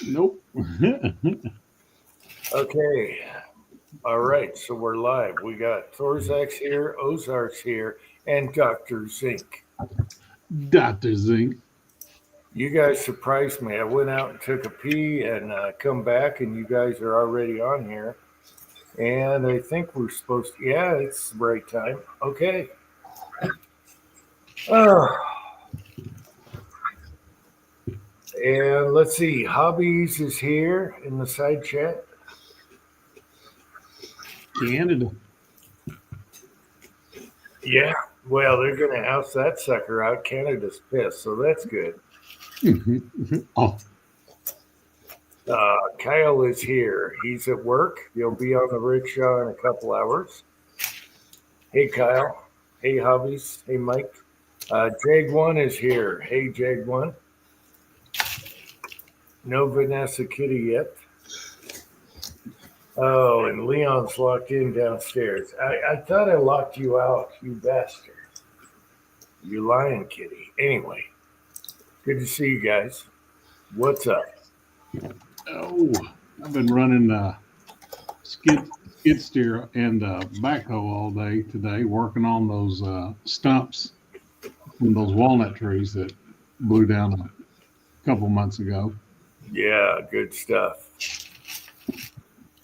Nope. Okay. All right. So we're live. We got Thorzak's here, Ozark's here, and Dr. Zink. Dr. Zink. You guys surprised me. I went out and took a pee and come back, and you guys are already on here. And I think we're supposed to, yeah, it's the right time. Okay. Oh, and let's see. Hobbies is here in the side chat. Canada. Yeah. Well, they're going to house that sucker out. Canada's pissed, so that's good. Oh, Kyle is here. He's at work. He'll be on the rickshaw in a couple hours. Hey, Kyle. Hey, Hobbies. Hey, Mike. Jag1 is here. Hey, Jag1. No Vanessa Kitty yet. Oh, and Leon's locked in downstairs. I thought I locked you out, you bastard. You lying kitty. Anyway, good to see you guys. What's up? oh, I've been running skid steer and backhoe all day today, working on those stumps from those walnut trees that blew down a couple months ago. Yeah, good stuff.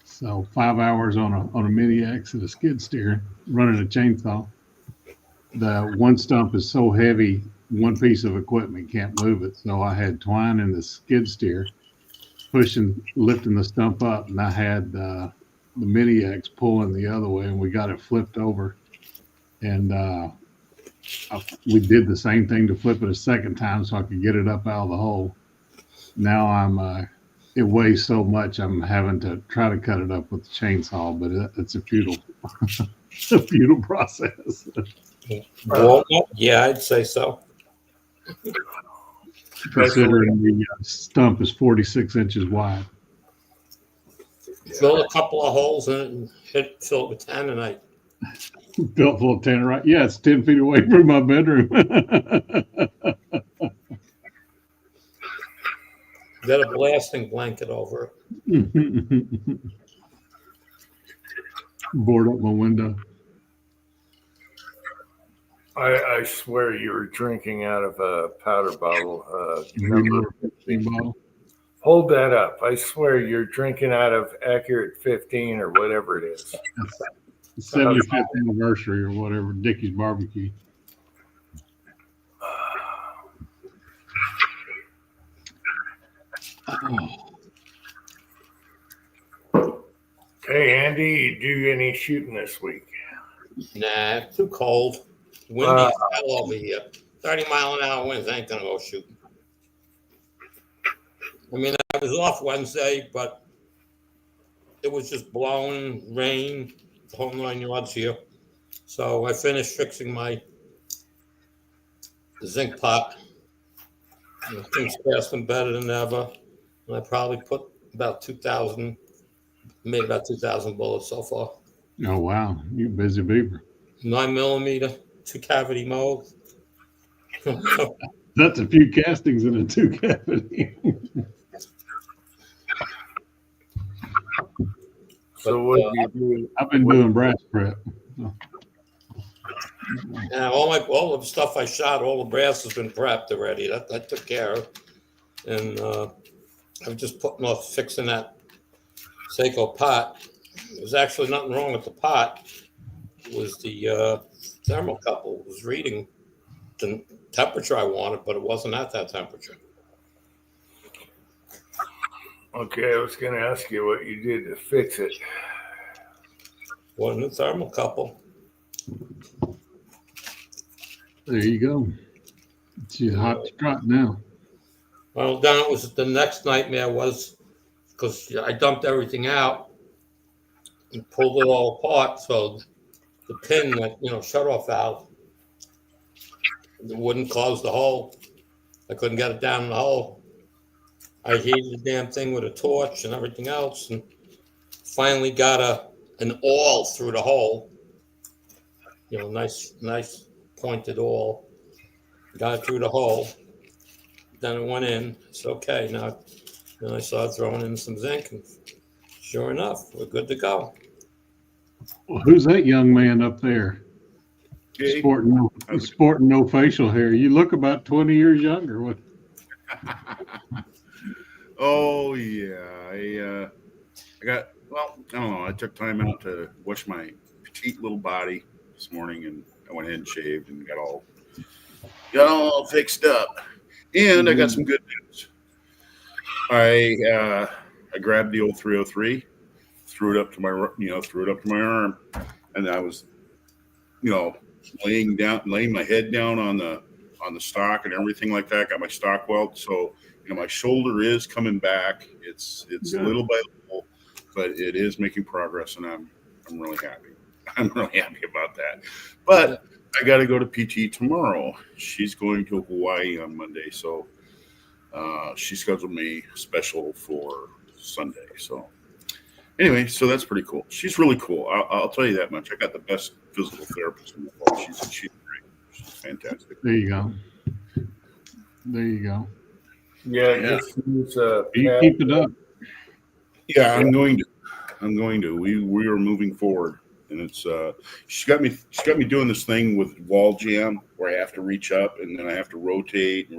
So 5 hours on a mini X and a skid steer running a chainsaw. The one stump is so heavy, one piece of equipment can't move it. So I had twine in the skid steer lifting the stump up, and I had the mini X pulling the other way, and we got it flipped over. And we did the same thing to flip it a second time so I could get it up out of the hole. Now it weighs so much I'm having to try to cut it up with the chainsaw, but it's a futile, a futile process. Walnut? Yeah, I'd say so. Considering the stump is 46 inches wide. Fill a couple of holes in it and fill it with tannerite. Built full of tannerite. Yeah, it's 10 feet away from my bedroom. Get a blasting blanket over it. Board up my window. I swear you were drinking out of a powder bottle. Number 15 bottle. Hold that up. I swear you're drinking out of Accurate 15 or whatever it is. 75th anniversary or whatever, Dickie's Barbecue. Hey, Andy, you do any shooting this week? Nah, too cold. Windy as hell over here. 30-mile-an-hour winds ain't gonna go shooting. I mean, I was off Wednesday, but it was just blowing, rain, the whole 9 yards here. So I finished fixing my zinc pot. Things passing better than ever. And I probably put about 2,000, made about 2,000 bullets so far. Oh, wow. You busy beaver. 9mm, 2-cavity mode. That's a few castings in a 2-cavity. So what do you do? I've been doing brass prep. Yeah, all the stuff I shot, all the brass has been prepped already. That took care of. And I'm just putting off fixing that Seiko pot. There's actually nothing wrong with the pot. It was the thermocouple. It was reading the temperature I wanted, but it wasn't at that temperature. Okay, I was going to ask you what you did to fix it. Wasn't a thermocouple. There you go. She's hot to trot now. Well, then it was the next nightmare was because I dumped everything out and pulled it all apart. So the pin, that shut off valve, it wouldn't close the hole. I couldn't get it down in the hole. I heated the damn thing with a torch and everything else, and finally got an awl through the hole. Nice pointed awl. Got it through the hole. Then it went in. It's okay. Now And I started throwing in some zinc, and sure enough, we're good to go. Well, who's that young man up there? Okay. Sporting no facial hair. You look about 20 years younger. What? Oh yeah, I got. Well, I don't know. I took time out to wash my petite little body this morning, and I went ahead and shaved and got all fixed up. And I got some good news. I grabbed the old 303, threw it up to my arm, and I was, laying my head down on the stock and everything like that. Got my stock weld, so my shoulder is coming back. It's little by little, but it is making progress, and I'm really happy. I'm really happy about that. But I got to go to PT tomorrow. She's going to Hawaii on Monday, so she scheduled me special for Sunday. So anyway, so that's pretty cool. She's really cool. I'll tell you that much. I got the best physical therapist in the world. She's great. She's fantastic. There you go. Yeah. You keep it up. Yeah, I'm going to. We are moving forward, and it's she's got me doing this thing with wall jam where I have to reach up and then I have to rotate and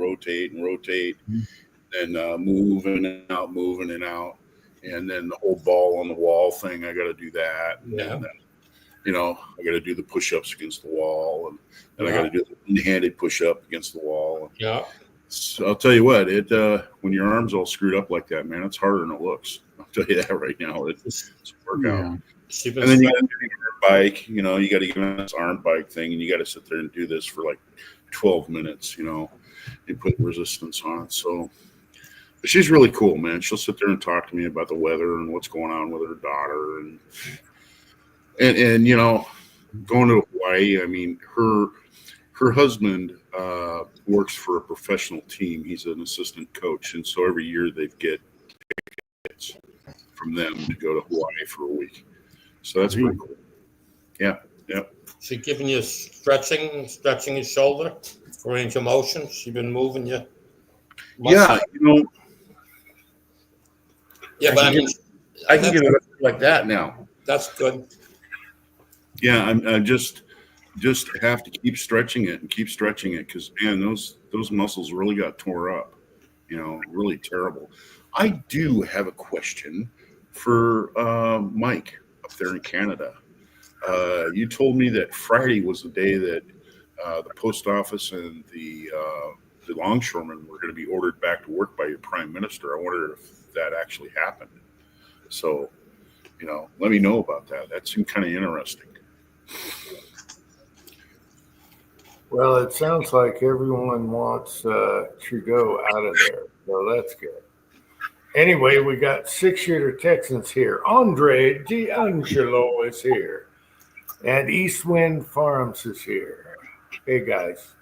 move in and out, and then the whole ball on the wall thing. I got to do that. Yeah. And then, I got to do the push-ups against the wall, and then I got to do the one-handed push-up against the wall. Yeah. So I'll tell you what, when your arm's all screwed up like that, man, it's harder than it looks. I'll tell you that right now. It's a workout. Yeah. And then you got to do your bike. You got to get on this arm bike thing, and you got to sit there and do this for like 12 minutes. And put resistance on it. So, but she's really cool, man. She'll sit there and talk to me about the weather and what's going on with her daughter, and going to Hawaii. I mean, her husband works for a professional team. He's an assistant coach, and so every year they get tickets from them to go to Hawaii for a week. So that's pretty cool. Yeah. She giving you stretching your shoulder for range of motion. She been moving you. Yeah, Yeah, but I can get it up like that now. That's good. Yeah, I'm just have to keep stretching it because man, those muscles really got tore up. Really terrible. I do have a question for Mike up there in Canada. You told me that Friday was the day that the post office and the longshoremen were going to be ordered back to work by your prime minister. I wonder if that actually happened. So, let me know about that. That seemed kind of interesting. Well, it sounds like everyone wants Trudeau out of there, so that's good. Anyway, we got 6-shooter Texans here. Andre D'Angelo is here, and East Wind Farms is here. Hey, guys.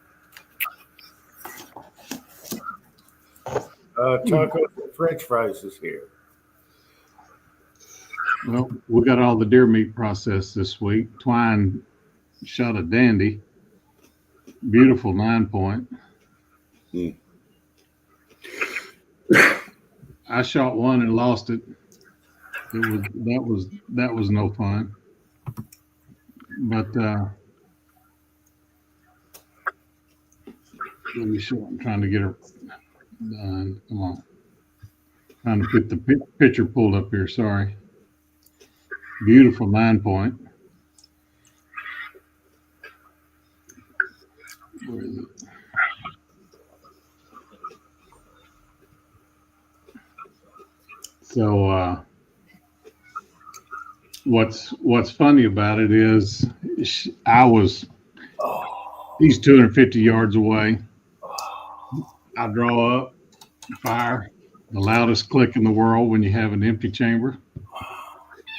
Tacos and French fries is here. Well, we got all the deer meat processed this week. Twine shot a dandy. Beautiful 9-point. I shot one and lost it. That was no fun. But let me show. I'm trying to get her done. Come on. Trying to get the picture pulled up here. Sorry. Beautiful 9-point. Where is it? So what's funny about it is he's 250 yards away. I draw up, fire, the loudest click in the world when you have an empty chamber.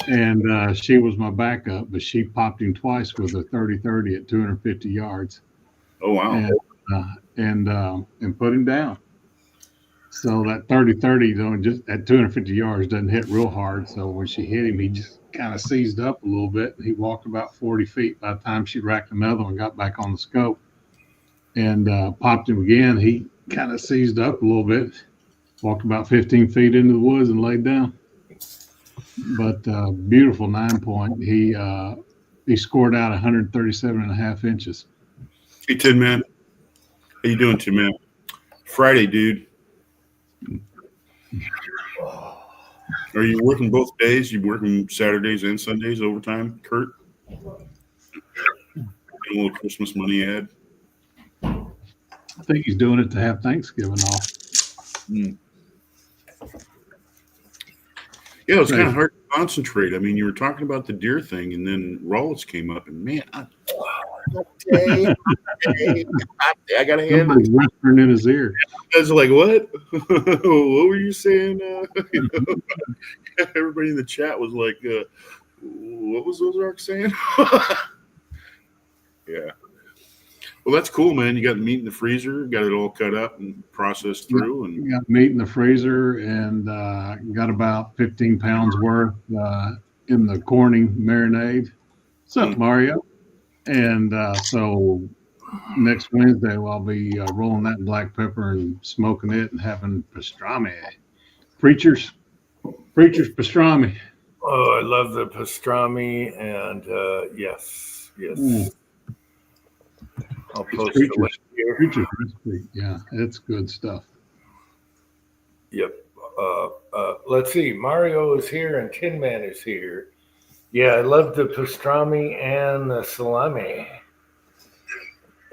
And she was my backup, but she popped him twice with a 30-30 at 250 yards. Oh, wow. And put him down. So that 30-30 just at 250 yards doesn't hit real hard. So when she hit him, he just kind of seized up a little bit. He walked about 40 feet. By the time she racked another one, got back on the scope and popped him again. He kind of seized up a little bit. Walked about 15 feet into the woods and laid down. But beautiful 9-point. He scored out 137.5 inches. Hey, Tin Man. How you doing, Tin Man? Friday, dude. Are you working both days? You working Saturdays and Sundays overtime, Kurt? A little Christmas money ad. I think he's doing it to have Thanksgiving off. Yeah, it was kind of hard to concentrate. I mean, you were talking about the deer thing, and then Rollins came up, and man, I got a hand. Somebody's whispering in his ear. I was like, "What? What were you saying?" Everybody in the chat was like, "What was Ozark saying?" Yeah. Well, that's cool, man. You got meat in the freezer, got it all cut up and processed through, and We got meat in the freezer and got about 15 pounds worth in the Corning marinade. What's up, Mario? And so next Wednesday, I'll be rolling that in black pepper and smoking it and having pastrami. Preacher's pastrami. Oh, I love the pastrami, and yes. I'll post the link here. Preacher's recipe. Yeah, it's good stuff. Yep. Let's see. Mario is here and Tin Man is here. Yeah, I love the pastrami and the salami.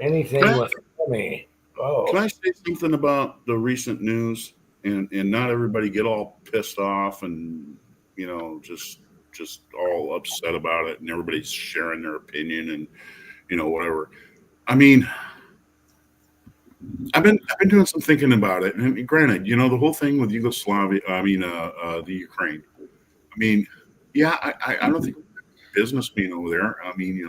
Anything with salami. Oh. Can I say something about the recent news and not everybody get all pissed off and just all upset about it and everybody's sharing their opinion and whatever. I mean, I've been doing some thinking about it. And granted, the whole thing with Yugoslavia, the Ukraine. I mean, yeah, I don't think business being over there. I mean,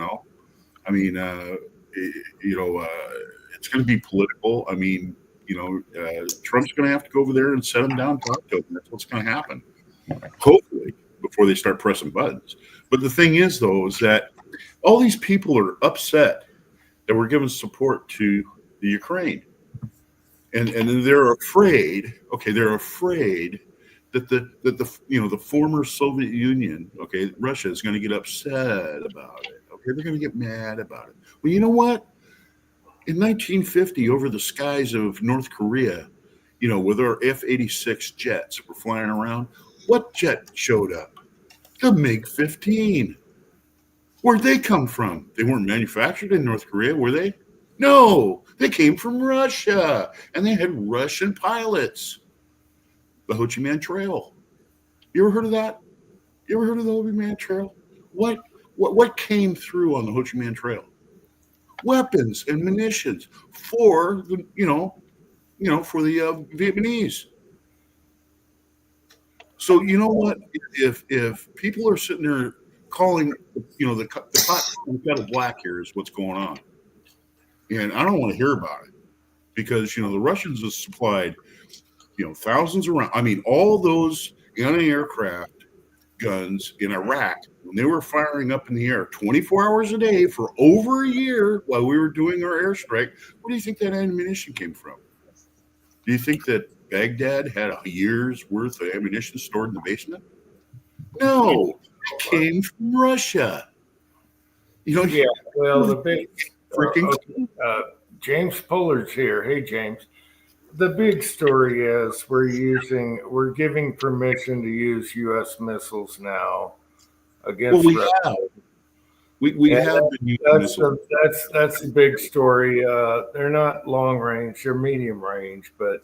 it's going to be political. I mean, Trump's going to have to go over there and set them down, talk to them. That's what's going to happen. Hopefully, before they start pressing buttons. But the thing is, though, is that all these people are upset that we're giving support to the Ukraine. And they're afraid, they're afraid that the former Soviet Union, Russia is going to get upset about it. They're going to get mad about it. Well, you know what? In 1950, over the skies of North Korea, with our F-86 jets were flying around, what jet showed up? The MiG-15. Where'd they come from? They weren't manufactured in North Korea, were they? No, they came from Russia, and they had Russian pilots. The Ho Chi Minh Trail. You ever heard of that? You ever heard of the Ho Chi Minh Trail? What came through on the Ho Chi Minh Trail? Weapons and munitions for the for the Vietnamese. So you know what? If people are sitting there calling, the pot and kettle black here is what's going on. And I don't want to hear about it because, the Russians have supplied, thousands around. I mean, all those anti-aircraft guns in Iraq, when they were firing up in the air 24 hours a day for over a year while we were doing our airstrike, where do you think that ammunition came from? Do you think that Baghdad had a year's worth of ammunition stored in the basement? No. Came from Russia. Yeah, well, the big freaking James Fuller's here. Hey, James. The big story is we're giving permission to use U.S. missiles now against Russia. We have been using missiles. That's the big story. They're not long range; they're medium range, but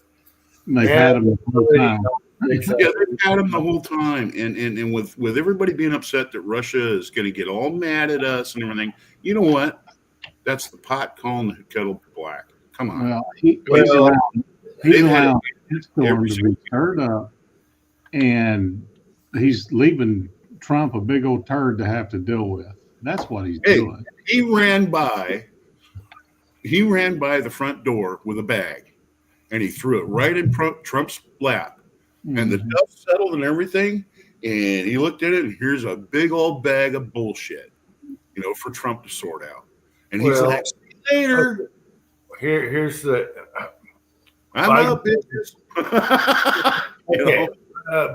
they've had them the whole time. Yeah, they've had them the whole time, and with everybody being upset that Russia is going to get all mad at us and everything, you know what? That's the pot calling the kettle black. Come on. Well, he's allowed his storm to be stirred up, and he's leaving Trump a big old turd to have to deal with. That's what he's doing. He ran by the front door with a bag, and he threw it right in Trump's lap. And the dust settled and everything, and he looked at it, and here's a big old bag of bullshit, for Trump to sort out. And he's like, see you later. Here's the. I'm out, bitches. Okay.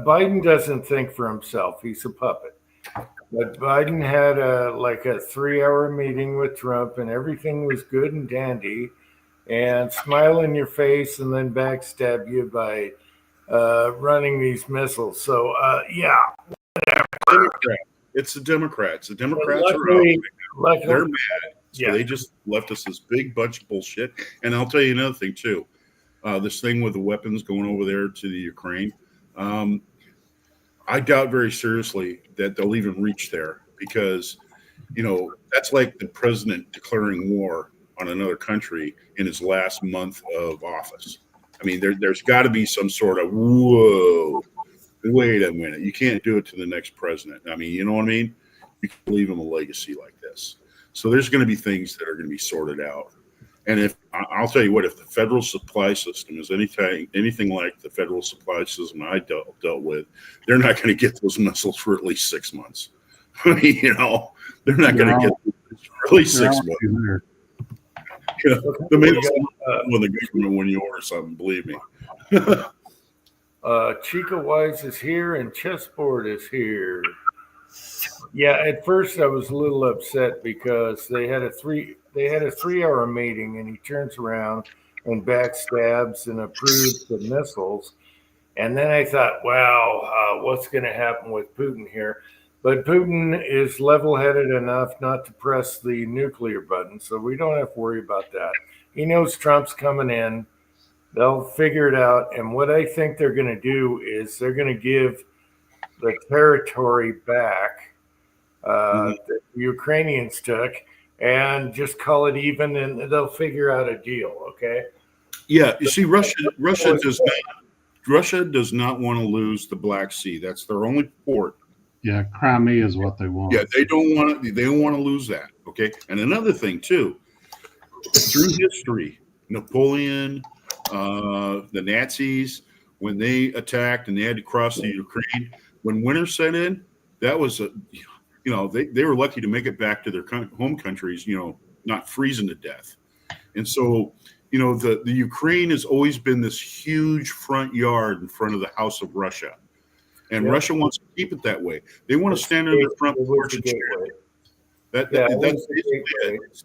Biden doesn't think for himself. He's a puppet. But Biden had a 3-hour meeting with Trump, and everything was good and dandy, and smile in your face and then backstab you by running these missiles. So yeah, It's the Democrats. The Democrats luckily, are out. They're mad. So yeah. they just left us this big bunch of bullshit. And I'll tell you another thing too. This thing with the weapons going over there to the Ukraine. I doubt very seriously that they'll even reach there because, that's like the president declaring war on another country in his last month of office. I mean, there's got to be some sort of, whoa, wait a minute. You can't do it to the next president. I mean, you know what I mean? You can leave him a legacy like this. So there's going to be things that are going to be sorted out. And I'll tell you what, if the federal supply system is anything like the federal supply system I dealt with, they're not going to get those missiles for at least 6 months. I mean, they're not going to get them for at least 6 months. The missiles when the government when you order something, believe me. Chica Wise is here and Chessboard is here. Yeah, at first I was a little upset because they had a 3-hour meeting, and he turns around and backstabs and approves the missiles. And then I thought, wow, what's going to happen with Putin here? But Putin is level-headed enough not to press the nuclear button, so we don't have to worry about that. He knows Trump's coming in. They'll figure it out. And what I think they're going to do is they're going to give the territory back that the Ukrainians took and just call it even, and they'll figure out a deal, okay? Yeah, you see, Russia does not want to lose the Black Sea. That's their only port. Yeah, Crimea is what they want. Yeah, they don't want to lose that. Okay. And another thing too, through history, Napoleon, the Nazis, when they attacked and they had to cross the Ukraine, when winter set in, that was they were lucky to make it back to their home countries, not freezing to death. And so, the Ukraine has always been this huge front yard in front of the House of Russia. And Russia wants to keep it that way. They want to stand on their front porch and cheer. That's basically it.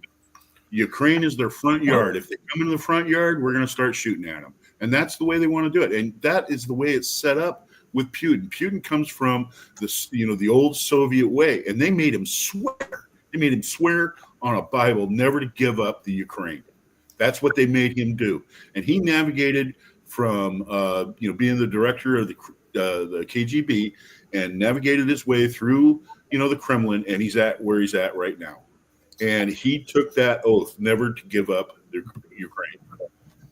Ukraine is their front yard. If they come into the front yard, we're going to start shooting at them. And that's the way they want to do it. And that is the way it's set up with Putin. Putin comes from the old Soviet way, and they made him swear. They made him swear on a Bible never to give up the Ukraine. That's what they made him do. And he navigated from being the director of the KGB and navigated his way through the Kremlin, and he's at where he's at right now. And he took that oath never to give up the Ukraine.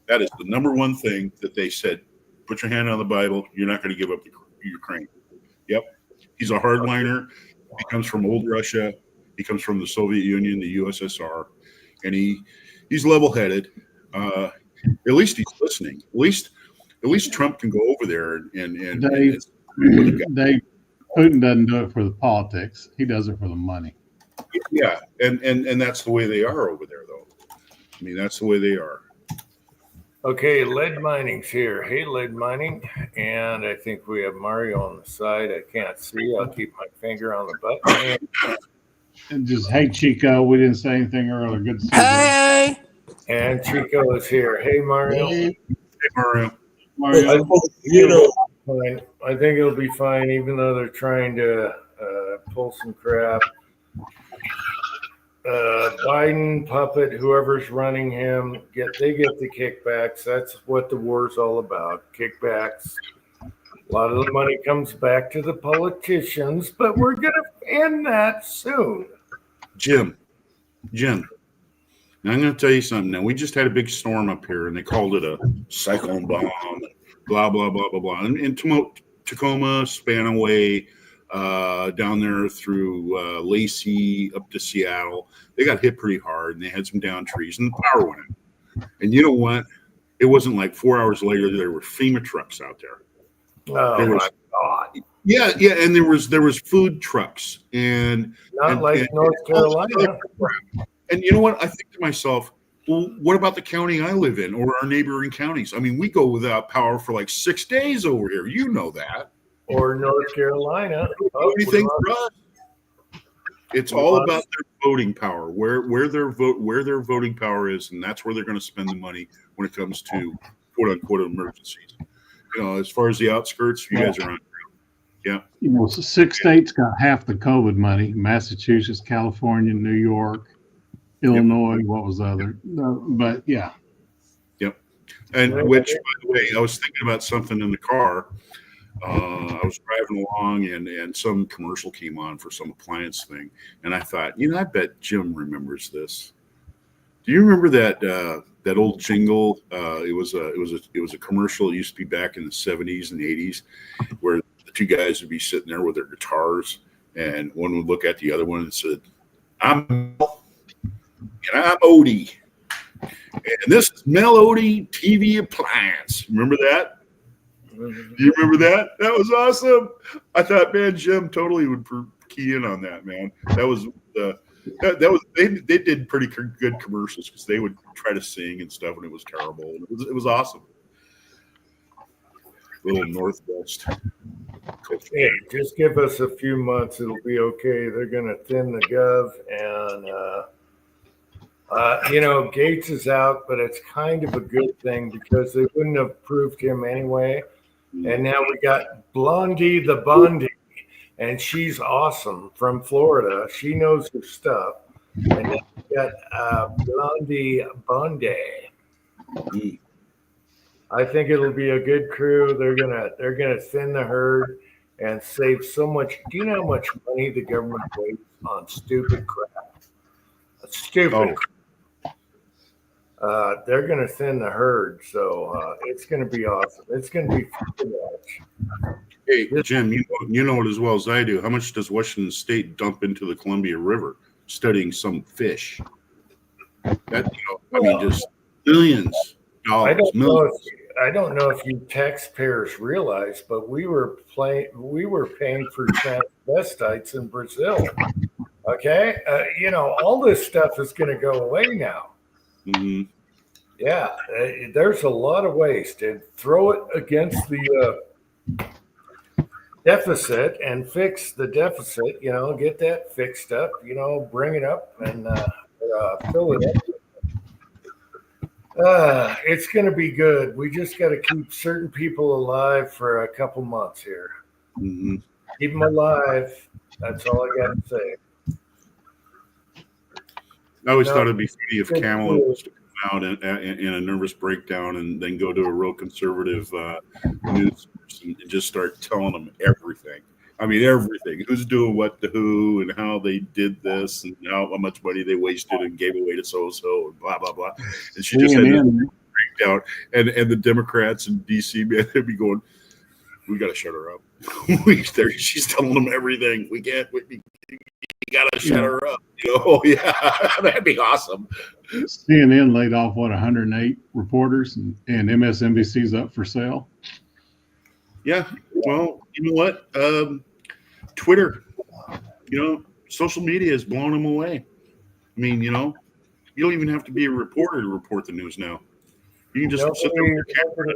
That is the number one thing that they said. Put your hand on the Bible. You're not going to give up the Ukraine. Yep. He's a hardliner. He comes from old Russia. He comes from the Soviet Union, the USSR, and he's level-headed. At least he's listening. At least Trump can go over there and Putin doesn't do it for the politics. He does it for the money. Yeah, and that's the way they are over there, though. I mean, that's the way they are. Okay, Lead Mining's here. Hey, Lead Mining. And I think we have Mario on the side. I can't see. I'll keep my finger on the button. And just, hey, Chico, we didn't say anything earlier. Good to see you. Hey! And Chico is here. Hey, Mario. Hey, Mario. Mario. I think it'll be fine, even though they're trying to pull some crap. Biden puppet, whoever's running him, they get the kickbacks. That's what the war's all about. Kickbacks. A lot of the money comes back to the politicians, but we're going to end that soon. Jim, now I'm going to tell you something. Now, we just had a big storm up here, and they called it a cyclone bomb, blah, blah, blah, blah, blah. And Tacoma, Spanaway, down there through Lacey up to Seattle, they got hit pretty hard, and they had some down trees, and the power went out. And you know what? It wasn't like 4 hours later there were FEMA trucks out there. Oh my God! Yeah, and there was food trucks and North Carolina. And you know what? I think to myself, Well, what about the county I live in or our neighboring counties? I mean, we go without power for like 6 days over here. You know that. Or North Carolina. Anything for us. It's all about their voting power, where their voting power is, and that's where they're going to spend the money when it comes to quote unquote emergencies. You know, as far as the outskirts, you guys are on. Yeah. You know, 6 states got half the COVID money: Massachusetts, California, New York, Illinois. Yep. What was the other? But yeah. Yep. And which, by the way, I was thinking about something in the car. I was driving along and some commercial came on for some appliance thing, and I thought, I bet Jim remembers this. Do you remember that old jingle? It was a commercial. It used to be back in the 70s and 80s, where the two guys would be sitting there with their guitars, and one would look at the other one and said, "I'm Mel, and I'm Odie, and this is Mel Odie TV Appliance." Remember that? Do you remember that? That was awesome. I thought, man, Jim totally would key in on that, man. That was they did pretty good commercials because they would try to sing and stuff, and it was terrible. It was awesome. Little Northwest. Hey, just give us a few months; it'll be okay. They're gonna thin the gov, and Gates is out, but it's kind of a good thing because they wouldn't have approved him anyway. And now we got Blondie the Bondi, and she's awesome from Florida. She knows her stuff. And then we got Blondie Bondi. I think it'll be a good crew. They're gonna thin the herd and save so much. Do you know how much money the government wastes on stupid crap? Stupid crap. They're going to thin the herd, so it's going to be awesome. It's going to be fun to watch. Hey, Jim, you know it as well as I do. How much does Washington State dump into the Columbia River studying some fish? Just millions of dollars. I don't know if you taxpayers realize, but we were paying for transvestites in Brazil. Okay, all this stuff is going to go away now. Mm-hmm. Yeah, there's a lot of waste, and throw it against the deficit and fix the deficit. Get that fixed up. Bring it up and fill it up. It's going to be good. We just got to keep certain people alive for a couple months here. Mm-hmm. Keep them alive. That's all I got to say. I always thought it'd be funny if Kamala was to come out in a nervous breakdown and then go to a real conservative news source and just start telling them everything. I mean, everything. Who's doing what to who and how they did this and how much money they wasted and gave away to so-and-so and blah, blah, blah. And she just had to break down. And the Democrats in D.C., man, they'd be going, we got to shut her up. She's telling them everything. We got to shut her up. Yeah, that'd be awesome. CNN laid off 108 reporters, and MSNBC's up for sale. Yeah, well, you know what? Twitter, social media is blowing them away. I mean, you don't even have to be a reporter to report the news now. You can just sit there with your camera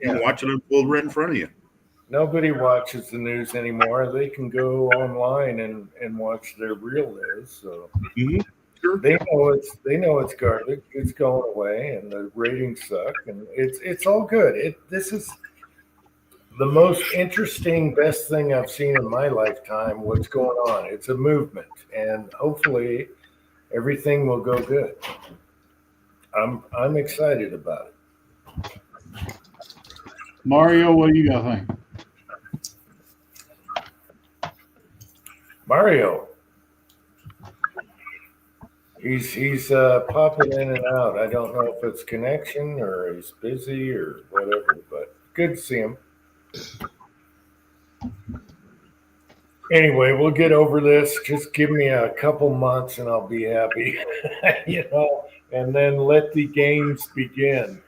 and watch it unfold right in front of you. Nobody watches the news anymore. They can go online and watch their real news. So Sure. they know it's garbage. It's going away, and the ratings suck, and it's all good. This is the most interesting, best thing I've seen in my lifetime. What's going on? It's a movement, and hopefully, everything will go good. I'm excited about it. Mario, what do you got to think? Mario, he's popping in and out. I don't know if it's connection or he's busy or whatever, but good to see him. Anyway, we'll get over this. Just give me a couple months and I'll be happy, and then let the games begin.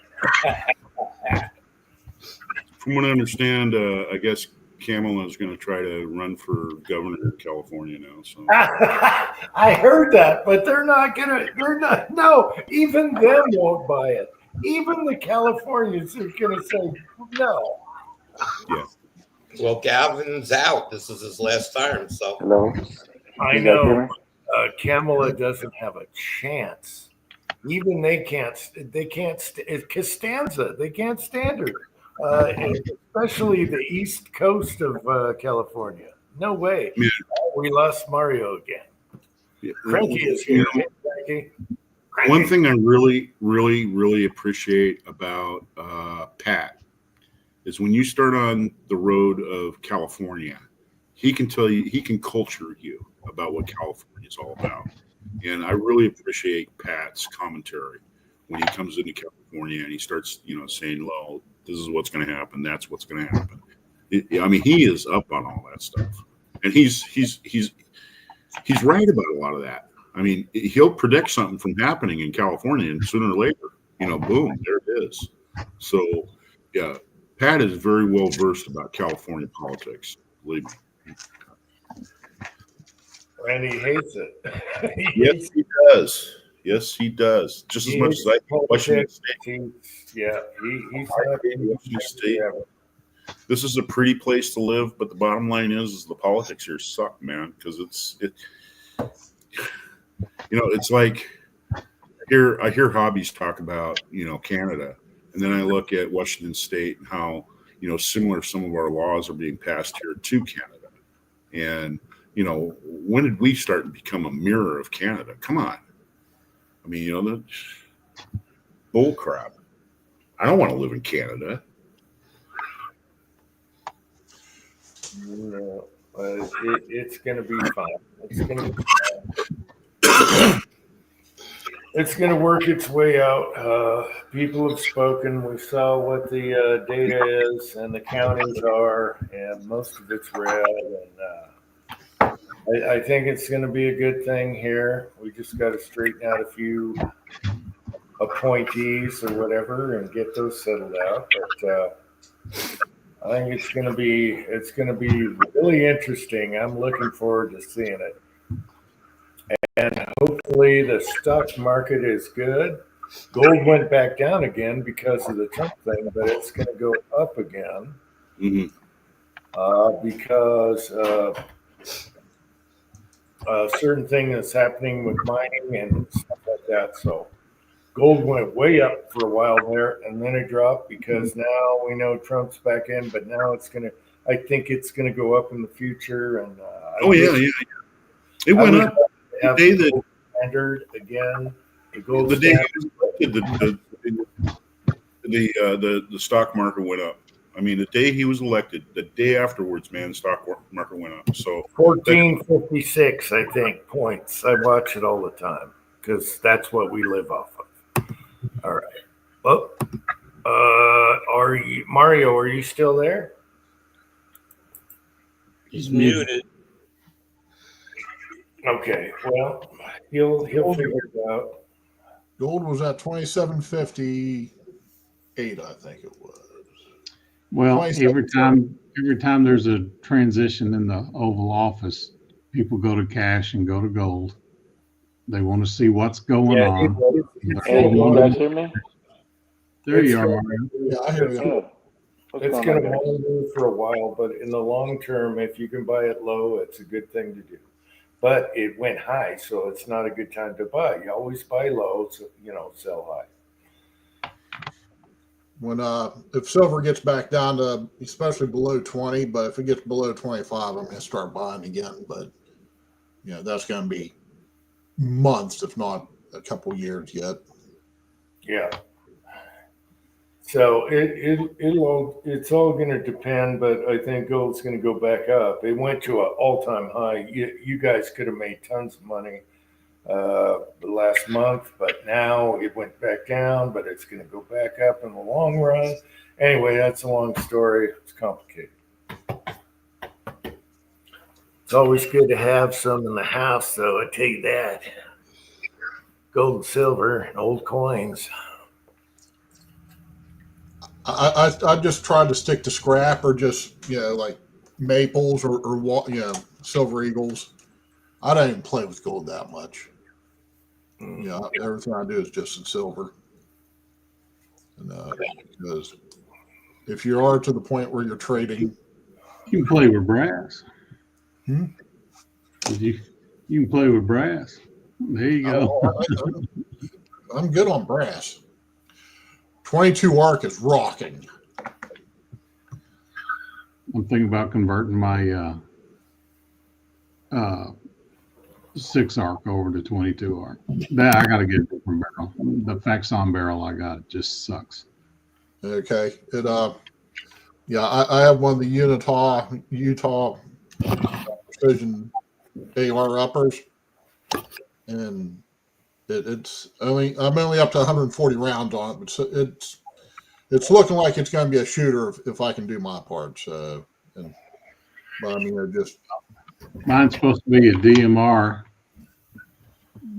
From what I understand, I guess Kamala is going to try to run for governor of California now. So I heard that, but they're not gonna. They're not. No, even them won't buy it. Even the Californians are gonna say no. yeah, Well, Gavin's out. This is his last term, so Hello. I You guys hear know. me? Kamala doesn't have a chance. Even they can't. They can't. Costanza. They can't stand her. Especially the east coast of California. No way. Yeah. We lost Mario again. yeah. Cranky is here. Hey, Cranky. One thing I really, really, really appreciate about Pat is when you start on the road of California, he can tell you, he can culture you about what California is all about. And I really appreciate Pat's commentary when he comes into California and he starts, saying, well, this is what's going to happen. That's what's going to happen. I mean, he is up on all that stuff. And he's right about a lot of that. I mean, he'll predict something from happening in California, and sooner or later, boom, there it is. So, yeah, Pat is very well versed about California politics. Believe me. And he hates it. Yes, he does. Yes, he does. Just as much as I think Washington State. He's not Washington State. This is a pretty place to live, but the bottom line is the politics here suck, man. Because it's like I hear hobbies talk about Canada, and then I look at Washington State and how similar some of our laws are being passed here to Canada. And when did we start to become a mirror of Canada? Come on. I mean, the bull crap. I don't want to live in Canada. No, it's going to be fine. It's going to be fine. It's going to work its way out. People have spoken. We saw what the data is and the counties are, and most of it's red. And I think it's going to be a good thing here. We just got to straighten out a few appointees or whatever and get those settled out. But I think it's going to be really interesting. I'm looking forward to seeing it. And hopefully the stock market is good. Gold went back down again because of the Trump thing, but it's going to go up again because certain thing that's happening with mining and stuff like that. So gold went way up for a while there, and then it dropped because now we know Trump's back in, but now I think it's going to go up in the future. And it went up. The day that standard again, the gold the day the stock market went up. I mean, the day he was elected, the day afterwards, man, the stock market went up. So 1456, I think, points. I watch it all the time because that's what we live off of. All right. Well, Mario? Are you still there? he's muted. Okay. Well, he'll figure it out. Gold was at 27.58, I think it was. Well, every time there's a transition in the Oval Office, people go to cash and go to gold. They want to see what's going on. Hey, can you guys hear me? There you are, Mario. Yeah, I hear you. What's It's going going on, to guys? move for a while, but in the long term, if you can buy it low, it's a good thing to do. But it went high, so it's not a good time to buy. You always buy low, so, sell high. When if silver gets back down to especially below 20, but if it gets below 25, I'm going to start buying again. But that's going to be months, if not a couple years yet. Yeah. So it's all going to depend, but I think gold's going to go back up. It went to an all-time high. You guys could have made tons of money the last month, but now it went back down, but it's going to go back up in the long run. Anyway, that's a long story. It's complicated. It's always good to have some in the house, though. I tell you that. Gold and silver and old coins. I just tried to stick to scrap or just like maples or silver eagles. I don't even play with gold that much. Yeah, everything I do is just in silver. And because if you are to the point where you're trading, You can play with brass. Hmm? You can play with brass. There you go. I'm good on brass. 22 arc is rocking. I'm thinking about converting my 6 arc over to 22 arc. That I got to get a different barrel. The Faxon barrel I got just sucks. Okay. I have one of the Utah Precision AR uppers, and I'm only up to 140 rounds on it, but it's looking like it's going to be a shooter if I can do my part. So, but I mean, Mine's supposed to be a DMR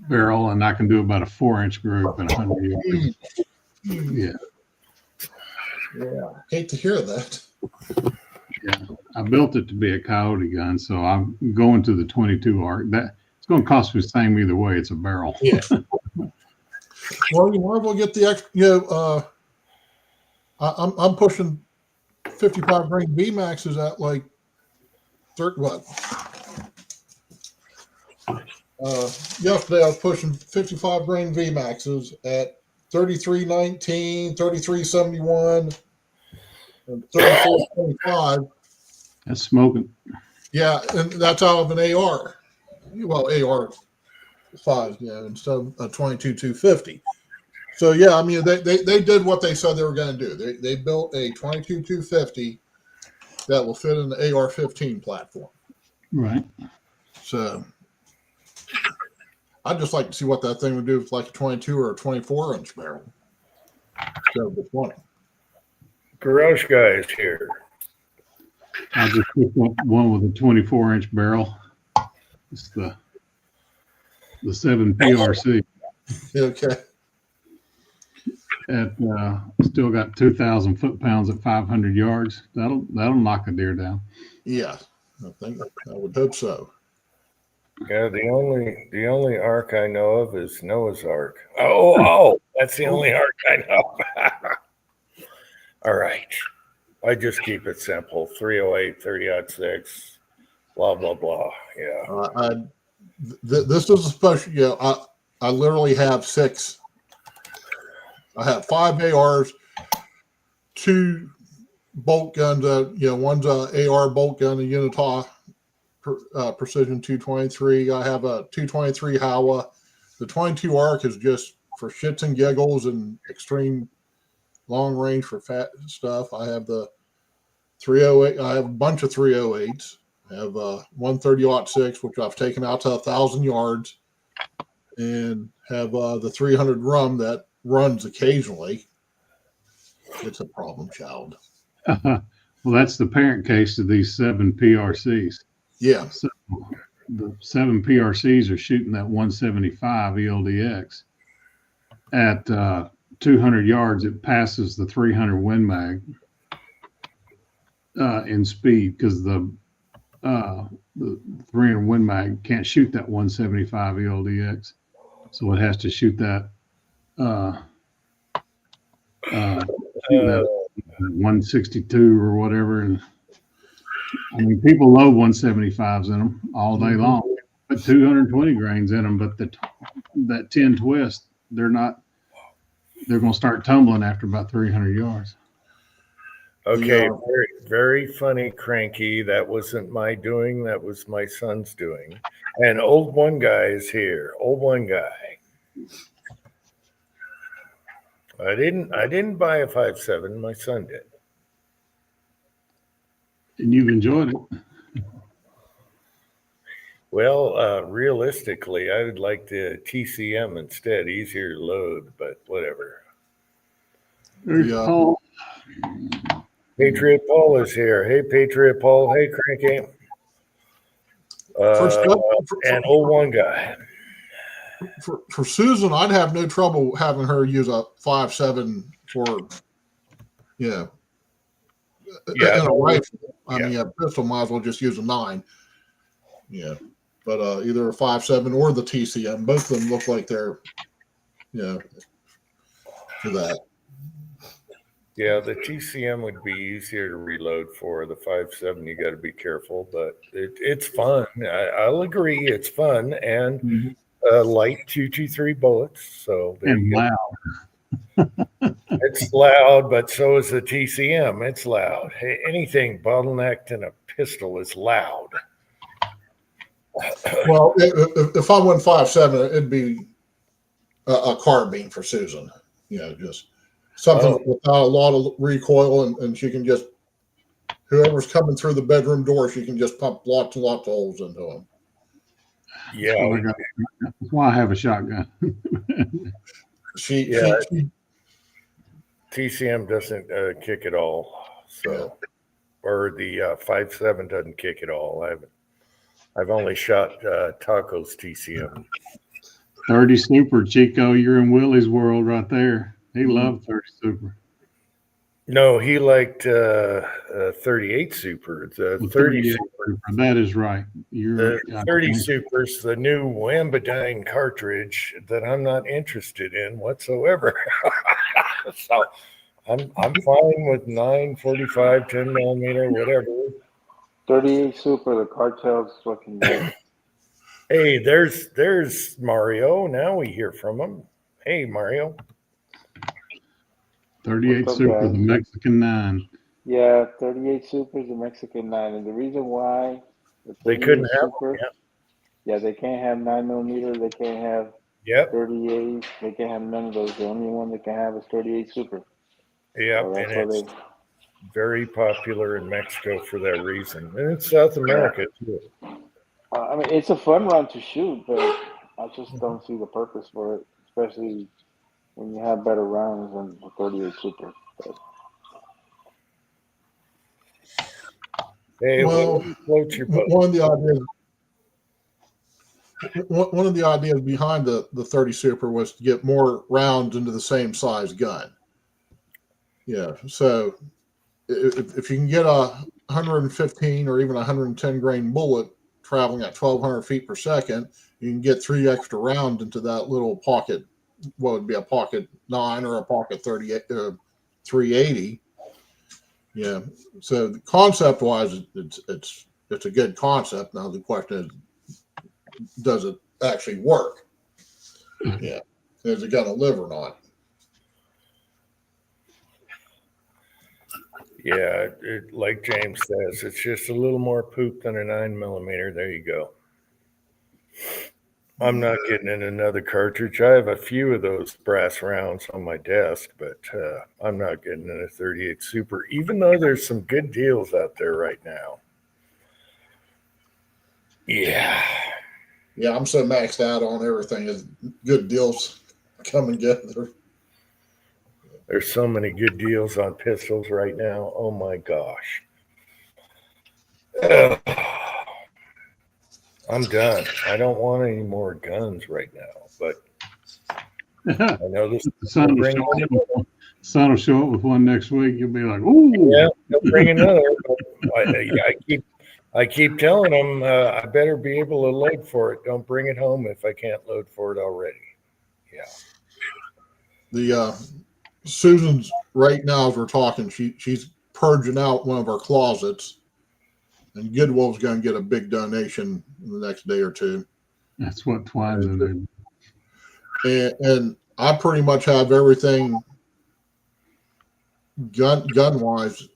barrel, and I can do about a 4-inch group and 100 yards. Yeah. Yeah, hate to hear that. Yeah, I built it to be a coyote gun, so I'm going to the 22 arc. That it's going to cost me the same either way. It's a barrel. Yeah. Well, you might as well get the extra. I'm pushing 55 grain V maxes at like 30. What? Yesterday I was pushing 55 grain V maxes at 33.19, 33.71, and 34.25. That's smoking. Yeah, and that's out of an AR. Well, AR 5, instead of a 22.250. So yeah, I mean they did what they said they were going to do. They built a 22.250 that will fit in the AR-15 platform. Right. So I'd just like to see what that thing would do with like a 22 or a 24-inch barrel instead of the 20. Garage guy is here. I just picked up one with a 24-inch barrel. It's the 7 PRC. Okay. Still got 2,000 foot-pounds at 500 yards. That'll knock a deer down. Yeah, I would hope so. Yeah, the only ark I know of is Noah's Ark. Oh, that's the only ark I know. All right. I just keep it simple. 308, 30-06, blah, blah, blah. Yeah. This is a special, I literally have 6. I have 5 ARs, 2 bolt guns, one's a AR bolt gun, a Unitah Precision 223. I have a 223 Howa. The 22 arc is just for shits and giggles and extreme long range for fat stuff. I have the 308. I have a bunch of 308s. I have 130-06, which I've taken out to 1,000 yards, and have the 300 rum that runs occasionally. It's a problem child. Well, that's the parent case of these 7 PRCs. Yeah. So the 7 PRCs are shooting that 175 ELDX at 200 yards. It passes the 300 Win Mag in speed because the 300 Win Mag can't shoot that 175 ELDX, so it has to shoot that. That 162 or whatever, and I mean people load 175s in them all day long. Put 220 grains in them, but that 10 twist, they're going to start tumbling after about 300 yards. Okay, Yeah. very, very funny, Cranky. That wasn't my doing. That was my son's doing. And old one guy is here. Old one guy. I didn't buy a 5.7. My son did. And you've enjoyed it. Well, realistically, I would like the TCM instead. Easier to load, but whatever. There's Yeah. Paul. Patriot Paul is here. Hey, Patriot Paul. Hey, Cranky. And old one guy. For Susan, I'd have no trouble having her use a 5.7 for Yeah. And a rifle. I Yeah. mean, a pistol might as well just use a 9. Yeah. But either a 5.7 or the TCM, both of them look like they're, for that. Yeah, the TCM would be easier to reload for. The 5.7, you got to be careful, but it's fun. I'll agree, it's fun and light 223 bullets. So there And you go. loud. It's loud, but so is the TCM. It's loud. Hey, anything bottlenecked in a pistol is loud. Well, if I went 5.7, it'd be a carbine for Susan. Just something without a lot of recoil, and she can just, whoever's coming through the bedroom door, she can just pump lots and lots of holes into them. Yeah, That's why I have a shotgun. TCM doesn't kick at all. So, or the 5.7 doesn't kick at all. I've only shot Taco's TCM. 30 Super, Chico. You're in Willie's world right there. He loved 30 Super. No, he liked 38 Super. The 30 Super. That is right. The 30 Super's the new Wambadyne cartridge that I'm not interested in whatsoever. So I'm fine with 9.45, 10 millimeter, whatever. 38 Super, the cartel's looking good. Hey, there's Mario. Now we hear from him. Hey, Mario. 38 What's up, Super, guys? the Mexican 9. Yeah, 38 Super is the Mexican 9. And the reason why They couldn't have Super, them, yeah, they can't have 9 millimeter. They can't have Yep. 38. They can't have none of those. The only one they can have is 38 Super. Yep. So And that's why it's very popular in Mexico for that reason. And in South America, too. I mean, it's a fun run to shoot, but I just don't see the purpose for it, especially when you have better rounds than the 38 Super. But Hey, Well, float your boat. one of the ideas behind the 30 Super was to get more rounds into the same size gun. Yeah, so if you can get a 115 or even 110 grain bullet traveling at 1,200 feet per second, you can get 3 extra rounds into that little pocket. What would be a pocket 9 or a pocket 38, 380. Yeah. So concept wise, it's a good concept. Now the question is, does it actually work? Yeah. Is it going to live or not? Yeah, like James says, it's just a little more poop than a 9 millimeter. There you go. I'm not getting in another cartridge. I have a few of those brass rounds on my desk, but I'm not getting in a 38 Super, even though there's some good deals out there right now. Yeah. Yeah, I'm so maxed out on everything. Is good deals coming together. There's so many good deals on pistols right now. Oh my gosh. I'm done. I don't want any more guns right now, but I know this. The son will show up with one next week. You'll be like, ooh. Yeah, they'll bring another. I keep telling them I better be able to load for it. Don't bring it home if I can't load for it already. Yeah. The Susan's right now as we're talking, she's purging out one of our closets, and Goodwill's going to get a big donation in the next day or two. That's what Twine's in there. And I pretty much have everything gun wise.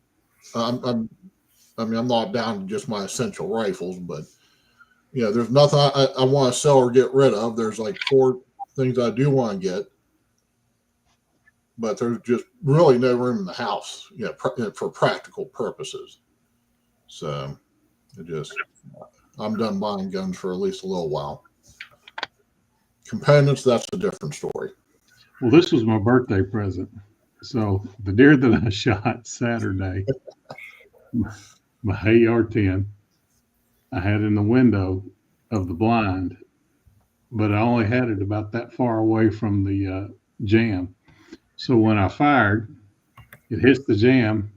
I'm not down to just my essential rifles, but there's nothing I want to sell or get rid of. There's like 4 things I do want to get, but there's just really no room in the house, for practical purposes. So I'm done buying guns for at least a little while. Components, that's a different story. Well, this was my birthday present. So the deer that I shot Saturday, my AR-10, I had in the window of the blind, but I only had it about that far away from the jam. So when I fired, it hits the jam,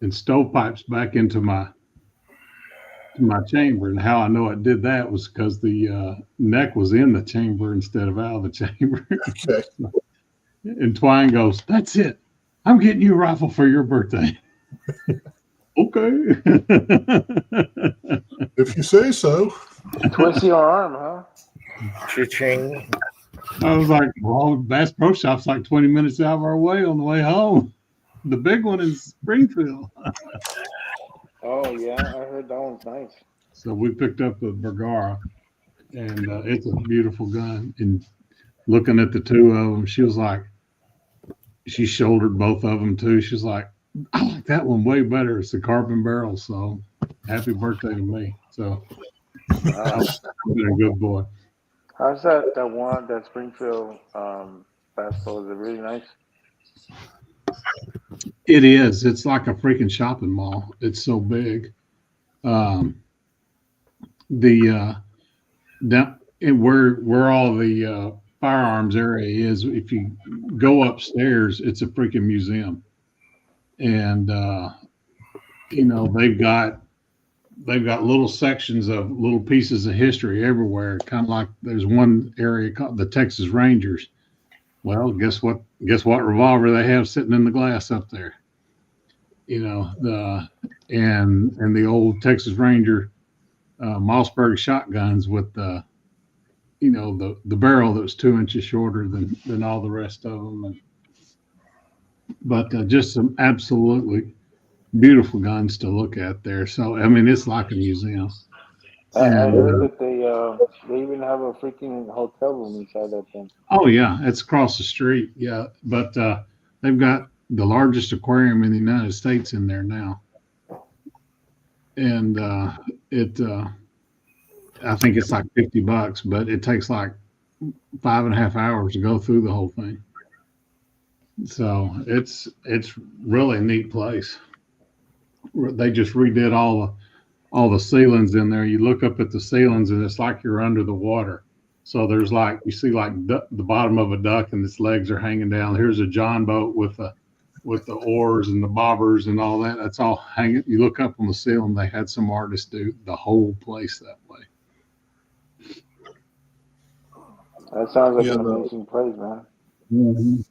and stovepipes back into my chamber. And how I know it did that was because the neck was in the chamber instead of out of the chamber. Okay. And Twine goes, "That's it. I'm getting you a rifle for your birthday." Okay. If you say so. Twist your arm, huh? Cha-ching. I was like, well, Bass Pro Shop's like 20 minutes out of our way on the way home. The big one is Springfield. Oh yeah, I heard that one's nice. So we picked up the Bergara, and it's a beautiful gun. And looking at the two of them, she was like, she shouldered both of them too. She's like, I like that one way better. It's the carbon barrel. So happy birthday to me. So I've been a good boy. How's that one that Springfield Bass Pro? Is it really nice? It is. It's like a freaking shopping mall. It's so big. Down and where all the firearms area is, if you go upstairs, it's a freaking museum. And they've got little sections of little pieces of history everywhere. Kind of like there's one area called the Texas Rangers. Well, guess what revolver they have sitting in the glass up there? The old Texas Ranger Mossberg shotguns with the barrel that was 2 inches shorter than all the rest of them. But just some absolutely beautiful guns to look at there. So I mean, it's like a museum. I heard that they even have a freaking hotel room inside that thing. Oh yeah, it's across the street. Yeah, but they've got the largest aquarium in the United States in there now, and I think it's like $50, but it takes like 5.5 hours to go through the whole thing. So it's really a neat place. They just redid all the ceilings in there. You look up at the ceilings and it's like you're under the water. So there's like, you see like the bottom of a duck and its legs are hanging down. Here's a John boat with the oars and the bobbers and all that. That's all hanging. You look up on the ceiling, they had some artists do the whole place that way. That sounds like an amazing place, man. Mm-hmm.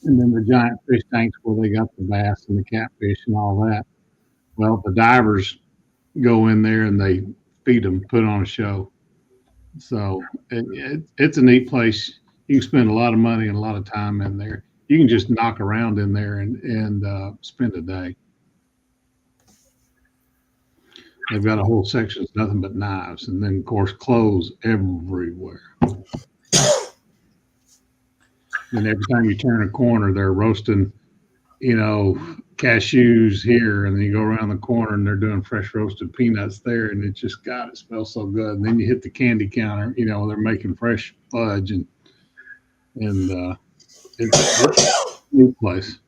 And then the giant fish tanks where they got the bass and the catfish and all that. Well, the divers go in there and they feed them, put on a show. So it's a neat place. You can spend a lot of money and a lot of time in there. You can just knock around in there and spend a day. They've got a whole section that's nothing but knives, and then of course clothes everywhere. And every time you turn a corner, they're roasting, cashews here, and then you go around the corner and they're doing fresh roasted peanuts there, and it smells so good. And then you hit the candy counter, they're making fresh fudge, and it's a new place.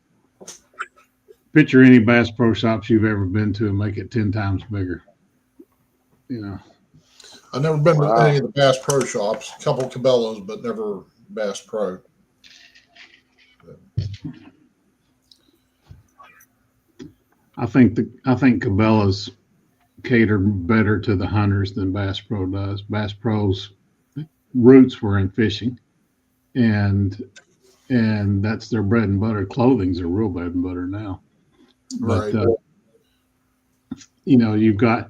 Picture any Bass Pro Shops you've ever been to and make it 10 times bigger. I've never been to any of the Bass Pro Shops, a couple Cabela's, but never Bass Pro. I think Cabela's cater better to the hunters than Bass Pro does. Bass Pro's roots were in fishing, and that's their bread and butter. Clothing's their real bread and butter now. But Right. You've got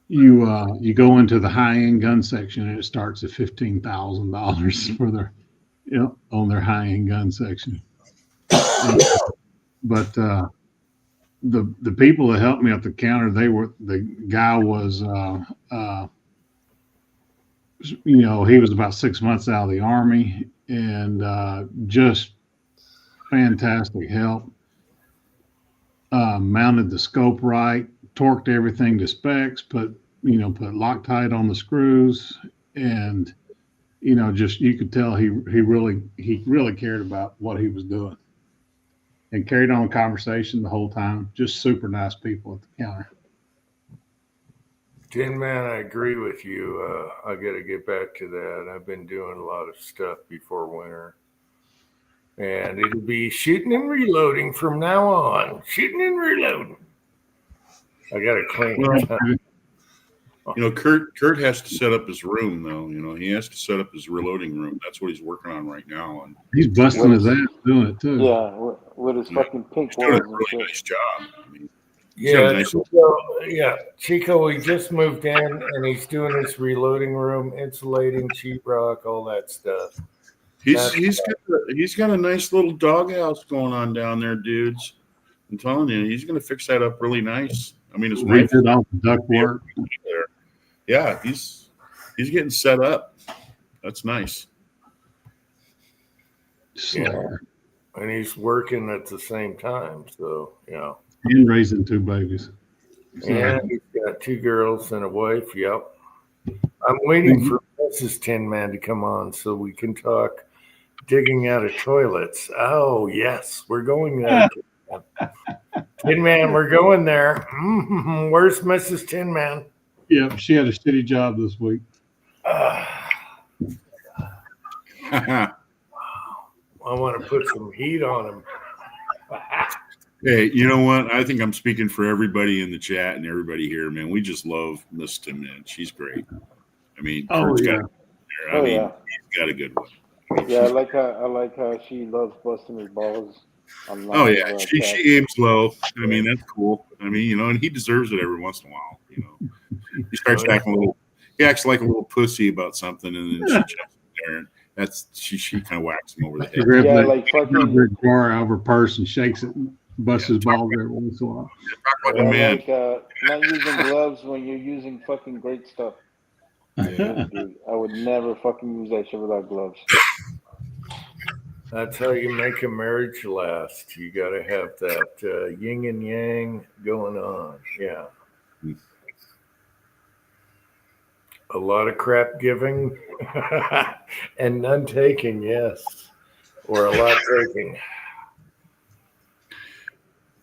you go into the high end gun section and it starts at $15,000 for their on their high end gun section. But the people that helped me at the counter, the guy was he was about 6 months out of the Army, and just fantastic help. Mounted the scope right, torqued everything to specs, put Loctite on the screws, and just you could tell he really cared about what he was doing, and carried on the conversation the whole time. Just super nice people at the counter. Tin Man, I agree with you. I got to get back to that. I've been doing a lot of stuff before winter. And it'll be shooting and reloading from now on. Shooting and reloading. I got to clean it up. You know, Kurt has to set up his room though. You know, he has to set up his reloading room. That's what he's working on right now. And He's busting his ass doing it too. Yeah, with his fucking pink he's doing a walls and really shit. nice job. I mean, he's got a Yeah, nice Chico, he just moved in and he's doing his reloading room, insulating, sheetrock, all that stuff. he's got a nice little doghouse going on down there, dudes. I'm telling you, he's going to fix that up really nice. I mean, his wife Rented off the duct work. there. Yeah, he's getting set up. That's nice. Yeah. And he's working at the same time. So, yeah. And raising 2 babies. So, And he's got 2 girls and a wife. Yep. I'm waiting for Mrs. Tin Man to come on so we can talk digging out of toilets. Oh, yes. We're going there. Tin Man, we're going there. Where's Mrs. Tin Man? yeah, she had a shitty job this week. I want to put some heat on him. Hey, you know what? I think I'm speaking for everybody in the chat and everybody here, man. We just love Miss Tim, man. She's great. I mean, Kurt's got I mean, he's got a good one. Yeah, I like how she loves busting his balls. Oh yeah, she aims low. I mean, that's cool. I mean, you know, and he deserves it every once in a while. You know, he starts acting a little. He acts like a little pussy about something, and then she jumps there, and that's she kind of whacks him over the head. Grabs Yeah, that like fucking. jar out of her purse and shakes it and busts his balls every once in a while. Talk like a man. Like not using gloves when you're using fucking great stuff. Dude, I would never fucking use that shit without gloves. That's how you make a marriage last. You got to have that yin and yang going on. Yeah. A lot of crap giving and none taking, yes. Or a lot taking.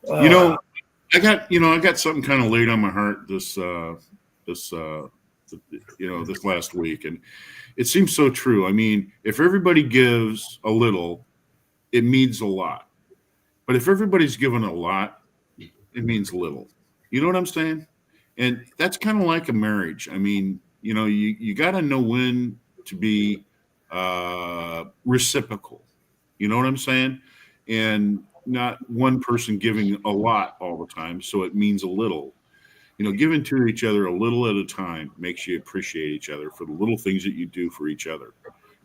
You know, I got something kind of laid on my heart this last week, and it seems so true. I mean, if everybody gives a little, it means a lot. But if everybody's given a lot, it means little. You know what I'm saying? And that's kind of like a marriage. I mean, you know, you got to know when to be reciprocal. You know what I'm saying? And not one person giving a lot all the time, so it means a little. You know, giving to each other a little at a time makes you appreciate each other for the little things that you do for each other.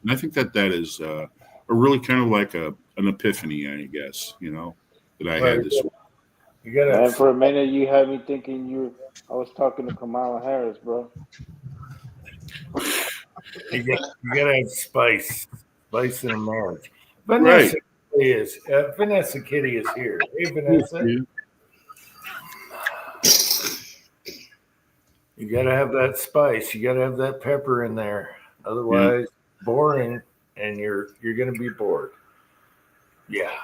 And I think that is a really kind of like an epiphany, I guess, you know, that I had this week. You gotta, And for a minute, you had me thinking I was talking to Kamala Harris, bro. you gotta have spice in a marriage. Right. Vanessa Kitty is here. Hey, Vanessa. Yeah. You got to have that spice. You got to have that pepper in there. Otherwise, boring, and you're going to be bored. Yeah.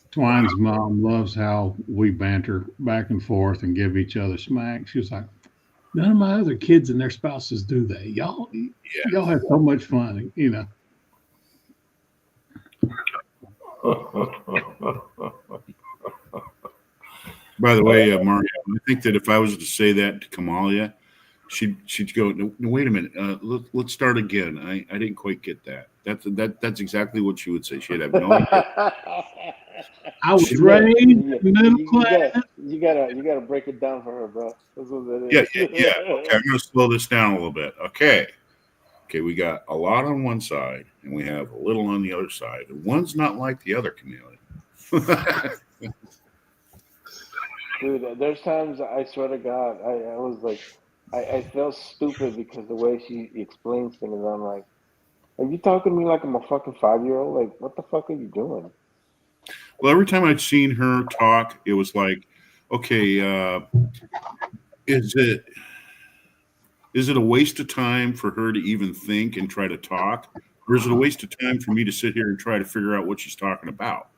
Twine's mom loves how we banter back and forth and give each other smack. She was like, none of my other kids and their spouses do that. Y'all have so much fun, you know. By the way, Mario, I think that if I was to say that to Kamala, she'd go, no, wait a minute, let's start again. I didn't quite get that. That's exactly what she would say. She'd have no idea. I was raised middle class. You gotta break it down for her, bro. That's what it is. Yeah. Okay, I'm gonna slow this down a little bit. Okay, we got a lot on one side, and we have a little on the other side. And one's not like the other, Kamala. Dude, there's times I swear to God, I was like, I felt stupid because the way she explains things. I'm like, are you talking to me like I'm a fucking 5-year-old? Like, what the fuck are you doing? Well, every time I'd seen her talk, it was like, okay, is it a waste of time for her to even think and try to talk? Or is it a waste of time for me to sit here and try to figure out what she's talking about?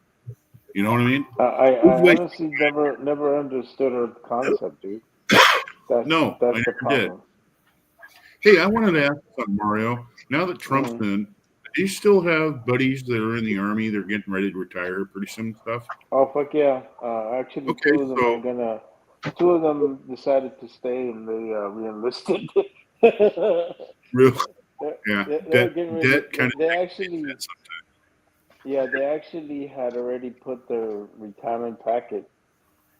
You know what I mean? I honestly never understood her concept, dude. That's I the problem. did. Hey, I wanted to ask something, Mario. Now that Trump's in, Do you still have buddies that are in the Army? They're getting ready to retire pretty soon stuff? Oh fuck yeah! Actually, Okay, two of them so- are gonna. Two of them decided to stay, and they re-enlisted. Real, they're, yeah. they're getting ready. Debt kind of They takes actually, that sometimes. yeah, they actually had already put their retirement packet,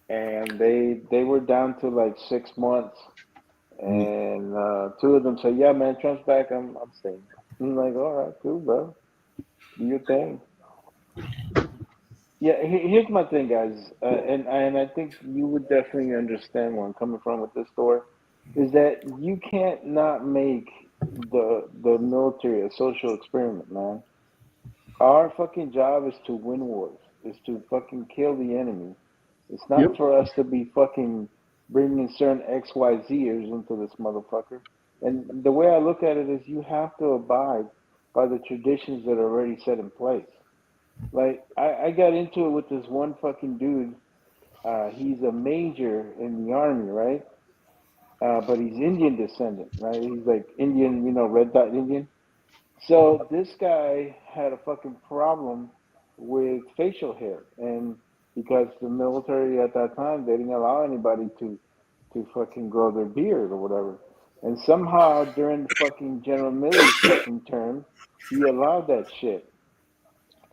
and they were down to like 6 months, and two of them said, "Yeah, man, Trump's back. I'm staying." I'm like, "All right, cool, bro. Do your thing." Yeah, here's my thing, guys, and I think you would definitely understand where I'm coming from with this story, is that you can't not make the military a social experiment, man. Our fucking job is to win wars, is to fucking kill the enemy. It's not Yep. for us to be fucking bringing certain XYZers into this motherfucker. And the way I look at it is you have to abide by the traditions that are already set in place. Like I got into it with this one fucking dude. He's a major in the army, right? But he's Indian descendant, right? He's like Indian, red dot Indian. So this guy had a fucking problem with facial hair, and because the military at that time they didn't allow anybody to fucking grow their beard or whatever. And somehow during fucking General Milley's fucking term, he allowed that shit.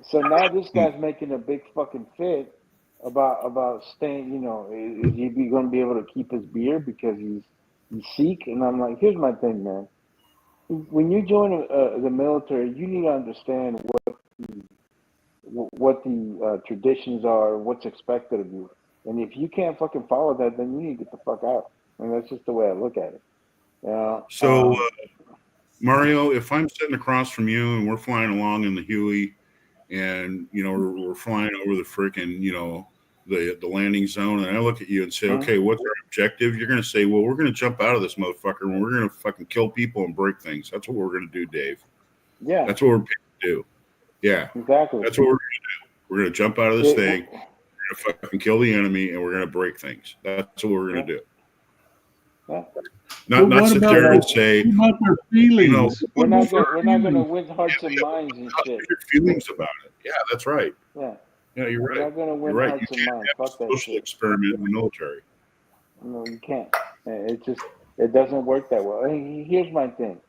So now this guy's making a big fucking fit about staying. Is he going to be able to keep his beard because he's Sikh? And I'm like, here's my thing, man. When you join the military, you need to understand what the traditions are, what's expected of you. And if you can't fucking follow that, then you need to get the fuck out. And that's just the way I look at it. So, Mario, if I'm sitting across from you and we're flying along in the Huey, and we're flying over the freaking the landing zone, and I look at you and say, okay, what's our objective? You're going to say, well, we're going to jump out of this motherfucker and we're going to fucking kill people and break things. That's what we're going to do, Dave. Yeah, that's what we're paid to do. Yeah, exactly. that's what we're going to do. We're going to jump out of this thing. We're going to fucking kill the enemy, and we're going to break things. That's what we're going to do. Yeah. Not sit there and say, what about their feelings? We're not going to win hearts and minds and shit. Your feelings about it. Yeah, that's right. Yeah. Yeah, you're We're right. not going to win You're right. hearts You and can't minds. have Fuck a that social shit. experiment in the military. No, you can't. It doesn't work that well. Here's my thing.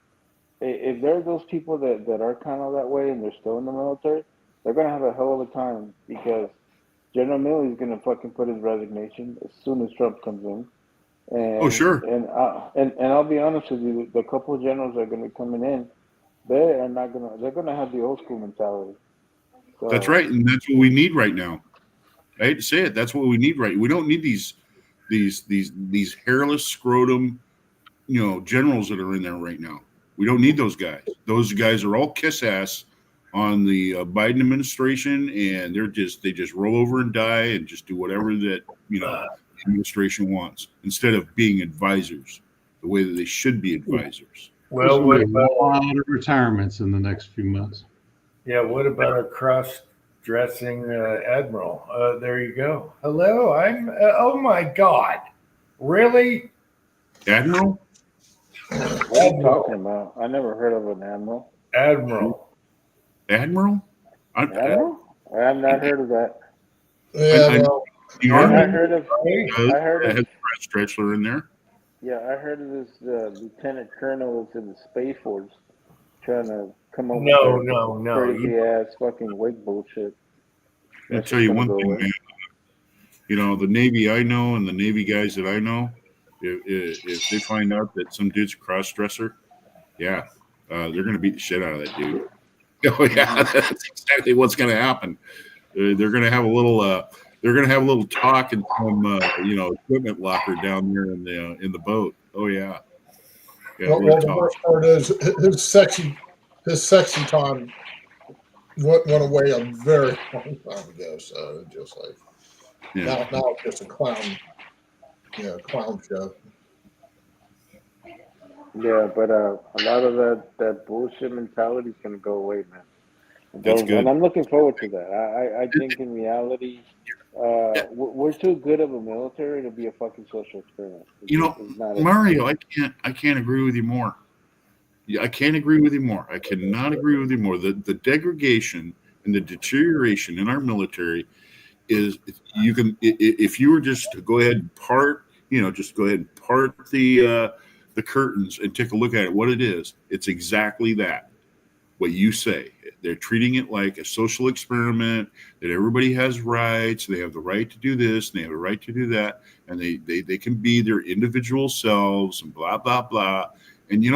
If there are those people that are kind of that way and they're still in the military, they're going to have a hell of a time because General Milley is going to fucking put his resignation as soon as Trump comes in. And, Oh, sure. And I'll be honest with you, the couple of generals that are going to be coming in, they're going to have the old school mentality. So, That's right, and that's what we need right now. I hate to say it, that's what we need right. We don't need these hairless scrotum, generals that are in there right now. We don't need those guys. Those guys are all kiss ass on the Biden administration, and they just roll over and die and just do whatever that the administration wants instead of being advisors the way that they should be advisors. Well, what a about lot of retirements in the next few months. what about a cross-dressing admiral? There you go. Hello, I'm. Oh my God, really? Admiral? what are you talking about? I never heard of an admiral. Admiral. Admiral? Admiral? I have not heard of that. Yeah, The I Army heard of. I heard has of. Stretchler in there. Yeah, I heard of this lieutenant colonel that's in the Space Force trying to come up with No. crazy ass fucking wig bullshit. I'll That's tell just you gonna one go thing, away. man. The Navy I know and the Navy guys that I know, if they find out that some dude's a cross-dresser, yeah, they're going to beat the shit out of that dude. Oh yeah, that's exactly what's going to happen. They're going to have a little. They're going to have a little talk in some, equipment locker down there in the boat. Oh yeah. Yeah. well, the worst part is his sexy time went away a very long time ago. So just like now it's just a clown show. Yeah, but a lot of that bullshit mentality is gonna go away, man. That's good. And I'm looking forward to that. I think in reality, we're too good of a military to be a fucking social experiment. It's not Mario, I can't agree with you more. Yeah, I can't agree with you more. I cannot agree with you more. The degradation and the deterioration in our military is you can if you were just to go ahead and part, just go ahead and part the curtains and take a look at it. What it is, it's exactly that. What you say. They're treating it like a social experiment, that everybody has rights. They have the right to do this and they have a right to do that. And they can be their individual selves and blah, blah, blah. And, I'm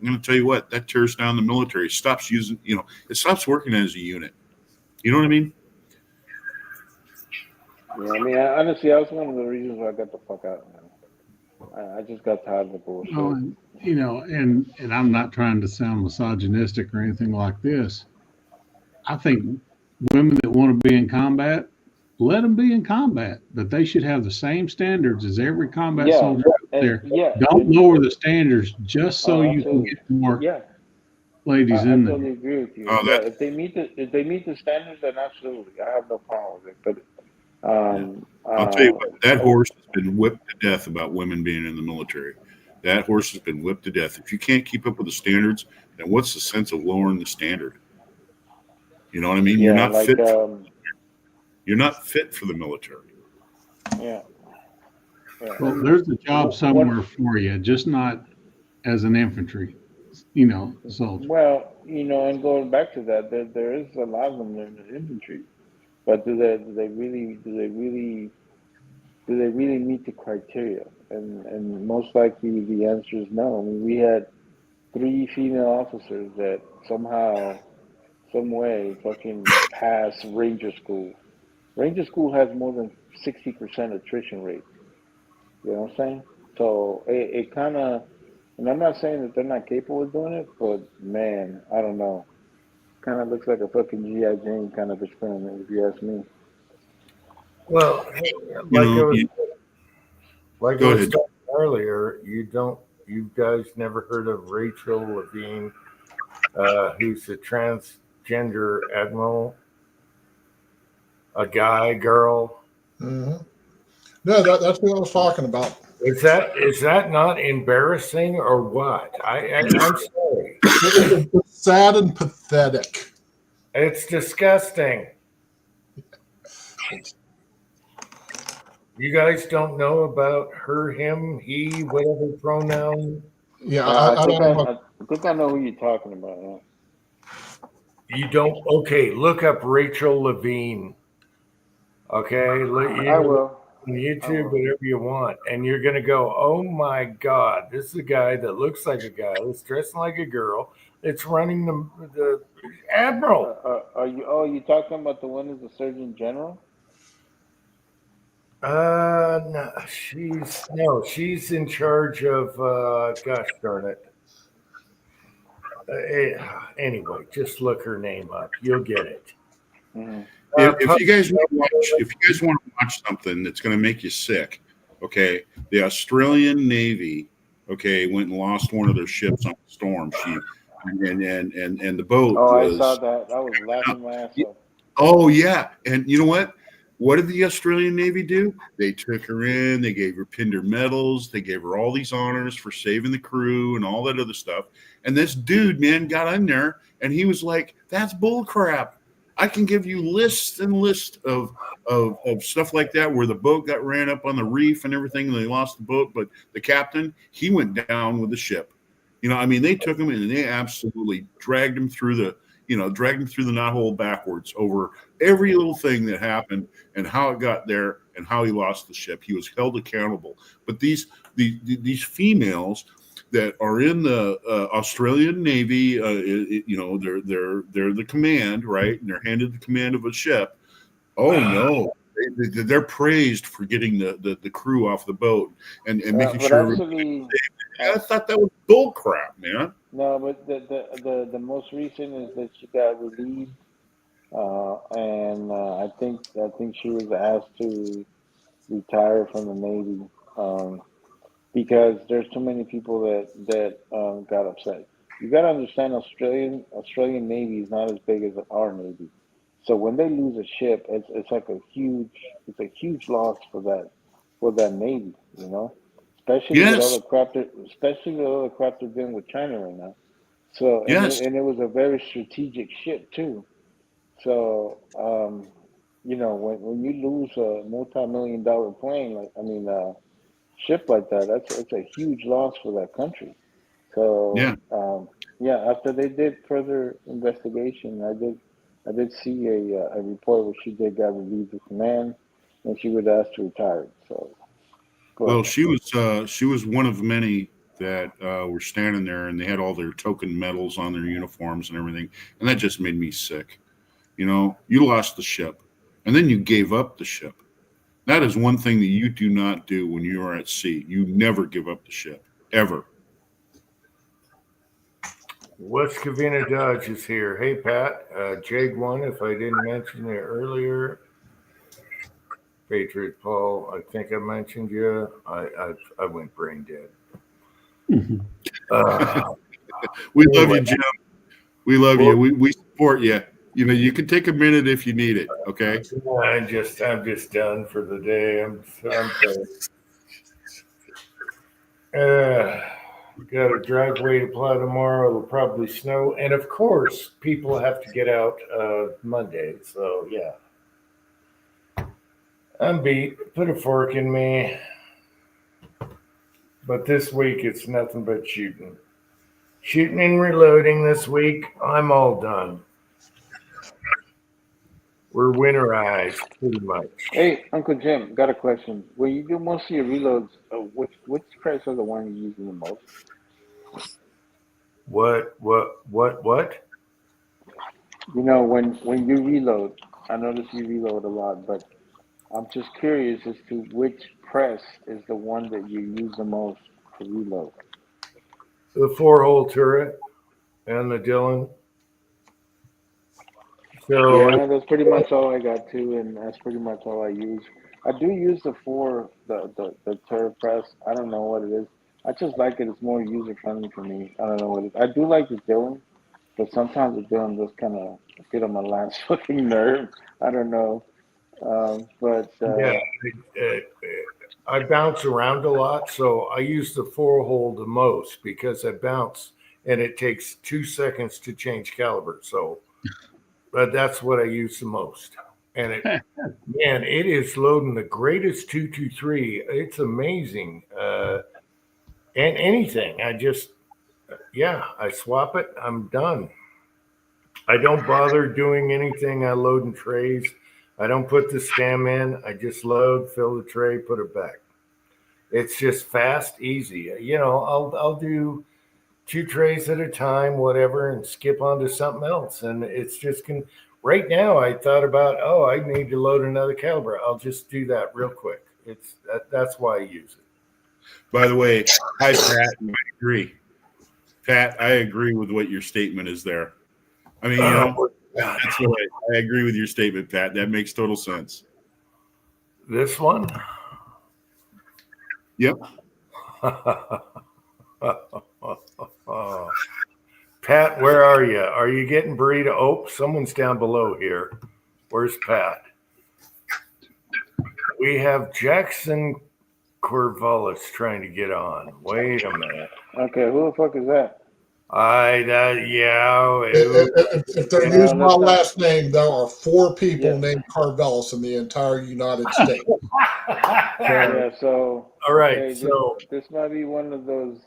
going to tell you what, that tears down the military. It stops using, it stops working as a unit. You know what I mean? Yeah, I mean, honestly, that was one of the reasons why I got the fuck out, man. I just got tired of the bullshit. And I'm not trying to sound misogynistic or anything like this. I think women that want to be in combat, let them be in combat, but they should have the same standards as every combat soldier out there. Don't lower the standards just so you can get more ladies in there. I totally agree with you. If they meet the standards, then absolutely, I have no problem with it. But I'll tell you what, that horse has been whipped to death about women being in the military. That horse has been whipped to death. If you can't keep up with the standards, then what's the sense of lowering the standard? You know what I mean? Yeah, you're not fit for the military. Yeah. Well, there's a job somewhere for you, just not as an infantry, soldier. Well, and going back to that, there is a lot of them in the infantry, but do they really meet the criteria? And most likely the answer is no. I mean, we had 3 female officers that somehow, some way, fucking passed Ranger School. Ranger School has more than 60% attrition rate. You know what I'm saying? So it kind of, and I'm not saying that they're not capable of doing it, but man, I don't know. Kind of looks like a fucking G.I. Jane kind of experiment, if you ask me. Well, like I was talking earlier, you guys never heard of Rachel Levine, who's a transgender admiral, a guy, girl. Mm-hmm. No, that's what I was talking about. Is that not embarrassing or what? I'm sorry. It's sad and pathetic. It's disgusting. You guys don't know about her, him, he, whatever pronoun? Yeah, I think I know who you're talking about. Huh? You don't? Okay, look up Rachel Levine. Okay, I will. On YouTube, whatever you want, and you're gonna go, oh my God, this is a guy that looks like a guy, that's dressing like a girl, it's running the admiral. Are you talking about the one who's the Surgeon General? No, she's in charge of. Gosh darn it. Anyway, just look her name up. You'll get it. Mm-hmm. If you guys want to watch something that's going to make you sick, okay, the Australian Navy, okay, went and lost one of their ships on a storm. And the boat. I saw that. I was laughing my ass off. Oh yeah, and you know what? What did the Australian Navy do? They took her in. They gave her Pinder medals. They gave her all these honors for saving the crew and all that other stuff. And this dude, man, got in there and he was like, "That's bull crap. I can give you lists and lists of stuff like that where the boat got ran up on the reef and everything, and they lost the boat. But the captain, he went down with the ship. They took him and they absolutely dragged him through the knothole backwards over every little thing that happened and how it got there and how he lost the ship. He was held accountable. But these females that are in the Australian Navy, they're the command, right? And they're handed the command of a ship. Oh no, they're praised for getting the crew off the boat and making sure. Actually, I thought that was bull crap, man. No, but the most recent is that she got relieved, and I think she was asked to retire from the Navy. Because there's too many people that got upset. You got to understand, Australian Navy is not as big as our Navy, so when they lose a ship, it's like a huge loss for that Navy, especially with all the crap they're doing with China right now. So Yes. and it was a very strategic ship too. So you know, when you lose a multi-million-dollar plane, like I mean, ship like that, that's a huge loss for that country. So Yeah. yeah, after they did further investigation, I did see a report where she did got relieved of command, and she was asked to retire. So, Well, but she was one of many that were standing there, and they had all their token medals on their uniforms and everything, and that just made me sick. You know, you lost the ship, and then you gave up the ship. That is one thing that you do not do when you are at sea. You never give up the ship, ever. West Covina Dodge is here. Hey, Pat. Jag1, if I didn't mention it earlier. Patriot Paul, I think I mentioned you. I went brain dead. Uh, We love anyway, you, Jim. We love well, you. We support you. You know, you can take a minute if you need it. Okay. I'm just done for the day. I'm tired. Got a driveway to plow tomorrow. It'll probably snow, and of course, people have to get out Monday. So yeah, I'm beat. Put a fork in me. But this week it's nothing but shooting. Shooting and reloading this week. I'm all done. We're winterized pretty much. hey, Uncle Jim, got a question. When you do most of your reloads, which press are the one you use the most? What? You know, when you reload, I notice you reload a lot, but I'm just curious as to which press is the one that you use the most to reload. The 4-hole turret and the Dillon. So Yeah, that's pretty much all I got too, and that's pretty much all I use. I do use the turret press. I don't know what it is. I just like it. It's more user friendly for me. I don't know what it is. I do like the Dylan, but sometimes the Dylan just kind of get on my last fucking nerve. I don't know. But yeah, I bounce around a lot, so I use the 4-hole the most because I bounce and it takes 2 seconds to change caliber. So, but that's what I use the most. And it is loading the greatest 223. It's amazing. And anything, I swap it. I'm done. I don't bother doing anything. I load in trays. I don't put the stem in. I just load, fill the tray, put it back. It's just fast, easy. You know, I'll do 2 trays at a time, whatever, and skip on to something else. And it's just right now. I thought about, I need to load another caliber. I'll just do that real quick. That's why I use it. By the way, hi, Pat. I agree. Pat, I agree with what your statement is there. I mean, you know, that's what I agree with your statement, Pat. That makes total sense. This one? Yep. Pat, where are you? Are you getting burrito? Oh, someone's down below here. Where's Pat? We have Jackson Corvallis trying to get on. Wait a minute. okay, who the fuck is that? If they're Yeah, using my that's not- last name, there are 4 people Yeah. named Carvelis in the entire United States. Yeah, so All right, okay, so this might be one of those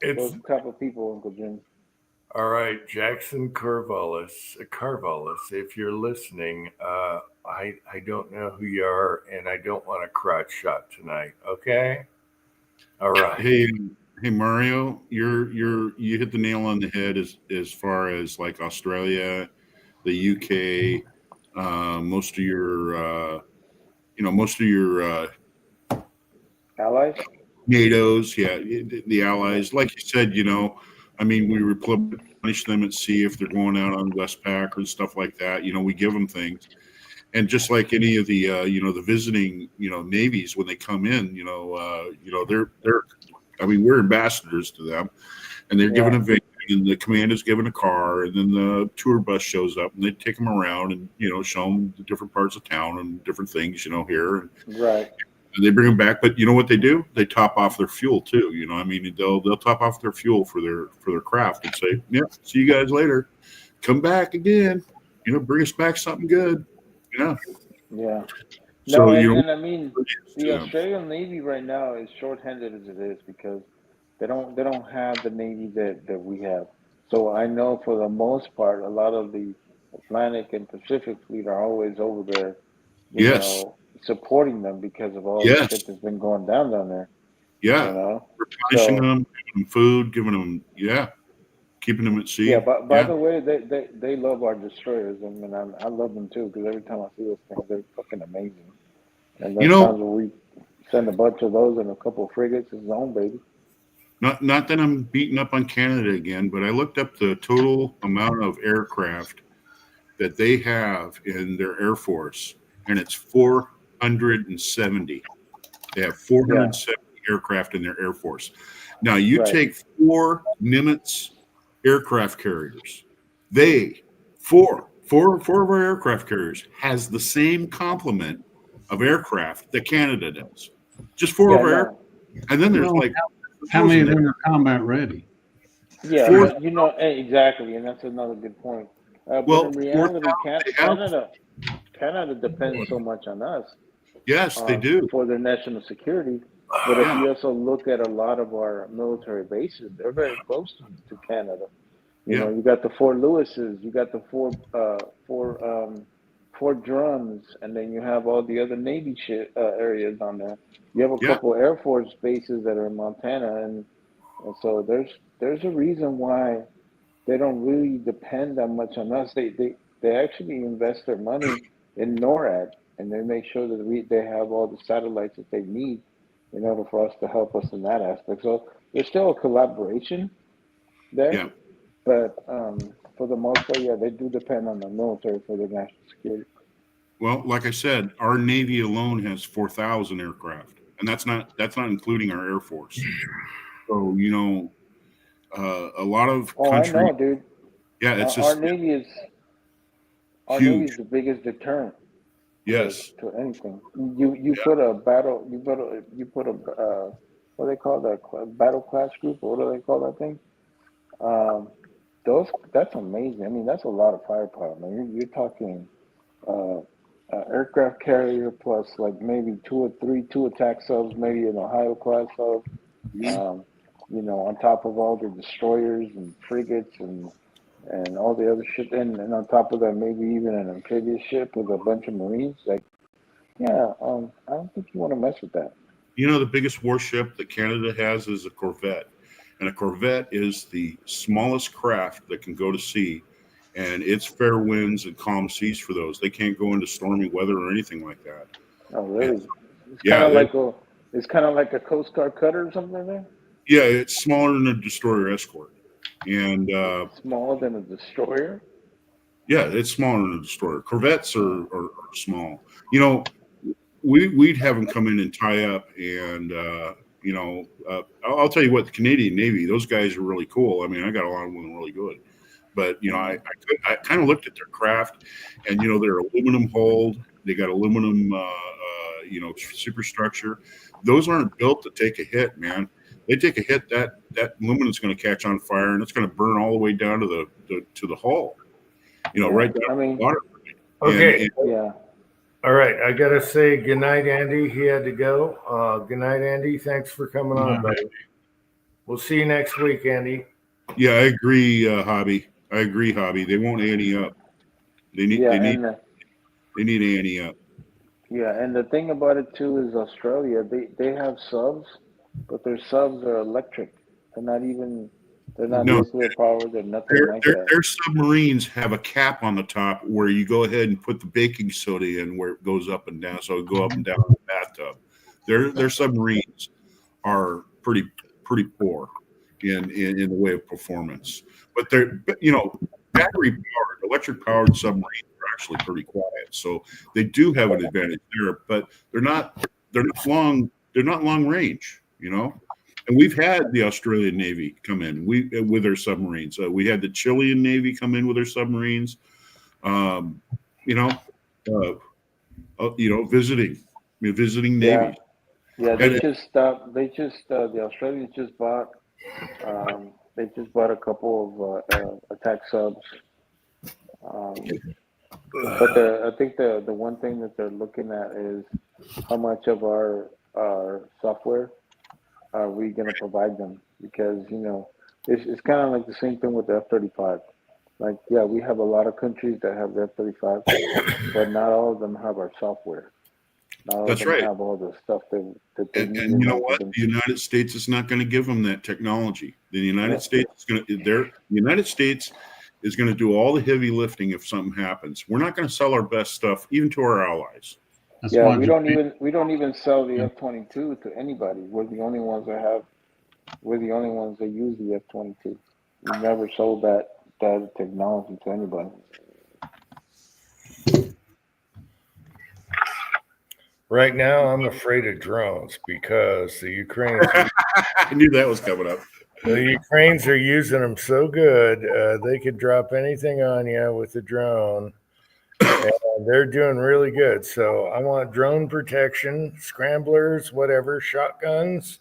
it's type of people, Uncle Jim. all right, Jackson Carvallis, if you're listening, I don't know who you are, and I don't want a crotch shot tonight. Okay. All right. Hey, Mario, you hit the nail on the head as far as like Australia, the UK, most of your Allies? NATO's, yeah, the allies. Like you said, you know, I mean, we replenish them at sea if they're going out on Westpac and stuff like that. You know, we give them things, and just like any of the the visiting navies when they come in, they're I mean, we're ambassadors to them, and they're given a van, and the command is given a car, and then the tour bus shows up, and they take them around and show them the different parts of town and different things here. Right. They bring them back, but you know what they do? They top off their fuel too. You know, I mean, they'll top off their fuel for their craft and say, "Yep, see you guys later. Come back again. You know, bring us back something good." Yeah. Yeah. So No, you and know, I mean, the Australian Navy right now is shorthanded as it is because they don't have the Navy that we have. So I know for the most part, a lot of the Atlantic and Pacific fleet are always over there, yes, supporting them because of all the yes, shit that's been going down there, yeah. Replenishing So them, giving them food, giving them, keeping them at yeah, sea. but by the way, they love our destroyers, and I love them too because every time I see those things, they're fucking amazing. And You there's know, times where we send a bunch of those and a couple of frigates is home, baby. not that I'm beating up on Canada again, but I looked up the total amount of aircraft that they have in their Air Force, and it's 470. They have 470 aircraft in their Air Force. Now, you Right. take 4 Nimitz aircraft carriers. Four of our aircraft carriers has the same complement of aircraft that Canada does. Just 4 Yeah, of our no. aircraft. And then there's Well, like how many of them are combat ready? Yeah, Four- but exactly, and that's another good point. But well, in reality, 4,000 they have. Canada depends so much on us Yes, they do. for their national security. But if Yeah. you also look at a lot of our military bases, they're very close to Canada. You know, Yeah. you got the Fort Lewis's, you got the Fort Drums, and then you have all the other Navy areas on there. You have a Yeah. couple Air Force bases that are in Montana, and so there's a reason why they don't really depend that much on us. They actually invest their money in NORAD, and they make sure that they have all the satellites that they need in order for us to help us in that aspect. So there's still a collaboration there, Yeah. but for the most part, yeah, they do depend on the military for their national security. Well, like I said, our Navy alone has 4,000 aircraft, and that's not including our Air Force. So a lot of Oh, I countries. know, dude. Yeah, it's Our just Navy is huge. the biggest deterrent Yes. to anything. You put a battle. You put a what do they call that? Battle class group, or what do they call that thing? Um, that's amazing. I mean, that's a lot of firepower, man. You're talking aircraft carrier plus like maybe two attack subs, maybe an Ohio class sub. Um, on top of all the destroyers and frigates and all the other shit, and on top of that, maybe even an amphibious ship with a bunch of Marines. Like, yeah, I don't think you want to mess with that. The biggest warship that Canada has is a Corvette, and a Corvette is the smallest craft that can go to sea, and it's fair winds and calm seas for those. They can't go into stormy weather or anything like that. Oh, really? And, It's yeah, kind of like a Coast Guard cutter or something like that. yeah, it's smaller than a destroyer escort, and Smaller than a destroyer. yeah, it's smaller than a destroyer. Corvettes are small. We'd have them come in and tie up, and I'll tell you what, the Canadian Navy, those guys are really cool. I mean, I got along with them really good. But I kind of looked at their craft, and they're aluminum hulled. They got aluminum, superstructure. Those aren't built to take a hit, man. They take a hit, that aluminum's going to catch on fire, and it's going to burn all the way down to the hull. Right down to the water. Okay. Yeah. All right. I got to say goodnight, Andy. He had to go. Good night, Andy. Thanks for coming on, buddy. We'll see you next week, Andy. Yeah, I agree, Hobby. They won't ante up. They need ante up. Yeah, and the thing about it too is Australia, they have subs, but their subs are electric. They're not nuclear powered. They're nothing like that. Their submarines have a cap on the top where you go ahead and put the baking soda in where it goes up and down, so it go up and down in the bathtub. Their submarines are pretty poor in the way of performance, but they're battery powered, electric powered submarines are actually pretty quiet, so they do have an advantage there. But they're not long range, And we've had the Australian Navy come in with their submarines. We had the Chilean Navy come in with their submarines. Visiting navies. Yeah, And the Australians just bought. They just bought a couple of attack subs. But I think the one thing that they're looking at is how much of our software are we going to provide them? Because it's kind of like the same thing with the F-35. Like, yeah, we have a lot of countries that have the F-35, but not all of them have our software. Not all That's of them right. have all the stuff that they need. And you know what? The United States is not going to give them that technology. The United States is going to. The United States is going to do all the heavy lifting if something happens. We're not going to sell our best stuff even to our allies. That's Yeah, why we don't even sell the F-22 to anybody. We're the only ones that use the F-22. We never sold that technology to anybody. Right now, I'm afraid of drones because the Ukrainians I knew that was coming up. the Ukrainians are using them so good. They could drop anything on you with a drone, and they're doing really good. So I want drone protection, scramblers, whatever, shotguns.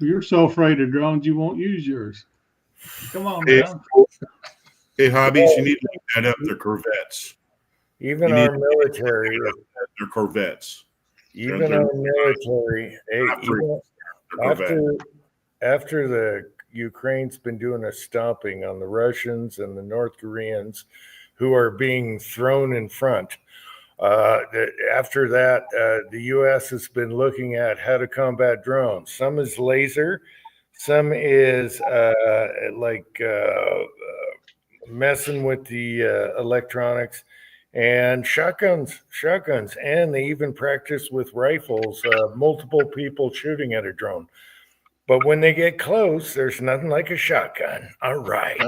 you're so afraid of drones, you won't use yours. Come on, Hey, man. hey, hobbies, you need to add up their Corvettes. Even You our need- military, Their Corvettes. even our military, hey, even Their Corvette. after the Ukraine's been doing a stomping on the Russians and the North Koreans, who are being thrown in front. After that, the U.S. has been looking at how to combat drones. Some is laser, some is messing with the electronics, and shotguns, and they even practice with rifles, multiple people shooting at a drone. But when they get close, there's nothing like a shotgun. All right.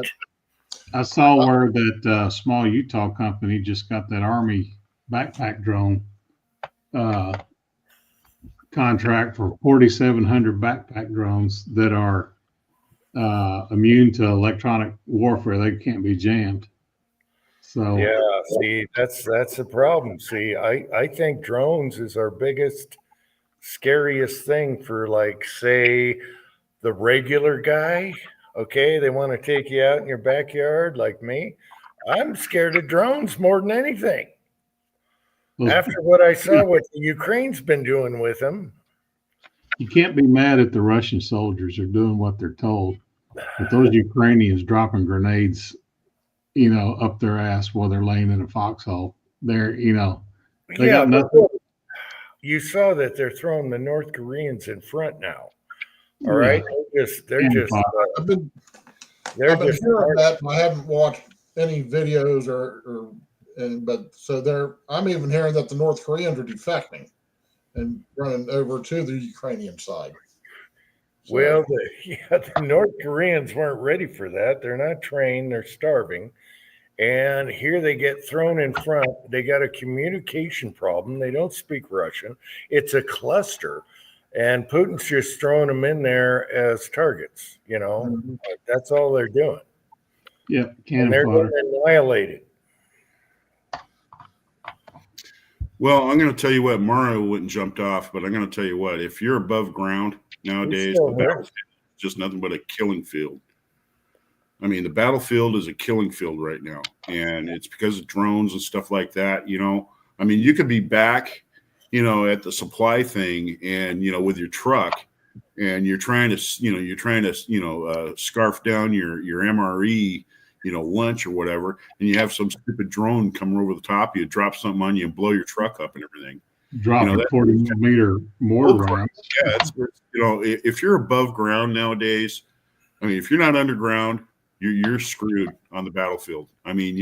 I saw where that small Utah company just got that Army backpack drone contract for 4,700 backpack drones that are immune to electronic warfare. They can't be jammed. So Yeah, see, that's the problem. See, I think drones is our biggest, scariest thing for, like, say, the regular guy. Okay, they want to take you out in your backyard like me. I'm scared of drones more than anything. those- After what I saw what the Ukraine's been doing with them, you can't be mad at the Russian soldiers. They're doing what they're told. But those Ukrainians dropping grenades, up their ass while they're laying in a foxhole, they yeah, got but nothing. you saw that they're throwing the North Koreans in front now. All Yeah. right, they're just I've been they're I've been just hearing that, but I haven't watched any videos I'm even hearing that the North Koreans are defecting and running over to the Ukrainian side. So, Well, the North Koreans weren't ready for that. They're not trained. They're starving. And here they get thrown in front. They got a communication problem. They don't speak Russian. It's a cluster. And Putin's just throwing them in there as targets. That's all they're doing. Yeah, And cannon they're fodder. getting annihilated. Well, I'm going to tell you what. Mario wouldn't jumped off, but I'm going to tell you what. If you're above ground nowadays, still the here. battlefield is just nothing but a killing field. I mean, the battlefield is a killing field right now, and it's because of drones and stuff like that. I mean, you could be back, at the supply thing, and with your truck, and you're trying to scarf down your MRE, lunch or whatever, and you have some stupid drone come over the top of you, drop something on you, and blow your truck up and everything. Dropping 40-millimeter mortar rounds. Yeah, if you're above ground nowadays, I mean, if you're not underground, you're screwed on the battlefield. I mean,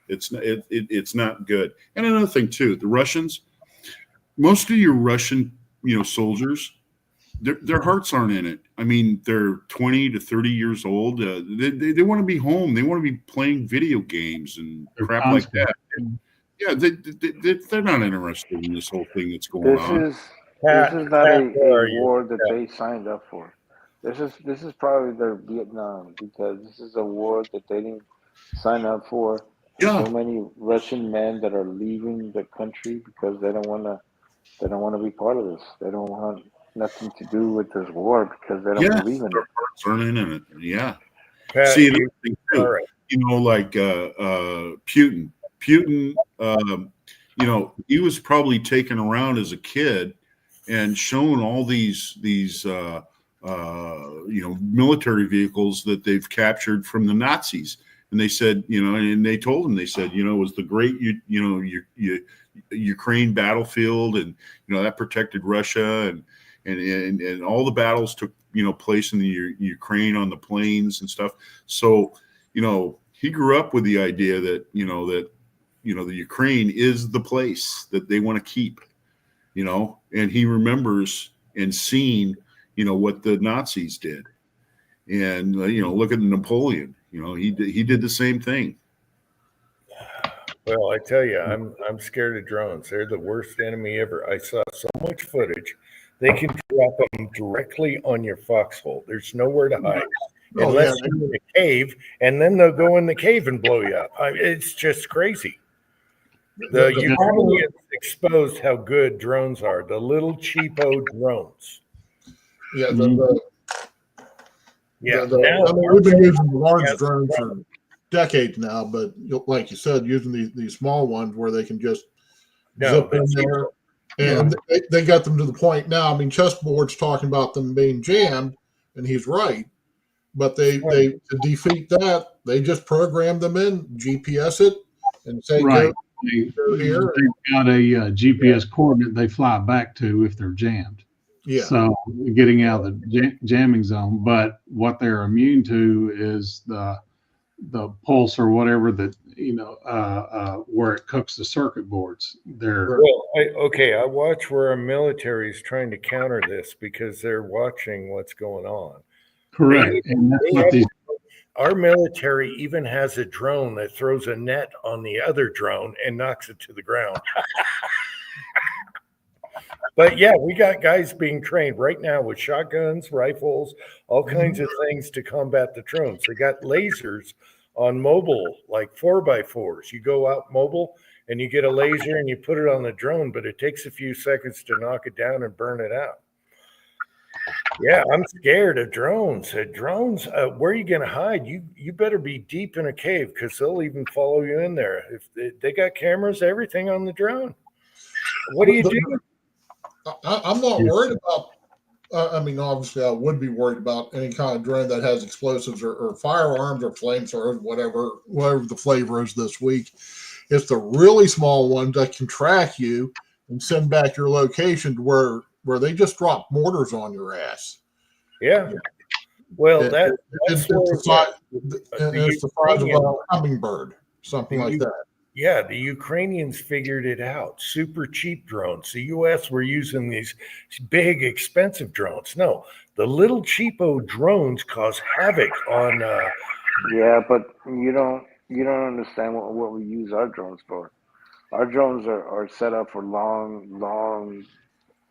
it's not good. And another thing too, the Russians, most of your Russian, soldiers, their hearts aren't in it. I mean, they're 20 to 30 years old. They want to be home. They want to be playing video games and crap like that. Yeah, they're not interested in this whole thing that's going on. This is not a you? war that they signed up for. This is probably their Vietnam, because this is a war that they didn't sign up for. Yeah. So many Russian men that are leaving the country because they don't want to They don't want to be part of this. They don't want nothing to do with this war because they don't Yeah, believe in their it. hearts aren't in it. Yeah. Pat, See, another thing too, all right. like Putin. Putin, he was probably taken around as a kid and shown all these military vehicles that they've captured from the Nazis. And they said, and they told him, they said, it was the great, Ukraine battlefield, and that protected Russia, and all the battles took place in the Ukraine on the plains and stuff. So he grew up with the idea that the Ukraine is the place that they want to keep, and he remembers and seen what the Nazis did, and look at Napoleon. He did the same thing. Well, I tell you, I'm scared of drones. They're the worst enemy ever. I saw so much footage. They can drop them directly on your foxhole. There's nowhere to hide. Unless you're in a cave, and then they'll go in the cave and blow you up. It's just crazy. The Ukrainians exposed how good drones are. The little cheapo drones. Yeah, Yeah. we've been using the large drones for decades now, but like you said, using these small ones where they can just zip in there, and they got them to the point now. I mean, Chessboard's talking about them being jammed, and he's right. But they to defeat that, they just program them in, GPS it, and say Right. go here. They've got a GPS coordinate they fly back to if they're jammed. Yeah. So getting out of the jamming zone, but what they're immune to is the pulse or whatever that where it cooks the circuit boards. I watch where our military is trying to counter this because they're watching what's going on. Correct. And that's what our military even has a drone that throws a net on the other drone and knocks it to the ground. But yeah, we got guys being trained right now with shotguns, rifles, all kinds of things to combat the drones. They got lasers on mobile, like 4x4s. You go out mobile and you get a laser and you put it on the drone, but it takes a few seconds to knock it down and burn it out. Yeah, I'm scared of drones. Drones, where are you going to hide? You better be deep in a cave because they'll even follow you in there. If they got cameras, everything on the drone. What do you do? I'm not worried about. Obviously, I would be worried about any kind of drone that has explosives or firearms or flamethrowers, whatever the flavor is this week. It's the really small ones that can track you and send back your location to where they just drop mortars on your ass. Yeah. Well, it's the size of a hummingbird, something like that. Yeah, the Ukrainians figured it out. Super cheap drones. The U.S. were using these big, expensive drones. No, the little cheapo drones cause havoc on. Yeah, but you don't understand what we use our drones for. Our drones are set up for long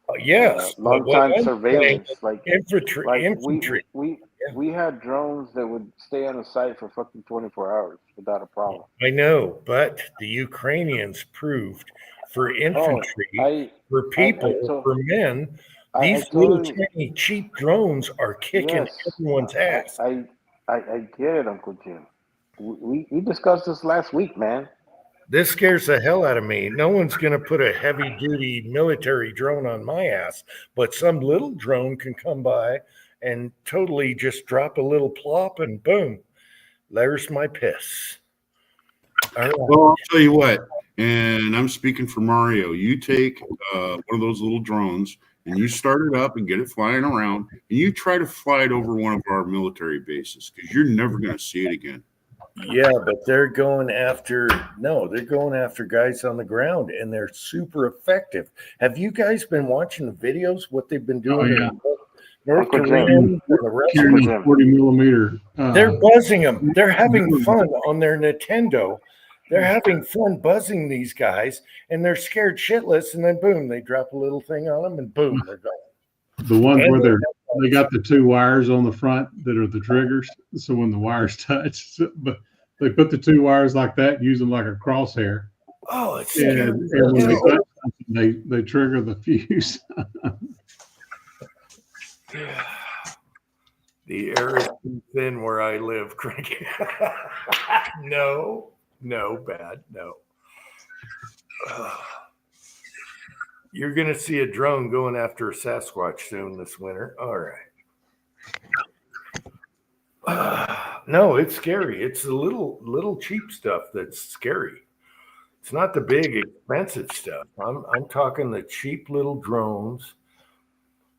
time surveillance, like infantry. We had drones that would stay on the site for fucking 24 hours without a problem. I know, but the Ukrainians proved for infantry, for people, for men, these little tiny cheap drones are kicking everyone's ass. I get it, Uncle Jim. We discussed this last week, man. This scares the hell out of me. No one's going to put a heavy-duty military drone on my ass, but some little drone can come by and totally just drop a little plop and boom, there's my piss. All right. Well, I'll tell you what, and I'm speaking for Mario. You take one of those little drones and you start it up and get it flying around, and you try to fly it over one of our military bases because you're never going to see it again. Yeah, but they're going after guys on the ground, and they're super effective. Have you guys been watching the videos? What they've been doing in North Korea and the rest of them? 40 millimeter. They're buzzing them. They're having fun on their Nintendo. They're having fun buzzing these guys, and they're scared shitless. And then boom, they drop a little thing on them, and boom, they're gone. The ones where they got the two wires on the front that are the triggers. So when the wires touch, but they put the two wires like that, use them like a crosshair. Oh, it's and when they touch, they trigger the fuse. The air is too thin where I live, Cranky. No, bad, no. You're going to see a drone going after a Sasquatch soon this winter. All right. No, it's scary. It's the little cheap stuff that's scary. It's not the big expensive stuff. I'm talking the cheap little drones.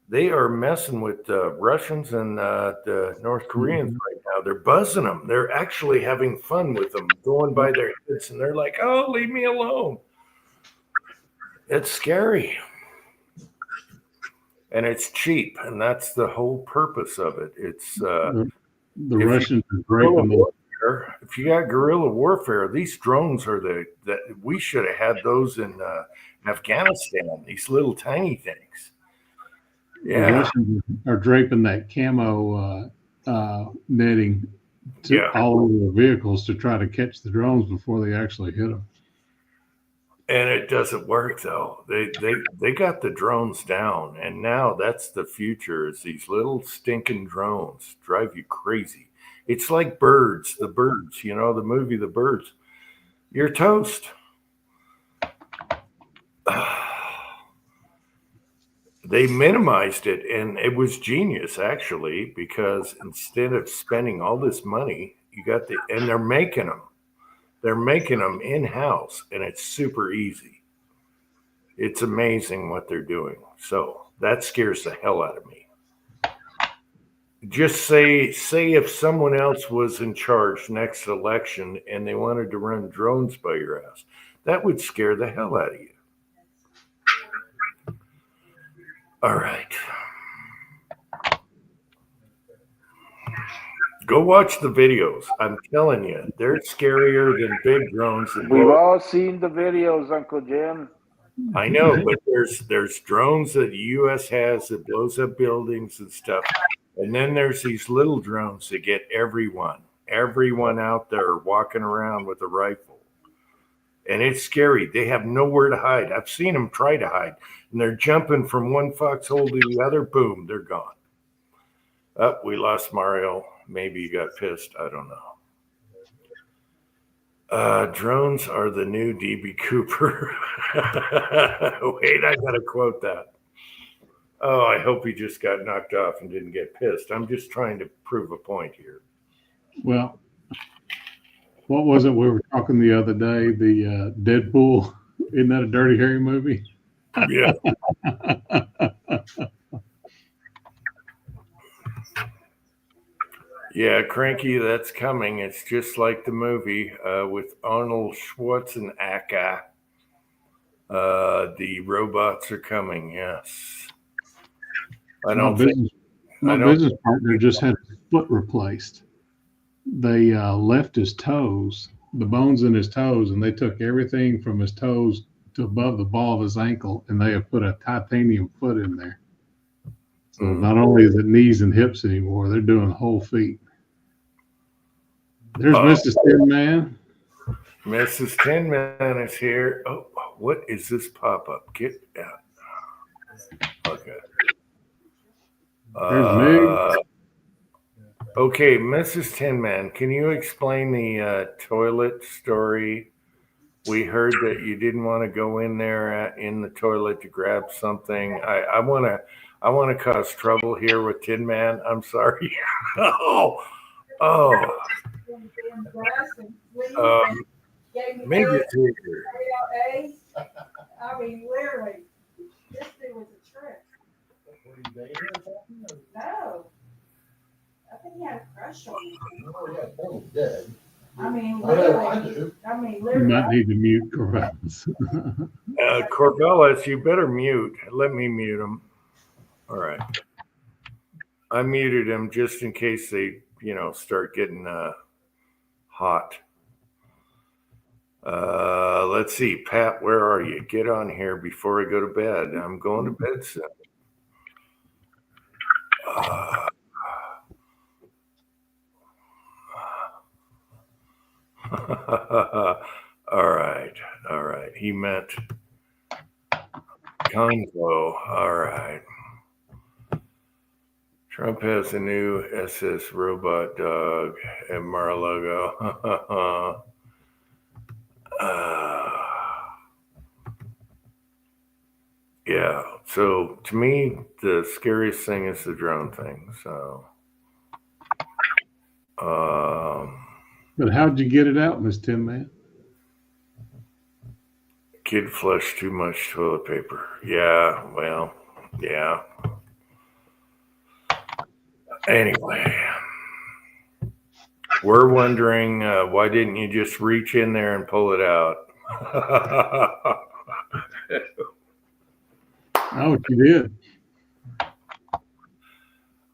They are messing with the Russians and the North Koreans right now. They're buzzing them. They're actually having fun with them, going by their heads, and they're like, "Oh, leave me alone." It's scary. And it's cheap, and that's the whole purpose of it. It's The Russians are draping the if you got guerrilla warfare, these drones are that we should have had those in Afghanistan. These little tiny things. The Russians are draping that camo netting all over the vehicles to try to catch the drones before they actually hit them. And it doesn't work though. They got the drones down, and now that's the future. Is these little stinking drones drive you crazy? It's like birds. The birds, the movie The Birds. You're toast. They minimized it, and it was genius actually, because instead of spending all this money, and they're making them. They're making them in-house, and it's super easy. It's amazing what they're doing. So that scares the hell out of me. Just say if someone else was in charge next election and they wanted to run drones by your house, that would scare the hell out of you. All right. Go watch the videos. I'm telling you, they're scarier than big drones. We've all seen the videos, Uncle Jim. I know, but there's drones that the U.S. has that blows up buildings and stuff. And then there's these little drones that get everyone out there walking around with a rifle. And it's scary. They have nowhere to hide. I've seen them try to hide, and they're jumping from one foxhole to the other. Boom, they're gone. Oh, we lost Mario. Maybe he got pissed. I don't know. Drones are the new DB Cooper. Wait, I got to quote that. Oh, I hope he just got knocked off and didn't get pissed. I'm just trying to prove a point here. Well, what was it we were talking the other day? The Deadpool. Isn't that a Dirty Harry movie? Yeah. Yeah, Cranky, that's coming. It's just like the movie with Arnold Schwarzenegger. The robots are coming, yes. My business partner just had his foot replaced. They left his toes, the bones in his toes, and they took everything from his toes to above the ball of his ankle, and they have put a titanium foot in there. So not only is it knees and hips anymore, they're doing the whole feet. There's Mrs. Tin Man. Mrs. Tin Man is here. Oh, what is this pop-up? Get out. Okay. There's me. Okay, Mrs. Tin Man, can you explain the toilet story? We heard that you didn't want to go in there in the toilet to grab something. I want to cause trouble here with Tin Man. I'm sorry. Maybe it's here. I mean, literally, this dude was a trick. No. I think he had a crush on me. I mean, literally. You might need to mute Corvallis. Corvallis, you better mute. Let me mute him. All right. I muted him just in case they, start getting hot. Let's see. Pat, where are you? Get on here before I go to bed. I'm going to bed soon. All right. He meant Convo. All right. Trump has a new SS robot dog at Mar-a-Lago. Yeah. So to me, the scariest thing is the drone thing. So, But how'd you get it out, Miss Tin Man? kid flushed too much toilet paper. Yeah. Well, yeah. Anyway, we're wondering why didn't you just reach in there and pull it out? Oh, you did.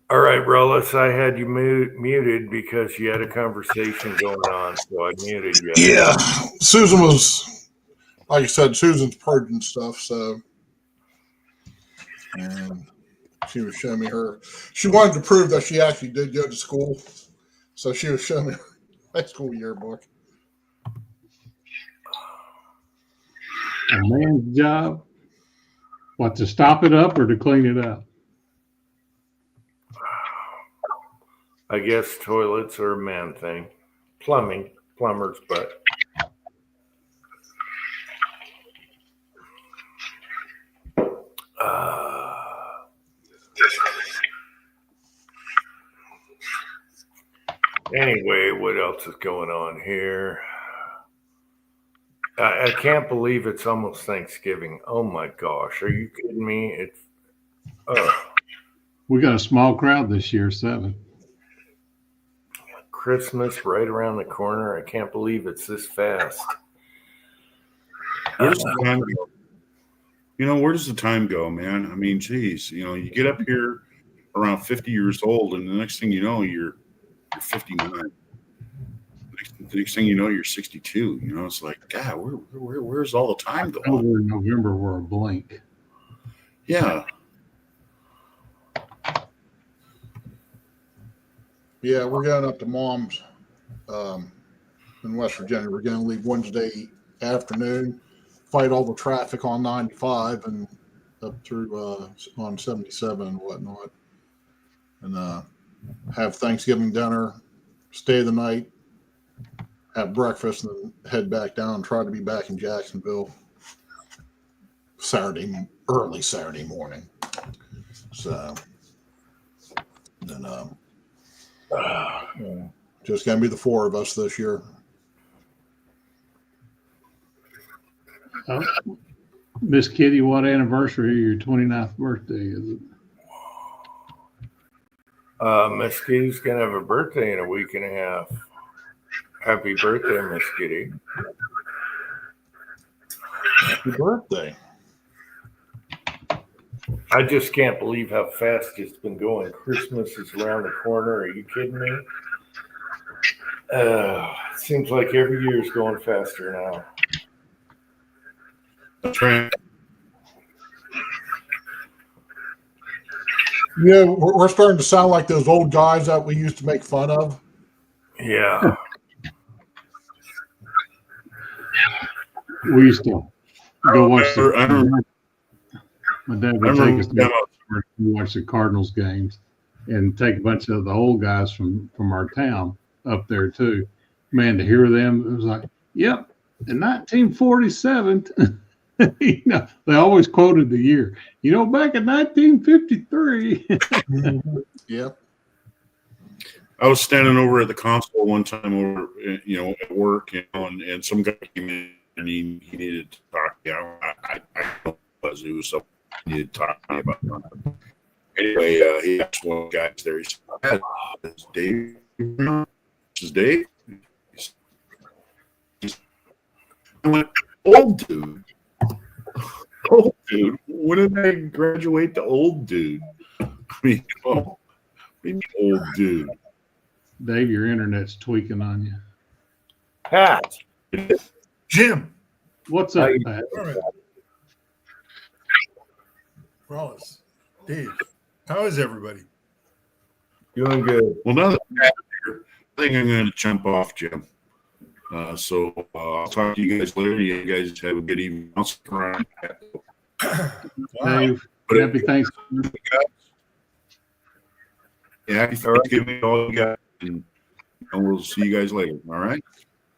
All right, Rollis, I had you muted because you had a conversation going on, so I muted you. Yeah, Susan was, like I said, Susan's purging stuff, so she was showing me her. She wanted to prove that she actually did go to school, so she was showing me her high school yearbook. A man's job. What, to stop it up or to clean it up? I guess toilets are a man thing. Plumbers, but anyway, what else is going on here? I can't believe it's almost Thanksgiving. Oh my gosh, are you kidding me? It's We got a small crowd this year, 7. Christmas right around the corner. I can't believe it's this fast. Where does the time go? Where does the time go, man? I mean, geez, you get up here around 50 years old, and the next thing you know, you're 59. The next thing you know, you're 62. It's like, God, where's all the time going? October and November were a blink. Yeah. Yeah, we're going up to Mom's in West Virginia. We're going to leave Wednesday afternoon, fight all the traffic on 95 and up through on 77 and whatnot, and have Thanksgiving dinner, stay the night, have breakfast, and then head back down. Try to be back in Jacksonville early Saturday morning. So then just gonna be the 4 of us this year. Miss Kitty, what anniversary of your 29th birthday is it? Miss Kitty's gonna have a birthday in a week and a half. Happy birthday, Miss Kitty. Happy birthday. I just can't believe how fast it's been going. Christmas is around the corner. Are you kidding me? It seems like every year is going faster now. That's right. Yeah, we're starting to sound like those old guys that we used to make fun of. Yeah. We used to go watch my dad would take us to watch the Cardinals games and take a bunch of the old guys from our town up there too. Man, to hear them, it was like, yep, in 1947, they always quoted the year. Back in 1953. Yep. I was standing over at the console one time over, at work, and some guy came in and he needed to talk. I don't know what it was, so he needed to talk to me about that. Anyway, he asked one of the guys there, he said, "This is Dave. This is Dave." I went, "Old dude. Old dude. When did I graduate to old dude?" I mean, old dude. Dave, your internet's tweaking on you. Pat. Jim. What's up, Pat? All right. Wallace. Dave. How is everybody? Doing good. Well, now that Pat's here, I think I'm going to jump off, Jim. So I'll talk to you guys later. You guys have a good evening. I'll stick around. Wow. Dave, But happy Thanksgiving. Yeah, happy Thanksgiving to all you guys, and we'll see you guys later. All right.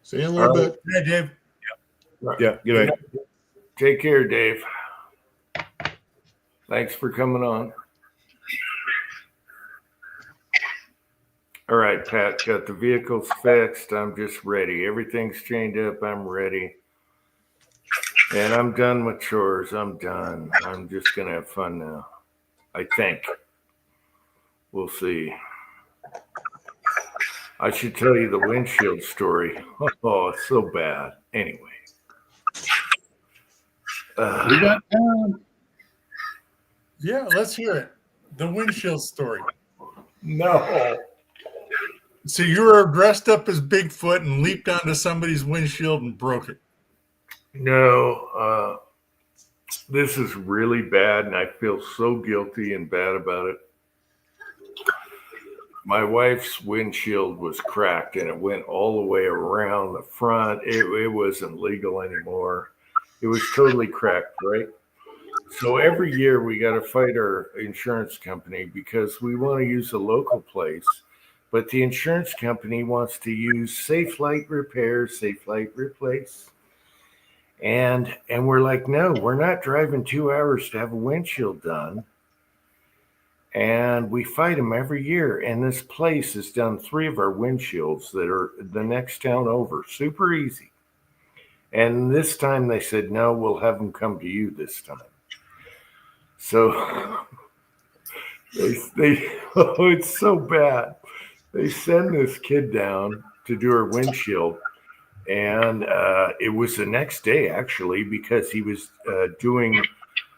See you in a little All right. bit. Yeah, Dave. Yeah. Good night. Take care, Dave. Thanks for coming on. All right, Pat, got the vehicles fixed. I'm just ready. Everything's chained up. I'm ready. And I'm done with chores. I'm done. I'm just going to have fun now. I think. We'll see. I should tell you the windshield story. Oh, it's so bad. Anyway. We got time. Yeah, let's hear it. The windshield story. No. So you were dressed up as Bigfoot and leaped onto somebody's windshield and broke it. No. This is really bad, and I feel so guilty and bad about it. My wife's windshield was cracked, and it went all the way around the front. It wasn't legal anymore. It was totally cracked, right? So every year we got to fight our insurance company because we want to use a local place, but the insurance company wants to use Safe Light Repair, Safe Light Replace. And we're like, no, we're not driving 2 hours to have a windshield done. And we fight them every year. And this place has done 3 of our windshields that are the next town over. Super easy. And this time they said, no, we'll have them come to you this time. So oh, it's so bad. They send this kid down to do her windshield. And it was the next day, actually, because he was doing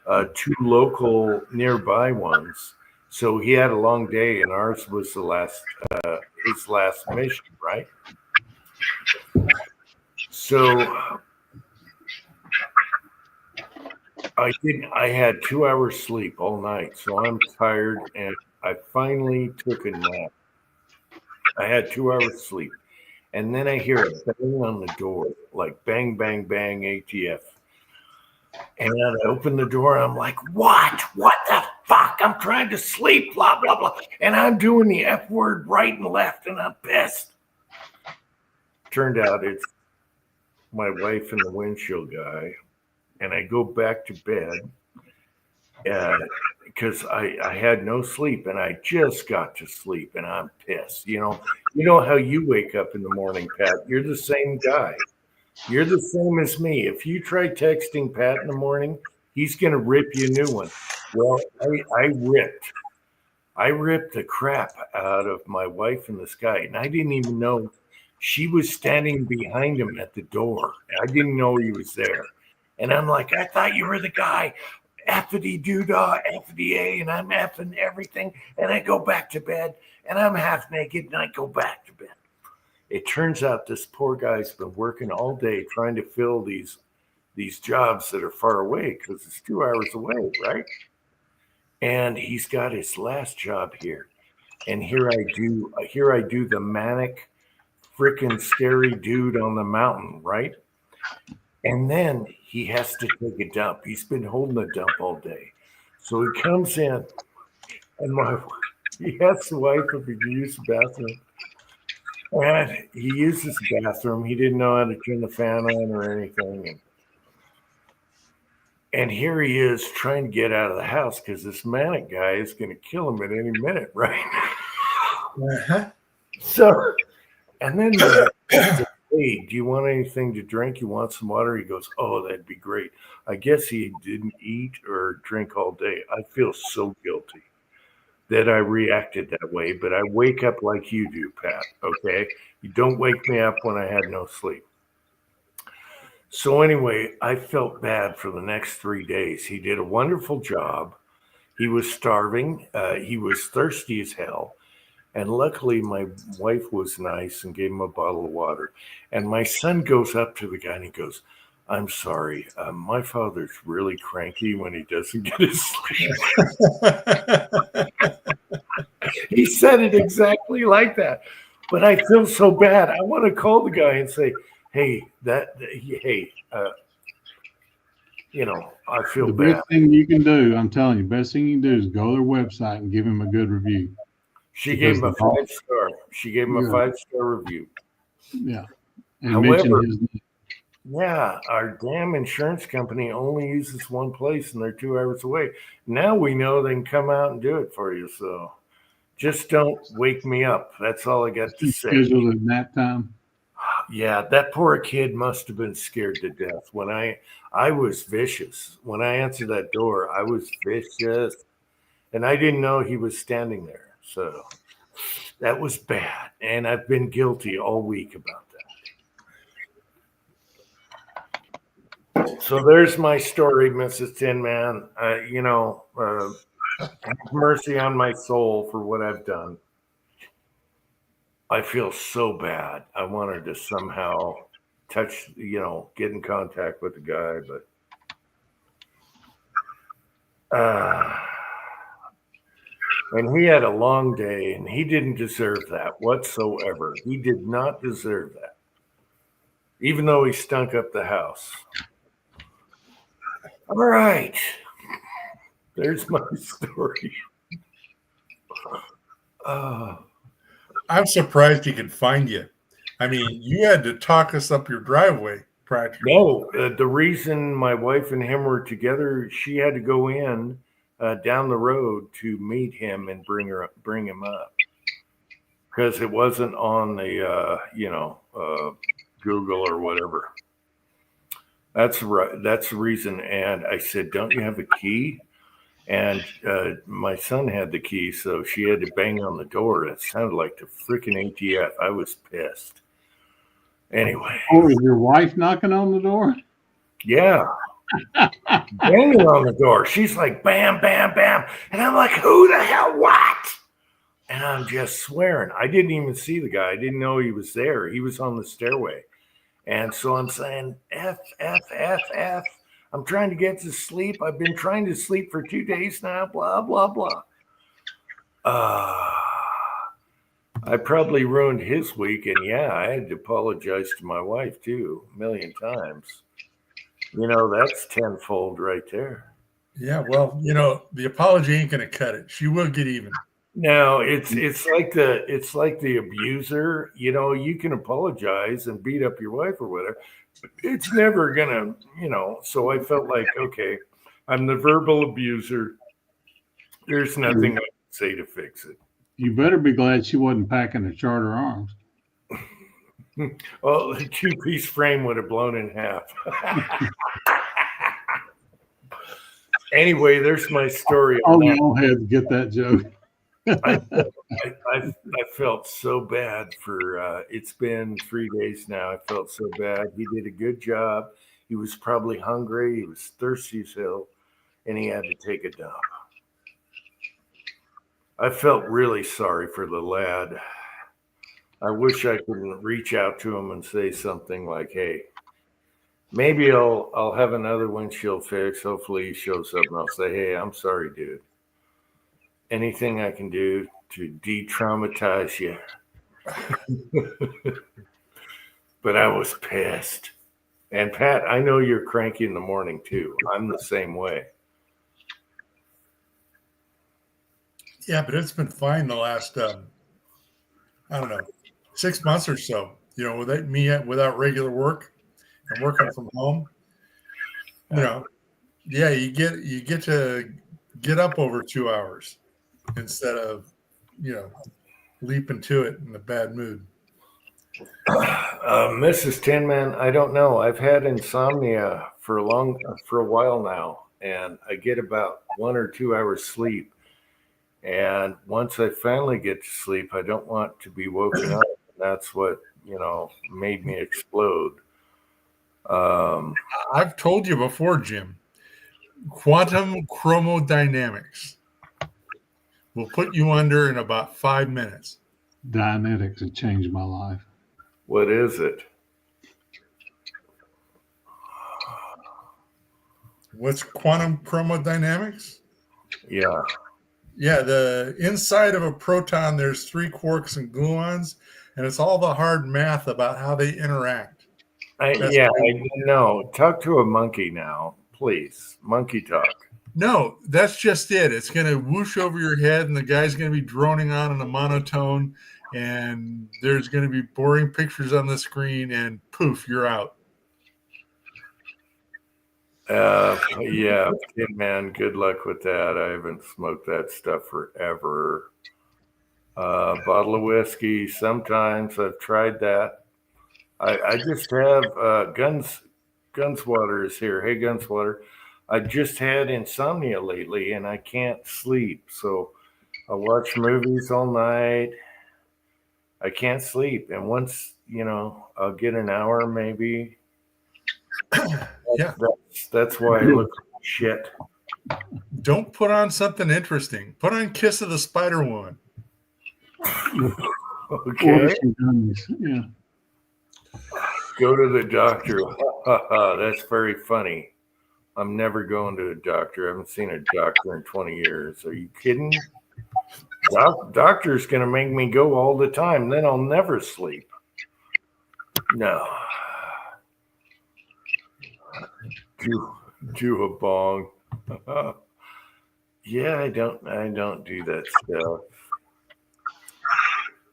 2 local nearby ones. So he had a long day, and ours was his last mission, right? So I had 2 hours sleep all night, so I'm tired, and I finally took a nap. I had 2 hours sleep. And then I hear a bang on the door, like bang, bang, bang, ATF. And I open the door, and I'm like, what? What the fuck? I'm trying to sleep, blah, blah, blah. And I'm doing the F word right and left, and I'm pissed. Turned out it's my wife and the windshield guy. And I go back to bed because I had no sleep, and I just got to sleep, and I'm pissed. You know how you wake up in the morning, Pat. You're the same guy. You're the same as me. If you try texting Pat in the morning, he's going to rip you a new one. Well, I ripped the crap out of my wife and this guy, and I didn't even know she was standing behind him at the door. I didn't know he was there. And I'm like, I thought you were the guy. Effity doodah, effity A, and I'm effing everything. And I go back to bed, and I'm half naked, and I go back to bed. It turns out this poor guy's been working all day trying to fill these jobs that are far away because it's 2 hours away, right? And he's got his last job here. And here I do the manic, freaking scary dude on the mountain, right? And then he has to take a dump. He's been holding a dump all day. So he comes in, and he asks the wife if he can use the bathroom. And he uses the bathroom. He didn't know how to turn the fan on or anything. And here he is trying to get out of the house because this manic guy is going to kill him at any minute, right? Uh-huh. So, and then hey, do you want anything to drink? You want some water? He goes, oh, that'd be great. I guess he didn't eat or drink all day. I feel so guilty that I reacted that way, but I wake up like you do, Pat, okay? You don't wake me up when I had no sleep. So anyway, I felt bad for the next 3 days. He did a wonderful job. He was starving. He was thirsty as hell. And luckily, my wife was nice and gave him a bottle of water. And my son goes up to the guy and he goes, I'm sorry. My father's really cranky when he doesn't get his sleep. He said it exactly like that. But I feel so bad. I want to call the guy and say, hey, I feel The bad. best thing you can do, I'm telling you, best thing you can do is go to their website and give him a good review. She gave him a Because the dog- 5-star. She gave him a Yeah. 5-star review. Yeah. And mention However, his name. yeah, our damn insurance company only uses one place and they're 2 hours away. Now we know they can come out and do it for you. So just don't wake me up. That's all I got to say. Scheduled at nap time. Yeah, that poor kid must have been scared to death. When I was vicious. When I answered that door, I was vicious. And I didn't know he was standing there. So that was bad. And I've been guilty all week about that. So there's my story, Mrs. Tin Man. Have mercy on my soul for what I've done. I feel so bad. I wanted to somehow touch, get in contact with the guy, but and he had a long day and he didn't deserve that whatsoever. He did not deserve that. Even though he stunk up the house. All right. There's my story. I'm surprised he could find you. I mean, you had to talk us up your driveway practically. No, the reason my wife and him were together, she had to go in down the road to meet him and bring him up because it wasn't on the Google or whatever. That's right. That's the reason. And I said, "Don't you have a key?" And my son had the key, so she had to bang on the door. It sounded like the freaking ATF. I was pissed. Anyway. Oh, is your wife knocking on the door? Yeah. Banging on the door. She's like, bam, bam, bam. And I'm like, who the hell, what? And I'm just swearing. I didn't even see the guy. I didn't know he was there. He was on the stairway. And so I'm saying, F, F, F, F. I'm trying to get to sleep. I've been trying to sleep for 2 days now, blah, blah, blah. I probably ruined his week. And yeah, I had to apologize to my wife too, a million times. That's tenfold right there. Yeah, well, the apology ain't gonna cut it. She will get even. No, it's like the abuser. You can apologize and beat up your wife or whatever. It's never gonna, So I felt like, okay, I'm the verbal abuser. There's nothing I can say to fix it. You better be glad she wasn't packing a Charter Arms. Oh, the 2-piece frame would have blown in half. Anyway, there's my story. Oh, all had to get that joke. I felt so bad for it's been 3 days now. I felt so bad. He did a good job. He was probably hungry. He was thirsty as hell, and he had to take a dump. I felt really sorry for the lad. I wish I could reach out to him and say something like, hey, maybe I'll have another windshield fix. Hopefully he shows up and I'll say, hey, I'm sorry, dude. Anything I can do to de-traumatize you. But I was pissed. And Pat, I know you're cranky in the morning too. I'm the same way. Yeah, but it's been fine the last, 6 months or so. Without regular work and working from home. Yeah, you get to get up over 2 hours instead of, leaping to it in a bad mood. Mrs. Tinman, I don't know. I've had insomnia for a while now, and I get about 1 or 2 hours sleep. And once I finally get to sleep, I don't want to be woken up. That's what, made me explode. I've told you before, Jim, quantum chromodynamics will put you under in about 5 minutes. Dianetics have changed my life. What is it? What's quantum chromodynamics? Yeah. Yeah, the inside of a proton, there's 3 quarks and gluons, and it's all the hard math about how they interact. I know. Talk to a monkey now, please. Monkey talk. No, that's just it. It's going to whoosh over your head, and the guy's going to be droning on in a monotone, and there's going to be boring pictures on the screen, and poof, you're out. Yeah, Tin Man, good luck with that. I haven't smoked that stuff forever. Bottle of whiskey, sometimes I've tried that. I just have Gunswater is here. Hey, Gunswater. I just had insomnia lately and I can't sleep. So I watch movies all night. I can't sleep. And once, I'll get an hour maybe. Yeah. That's why I look like shit. Don't put on something interesting. Put on Kiss of the Spider Woman. Okay. Or some gummies. Yeah. Go to the doctor. That's very funny. I'm never going to a doctor. I haven't seen a doctor in 20 years. Are you kidding? Doctor's going to make me go all the time. Then I'll never sleep. No. Do a bong. Yeah, I don't do that stuff.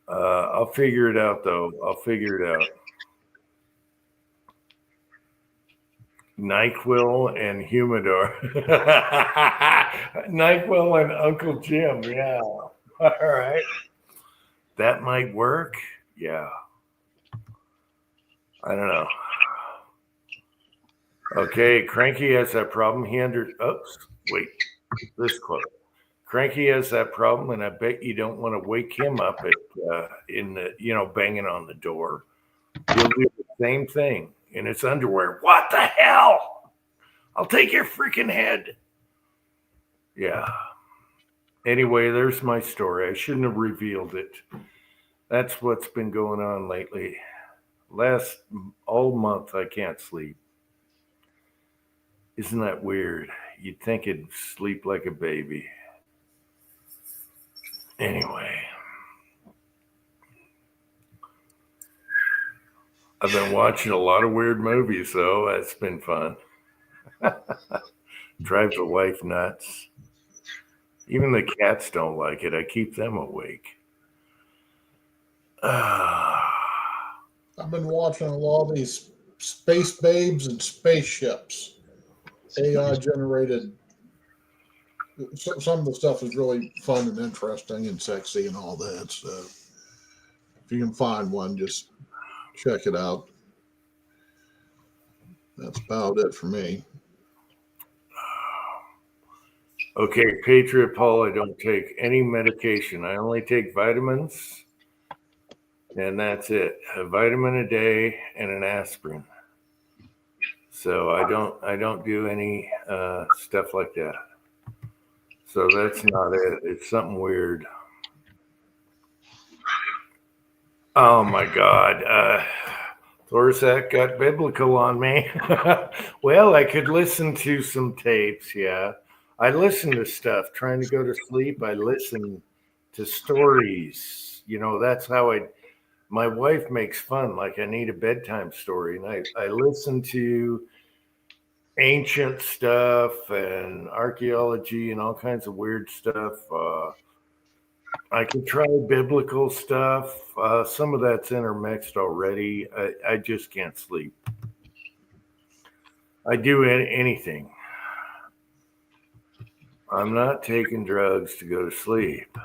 I'll figure it out though. I'll figure it out. NyQuil and Humidor. NyQuil and Uncle Jim. Yeah. All right. That might work. Yeah. I don't know. Okay, Cranky has that problem. Wait, this quote. Cranky has that problem, and I bet you don't want to wake him up banging on the door. He'll do the same thing in his underwear. What the hell? I'll take your freaking head. Yeah. Anyway, there's my story. I shouldn't have revealed it. That's what's been going on lately. All month, I can't sleep. Isn't that weird? You'd think it'd sleep like a baby. Anyway. I've been watching a lot of weird movies, though. That's been fun. Drives the wife nuts. Even the cats don't like it. I keep them awake. I've been watching a lot of these space babes and spaceships. AI generated. Some of the stuff is really fun and interesting and sexy and all that. So if you can find one, just check it out. That's about it for me. Okay, Patriot Paul, I don't take any medication. I only take vitamins, and that's it. A vitamin a day and an aspirin. So I don't do any stuff like that. So that's not it. It's something weird. Oh my God. Thorsack got biblical on me. Well, I could listen to some tapes, yeah. I listen to stuff. Trying to go to sleep, I listen to stories. That's how my wife makes fun. Like I need a bedtime story. And I listen to ancient stuff and archaeology and all kinds of weird stuff. I could try biblical stuff. Some of that's intermixed already. I just can't sleep. I do anything. I'm not taking drugs to go to sleep.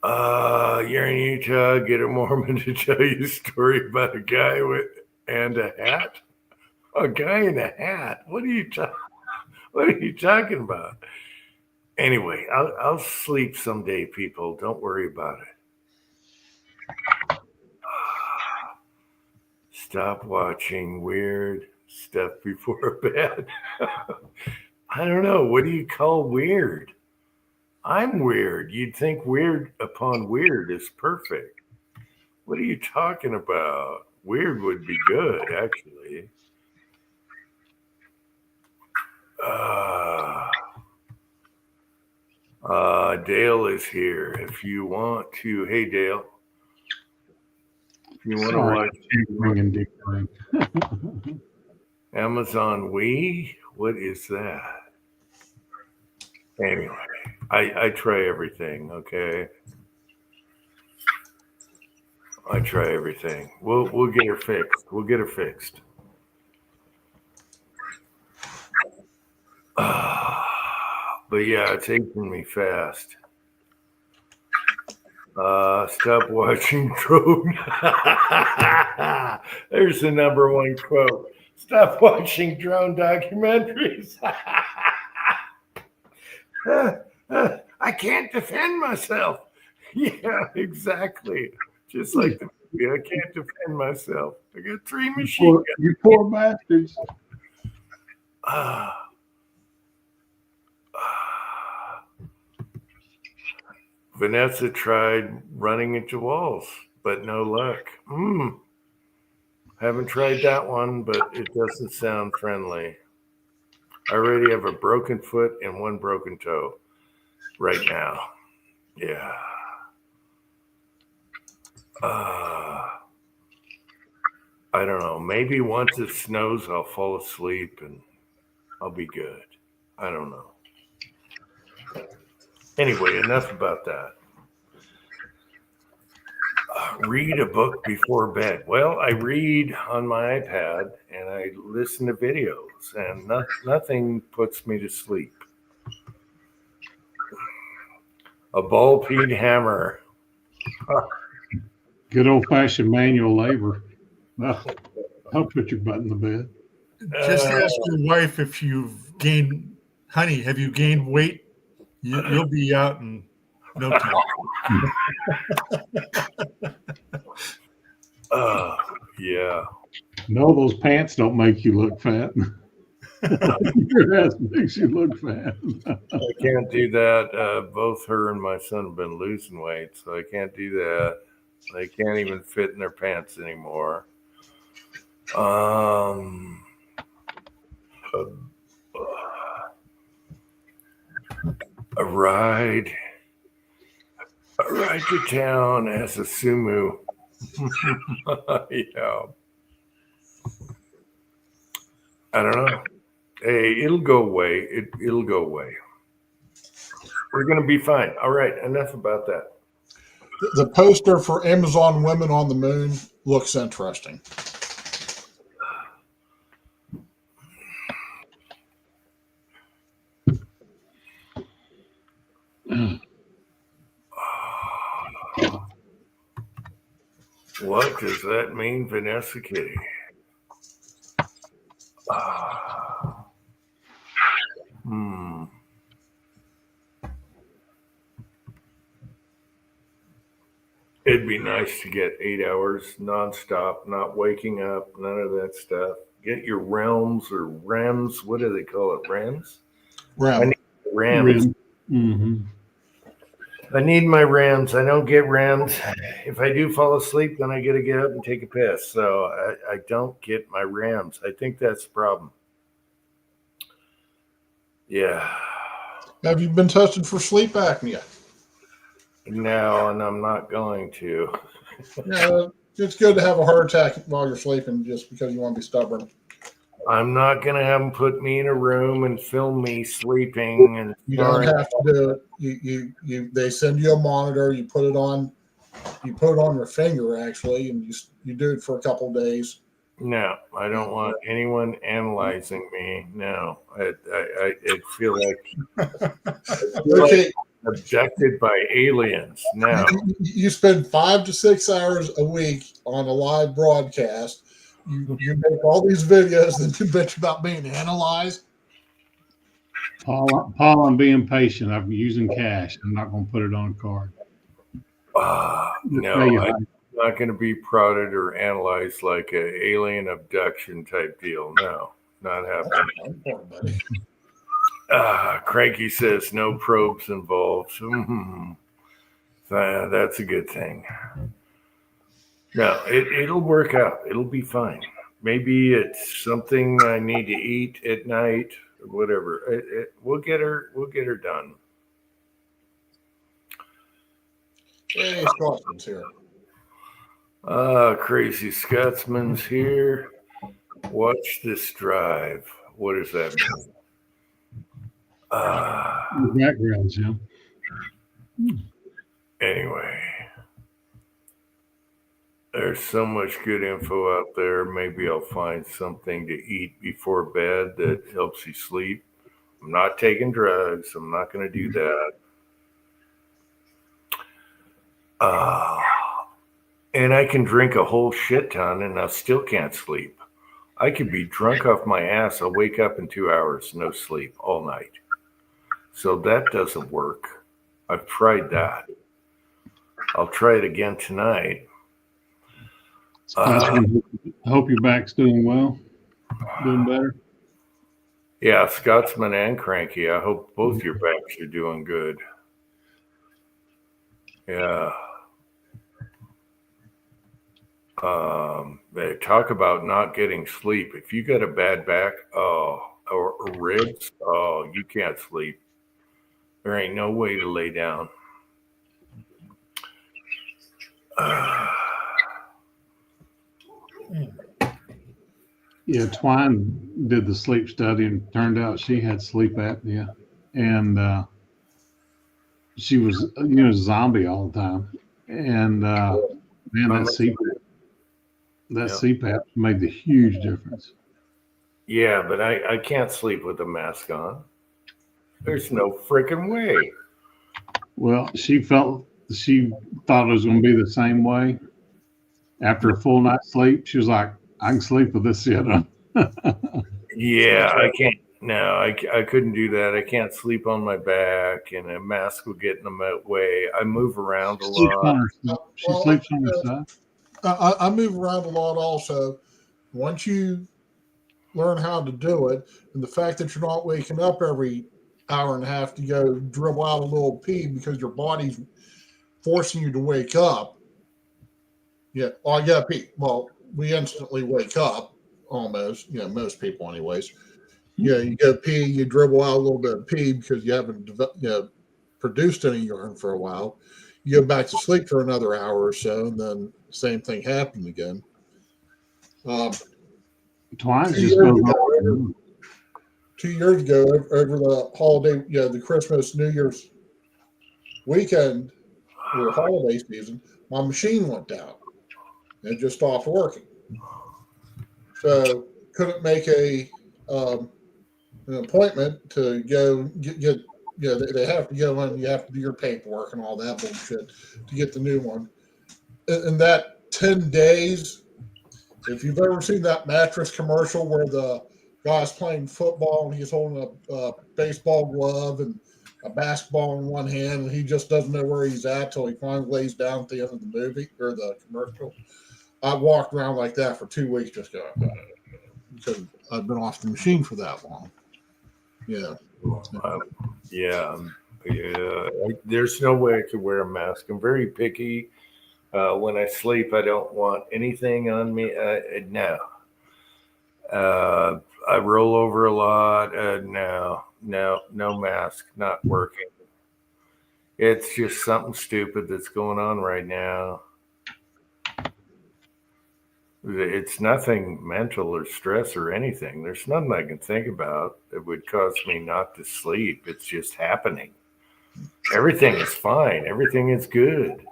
You're in Utah. Get a Mormon to tell you a story about a guy and a hat. A guy in a hat. What are you talking about? Anyway, I'll sleep someday, people. Don't worry about it. Stop watching weird stuff before bed. I don't know. What do you call weird? I'm weird. You'd think weird upon weird is perfect. What are you talking about? Weird would be good, actually. Dale is here. If you want to, hey Dale, if you want to watch, Ring and dick ring. Amazon Wii? What is that? Anyway, I try everything, okay? I try everything. We'll get her fixed. We'll get her fixed. But yeah, it's aching me fast. Stop watching drone. There's the number one quote. Stop watching drone documentaries. I can't defend myself. Yeah, exactly. Just like the movie, I can't defend myself. I got 3 machine guns. You poor bastards. Vanessa tried running into walls, but no luck. Haven't tried that one, but it doesn't sound friendly. I already have a broken foot and 1 broken toe right now. Yeah. I don't know. Maybe once it snows, I'll fall asleep and I'll be good. I don't know. Anyway, enough about that. Read a book before bed. Well, I read on my iPad and I listen to videos, and nothing puts me to sleep. A ball-peen hammer. Good old fashioned manual labor. I'll put your butt in the bed. Just ask your wife if you've gained, honey, have you gained weight? You'll be out in no time. Yeah. No, those pants don't make you look fat. Your ass makes you look fat. I can't do that. Both her and my son have been losing weight, so I can't do that. They can't even fit in their pants anymore. A ride to town as a sumo. Yeah. I don't know. Hey, it'll go away. It'll go away. We're going to be fine. All right. Enough about that. The poster for Amazon Women on the Moon looks interesting. What does that mean, Vanessa Kitty? It'd be nice to get 8 hours nonstop, not waking up, none of that stuff. Get your realms or REMs. What do they call it? REMs? Ram. I need REMs. Mm-hmm. I need my REMs. I don't get REMs. If I do fall asleep, then I got to get up and take a piss. So I don't get my REMs. I think that's the problem. Yeah. Have you been tested for sleep apnea? No, and I'm not going to. Yeah, it's good to have a heart attack while you're sleeping just because you want to be stubborn. I'm not going to have them put me in a room and film me sleeping. And You don't have to do it. They send you a monitor. You put it on your finger actually, and you do it for a couple of days. No, I don't want anyone analyzing me. No, I feel like Okay. abducted by aliens. No, You spend 5 to 6 hours a week on a live broadcast. You make all these videos, then you bitch about being analyzed. Paul, I'm being patient. I'm using cash. I'm not going to put it on a card. no, I'm not going to be prodded or analyzed like an alien abduction type deal. No, not happening. Cranky says no probes involved. That's a good thing. No, it'll work out. It'll be fine. Maybe it's something I need to eat at night or whatever. We'll get her done. Hey, Scotsman's here. Crazy Scotsman's here. Watch this drive. What does that mean? The background, Jim. Anyway, there's so much good info out there. Maybe I'll find something to eat before bed that helps you sleep. I'm not taking drugs. I'm not going to do that. And I can drink a whole shit ton and I still can't sleep. I could be drunk off my ass. I'll wake up in 2 hours, no sleep all night. So that doesn't work. I've tried that. I'll try it again tonight. I hope your back's doing well, doing better. Yeah, Scotsman and Cranky. I hope both your backs are doing good. Yeah. They talk about not getting sleep. If you got a bad back, or ribs, you can't sleep. There ain't no way to lay down. Yeah, Twine did the sleep study and turned out she had sleep apnea, and she was, zombie all the time. And man, that CPAP made the huge difference. Yeah, but I can't sleep with a mask on. There's no freaking way. Well, she thought it was going to be the same way. After a full night's sleep, she was like, I can sleep with this shit on. Yeah, I can't. No, I couldn't do that. I can't sleep on my back, and a mask will get in the way. I move around a lot. She sleeps on her side. I move around a lot also. Once you learn how to do it, and the fact that you're not waking up every hour and a half to go dribble out a little pee because your body's forcing you to wake up. Yeah, I gotta pee. Well, we instantly wake up almost, most people anyways. Yeah, you go pee, you dribble out a little bit of pee because you haven't produced any urine for a while. You go back to sleep for another hour or so, and then same thing happened again. Twine just goes on. 2 years ago, over the holiday, the Christmas, New Year's weekend or holiday season, my machine went down. It just stopped working. So couldn't make an appointment to go get they have to go in, you have to do your paperwork and all that bullshit to get the new one. In that 10 days, if you've ever seen that mattress commercial where the guy's playing football and he's holding a baseball glove and a basketball in one hand and he just doesn't know where he's at till he finally lays down at the end of the movie or the commercial. I walked around like that for 2 weeks just going, because I've been off the machine for that long. Yeah. There's no way I could wear a mask. I'm very picky. When I sleep, I don't want anything on me. No. I roll over a lot. No mask, not working. It's just something stupid that's going on right now. It's nothing mental or stress or anything. There's nothing I can think about that would cause me not to sleep. It's just happening. Everything is fine. Everything is good.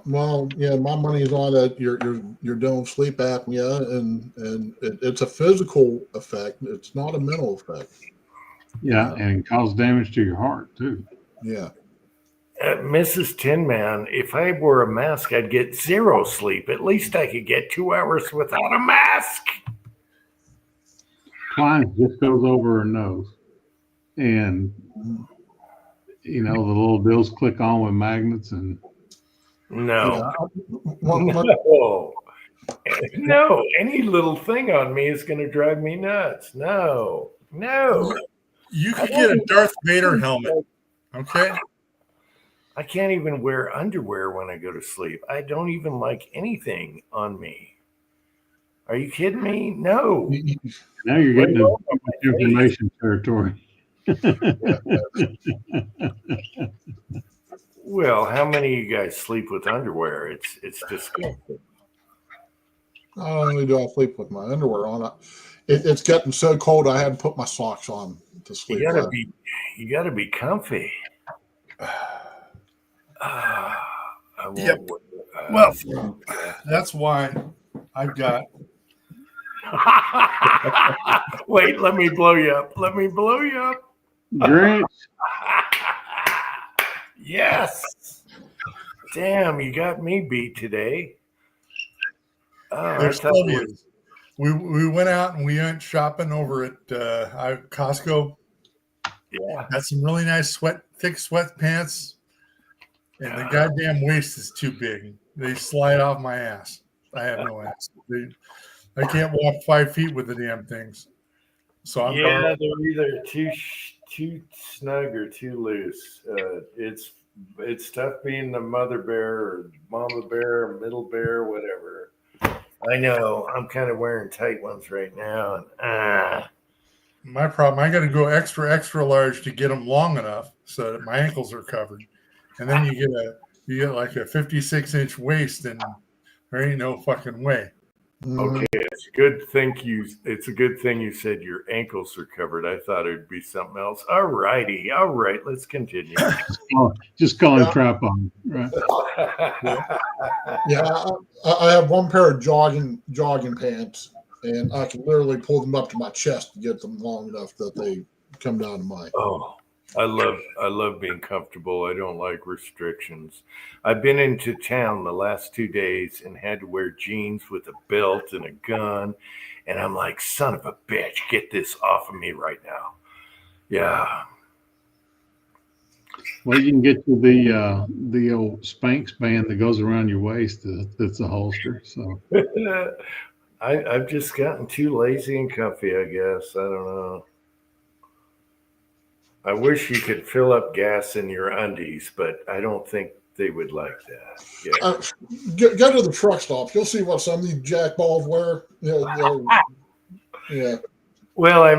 Well, yeah, my money is on that. You're doing sleep apnea, and it's a physical effect. It's not a mental effect. Yeah, and cause damage to your heart too. Yeah. Mrs. Tin Man, if I wore a mask, I'd get zero sleep. At least I could get 2 hours without a mask. Twine just goes over her nose, and the little bills click on with magnets and. No. No. No. Any little thing on me is going to drive me nuts. No. You could get a Darth Vader helmet. Okay. I can't even wear underwear when I go to sleep. I don't even like anything on me. Are you kidding me? No. Now you're getting into information territory. Well, how many of you guys sleep with underwear? It's disgusting. Not only do I sleep with my underwear on, it's getting so cold I had to put my socks on to sleep. You gotta be comfy. I won't Yep. wear, Well, that's why I've got. Wait, let me blow you up. Let me blow you up. Grinch. Yes. Damn, you got me beat today. Oh, I There's thought it plenty. was, We went out and we went shopping over at Costco. yeah. Got some really nice thick sweatpants, and the goddamn waist is too big. They slide off my ass. I have no ass. I can't walk 5 feet with the damn things. So I'm Yeah, they're either too snug or too loose. It's tough being the mother bear or mama bear or middle bear, whatever. I know. I'm kind of wearing tight ones right now, and my problem. I got to go extra large to get them long enough so that my ankles are covered, and then you get like a 56-inch waist, and there ain't no fucking way. okay, it's a good thing you said your ankles are covered. I thought it'd be something else. All righty, all right, let's continue. Just call him trap on. Right. Yeah, I have one pair of jogging pants, and I can literally pull them up to my chest to get them long enough that they come down to my. Oh, I love being comfortable. I don't like restrictions. I've been into town the last 2 days and had to wear jeans with a belt and a gun, and I'm like, son of a bitch, get this off of me right now. Yeah. Well, you can get you the old Spanx band that goes around your waist. That's a holster. So I've just gotten too lazy and comfy, I guess. I don't know. I wish you could fill up gas in your undies, but I don't think they would like that. Yeah. Go to the truck stops. You'll see what some of these jackballs wear. Yeah. Well, I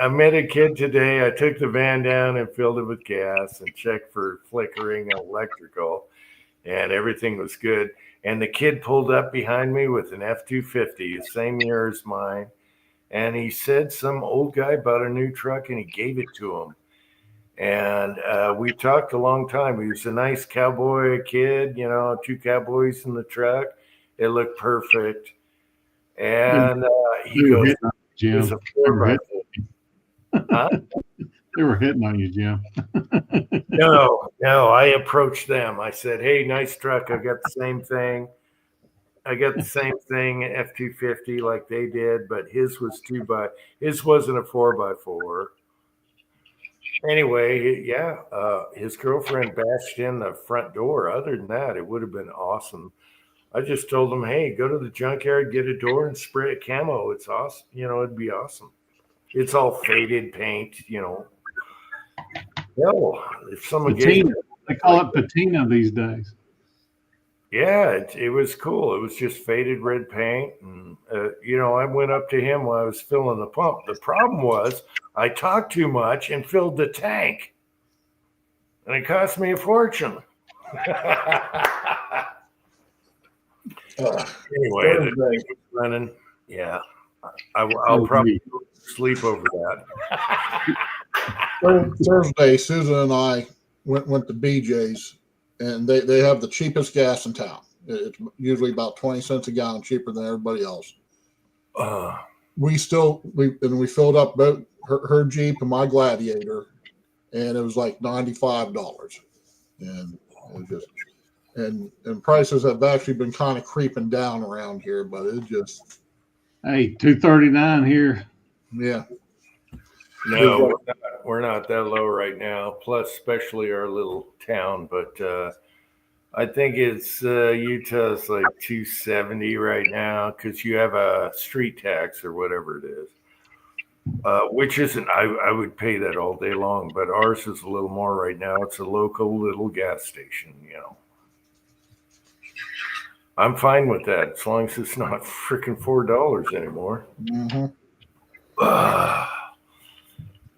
met a kid today. I took the van down and filled it with gas and checked for flickering electrical, and everything was good. And the kid pulled up behind me with an F-250, the same year as mine. And he said some old guy bought a new truck and he gave it to him. And we talked a long time. He was a nice cowboy kid, 2 cowboys in the truck. It looked perfect. And he goes, Jim. it was a 4x4. Huh? They were hitting on you, Jim. No, I approached them. I said, hey, nice truck. I got the same thing. F-250 like they did, but his was his wasn't a 4x4. Anyway, yeah, his girlfriend bashed in the front door. Other than that, it would have been awesome. I just told him, hey, go to the junkyard, get a door and spray it camo. It's awesome. It'd be awesome. It's all faded paint, No, if someone gave me, they call it patina these days. yeah, it was cool. It was just faded red paint. And, I went up to him while I was filling the pump. The problem was I talked too much and filled the tank. And it cost me a fortune. Anyway, the thing was running. Yeah, I'll probably sleep over that. Thursday, Susan and I went to BJ's, and they have the cheapest gas in town. It's usually about 20 cents a gallon cheaper than everybody else. We filled up both her Jeep and my Gladiator, and it was like $95. And it just and prices have actually been kind of creeping down around here, but it just Hey, $2.39 here. Yeah. No, we're not that low right now. Plus, especially our little town. But I think it's Utah's like 270 right now because you have a street tax or whatever it is, which isn't. I would pay that all day long, but ours is a little more right now. It's a local little gas station, I'm fine with that as long as it's not freaking $4 anymore. Mm-hmm.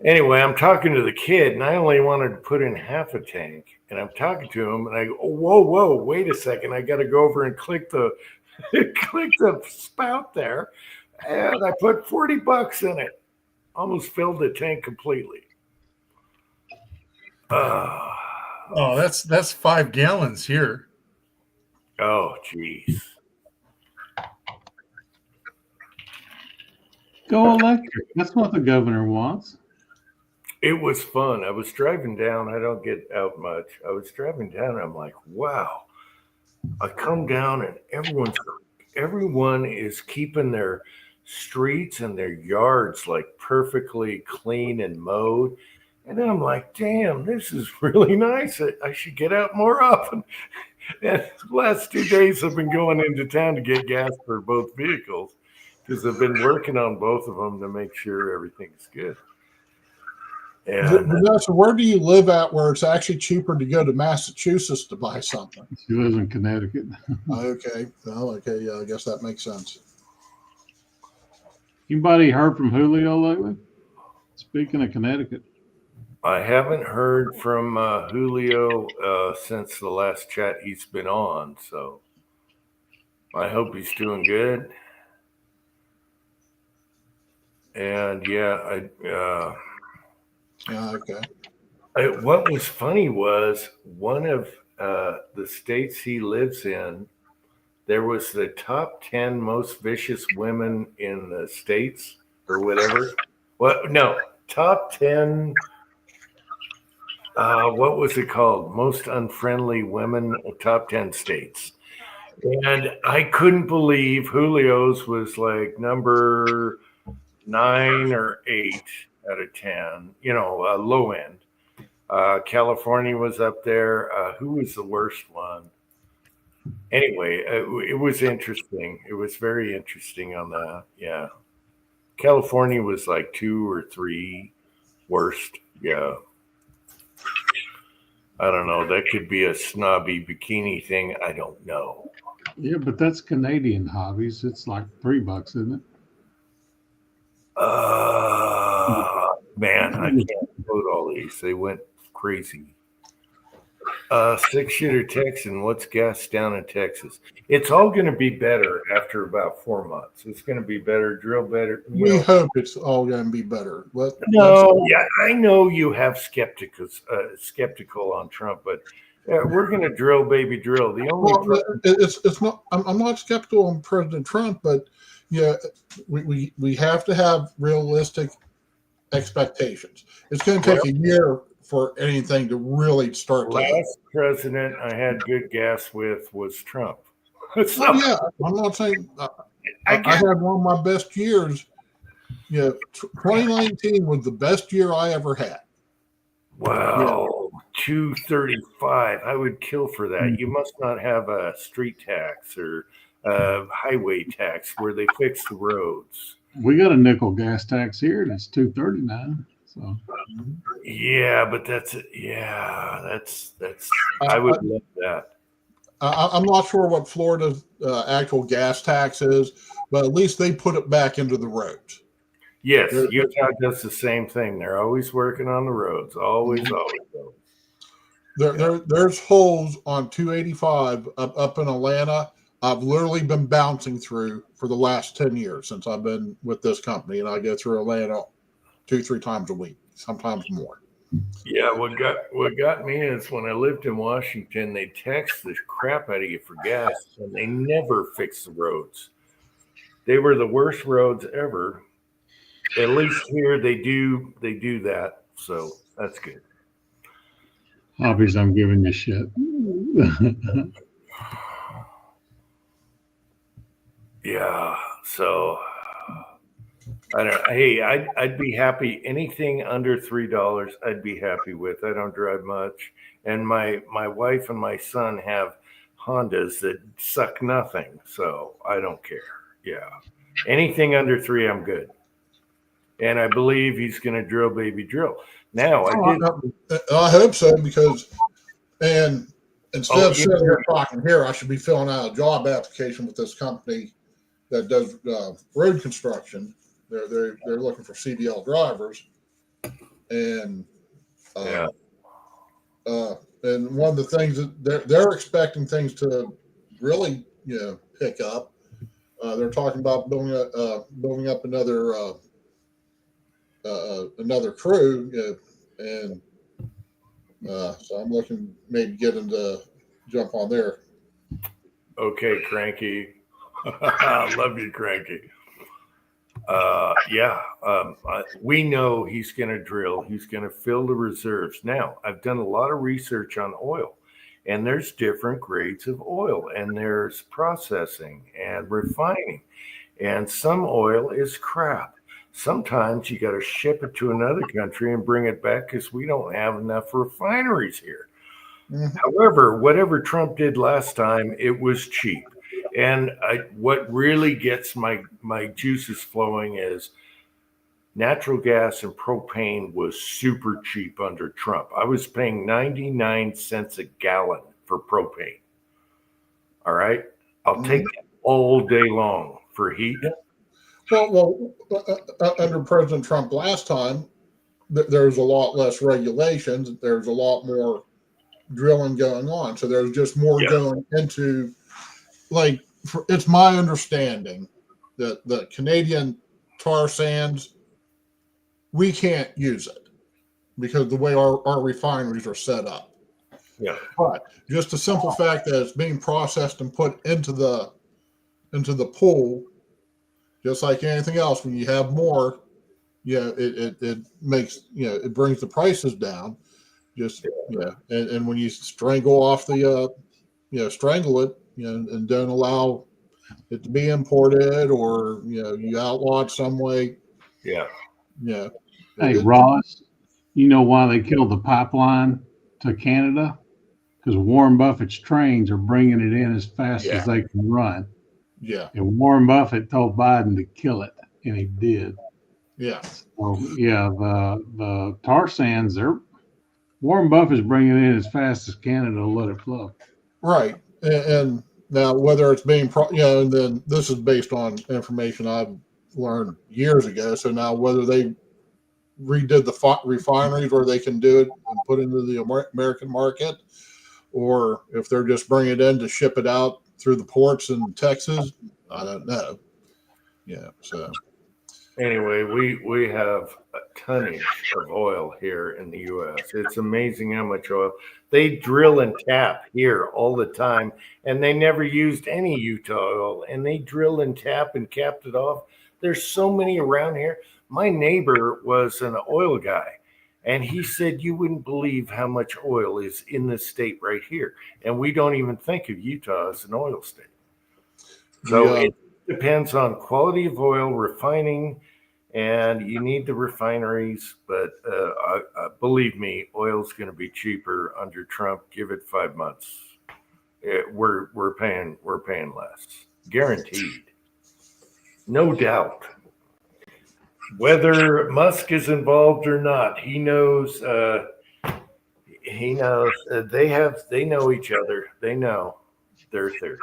Anyway, I'm talking to the kid, and I only wanted to put in half a tank. And I'm talking to him, and I go, whoa, wait a second. I got to go over and click the clicked the spout there, and I put $40 in it. Almost filled the tank completely. Oh, that's 5 gallons here. Oh, jeez. Go electric. That's what the governor wants. It was fun. I was driving down. I don't get out much. I was driving down. And I'm like, wow. I come down and everyone is keeping their streets and their yards like perfectly clean and mowed. And then I'm like, damn, this is really nice. I should get out more often. And the last 2 days I've been going into town to get gas for both vehicles because I've been working on both of them to make sure everything's good. And Vanessa, where do you live at where it's actually cheaper to go to Massachusetts to buy something? She lives in Connecticut. Okay. Well, okay. Yeah, I guess that makes sense. Anybody heard from Julio lately? Speaking of Connecticut. I haven't heard from Julio since the last chat he's been on, so I hope he's doing good. And yeah, Okay. What was funny was one of the states he lives in, there was the top 10 most vicious women in the states or whatever. What? No, top 10. What was it called? Most unfriendly women, top 10 states. And I couldn't believe Julio's was like number 9 or 8 out of 10, low end. California was up there. Who was the worst one? Anyway, it was interesting. It was very interesting on that. Yeah. California was like 2 or 3 worst. Yeah. I don't know. That could be a snobby bikini thing. I don't know. Yeah, but that's Canadian hobbies. It's like $3, isn't it? Man, I can't quote all these. They went crazy. 6-shooter Texan. What's gas down in Texas? It's all going to be better after about 4 months. It's going to be better, drill better. We hope it's all going to be better. Yeah, I know you have skeptical on Trump, but we're going to drill, baby, drill. The only it's not. I'm not skeptical on President Trump, but yeah, we have to have realistic expectations. It's going to take a year for anything to really start. Last president I had good gas with was Trump. So, yeah, I'm not saying I had one of my best years. Yeah, 2019 was the best year I ever had. Wow, yeah. 235. I would kill for that. You must not have a street tax or a highway tax where they fix the roads. We got a nickel gas tax here, and it's $2.39. So yeah, but that's I would love that. I'm not sure what Florida's actual gas tax is, but at least they put it back into the roads. Yes, Utah does the same thing. They're always working on the roads. Always. There's holes on 285 up in Atlanta. I've literally been bouncing through for the last 10 years since I've been with this company, and I go through Atlanta 2-3 times a week, sometimes more. Yeah, what got me is when I lived in Washington, they taxed the crap out of you for gas, and they never fixed the roads. They were the worst roads ever. At least here they do that, so that's good. Hobbies, I'm giving you shit. Yeah, so I don't. Hey, I'd be happy. Anything under $3, I'd be happy with. I don't drive much, and my wife and my son have Hondas that suck nothing, so I don't care. Yeah, anything under 3, I'm good. And I believe he's going to drill, baby, drill. Now I hope so, because instead of sitting here talking here, I should be filling out a job application with this company that does road construction. They're looking for CDL drivers, and and one of the things that they're expecting things to really pick up. They're talking about building up another crew, and so I'm looking maybe getting to jump on there. Okay, Cranky. Love you, Cranky. We know he's going to drill. He's going to fill the reserves. Now, I've done a lot of research on oil, and there's different grades of oil, and there's processing and refining, and some oil is crap. Sometimes you got to ship it to another country and bring it back because we don't have enough refineries here. Mhm. However, whatever Trump did last time, it was cheap. And what really gets my juices flowing is natural gas and propane was super cheap under Trump. I was paying 99 cents a gallon for propane. All right. I'll take it all day long for heat. Well, under President Trump last time, there's a lot less regulations. There's a lot more drilling going on. So there's just more going into, like, it's my understanding that the Canadian tar sands, we can't use it because the way our refineries are set up. Yeah. But just the simple fact that it's being processed and put into the pool, just like anything else, when you have more, it makes, it brings the prices down. Just, and when you strangle off the, strangle it, and don't allow it to be imported, or, you outlaw it some way. Yeah. Yeah. Hey, Ross, you know why they killed the pipeline to Canada? Because Warren Buffett's trains are bringing it in as fast as they can run. Yeah. And Warren Buffett told Biden to kill it, and he did. Yeah. So, the tar sands, Warren Buffett's bringing it in as fast as Canada will let it flow. Right. And now whether it's being, and then this is based on information I've learned years ago. So now whether they redid the refineries where they can do it and put it into the American market, or if they're just bringing it in to ship it out through the ports in Texas, I don't know. Yeah. So Anyway, we have a tonnage of oil here in the U.S. It's amazing how much oil they drill and tap here all the time, and they never used any Utah oil, and they drill and tap and capped it off. There's so many around here. My neighbor was an oil guy, and he said you wouldn't believe how much oil is in this state right here, and we don't even think of Utah as an oil state. So it depends on quality of oil, refining, and you need the refineries. But believe me, oil's going to be cheaper under Trump. Give it 5 months. We're paying less, guaranteed, no doubt. Whether Musk is involved or not, he knows. He knows. They know each other. They know their theories.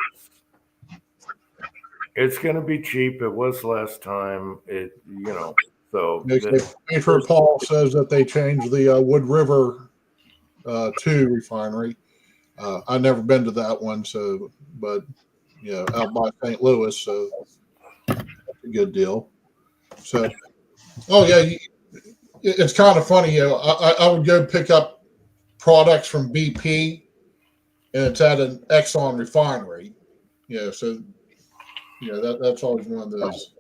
It's going to be cheap. It was last time. So Major Paul says that they changed the Wood River 2 refinery. I've never been to that one, but out by St. Louis, so that's a good deal. So, it's kind of funny. I would go pick up products from BP, and it's at an Exxon refinery. So. That's always one of those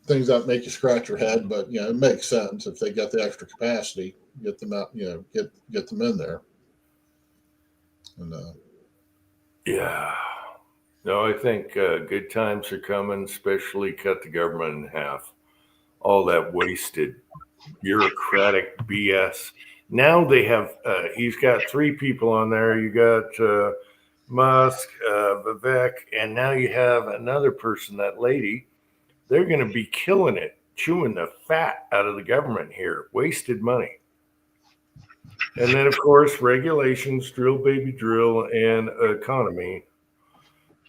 things that make you scratch your head, but it makes sense if they got the extra capacity, get them out, get them in there. And no, I think good times are coming. Especially cut the government in half. All that wasted bureaucratic BS. Now they have. He's got 3 people on there. You got. Musk, Vivek, and now you have another person, that lady. They're going to be killing it, chewing the fat out of the government here. Wasted money. And then, of course, regulations, drill, baby, drill, and economy.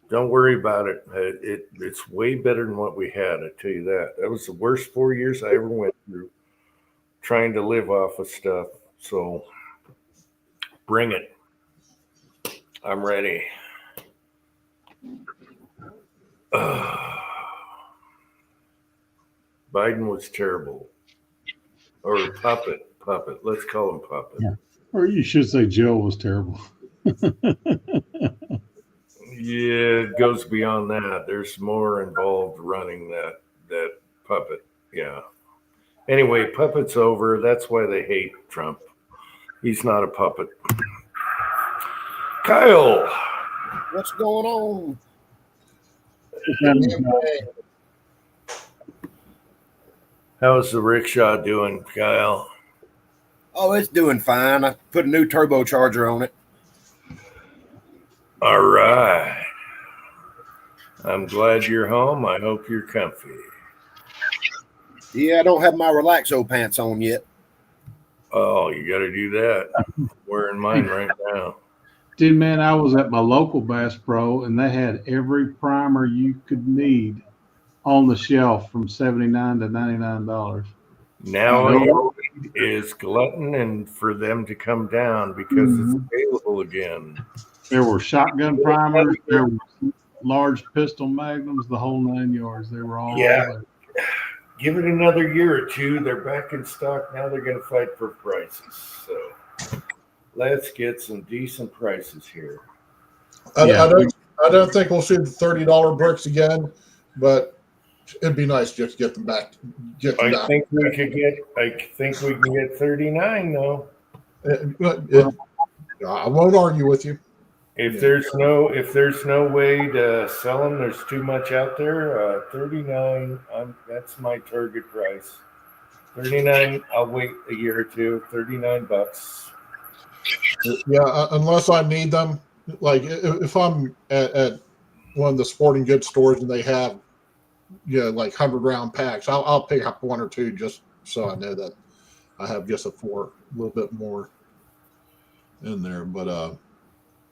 Don't worry about it. It's way better than what we had, I tell you that. That was the worst 4 years I ever went through trying to live off of stuff. So bring it. I'm ready. Biden was terrible. Or Puppet. Let's call him Puppet. Yeah. Or you should say Joe was terrible. Yeah, it goes beyond that. There's more involved running that Puppet. Yeah. Anyway, Puppet's over. That's why they hate Trump. He's not a puppet. Kyle. What's going on? How's the rickshaw doing, Kyle? Oh, it's doing fine. I put a new turbocharger on it. All right. I'm glad you're home. I hope you're comfy. Yeah, I don't have my relaxo pants on yet. Oh, you got to do that. I'm wearing mine right now. Dude, man, I was at my local Bass Pro, and they had every primer you could need on the shelf from $79 to $99. Now all you need is glutton and for them to come down because it's available again. There were shotgun primers. There were large pistol magnums, the whole 9 yards. They were all there. Give it another year or two. They're back in stock. Now they're going to fight for prices. So let's get some decent prices here. I don't think we'll see the $30 bricks again, but it'd be nice just to get them back. I think we can get 39 though. I won't argue with you. If there's no way to sell them, there's too much out there. 39, that's my target price. 39, I'll wait a year or two. $39. Yeah, unless I need them. Like if I'm at one of the sporting goods stores and they have, like 100-round packs, I'll pick up one or two just so I know that I have just a little bit more in there. But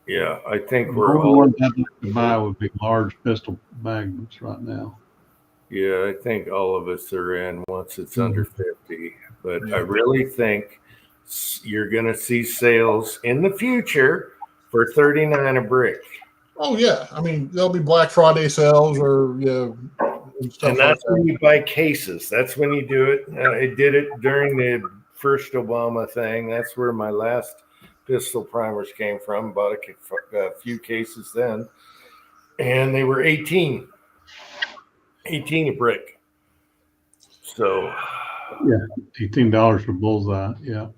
yeah, I think The we're only all. ones I'd like to buy would be large pistol magnums right now. Yeah, I think all of us are in once it's under 50. But I really think you're going to see sales in the future for 39 a brick. oh yeah, I mean there'll be Black Friday sales or and stuff And that's like that. when you buy cases. That's when you do it. I did it during the first Obama thing. That's where my last pistol primers came from. Bought a few cases then. And they were 18 a brick. So Yeah, $18 for bullseye. Yeah.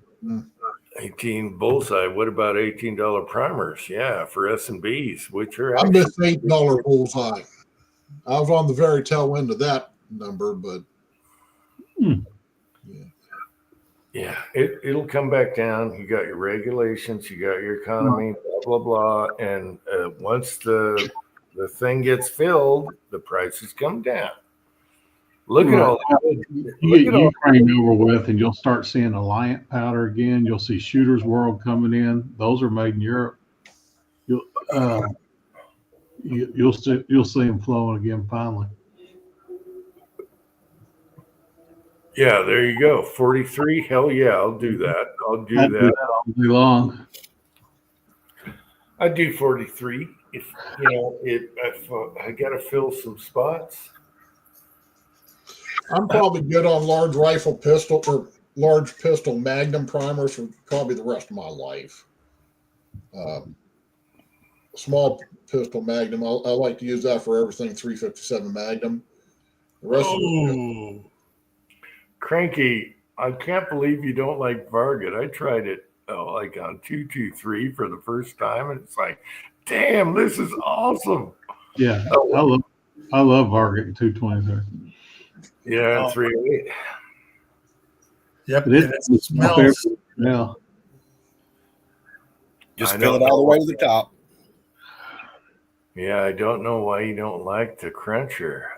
18 bullseye. What about $18 primers? Yeah, for S&Bs, which are I actually, missed $8 bullseye. I was on the very tail end of that number, but yeah, it'll come back down. You got your regulations, you got your economy, blah blah blah, and once the thing gets filled, the prices come down. Look at all that. You get Ukraine over with, and you'll start seeing Alliant powder again. You'll see Shooter's World coming in. Those are made in Europe. You'll see them flowing again finally. Yeah, there you go. 43. Hell yeah, I'll do that. I'll do I'd do that. all day long. I do 43. If I got to fill some spots. I'm probably good on large rifle pistol or large pistol magnum primers for probably the rest of my life. Small pistol magnum, I like to use that for everything 357 magnum. The rest of it, Cranky, I can't believe you don't like Varget. I tried it like on 223 for the first time, and it's like, damn, this is awesome. Yeah, I love Varget 223. Yeah, 308. Yep, But and it smells. Yeah. Just I fill it don't all the know. way to the top. Yeah, I don't know why you don't like the cruncher.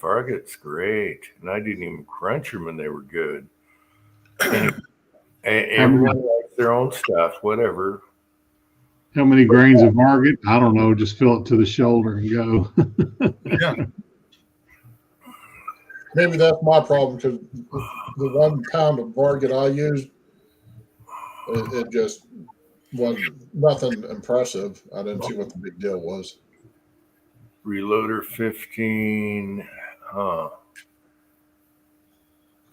Varget's great, and I didn't even crunch them, and they were good. Everyone likes their own stuff, whatever. How many grains of Varget? I don't know. Just fill it to the shoulder and go. Yeah. maybe that's my problem because the 1 pound of Varget I used, it just was nothing impressive. I didn't see what the big deal was. Reloader 15. Huh.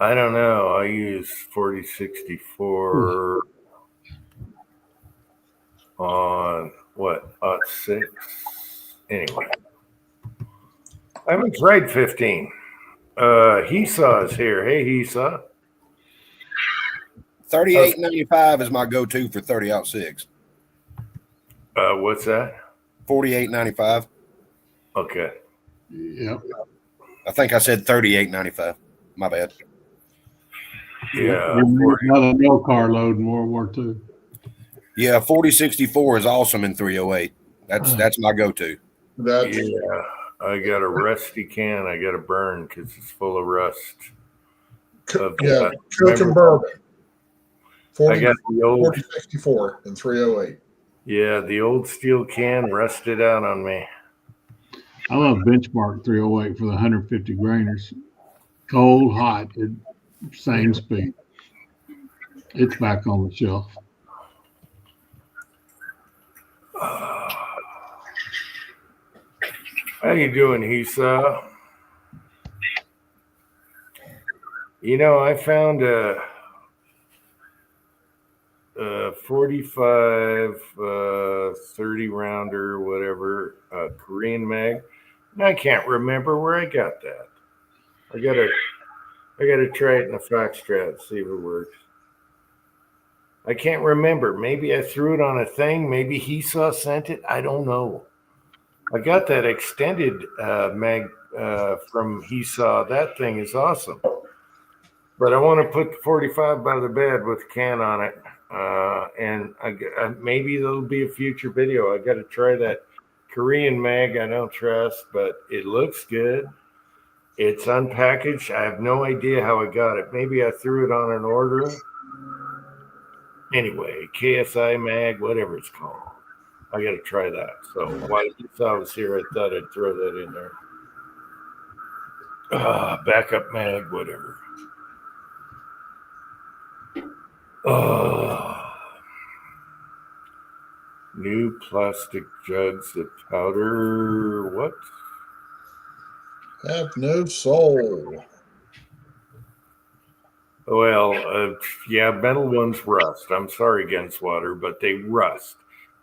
I don't know. I use 4064 on what? 6. Anyway. I haven't tried 15. Hesaw is here. Hey, Hesaw. 38.95 is my go-to for 30-06. What's that? 48.95. Okay. Yep. I think I said 38.95. My bad. Yeah. Another mail car load in World War II. Yeah, 4064 is awesome in 308. That's my go-to. That's Yeah. I got a rusty can I got to burn because it's full of rust. Coke and bourbon. I got the old 4064 and 308. Yeah, the old steel can rusted out on me. I love Benchmark 308 for the 150 grainers. Cold, hot, same speed. It's back on the shelf. How you doing, Hisa? You know, I found a 45 30 rounder, whatever, Korean mag. And I can't remember where I got that. I gotta try it in a foxtrot, see if it works. I can't remember. Maybe I threw it on a thing. Maybe Hisa sent it. I don't know. I got that extended mag from Hisa. That thing is awesome. But I want to put the 45 by the bed with a can on it. And maybe there'll be a future video. I got to try that Korean mag I don't trust, but it looks good. It's unpackaged. I have no idea how I got it. Maybe I threw it on an order. Anyway, KSI mag, whatever it's called. I got to try that. So while I was here, I thought I'd throw that in there. Backup mag, whatever. New plastic jugs of powder. What? Have no soul. Well, yeah, metal ones rust. I'm sorry, Genswater, but they rust.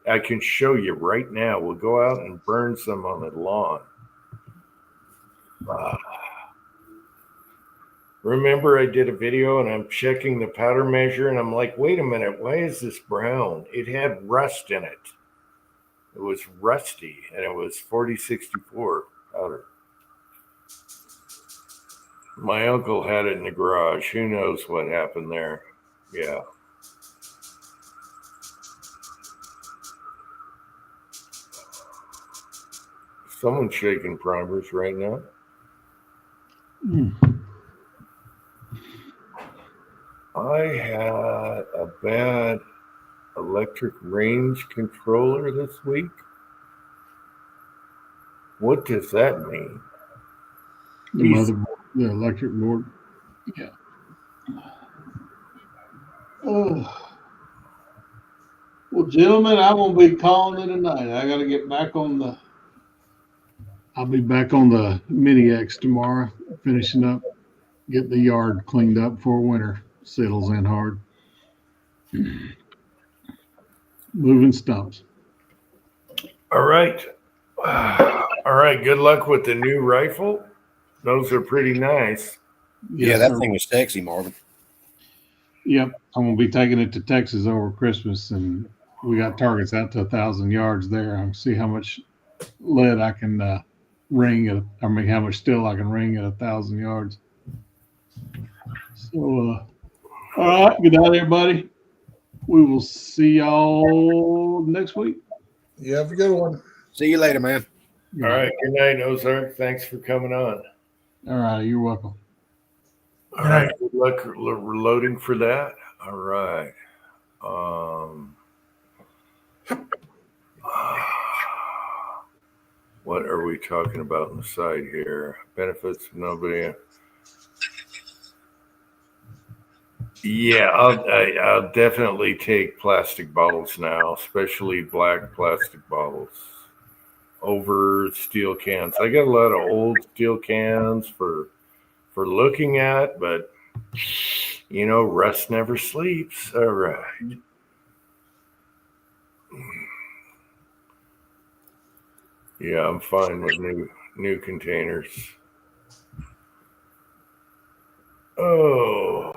I can show you right now. We'll go out and burn some on the lawn. Remember, I did a video and I'm checking the powder measure and I'm like, wait a minute, why is this brown? It had rust in it. It was rusty and it was 4064 powder. My uncle had it in the garage. Who knows what happened there? Yeah. Someone's shaking primers right now. I had a bad electric range controller this week. What does that mean? The motherboard, the electric board. Yeah. Well, gentlemen, I'm gonna be calling it a night. I gotta get back on the. I'll be back on the Mini X tomorrow, finishing up, getting the yard cleaned up before winter settles in hard. Moving stumps. All right. All right. Good luck with the new rifle. Those are pretty nice. Yeah, that thing was sexy, Marvin. Yep. I'm going to be taking it to Texas over Christmas, and we got targets out to 1,000 yards there. I'll see how much lead I can ring at, I mean, how much steel I can ring at 1,000 yards. So, all right. Good night, everybody. We will see y'all next week. You have a good one. See you later, man. All right. Good night, Ozark. Thanks for coming on. All right. You're welcome. All right. Good luck reloading for that. All right. What are we talking about on the side here? Benefits of nobody. Yeah, I'll definitely take plastic bottles now, especially black plastic bottles. over steel cans. I got a lot of old steel cans for looking at, but you know, rust never sleeps. All right. Yeah, I'm fine with new containers. Oh,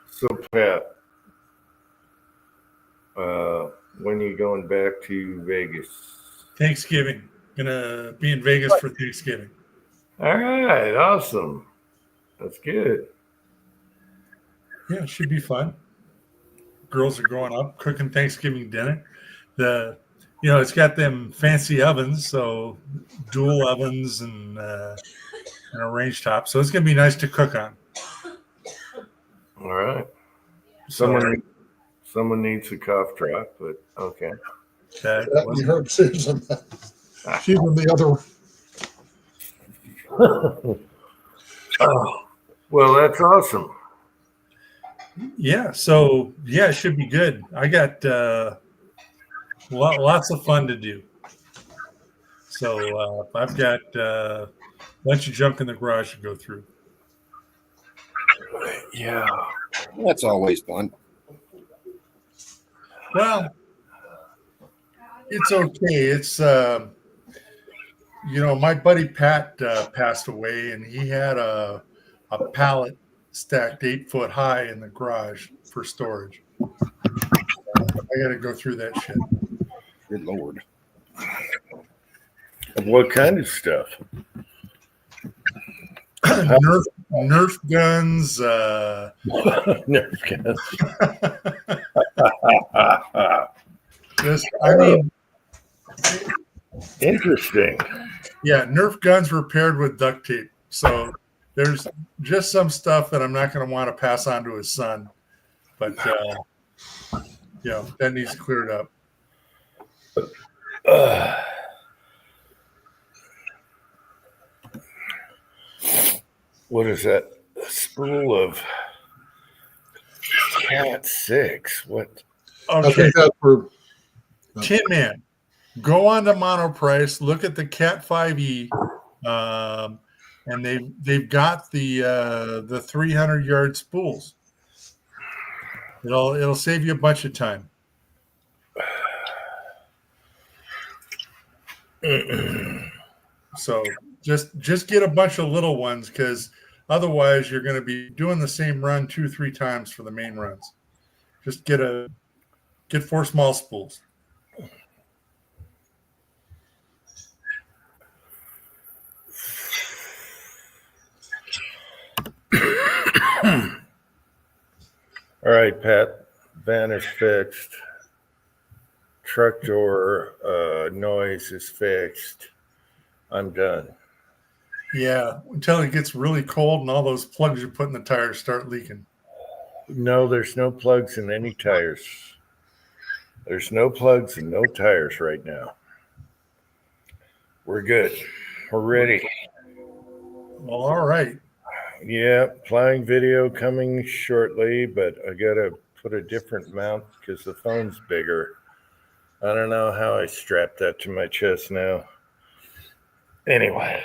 so Pat, when are you going back to Vegas? Thanksgiving. Gonna be in Vegas for Thanksgiving. All right, awesome. That's good. Yeah, it should be fun. Girls are growing up, cooking Thanksgiving dinner. It's got them fancy ovens, so dual ovens and a range top. So it's gonna be nice to cook on. All right. So Someone needs a cough drop, but okay. You heard Susan. She's in the other. Oh, well, that's awesome. Yeah, so yeah, it should be good. I got lots of fun to do. So I've got a bunch of junk in the garage to go through. Yeah. That's always fun. Well, it's okay. It's my buddy Pat passed away, and he had a pallet stacked 8 foot high in the garage for storage. I got to go through that shit. Good Lord. What kind of stuff? Nerf guns. Nerf guns. Interesting. Yeah, Nerf guns were paired with duct tape. So there's just some stuff that I'm not going to want to pass on to his son. But, that needs cleared up. What is that? A spool of Cat 6. What? I Okay, think that's for. Tin Man, go on to Monoprice, look at the Cat 5e, and they've got the 300-yard spools. It'll save you a bunch of time. So just get a bunch of little ones, because otherwise you're going to be doing the same run 2-3 times for the main runs. Just get 4 small spools. All right, Pat. Van is fixed. Truck door noise is fixed. I'm done. Yeah, until it gets really cold and all those plugs you put in the tires start leaking. No, there's no plugs in any tires. There's no plugs and no tires right now. We're good. We're ready. Well, all right. Yeah, plowing video coming shortly, but I gotta put a different mount because the phone's bigger. I don't know how I strapped that to my chest now. Anyway,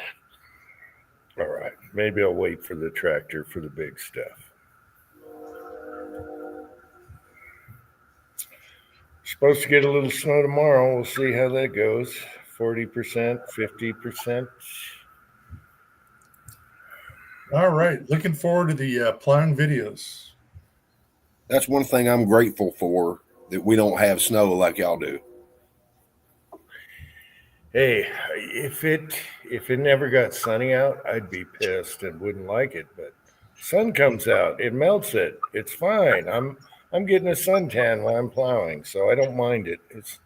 all right, maybe I'll wait for the tractor for the big stuff. Supposed to get a little snow tomorrow. We'll see how that goes. 40%, 50%. All right. Looking forward to the plowing videos. That's one thing I'm grateful for, that we don't have snow like y'all do. Hey, if it never got sunny out, I'd be pissed and wouldn't like it. But sun comes out, it melts it. It's fine. I'm getting a suntan while I'm plowing, so I don't mind it. It's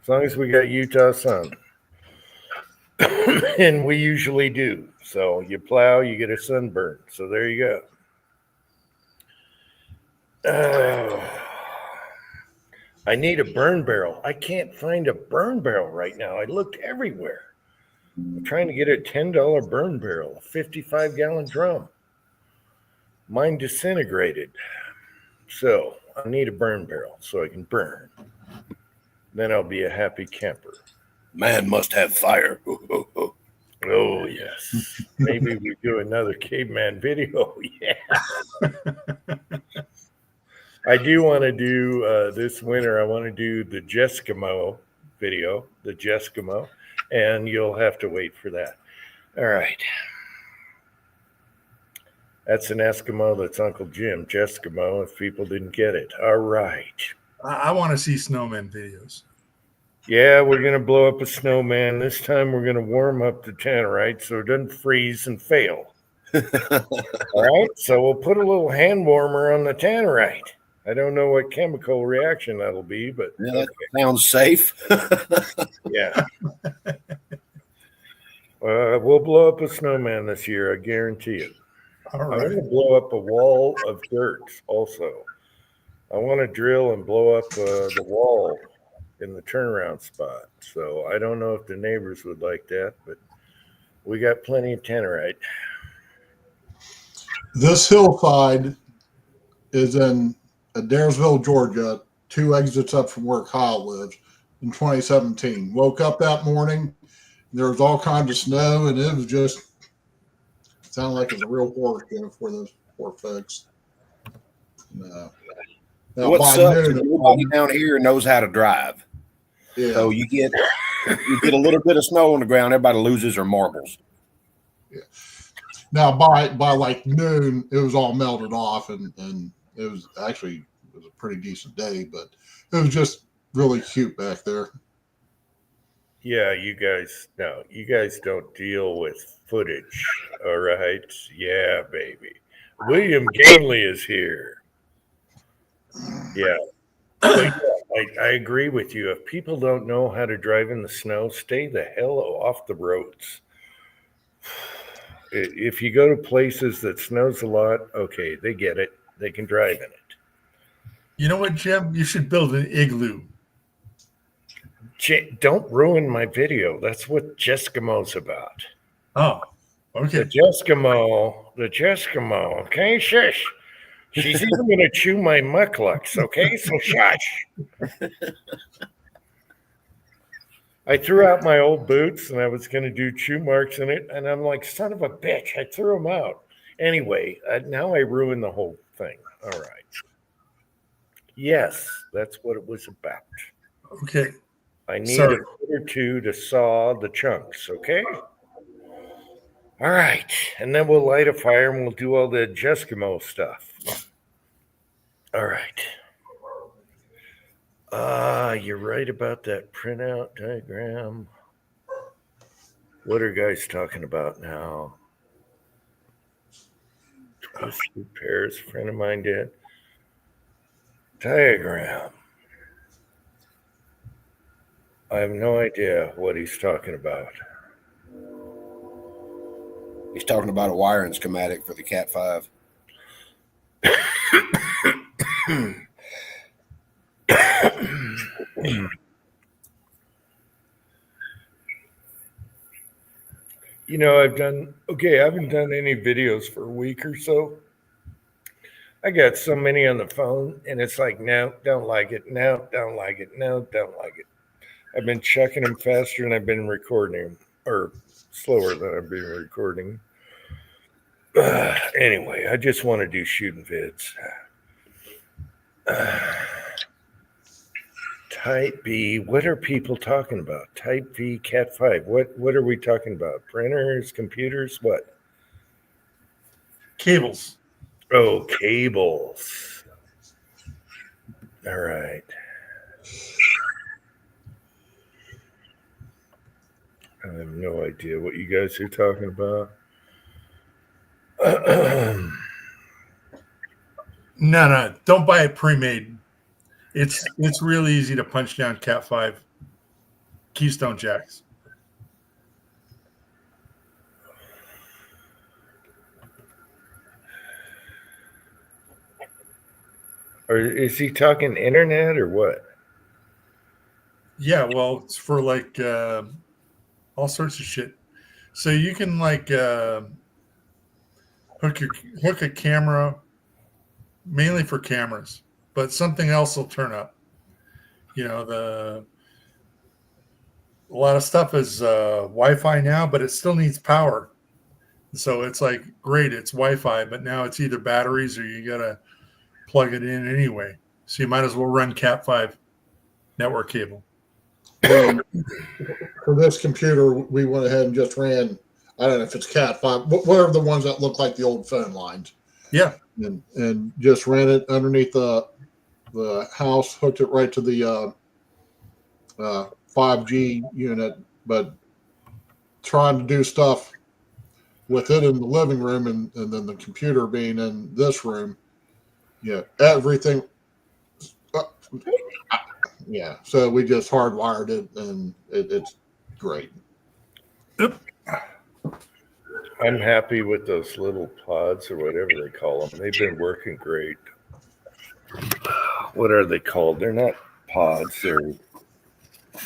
as long as we got Utah sun, and we usually do. So you plow, you get a sunburn. So there you go. I need a burn barrel. I can't find a burn barrel right now. I looked everywhere. I'm trying to get a $10 burn barrel, a 55-gallon drum. Mine disintegrated. So I need a burn barrel so I can burn. Then I'll be a happy camper. Man must have fire. Oh, yes. Maybe we do another caveman video. Yeah. I do want to do this winter, I want to do the Jeskimo video, the Jeskimo, and you'll have to wait for that. All right. That's an Eskimo. That's Uncle Jim, Jeskimo, if people didn't get it. All right. I want to see snowman videos. Yeah, we're going to blow up a snowman. This time we're going to warm up the tannerite so it doesn't freeze and fail. All right, so we'll put a little hand warmer on the tannerite. I don't know what chemical reaction that'll be, but Yeah, that sounds safe. yeah. We'll blow up a snowman this year, I guarantee it. All I want right. to blow up a wall of dirt also. I want to drill and blow up the wall in the turnaround spot. So I don't know if the neighbors would like that, but we got plenty of tannerite. This hillside is in Adairsville, Georgia, 2 exits up from where Kyle lives in 2017. Woke up that morning, there was all kinds of snow, and it was just sounded like it was a real horror show for those poor folks. No. Now, What by sucks is noon, nobody down here knows how to drive. yeah, So you get a little bit of snow on the ground, everybody loses their marbles. now by like noon, it was all melted off, and it was actually a pretty decent day, but it was just really cute back there. Yeah, you guys don't deal with footage. All right. Yeah, baby. William Ganley is here. Yeah. But yeah, I agree with you. If people don't know how to drive in the snow, stay the hell off the roads. If you go to places that snows a lot, okay, they get it. They can drive in it. You know what, Jim? You should build an igloo. Don't ruin my video. That's what Jeskimo's about. Oh, The okay. Jeskimo, okay? Shush. She's even going to chew my mucklucks, okay? So shush. I threw out my old boots and I was going to do chew marks in it. And I'm like, son of a bitch, I threw them out. Anyway, now I ruined the whole thing. All right. Yes, that's what it was about. Okay. I need Sorry. a foot or two to saw the chunks, okay? All right. And then we'll light a fire and we'll do all the Jeskimo stuff. All right. You're right about that printout diagram. What are guys talking about now? Twisted pairs, a friend of mine did. Diagram. I have no idea what he's talking about. He's talking about a wiring schematic for the Cat 5. You know, I haven't done any videos for a week or so. I got so many on the phone, and it's like, no, don't like it. No, don't like it. No, don't like it. I've been checking them faster than I've been recording them, or slower than I've been recording. Anyway, I just want to do shooting vids. Type B, what are people talking about? Type V, Cat 5. What are we talking about? Printers, computers, what? Cables. Oh, cables. All right. I have no idea what you guys are talking about. No, don't buy it pre-made. It's really easy to punch down Cat 5 Keystone jacks. Or is he talking internet or what? Yeah, well, it's for like all sorts of shit. So you can like hook a camera, mainly for cameras, but something else will turn up. You know, a lot of stuff is Wi-Fi now, but it still needs power. So it's like, great, it's Wi-Fi, but now it's either batteries or you got to plug it in anyway. So you might as well run Cat5 network cable. For this computer, we went ahead and just ran, I don't know if it's Cat5, whatever the ones that look like the old phone lines. Yeah. And just ran it underneath the house, hooked it right to the 5G unit, but trying to do stuff with it in the living room and then the computer being in this room. Yeah, everything. Yeah, so we just hardwired it, and it's great. Yep. I'm happy with those little pods or whatever they call them. They've been working great. What are they called? They're not pods. They're,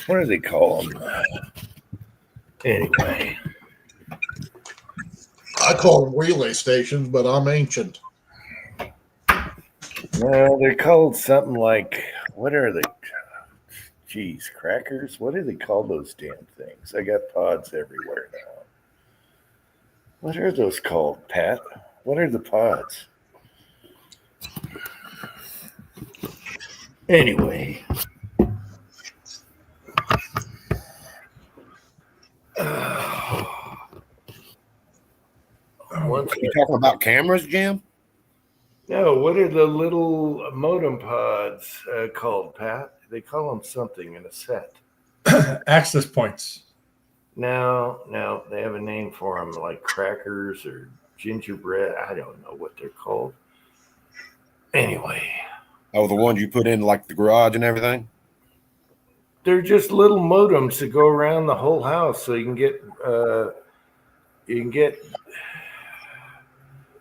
what do they call them? Anyway. I call them relay stations, but I'm ancient. No, they're called something like, what are they? Geez, crackers? What do they call those damn things? I got pods everywhere now. What are those called, Pat? What are the pods? Anyway. You talking about cameras, Jim? No, what are the little modem pods called, Pat? They call them something in a set. Access points. No, they have a name for them, like crackers or gingerbread. I don't know what they're called. Anyway. Oh, the ones you put in like the garage and everything? They're just little modems that go around the whole house, so you can get They're just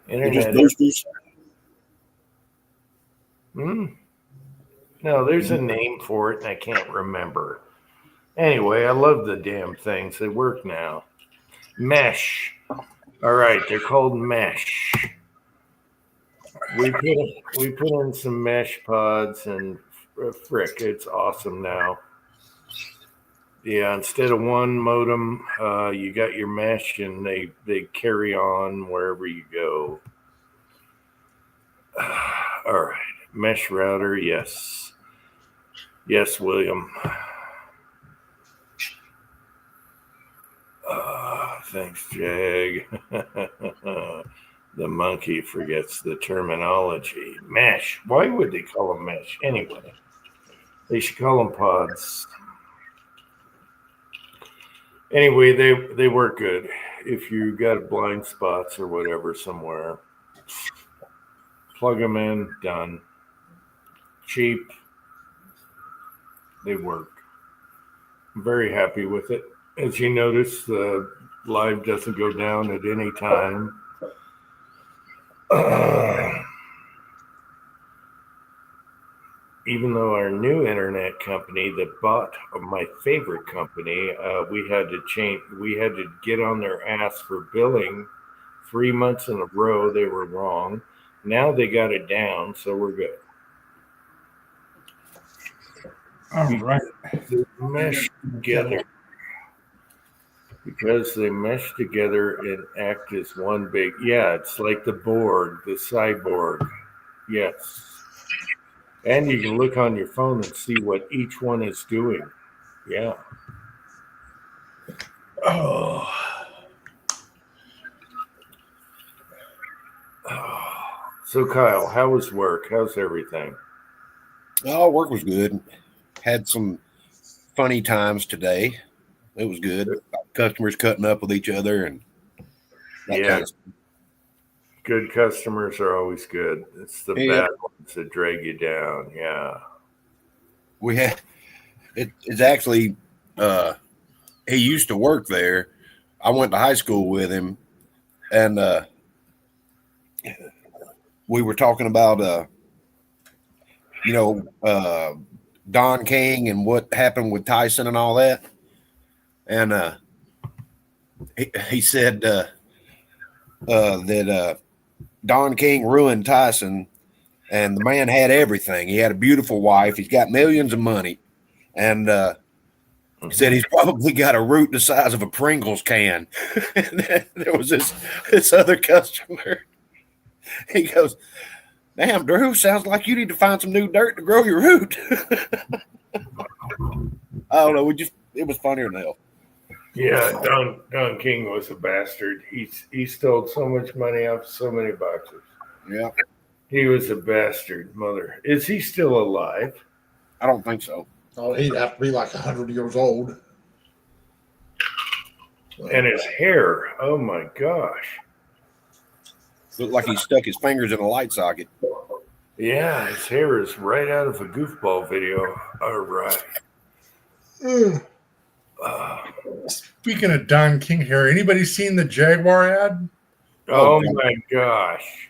internet. boosters? No, there's a name for it, and I can't remember. Anyway, I love the damn things. They work now. Mesh. All right, they're called mesh. We put in some mesh pods, and frick, it's awesome now. Yeah, instead of one modem, you got your mesh, and they carry on wherever you go. All right, mesh router, yes. Yes, William. Thanks, Jag. The monkey forgets the terminology. Mesh. Why would they call them mesh? Anyway, they should call them pods. Anyway, they work good. If you got blind spots or whatever somewhere, plug them in, done. Cheap. They work. I'm very happy with it. As you notice, the live doesn't go down at any time. Even though our new internet company that bought my favorite company, we had to get on their ass for billing 3 months in a row. They were wrong. Now they got it down, so we're good. All right. They mesh together. Because they mesh together and act as one big, yeah, it's like the Borg, the cyborg. Yes. And you can look on your phone and see what each one is doing. Yeah. Oh. So, Kyle, how was work? How's everything? Oh, work was good. Had some funny times today. It was good. Customers cutting up with each other and that Yeah. kind of stuff. Good customers are always good. It's the Yeah. bad ones that drag you down. Yeah. We had it's actually he used to work there. I went to high school with him, and we were talking about Don King and what happened with Tyson and all that. And he said that Don King ruined Tyson, and the man had everything. He had a beautiful wife. He's got millions of money, and He said he's probably got a root the size of a Pringles can. And then there was this other customer. He goes, "Damn, Drew, sounds like you need to find some new dirt to grow your root." I don't know. It was funnier than hell. Yeah, Don King was a bastard. He stole so much money off so many boxers. Yeah, He was a bastard. Mother, is he still alive? I don't think so. Oh, he'd have to be like 100 years old. And his hair, oh my gosh. Looked like he stuck his fingers in a light socket. Yeah, his hair is right out of a goofball video. All right. Speaking of Don King hair, anybody seen the Jaguar ad? Oh my gosh.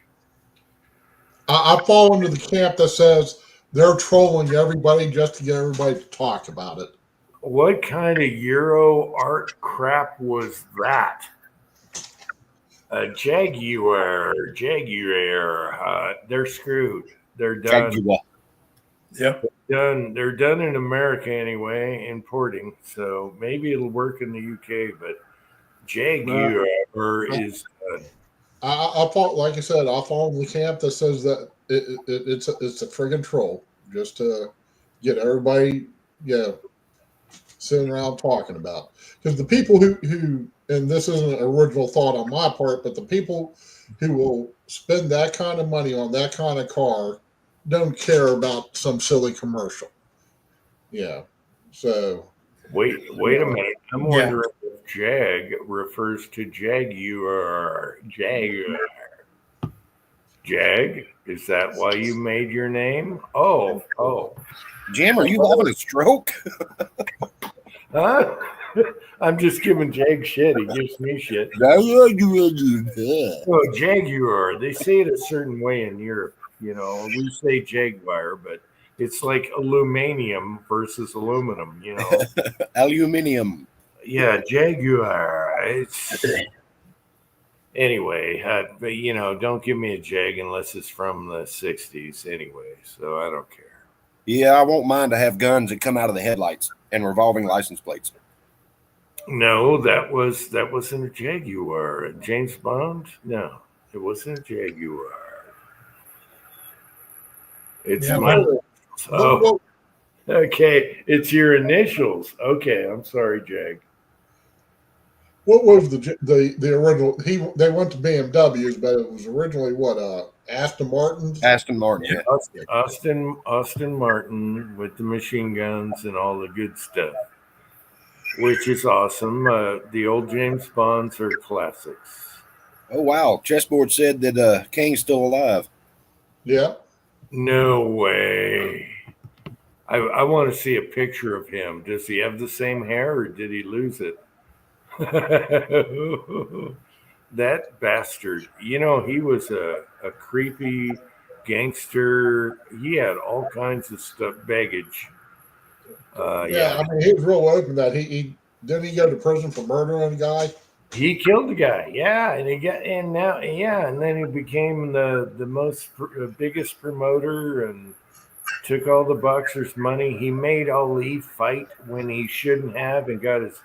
I fall into the camp that says they're trolling everybody just to get everybody to talk about it. What kind of Euro art crap was that? A Jaguar, they're screwed. They're done. Jaguar. Yep. They're done in America anyway, importing. So maybe it'll work in the UK, but Jaguar is done. I thought, like I said, I fall in the camp that says that it's a friggin' troll just to get everybody, sitting around talking about. Because the people who, and this isn't an original thought on my part, but the people who will spend that kind of money on that kind of car don't care about some silly commercial. Yeah. So. Wait a minute. I'm wondering if Jag refers to Jaguar. Jag? Is that why you made your name? Oh. Jim, are you having a stroke? Huh? I'm just giving Jag shit. He gives me shit. Oh, Oh, Jaguar. They say it a certain way in Europe. We say Jaguar, but it's like aluminium versus aluminum, Aluminium. Yeah, Jaguar. Anyway, but don't give me a Jag unless it's from the 60s anyway, so I don't care. Yeah, I won't mind to have guns that come out of the headlights and revolving license plates. No, that wasn't a Jaguar. James Bond? No, it wasn't a Jaguar. It's okay. It's your initials. Okay, I'm sorry, Jag. What was the original? They went to BMWs, but it was originally what Aston Martins. Aston Martin, yeah. Austin Martin with the machine guns and all the good stuff, which is awesome. The old James Bonds are classics. Oh wow! Chessboard said that King's still alive. Yeah. No way. I want to see a picture of him. Does he have the same hair or did he lose it? That bastard. He was a creepy gangster. He had all kinds of stuff, baggage. I mean, he was real open that he didn't he go to prison for murdering a guy. He killed the guy, and then he became the biggest promoter and took all the boxers' money. He made Ali fight when he shouldn't have, and got his,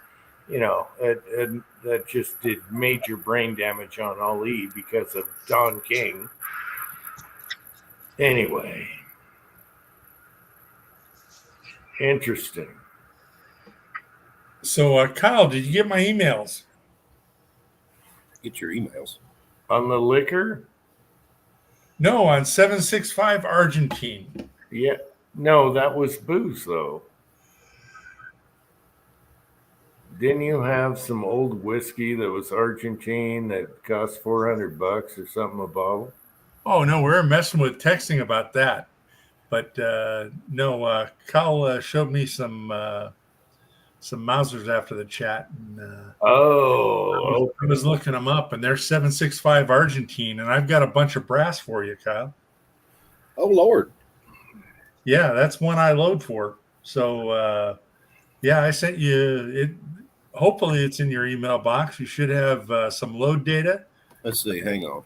that just did major brain damage on Ali because of Don King. Anyway, interesting. So, Kyle, did you get my emails? Get your emails. On the liquor? No, on 765 Argentine. Yeah. No, that was booze, though. Didn't you have some old whiskey that was Argentine that cost $400 or something a bottle? Oh, no, we were messing with texting about that. But no, Kyle showed me some Mausers after the chat. And, I was looking them up, and they're 765 Argentine, and I've got a bunch of brass for you, Kyle. Oh, Lord. Yeah, that's one I load for. So, I sent you it. Hopefully, it's in your email box. You should have some load data. Let's see. Hang on.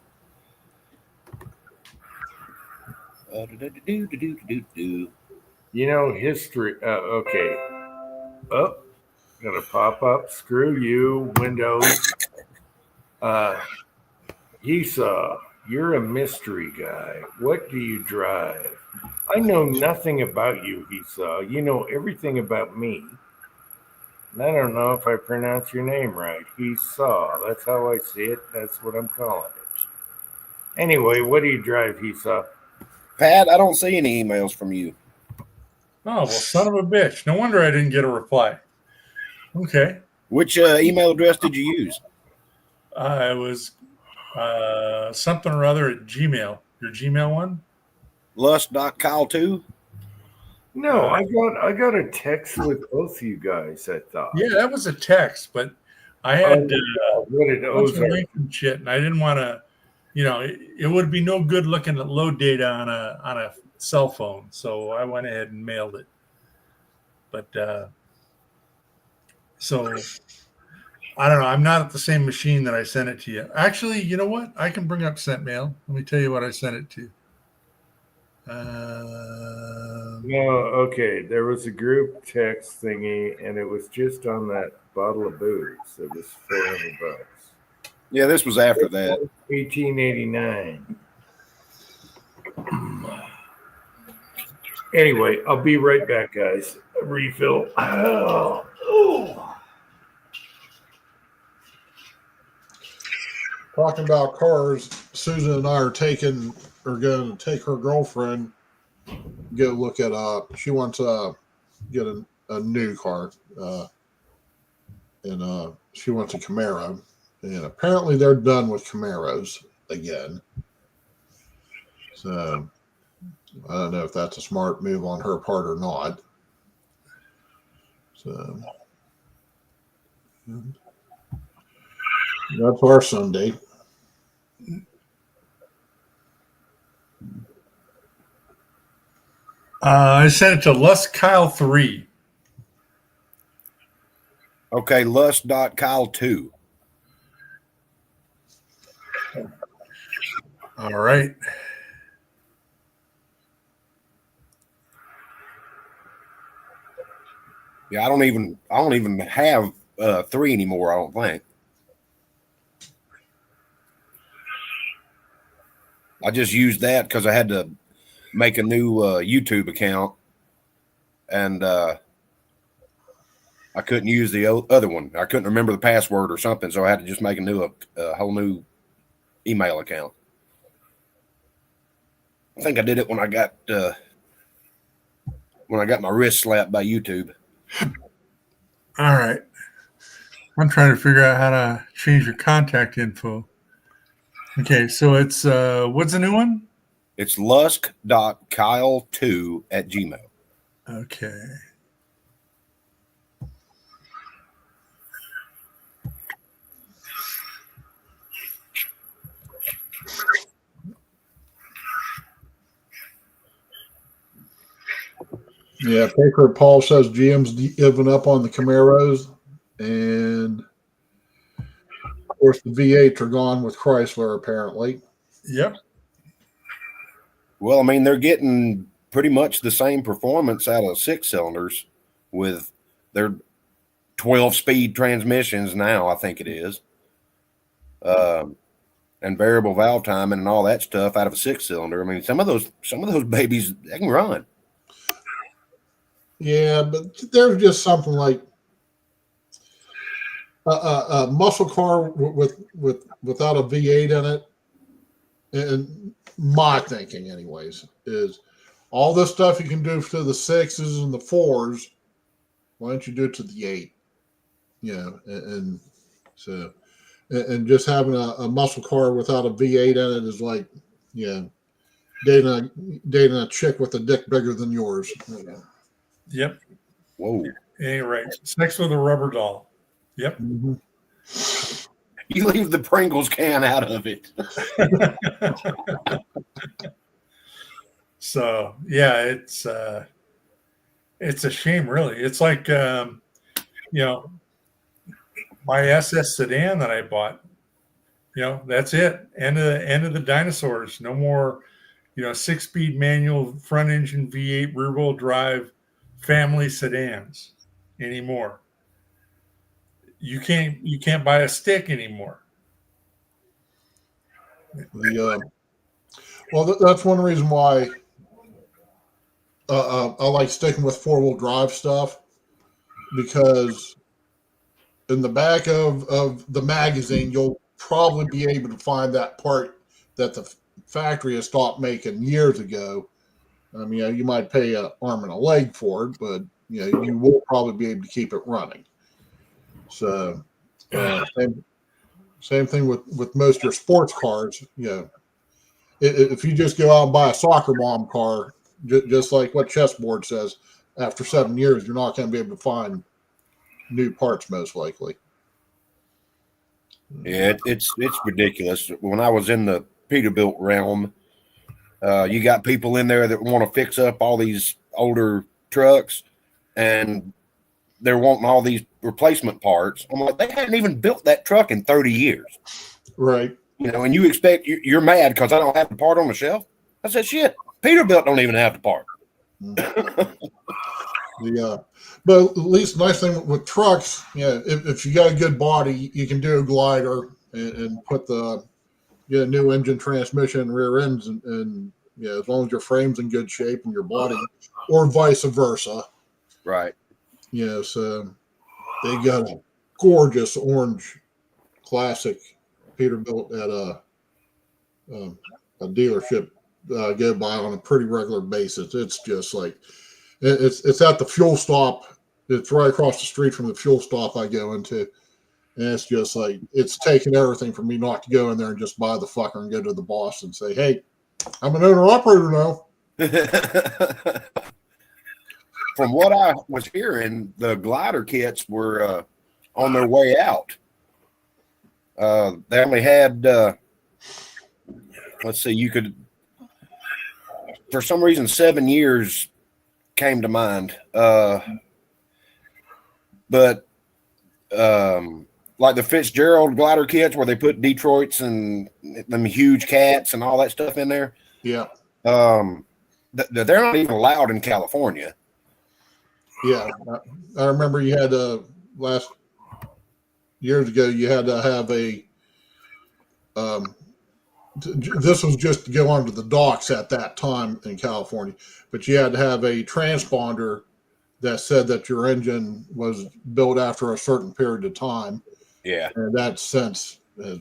History. Okay. Oh, Gonna pop up. Screw you, Windows. Esau, you're a mystery guy. What do you drive? I know nothing about you, Esau. You know everything about me. And I don't know if I pronounce your name right. Esau. That's how I see it. That's what I'm calling it. Anyway, what do you drive, Esau? Pat, I don't see any emails from you. Oh, well, son of a bitch. No wonder I didn't get a reply. Okay. Which email address did you use? It was something or other at Gmail. Your Gmail one? Lust.kyle2? No, I got a text with both you guys, I thought. Yeah, that was a text, but I had what did Ozark? and shit, and I didn't want to, it would be no good looking at load data on a cell phone, so I went ahead and mailed it. But so I don't know. I'm not at the same machine that I sent it to you. Actually, you know what? I can bring up sent mail. Let me tell you what I sent it to. No, okay. There was a group text thingy, and it was just on that bottle of booze. It was $400. Yeah, this was after that. 1889. Anyway, I'll be right back, guys. A refill. Talking about cars, Susan and I are going to take her girlfriend, go look at, she wants to get a new car, and she wants a Camaro, and apparently they're done with Camaros again. So I don't know if that's a smart move on her part or not. So that's our Sunday. I sent it to LustKyle3. Okay, lust.kyle2. All right. Yeah, I don't even have 3 anymore, I don't think. I just used that because I had to make a new YouTube account, and I couldn't use the other one. I couldn't remember the password or something, so I had to just make a whole new email account. I think I did it when I got my wrist slapped by YouTube. All right. I'm trying to figure out how to change your contact info. Okay, so it's what's the new one? It's lusk.kyle2@gmail. Okay. Yeah, Paper Paul says GM's giving up on the Camaros, and of course the V8s are gone with Chrysler apparently. Yep. Well, I mean, they're getting pretty much the same performance out of 6-cylinders with their 12-speed transmissions now, I think it is, and variable valve timing and all that stuff out of a 6-cylinder. I mean, some of those babies, they can run. Yeah, but there's just something like a muscle car without a V8 in it, and my thinking, anyways, is all this stuff you can do to the 6s and the 4s. Why don't you do it to the 8? You know, and so, and just having a muscle car without a V8 in it is like, dating a chick with a dick bigger than yours. Yep. Whoa. Ain't right. Sex with a rubber doll. Yep. Mm-hmm. You leave the Pringles can out of it. So yeah, it's a shame, really. It's like my SS sedan that I bought. That's it. End of the dinosaurs. No more, 6-speed manual front engine V8 rear wheel drive family sedans anymore. you can't buy a stick anymore. That's one reason why I like sticking with 4-wheel drive stuff, because in the back of the magazine, you'll probably be able to find that part that the factory has stopped making years ago. I mean, you might pay an arm and a leg for it, but you will probably be able to keep it running. So, same thing with most of your sports cars. If you just go out and buy a soccer mom car, just like what Chessboard says, after 7 years, you're not going to be able to find new parts, most likely. Yeah, it's ridiculous. When I was in the Peterbilt realm, you got people in there that want to fix up all these older trucks, and they're wanting all these replacement parts. I'm like, they hadn't even built that truck in 30 years. Right. And you expect you're mad because I don't have the part on the shelf. I said, shit, Peterbilt don't even have the part. But at least the nice thing with trucks, if you got a good body, you can do a glider and put get a new engine, transmission, rear ends, and as long as your frame's in good shape and your body, or vice versa. Right. So they got a gorgeous orange classic Peterbilt at a dealership go by on a pretty regular basis. It's just like it's at the fuel stop. It's right across the street from the fuel stop I go into, and it's just like it's taking everything for me not to go in there and just buy the fucker and go to the boss and say, "Hey, I'm an owner operator now." From what I was hearing, the glider kits were on their way out. They only had, let's see, you could, for some reason, 7 years came to mind. But like the Fitzgerald glider kits where they put Detroits and them huge cats and all that stuff in there. Yeah. They're not even allowed in California. Yeah. I remember you had last years ago, you had to have a, this was just to go onto the docks at that time in California, but you had to have a transponder that said that your engine was built after a certain period of time. Yeah. And that since has,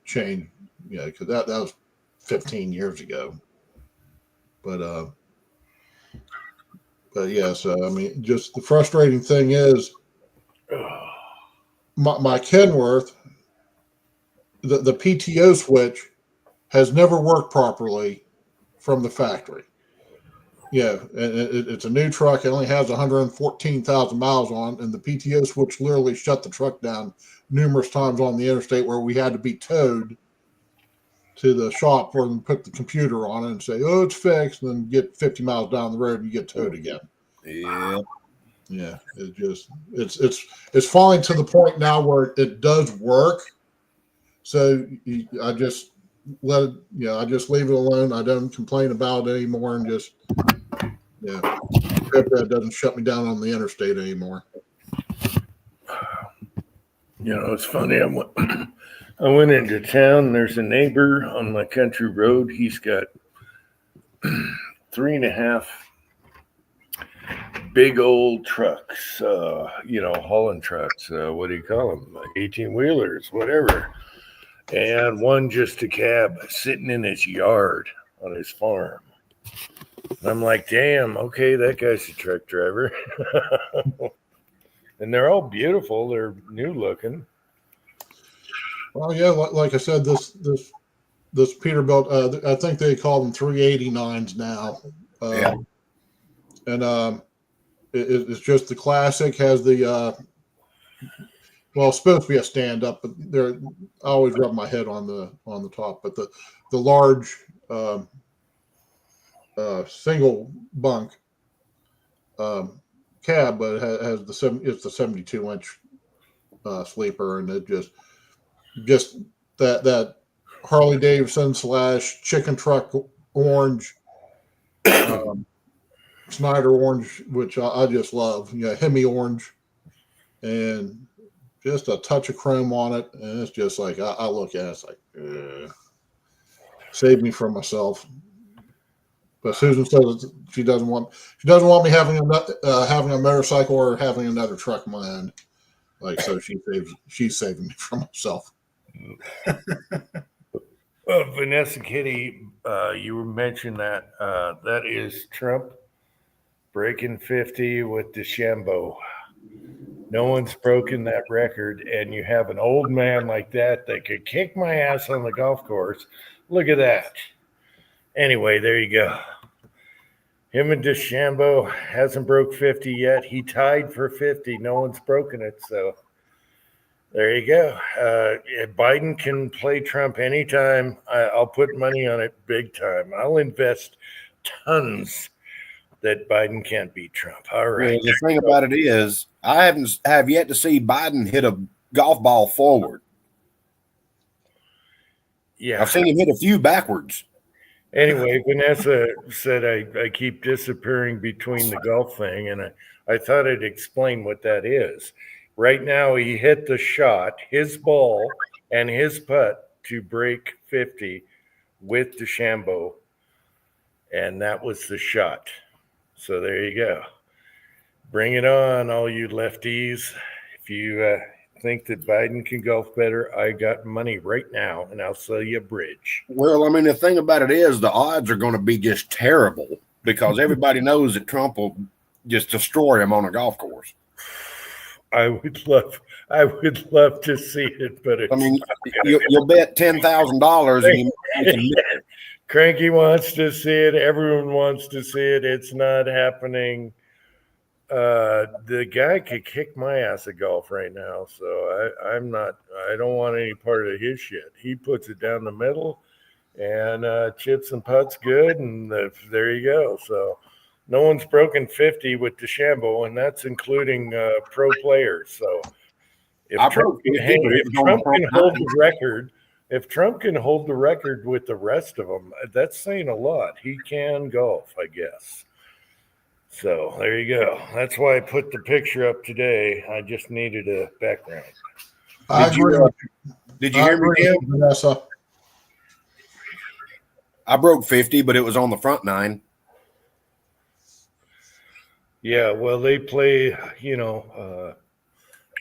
changed, because that was 15 years ago. But yes, I mean, just the frustrating thing is my Kenworth, the PTO switch has never worked properly from the factory. Yeah, and it's a new truck. It only has 114,000 miles on, and the PTO switch literally shut the truck down numerous times on the interstate where we had to be towed to the shop for them to put the computer on it and say, "Oh, it's fixed," and then get 50 miles down the road and you get towed again. Yeah. Yeah, it's finally to the point now where it does work. So I just let it, I just leave it alone. I don't complain about it anymore, and just hope that doesn't shut me down on the interstate anymore. It's funny. I went into town. There's a neighbor on my country road. He's got 3.5 big old trucks, hauling trucks. What do you call them? 18-wheelers, whatever. And one just a cab sitting in his yard on his farm. And I'm like, damn, okay, that guy's a truck driver. And they're all beautiful. They're new looking. Well, yeah, like I said, this Peterbilt, I think they call them 389s now. Yeah. And it's just the classic, has the well, it's supposed to be a stand up, but I always rub my head on the top. But the large single bunk cab, but it has it's the 72-inch sleeper, and it just that Harley Davidson / chicken truck orange, Snyder orange, which I just love. Hemi orange, and just a touch of chrome on it, and it's just like I look at it, it's like save me from myself. But Susan says she doesn't want me having a motorcycle or having another truck of my own. Like, so she's saving me from myself. Well, Vanessa Kitty, you mentioned that that is Trump breaking 50 with DeChambeau. No one's broken that record, and you have an old man like that could kick my ass on the golf course. Look at that. Anyway, there you go. Him and DeChambeau hasn't broke 50 yet. He tied for 50. No one's broken it, so there you go. Biden can play Trump anytime. I'll put money on it big time. I'll invest tons that Biden can't beat Trump. All right. Well, the thing about it is, I have yet to see Biden hit a golf ball forward. Yeah. I've seen him hit a few backwards. Anyway, Vanessa said I keep disappearing between the golf thing, and I thought I'd explain what that is. Right now, he hit the shot, his ball, and his putt to break 50 with DeChambeau, and that was the shot. So there you go. Bring it on, all you lefties. If you think that Biden can golf better, I got money right now, and I'll sell you a bridge. Well, I mean, the thing about it is the odds are going to be just terrible because everybody knows that Trump will just destroy him on a golf course. I would love to see it, but it's, I mean, you'll bet $10,000 and Cranky wants to see it. Everyone wants to see it. It's not happening. The guy could kick my ass at golf right now, so I don't want any part of his shit. He puts it down the middle and chips and putts good, and there you go. So no one's broken 50 with DeChambeau, and that's including pro players. So if Trump can hold the record, if Trump can hold the record with the rest of them, that's saying a lot. He can golf, I guess. So there you go. That's why I put the picture up today. I just needed a background. I agree. Did you hear me, Kim? Vanessa? I broke 50, but it was on the front nine. Yeah, well, they play,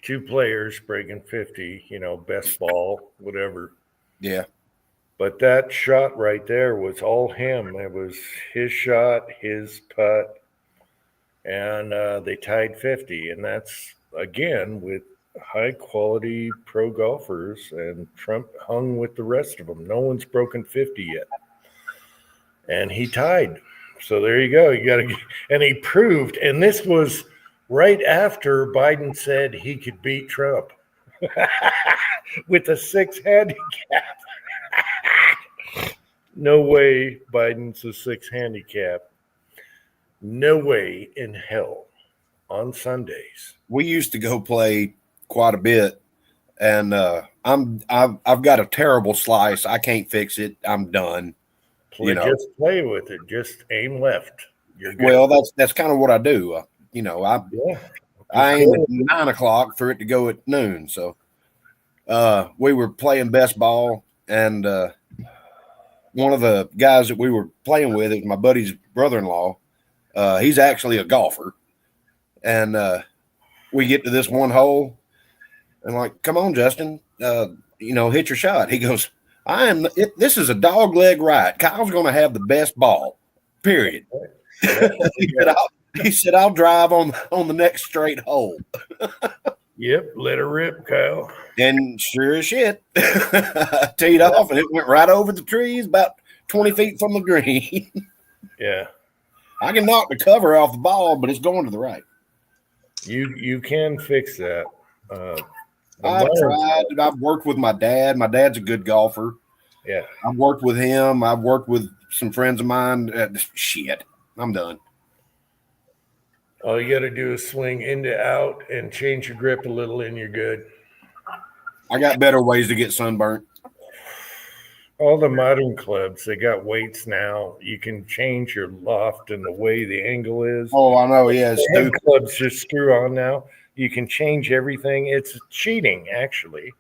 two players breaking 50, best ball, whatever. Yeah. But that shot right there was all him. It was his shot, his putt, and they tied 50. And that's, again, with high-quality pro golfers, and Trump hung with the rest of them. No one's broken 50 yet. And he tied. So there you go. And he proved, and this was right after Biden said he could beat Trump with a 6 handicap. No way Biden's a 6 handicap. No way in hell on Sundays. We used to go play quite a bit, and I've got a terrible slice. I can't fix it. I'm done. Just play with it. Just aim left. You're good. Well, that's kind of what I do. I aim at 9 o'clock for it to go at noon. So we were playing best ball, and one of the guys that we were playing with is my buddy's brother-in-law. He's actually a golfer, and we get to this one hole, and like, come on, Justin, hit your shot. He goes, this is a dog leg right. Kyle's going to have the best ball, period. He said, I'll drive on the next straight hole. Yep, let her rip, Kyle. And sure as shit, teed off, and it went right over the trees, about 20 feet from the green. Yeah. I can knock the cover off the ball, but it's going to the right. You can fix that. I've tried. I've worked with my dad. My dad's a good golfer. Yeah. I've worked with him. I've worked with some friends of mine. Shit. I'm done. All you got to do is swing into out and change your grip a little, and you're good. I got better ways to get sunburnt. All the modern clubs, they got weights now. You can change your loft and the way the angle is. Oh, I know. Yeah. Clubs just screw on now. You can change everything. It's cheating, actually.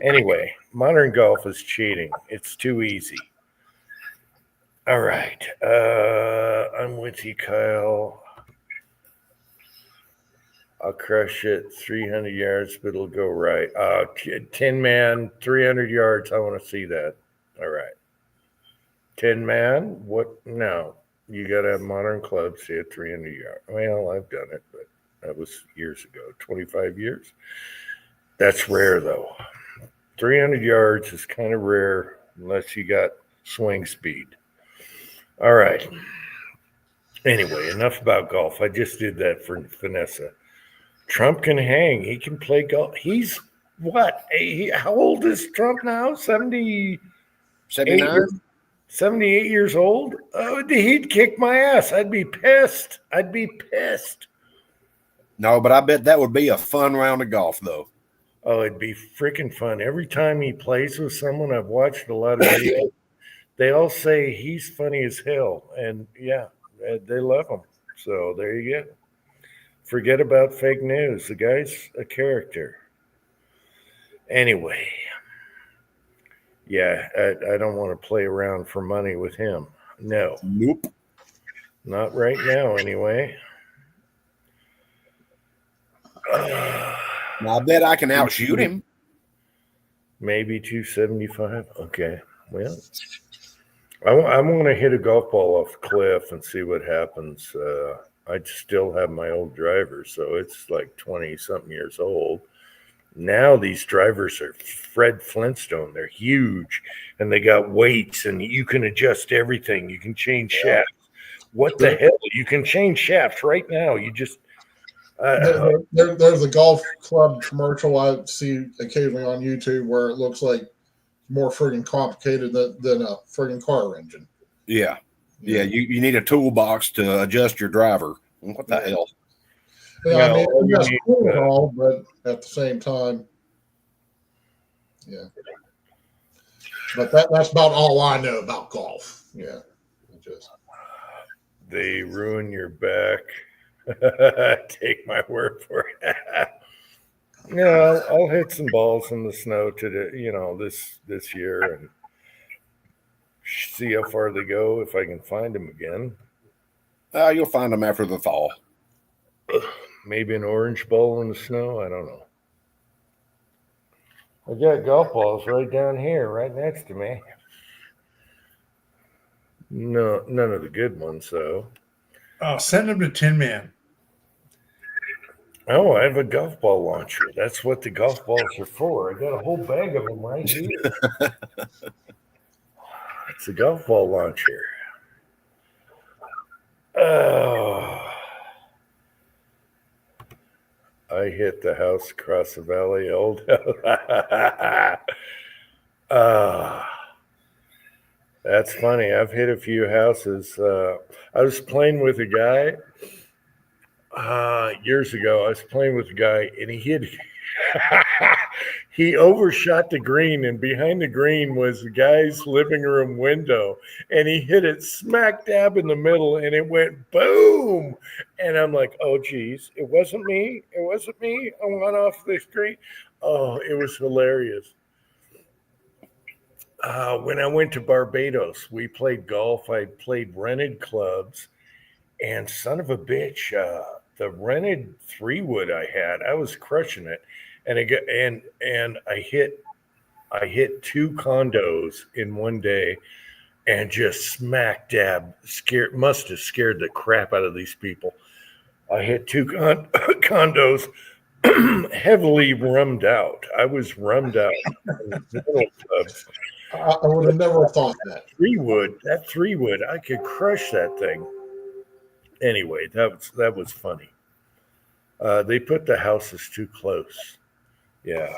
Anyway, modern golf is cheating. It's too easy. All right. I'm with you, Kyle. I'll crush it 300 yards, but it'll go right. 10 man, 300 yards. I want to see that. All right. 10 man? What? No. You got to have modern clubs to hit 300 yards. Well, I've done it, but that was years ago, 25 years. That's rare, though. 300 yards is kind of rare unless you got swing speed. All right. Anyway, enough about golf. I just did that for Vanessa. Trump can hang. He can play golf. He's what? How old is Trump now? 70, 79? 78 years old? Oh, he'd kick my ass. I'd be pissed. No, but I bet that would be a fun round of golf, though. Oh, it'd be freaking fun. Every time he plays with someone, I've watched a lot of videos. They all say he's funny as hell. And yeah, they love him. So there you go. Forget about fake news. The guy's a character. Anyway, yeah, I don't want to play around for money with him. No. Nope. Not right now, anyway. Now, I bet I can outshoot him. Maybe 275. Okay. Well, I want to hit a golf ball off the cliff and see what happens. I still have my old driver, so it's like 20-something years old. Now these drivers are Fred Flintstone. They're huge, and they got weights, and you can adjust everything. You can change shafts. What the hell? You can change shafts right now. You just there's a golf club commercial I see occasionally on YouTube where it looks like more friggin' complicated than a friggin' car engine. Yeah. Yeah, you need a toolbox to adjust your driver. What the hell? Yeah, I mean, that's cool and all, but at the same time, yeah. But that's about all I know about golf. Yeah. They ruin your back. Take my word for it. Yeah, I'll hit some balls in the snow today, this year and see how far they go if I can find them again. You'll find them after the thaw. Maybe an orange ball in the snow. I don't know. I got golf balls right down here, right next to me. No, none of the good ones, though. Oh, send them to Tin Man. Oh, I have a golf ball launcher. That's what the golf balls are for. I got a whole bag of them right here. It's a golf ball launcher. Oh. I hit the house across the valley, old house. That's funny. I've hit a few houses. I was playing with a guy years ago. I was playing with a guy, and he hit. He overshot the green, and behind the green was the guy's living room window, and he hit it smack dab in the middle, and it went boom. And I'm like, oh, geez, it wasn't me. I went off the screen. Oh, it was hilarious. When I went to Barbados, we played golf. I played rented clubs, and son of a bitch, the rented 3-wood I had, I was crushing it. And I hit 2 condos in one day, and just smack dab must have scared the crap out of these people. I hit 2 condos, heavily rummed out. I was rummed out. I would have never thought that. 3-wood, I could crush that thing. Anyway, that was funny. They put the houses too close. Yeah.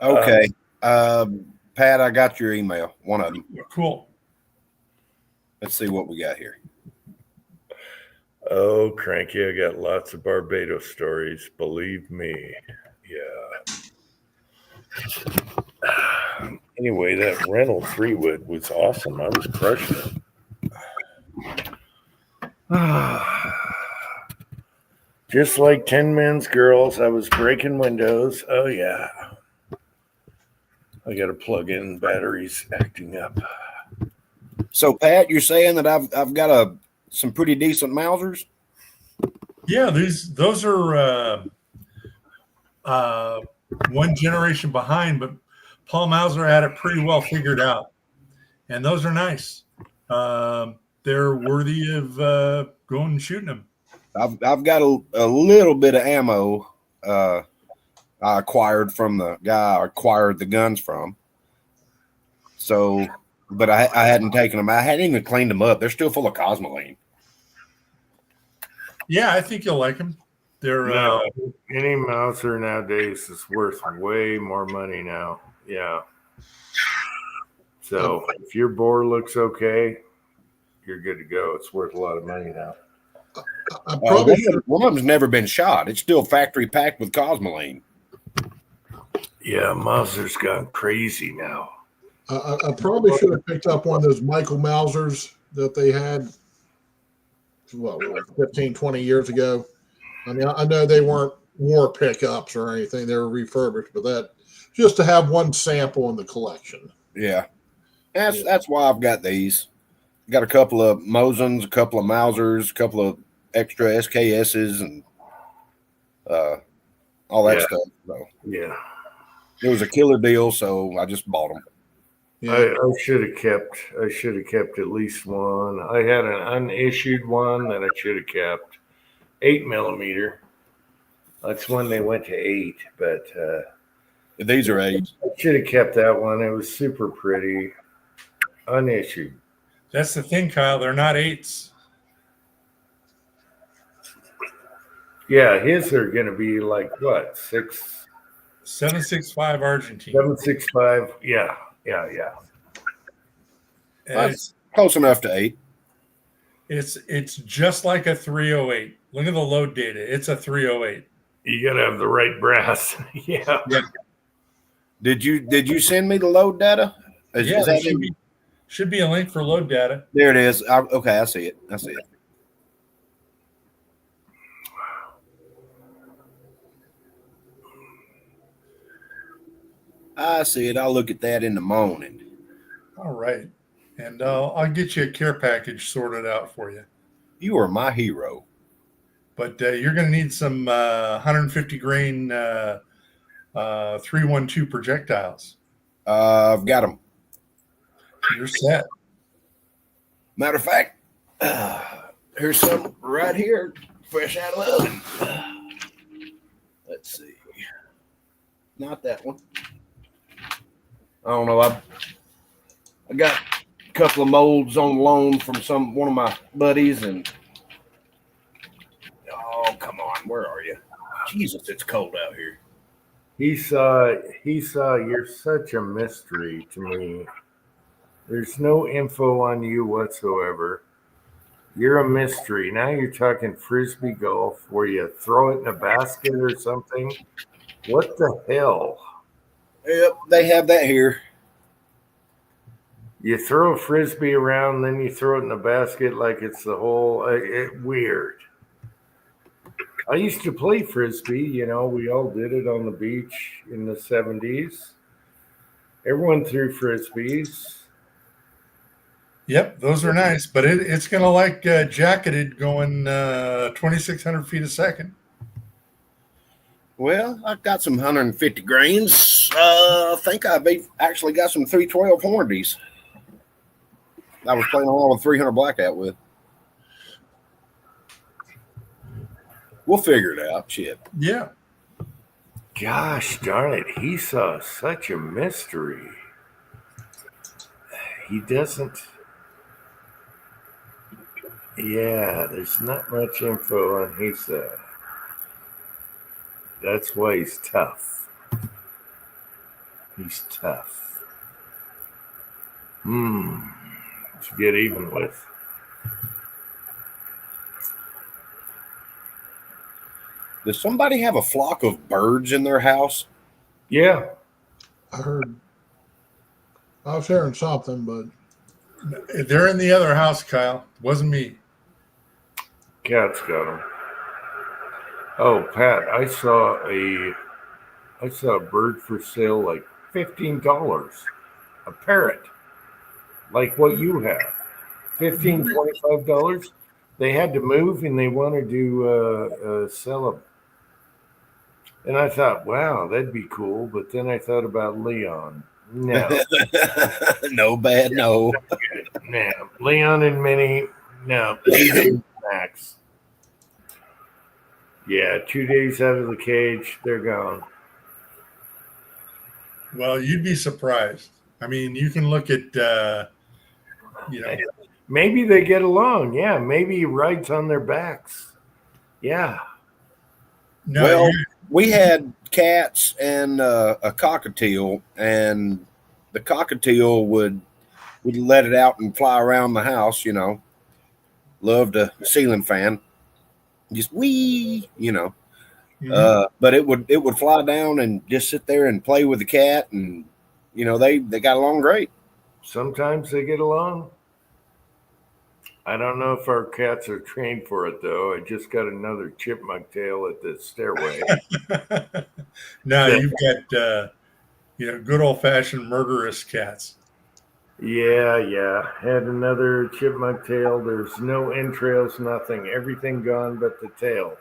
Okay. Pat, I got your email. One of them. Cool. Let's see what we got here. Oh, cranky. I got lots of Barbados stories. Believe me. Yeah. Anyway, that rental 3-wood was awesome. I was crushing it. Just like 10 Men's Girls, I was breaking windows. Oh, yeah. I got to plug in batteries acting up. So, Pat, you're saying that I've got some pretty decent Mausers? Yeah, those are one generation behind, but Paul Mauser had it pretty well figured out, and those are nice. They're worthy of going and shooting them. I've got a little bit of ammo I acquired from the guy I acquired the guns from. So, but I hadn't taken them. I hadn't even cleaned them up. They're still full of cosmoline. Yeah, I think you'll like them. They're No, any Mauser nowadays is worth way more money now. Yeah. So if your bore looks okay, you're good to go. It's worth a lot of money now. I probably One of them's never been shot. It's still factory packed with cosmoline. Yeah, Mauser's gone crazy now. I probably should have picked up one of those Michael Mausers that they had, 15, 20 years ago. I mean, I know they weren't war pickups or anything. They were refurbished, but that just to have one sample in the collection. Yeah. That's why I've got these. Got a couple of Mosins, a couple of Mausers, a couple of extra SKSs, and all that stuff. So Yeah. it was a killer deal, so I just bought them. Yeah. I should have kept at least one. I had an unissued one that I should have kept. 8mm. That's when they went to 8, but These are 8s. I should have kept that one. It was super pretty. Unissued. that's the thing, Kyle. They're not 8s. Yeah, his are gonna be like what, 7.65 Argentine. 7.65. Yeah. That's close enough to 8. It's just like a 308. Look at the load data. It's a 308. You gotta have the right brass. Yeah. Did you send me the load data? Is Yeah, that there should be a link for load data. There it is. Okay, I see it. I see it. I'll look at that in the morning. All right. And I'll get you a care package sorted out for you. You are my hero. But you're going to need some 150 grain 312 projectiles. I've got them. You're set. Matter of fact, here's some right here, fresh out of the oven. Let's see. Not that one. I don't know. I got a couple of molds on loan from one of my buddies, and oh, come on, where are you? Jesus, it's cold out here. He saw you're such a mystery to me. There's no info on you whatsoever. You're a mystery. Now you're talking frisbee golf where you throw it in a basket or something. What the hell? Yep, they have that here. You throw a frisbee around, then you throw it in a basket like it's the whole weird. I used to play frisbee. You know, we all did it on the beach in the 70s. Everyone threw frisbees. Yep, those are nice, but it's going to like jacketed going 2,600 feet a second. Well, I've got some 150 grains. I think I've actually got some 312 Hornbies. I was playing along with 300 blackout with. We'll figure it out. Shit. Yeah. Gosh darn it. He saw such a mystery. He doesn't. Yeah, there's not much info on Hisa. That's why he's tough. He's tough. To get even with. Does somebody have a flock of birds in their house? Yeah. I heard. I was hearing something, but They're in the other house, Kyle. Wasn't me. Cat's got him. Oh, Pat, I saw a bird for sale like $15. A parrot, like what you have. $25. They had to move and they wanted to sell them. And I thought, wow, that'd be cool. But then I thought about Leon. No, No bad, no. no. Leon and Minnie, no. 2 days max. Yeah, 2 days out of the cage, they're gone. Well, you'd be surprised. I mean, you can look at, you know, Maybe they get along. Yeah, maybe he rides on their backs. Yeah. no, Well, you- we had cats and a cockatiel, and the cockatiel would let it out and fly around the house. You know, loved a ceiling fan, just wee. You know, but it would fly down and just sit there and play with the cat, and you know they got along great. Sometimes they get along. I don't know if our cats are trained for it, though. I just got another chipmunk tail at the stairway. no, you've got, you know, good old fashioned murderous cats. Yeah. Had another chipmunk tail. There's no entrails, nothing. Everything gone but the tail.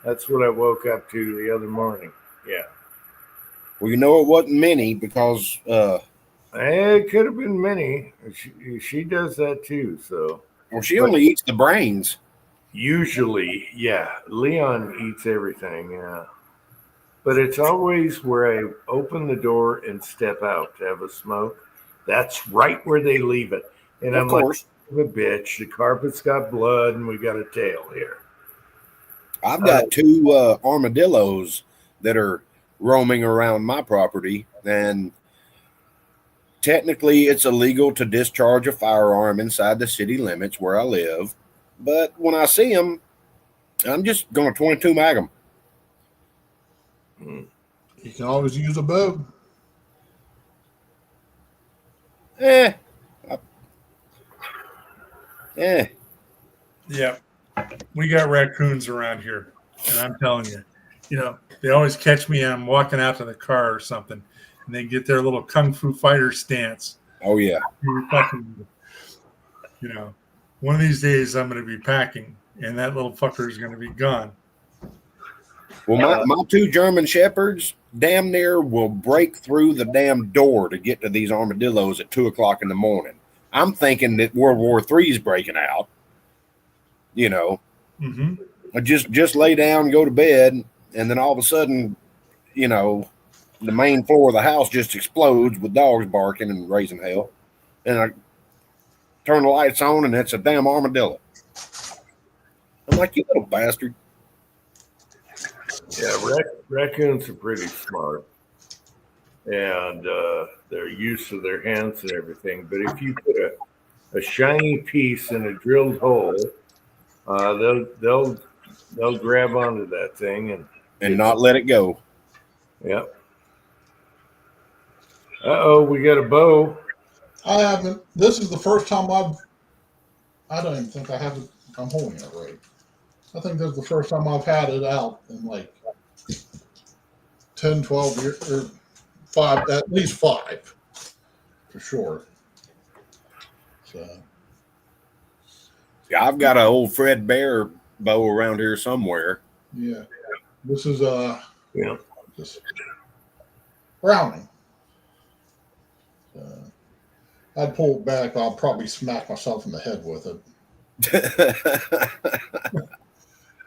That's what I woke up to the other morning. Yeah. Well, you know it wasn't many because It could have been Minnie. She does that too, so. she only eats the brains. Usually, yeah. Leon eats everything, yeah. But it's always where I open the door and step out to have a smoke. That's right where they leave it. And Of I'm course. like, a bitch, the carpet's got blood and we got a tail here. I've got 2 armadillos that are roaming around my property, and technically it's illegal to discharge a firearm inside the city limits where I live. But when I see them, I'm just going to 22 mag them. You can always use a bow. Eh. Yeah. We got raccoons around here. And I'm telling you, you know, they always catch me and I'm walking out to the car or something. And they get their little kung fu fighter stance. Oh, yeah. You know, one of these days I'm going to be packing and that little fucker is going to be gone. Well, my 2 German shepherds damn near will break through the damn door to get to these armadillos at 2:00 in the morning. I'm thinking that World War III is breaking out. You know, I just lay down, go to bed, and then all of a sudden, you know, the main floor of the house just explodes with dogs barking and raising hell. And I turn the lights on, and it's a damn armadillo. I'm like, you little bastard. Yeah, raccoons are pretty smart. And they're used to their hands and everything. But if you put a shiny piece in a drilled hole, they'll grab onto that thing And not let it go. Yep. We got a bow. I haven't. This is the first time I don't even think I have it. I'm holding it right. I think this is the first time I've had it out in like 10, 12 years, or 5, at least 5, for sure. So, Yeah, I've got an old Fred Bear bow around here somewhere. yeah. This is Yeah. just Browning. I'd pull it back. I'll probably smack myself in the head with it.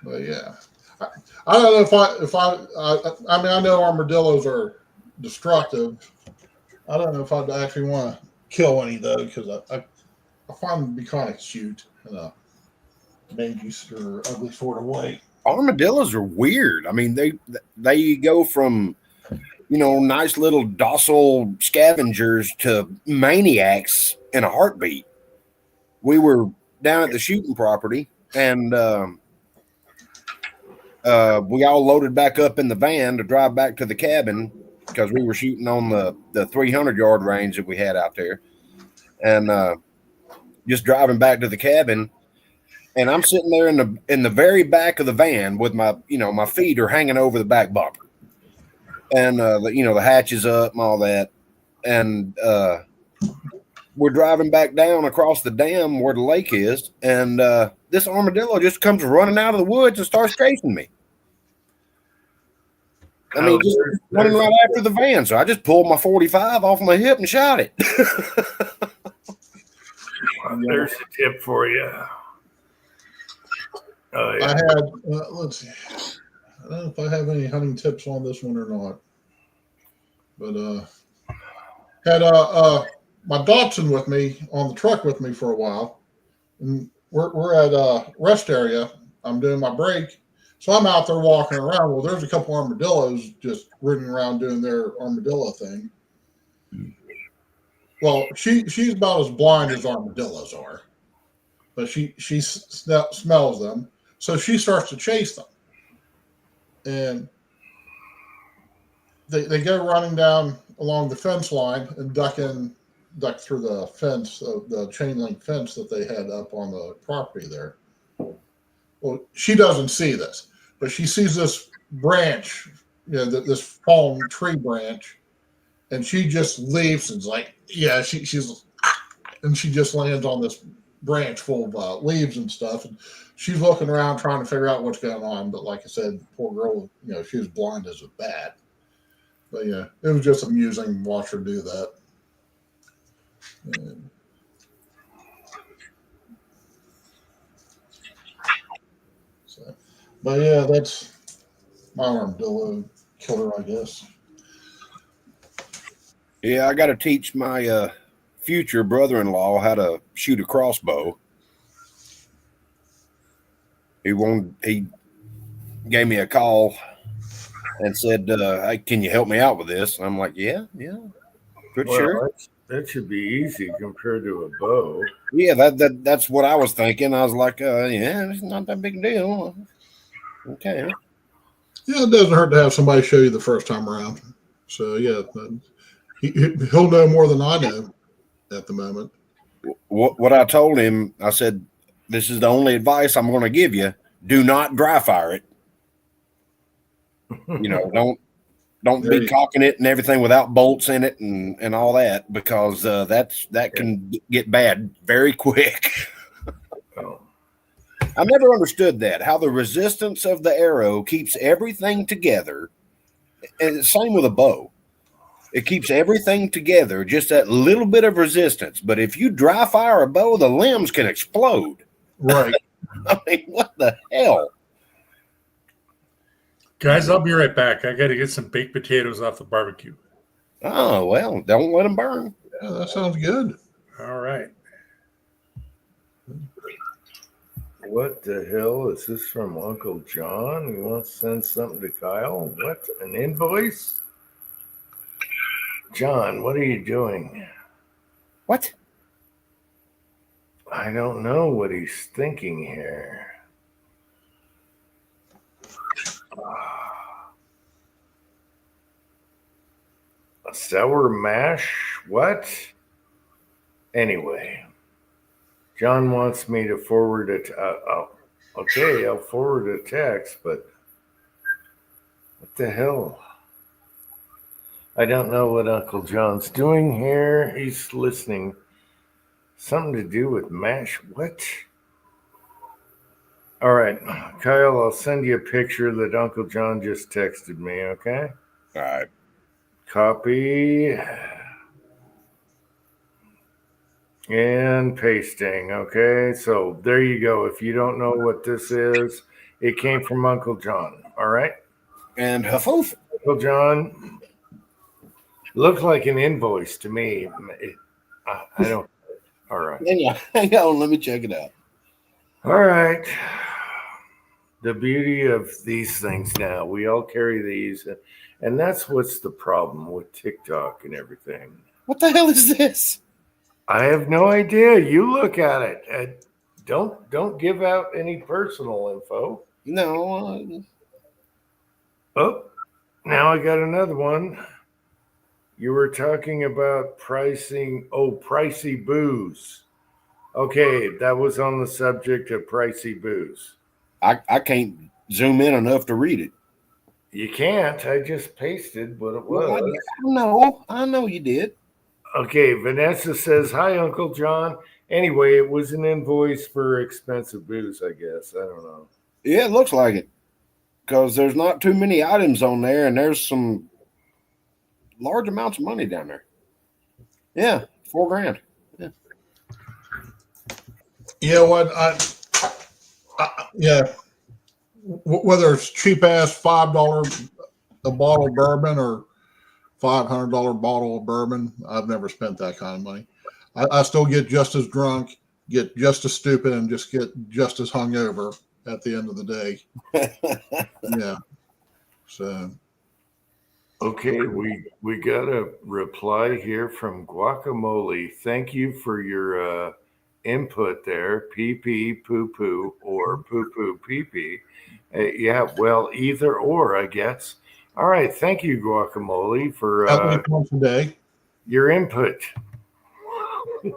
But yeah, I don't know I mean, I know armadillos are destructive. I don't know if I'd actually want to kill any though, because I find them to be kind of cute in a mangy or ugly sort of way. Armadillos are weird. I mean, they go from, you know, nice little docile scavengers to maniacs in a heartbeat. We were down at the shooting property, and we all loaded back up in the van to drive back to the cabin because we were shooting on the 300-yard range that we had out there. And just driving back to the cabin, and I'm sitting there in the very back of the van with my my feet are hanging over the back bumper, and the hatch is up and all that, and we're driving back down across the dam where the lake is, and this armadillo just comes running out of the woods and starts chasing me. I mean, just running right after the van. So I just pulled my 45 off my hip and shot it. There's a tip for you. Oh, yeah. I had, let's see. I don't know if I have any hunting tips on this one or not. But had my Dachshund with me on the truck with me for a while. And we're at a rest area. I'm doing my break. So I'm out there walking around. Well, there's a couple armadillos just running around doing their armadillo thing. Well, she's about as blind as armadillos are, but she smells them. So she starts to chase them. And they go running down along the fence line and duck through the fence, the chain link fence that they had up on the property there. Well, she doesn't see this, but she sees this branch, this fallen tree branch, and she just leaves and's like, yeah, she's, and she just lands on this branch full of leaves and stuff, and she's looking around trying to figure out what's going on. But like I said, poor girl, she was blind as a bat. But yeah, it was just amusing to watch her do that. And but yeah, that's my armadillo killer, I guess. Yeah, I got to teach my future brother-in-law how to shoot a crossbow. He gave me a call and said, hey, can you help me out with this? And I'm like, yeah, pretty sure. That should be easy compared to a bow. Yeah, that's what I was thinking. I was like, yeah, it's not that big a deal. Okay. Yeah, it doesn't hurt to have somebody show you the first time around. So yeah, he'll know more than I know at the moment. What I told him, I said, this is the only advice I'm going to give you. Do not dry fire it. Don't be cocking it and everything without bolts in it and all that, because that can get bad very quick. I never understood that, how the resistance of the arrow keeps everything together. And it's same with a bow. It keeps everything together, just that little bit of resistance. But if you dry fire a bow, the limbs can explode. Right. I mean, what the hell? Guys, I'll be right back. I got to get some baked potatoes off the barbecue. Oh, well, don't let them burn. Yeah, that sounds good. All right. What the hell is this from Uncle John? He wants to send something to Kyle? What? An invoice? John, what are you doing? What? I don't know what he's thinking here. A sour mash? What? Anyway, John wants me to forward it. Okay, I'll forward a text, but what the hell? I don't know what Uncle John's doing here. He's listening. Something to do with MASH. What? All right, Kyle, I'll send you a picture that Uncle John just texted me, okay? All right. Copy. And pasting, okay? So there you go. If you don't know what this is, it came from Uncle John, all right? And Huffoof. Uncle John, looked like an invoice to me. I don't. All right. Hang on, let me check it out. All right. The beauty of these things now, we all carry these, and that's what's the problem with TikTok and everything. What the hell is this? I have no idea. You look at it. Don't give out any personal info. No. Oh, now I got another one. You were talking about pricing. Oh, pricey booze. Okay, that was on the subject of pricey booze. I can't zoom in enough to read it. You can't. I just pasted what it Well, was. I know you did. Okay, Vanessa says, "Hi, Uncle John." Anyway, it was an invoice for expensive booze, I guess. I don't know. Yeah, it looks like it because there's not too many items on there, and there's some large amounts of money down there. Yeah, $4,000. Yeah. You know what? Yeah. Whether it's cheap ass $5 a bottle of bourbon or $500 bottle of bourbon, I've never spent that kind of money. I still get just as drunk, get just as stupid, and just get just as hungover at the end of the day. Yeah. So. Okay, we got a reply here from Guacamole. Thank you for your input there. Pee pee poo poo or poo poo pee pee. Yeah, well, either or, I guess. All right, thank you, Guacamole, for How many times a day? your input.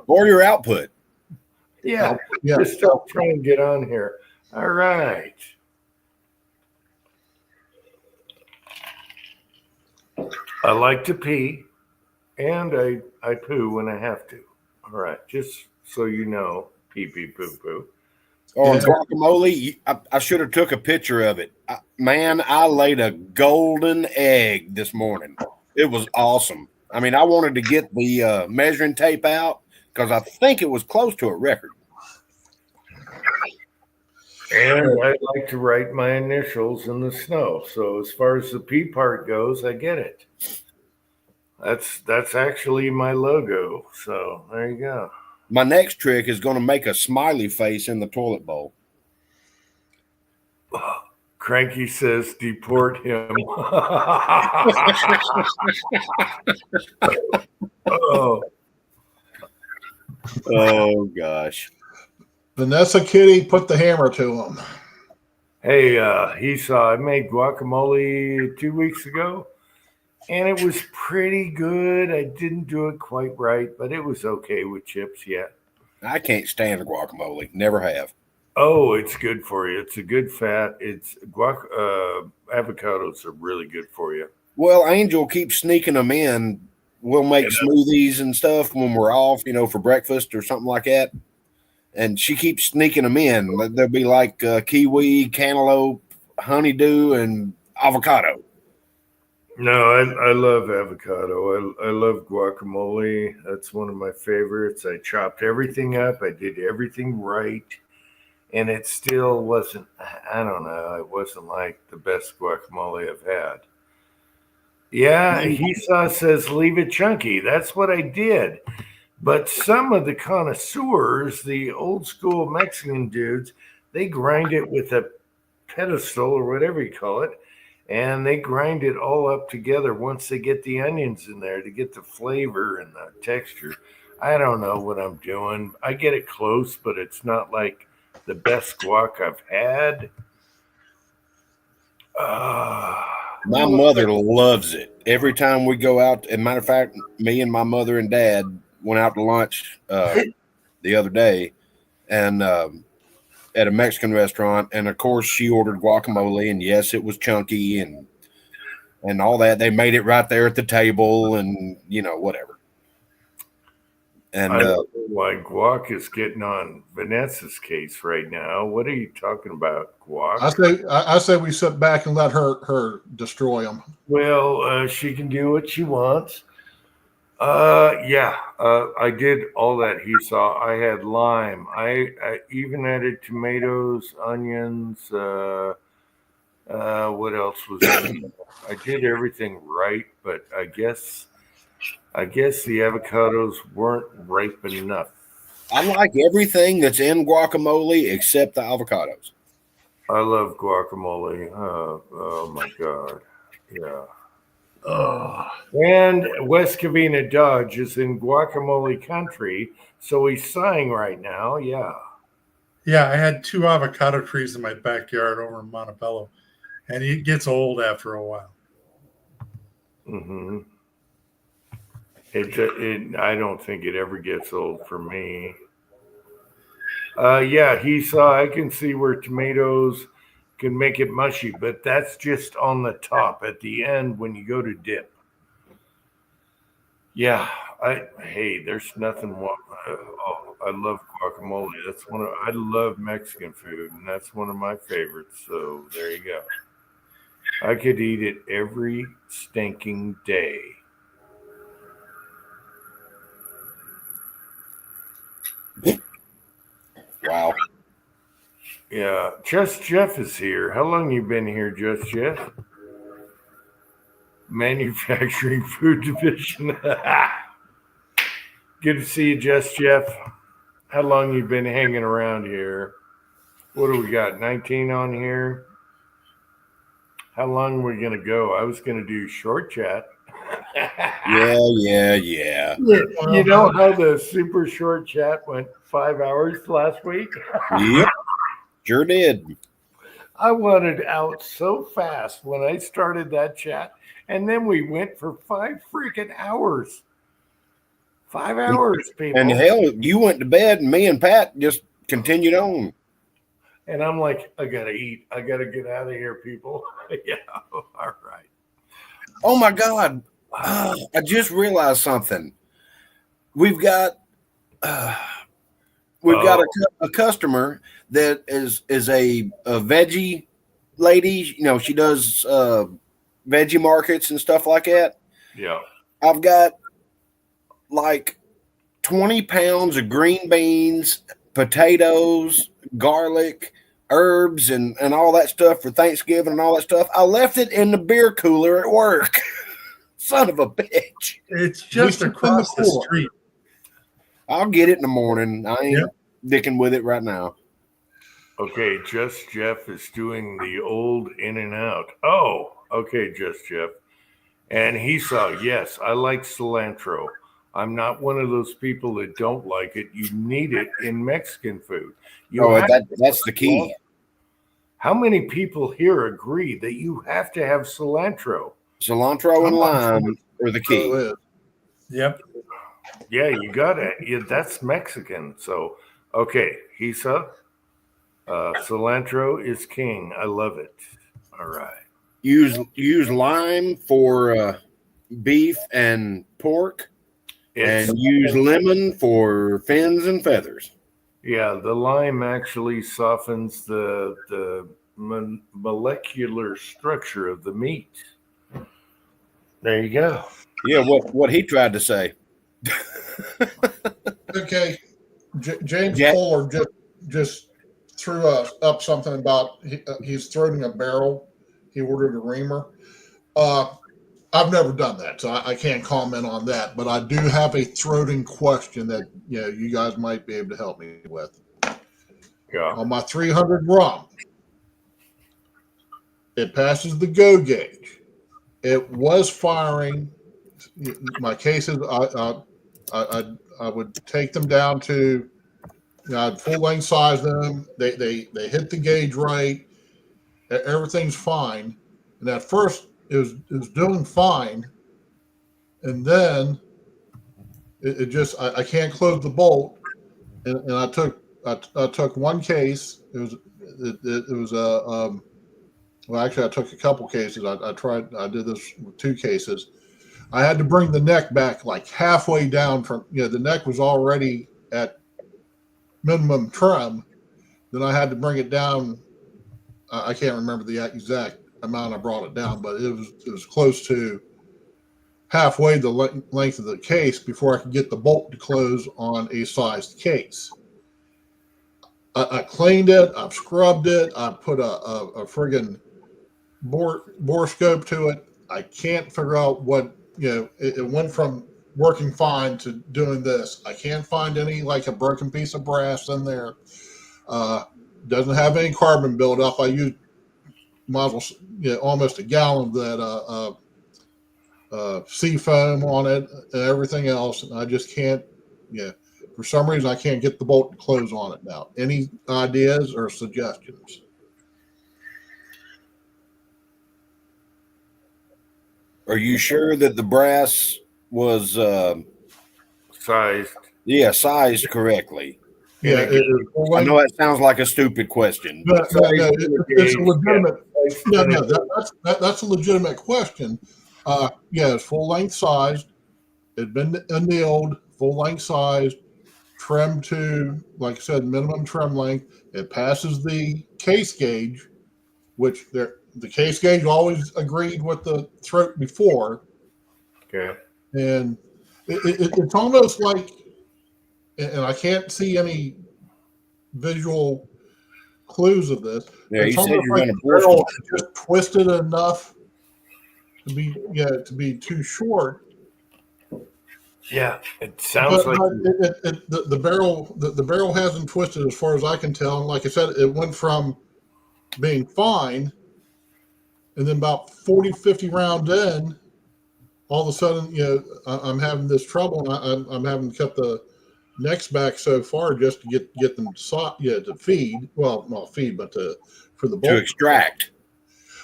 Or your output. Yeah, Yeah. just stop trying to get on here. All right. I like to pee, and I poo when I have to. All right, just so you know, pee pee poo poo. Or guacamole, I should have took a picture of it. Man, I laid a golden egg this morning. It was awesome. I mean, I wanted to get the measuring tape out because I think it was close to a record. And I like to write my initials in the snow. So as far as the P part goes, I get it. That's actually my logo. So there you go. My next trick is going to make a smiley face in the toilet bowl. Cranky says deport him. Oh gosh. Vanessa Kitty put the hammer to him. Hey, he saw I made guacamole 2 weeks ago, and it was pretty good. I didn't do it quite right, but it was okay with chips. Yeah. I can't stand guacamole. Never have. Oh, it's good for you. It's a good fat. It's avocados are really good for you. Well, Angel keeps sneaking them in. We'll make smoothies and stuff when we're off, for breakfast or something like that. And she keeps sneaking them in. There'll be like kiwi, cantaloupe, honeydew, and avocado. No, I love avocado. I love guacamole. That's one of my favorites. I chopped everything up. I did everything right. And it still wasn't, I don't know, it wasn't like the best guacamole I've had. Yeah, Esau says leave it chunky. That's what I did. But some of the connoisseurs, the old school Mexican dudes, they grind it with a pedestal or whatever you call it, and they grind it all up together once they get the onions in there to get the flavor and the texture. I don't know what I'm doing. I get it close, but it's not like the best guac I've had. My mother loves it. Every time we go out, as a matter of fact, me and my mother and dad went out to lunch the other day and at a Mexican restaurant. And of course she ordered guacamole, and yes, it was chunky and all that. They made it right there at the table and whatever. And I don't know why guac is getting on Vanessa's case right now. What are you talking about, guac? I say we sit back and let her destroy them. Well, she can do what she wants. I did all that he saw. I had lime. I even added tomatoes, onions. What else was in there? I did everything right, but I guess the avocados weren't ripe enough. I like everything that's in guacamole except the avocados. I love guacamole. Oh my God. Yeah. And West Covina Dodge is in guacamole country, so he's sighing right now. Yeah. Yeah, I had 2 avocado trees in my backyard over in Montebello, and it gets old after a while. Mm-hmm. I don't think it ever gets old for me. Yeah, he saw. I can see where tomatoes can make it mushy, but that's just on the top. At the end, when you go to dip. Yeah, hey, there's nothing. Oh, I love guacamole. I love Mexican food, and that's one of my favorites. So there you go. I could eat it every stinking day. Wow. Yeah, Just Jeff is here. How long you been here, Just Jeff? Manufacturing Food Division. Good to see you, Just Jeff. How long you been hanging around here? What do we got? 19 on here. How long are we gonna go? I was gonna do short chat. Yeah. You know how the super short chat went 5 hours last week? Yep. Sure did. I wanted out so fast when I started that chat, and then we went for 5 freaking hours. 5 hours, people. And hell, you went to bed, and me and Pat just continued on. And I'm like, I gotta eat. I gotta get out of here, people. Yeah, all right. Oh my God! I just realized something. We've got a customer that is a veggie lady. You know, she does veggie markets and stuff like that. Yeah. I've got like 20 pounds of green beans, potatoes, garlic, herbs, and all that stuff for Thanksgiving and all that stuff. I left it in the beer cooler at work. Son of a bitch. It's just across the street. I'll get it in the morning. I ain't dicking with it right now. Okay, Just Jeff is doing the old in and out. Oh, okay, Just Jeff. And he saw, yes, I like cilantro. I'm not one of those people that don't like it. You need it in Mexican food. That's the key. How many people here agree that you have to have cilantro? Cilantro and lime are the key. Yep. Yeah, you got it. Yeah, that's Mexican. So, okay, Hisa, cilantro is king. I love it. All right. Use lime for beef and pork, and use lemon for fins and feathers. Yeah, the lime actually softens the molecular structure of the meat. There you go. Yeah, what he tried to say. Okay, James Fuller just threw up something about he's throating a barrel. He ordered a reamer. I've never done that, so I can't comment on that. But I do have a throating question that you guys might be able to help me with. Yeah. On my 300 rum, it passes the go gauge. It was firing. My cases, I would take them down to, I'd full length size them. They hit the gauge right. Everything's fine. And at first, it was doing fine, and then it just I can't close the bolt, and I took one case. It was well, actually I took a couple cases. I did this with 2 cases. I had to bring the neck back like halfway down from the neck was already at minimum trim. Then I had to bring it down. I can't remember the exact amount I brought it down, but it was close to halfway the length of the case before I could get the bolt to close on a sized case. I cleaned it, I've scrubbed it, I put a friggin' bore scope to it. I can't figure out what it went from working fine to doing this. I can't find any like a broken piece of brass in there. Doesn't have any carbon buildup. I used almost a gallon of that sea foam on it and everything else, and I just can't. For some reason, I can't get the bolt to close on it now. Any ideas or suggestions? Are you sure that the brass was Sized? sized correctly? Yeah, I know that sounds like a stupid question. No, But it's a legitimate. That's a legitimate question. Yeah, it's full length sized. It's been annealed, full length sized, trimmed to, like I said, minimum trim length. It passes the case gauge, which the case gauge always agreed with the throat before, Okay. and it's almost like, and I can't see any visual clues of this. yeah, you It's said almost you're like going to the force barrel is just twisted enough to be too short. Yeah, it sounds like The barrel hasn't twisted as far as I can tell. And like I said, it went from being fine, and then about 40, 50 rounds in, all of a sudden, I'm having this trouble, and I'm having to cut the necks back so far just to get them to feed. Well, not feed, but for the bolt to extract.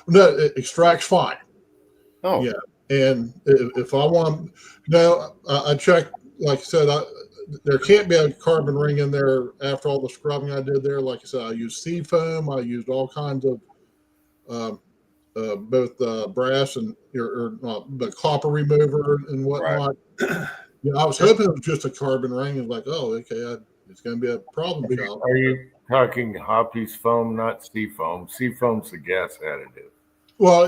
No, it extracts fine. Oh, Yeah, and if I want, I checked. Like I said, there can't be a carbon ring in there after all the scrubbing I did there. Like I said, I used sea foam. I used all kinds of both brass and the copper remover and whatnot. Right. I was hoping it was just a carbon ring, and like, oh, okay, it's going to be a problem child. Are you talking Hoppy's foam, not sea foam? Sea foam's the gas additive. Well,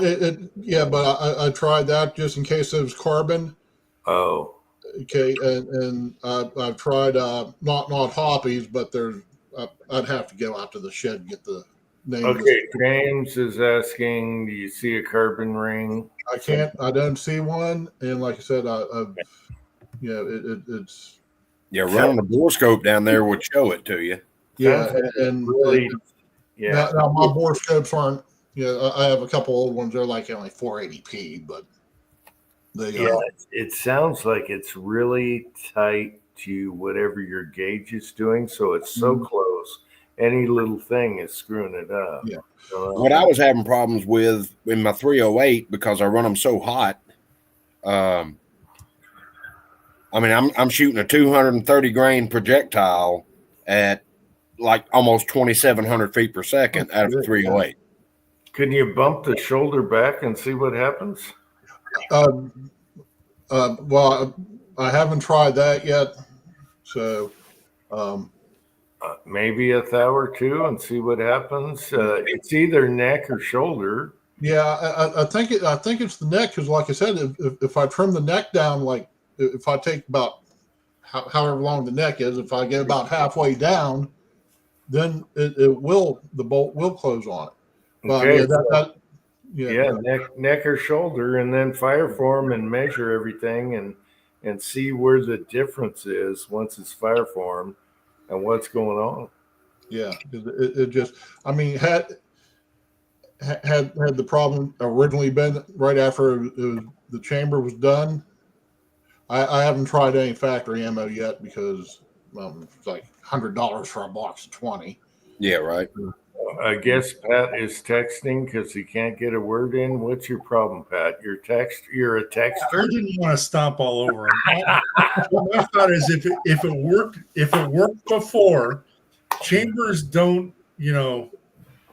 but I tried that just in case it was carbon. Oh. Okay, and I've tried not Hoppy's, but I'd have to go out to the shed and get the name. Okay, James is asking, do you see a carbon ring? I don't see one, and like I said, it's running a borescope down there would show it to you. Yeah, and really, now my borescopes aren't. I have a couple old ones. They're like only 480p, but it sounds like it's really tight to whatever your gauge is doing, so it's so close. Any little thing is screwing it up. Yeah. What I was having problems with in my 308 because I run them so hot. I'm shooting a 230 grain projectile at like almost 2,700 feet per second out of a 308. Can you bump the shoulder back and see what happens? Well, I haven't tried that yet, so maybe a thou or two and see what happens. It's either neck or shoulder. Yeah, I think it's the neck because, like I said, if I trim the neck down, like if I take about however long the neck is, if I get about halfway down, then the bolt will close on it. But neck or shoulder, and then fire form and measure everything and see where the difference is once it's fire formed and what's going on. Yeah, it just, had the problem originally been right after the chamber was done. I haven't tried any factory ammo yet because it's like $100 for a box of 20. Yeah, right. I guess Pat is texting because he can't get a word in. What's your problem, Pat? You're a texter? I didn't want to stomp all over him. My thought is if it worked before, chambers don't,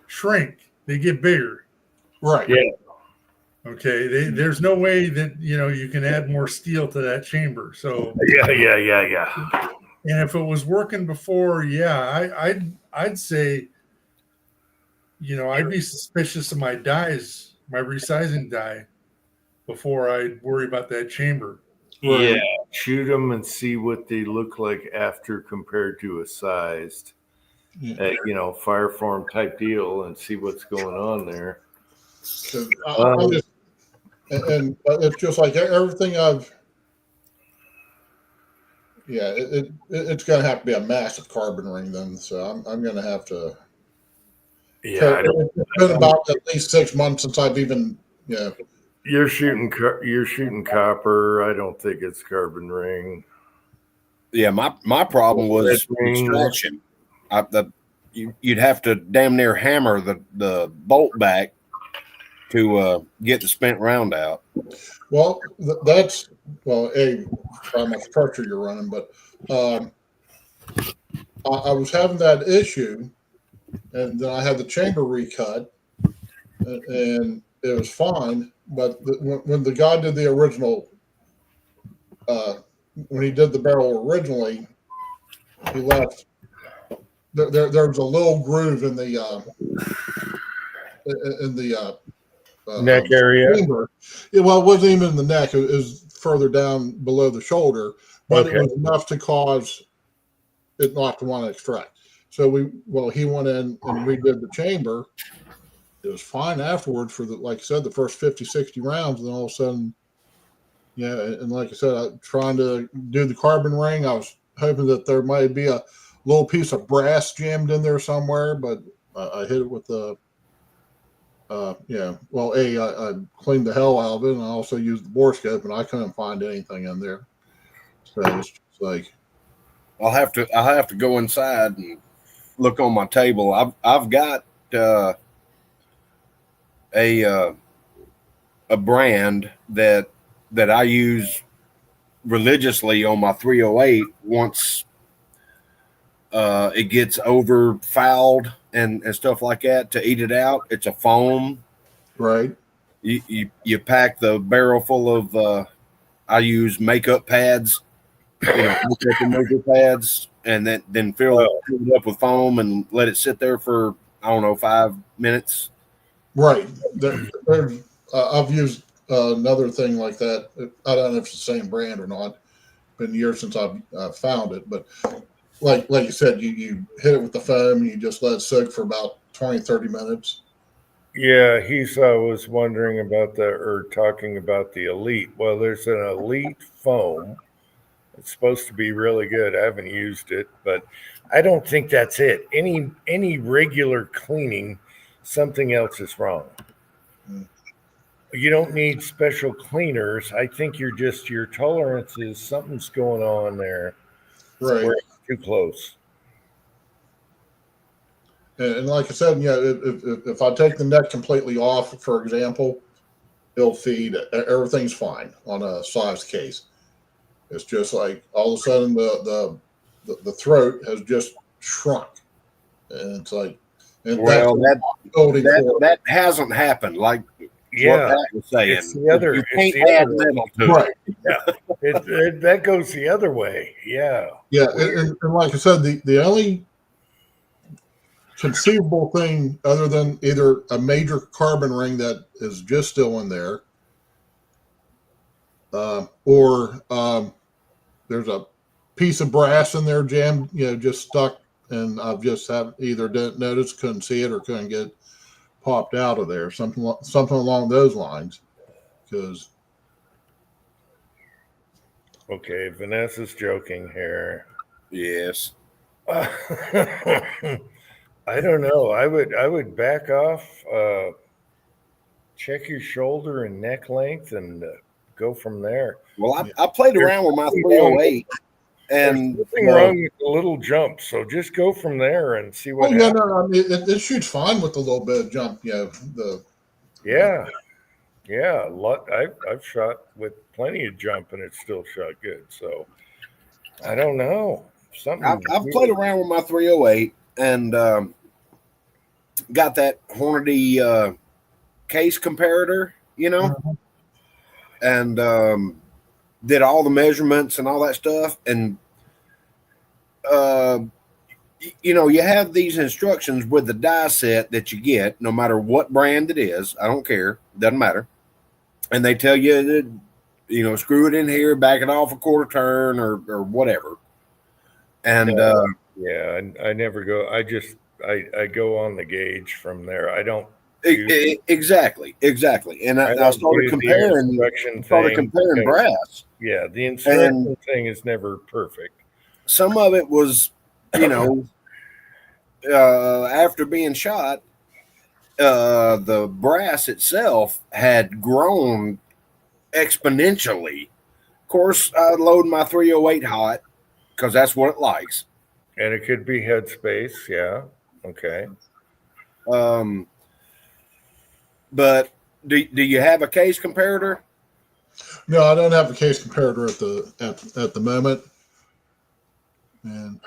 shrink. They get bigger. Right. Yeah. Okay. There's no way that, you can add more steel to that chamber. So Yeah. And if it was working before, I'd say, I'd be suspicious of my dies, my resizing die, before I'd worry about that chamber. Yeah, shoot them and see what they look like after compared to a sized, fire form type deal, and see what's going on there. And it's just like everything it's going to have to be a massive carbon ring then. So I'm going to have to. Yeah, it's been about at least 6 months since I've even. You're shooting copper. I don't think it's carbon ring. Yeah, my problem was extraction. You'd have to damn near hammer the bolt back to get the spent round out. Well, how much pressure you're running, but I was having that issue, and then I had the chamber recut, and it was fine. But when the guy did the original, when he did the barrel originally, he left. There was a little groove in the Neck area. chamber. Yeah, well, it wasn't even in the neck. It was further down below the shoulder, but Okay. it was enough to cause it not to want to extract. So he went in and redid the chamber. It was fine afterwards for like I said, the first 50, 60 rounds. And then all of a sudden, yeah. And like I said, trying to do the carbon ring, I was hoping that there might be a little piece of brass jammed in there somewhere, but I hit it with the, I cleaned the hell out of it, and I also used the bore scope, and I couldn't find anything in there. So it's just like, I'll have to go inside and look on my table. I've got a brand that I use religiously on my 308 once it gets over fouled and stuff like that to eat it out. It's a foam. right. You pack the barrel full of I use makeup pads, makeup remover pads, and then fill it up with foam and let it sit there for 5 minutes. Right. I've used another thing like that. I don't know if it's the same brand or not. Been years since I've found it, but like you said, you hit it with the foam and you just let it soak for about 20, 30 minutes. Yeah, he's was wondering about talking about the Elite. Well, there's an Elite foam. It's supposed to be really good. I haven't used it, but I don't think that's it. Any regular cleaning, something else is wrong. You don't need special cleaners. I think your tolerance is something's going on there. Right. We're too close. And like I said, if I take the neck completely off, for example, it'll feed. Everything's fine on a size case. It's just like all of a sudden the throat has just shrunk, and it's like, and Well, that hasn't happened. Like Yeah, what Pat was saying, it's the other. you It's can't the add other way. metal to right. it. That goes the other way. Yeah. Yeah, and like I said, the only conceivable thing other than either a major carbon ring that is just still in there, or there's a piece of brass in there jammed, just stuck, and I've just either didn't notice, couldn't see it, or couldn't get popped out of there, something along those lines, because. Okay, Vanessa's joking here. Yes. I don't know. I would back off, check your shoulder and neck length, and go from there. Well, I played around with my 308, and There's nothing wrong with the little jump. So just go from there and see what happens. No, I mean, it shoots fine with a little bit of jump. Yeah. I've shot with plenty of jump, and it still shot good. So I don't know. I've played around with my 308 and got that Hornady case comparator, and did all the measurements and all that stuff. And, you have these instructions with the die set that you get, no matter what brand it is. I don't care. Doesn't matter. And they tell you that, screw it in here, back it off a quarter turn or whatever. And I never go. I go on the gauge from there. I don't. Exactly. And I started comparing brass. Yeah, the instruction thing is never perfect. Some of it was, after being shot, the brass itself had grown exponentially. Of course, I load my 308 hot because that's what it likes. And it could be headspace. Yeah. Okay. But do you have a case comparator? No, I don't have a case comparator at the moment. And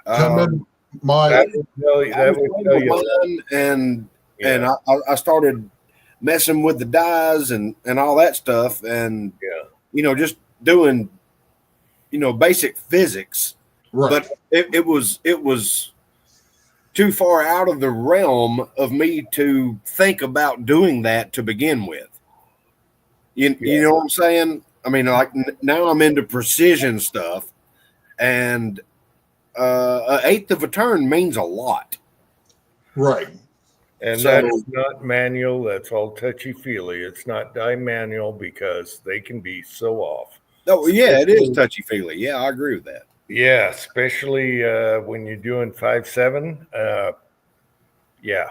My That would tell you. I That was would playing tell with you. mine, and Yeah. I started messing with the dyes and all that stuff, and Yeah. just doing basic physics. right, But it was too far out of the realm of me to think about doing that to begin with. You know what I'm saying? I mean, like now I'm into precision stuff, and an eighth of a turn means a lot. right. And So- that's not manual. That's all touchy feely. It's not die manual because they can be so off. Oh yeah, it is touchy feely. Yeah, I agree with that. Yeah, especially when you're doing 5.7. Yeah.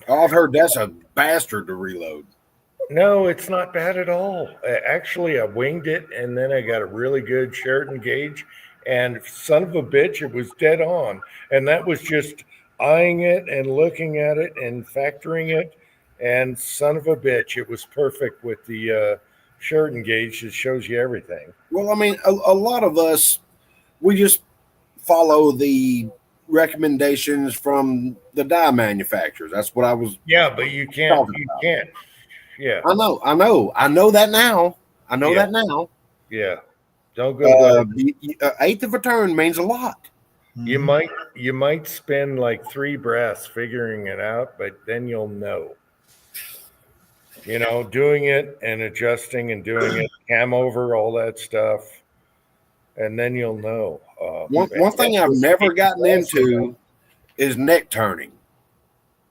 I've heard that's a bastard to reload. No, it's not bad at all. Actually, I winged it, and then I got a really good Sheraton gauge, and son of a bitch, it was dead on. And that was just eyeing it and looking at it and factoring it, and son of a bitch, it was perfect with the Sheraton gauge that shows you everything. Well, I mean, a lot of us, we just follow the recommendations from the die manufacturers. That's what I was. Yeah, but you can't. Talking You about. can't. Yeah, I know that now. I know Yeah. that now. yeah. Don't go. Eighth of a turn means a lot. You might spend like 3 breaths figuring it out, but then you'll know. Doing it and adjusting and doing it, cam over all that stuff, and then you'll know. One thing I've never gotten into is neck turning.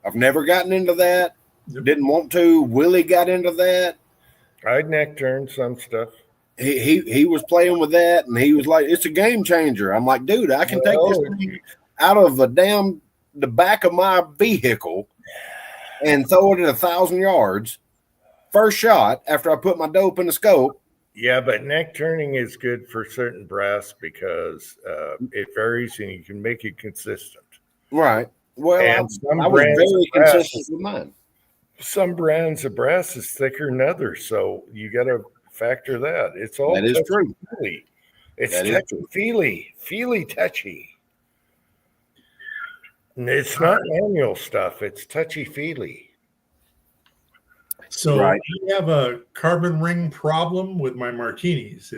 I've never gotten into that. Yep. Didn't want to. Willie got into that. I'd neck turn some stuff. He was playing with that, and he was like, "It's a game changer." I'm like, "Dude, I can take this thing out of the back of my vehicle and throw it at 1,000 yards, first shot after I put my dope in the scope." Yeah, but neck turning is good for certain brass because it varies and you can make it consistent. Right. Well, And some I was brands very of brass- consistent with mine. Some brands of brass is thicker than others, so you got to factor that. It's all That is true. touchy-feely. It's That is touchy feely touchy. And it's not manual stuff. It's touchy feely. So Right. I have a carbon ring problem with my martinis.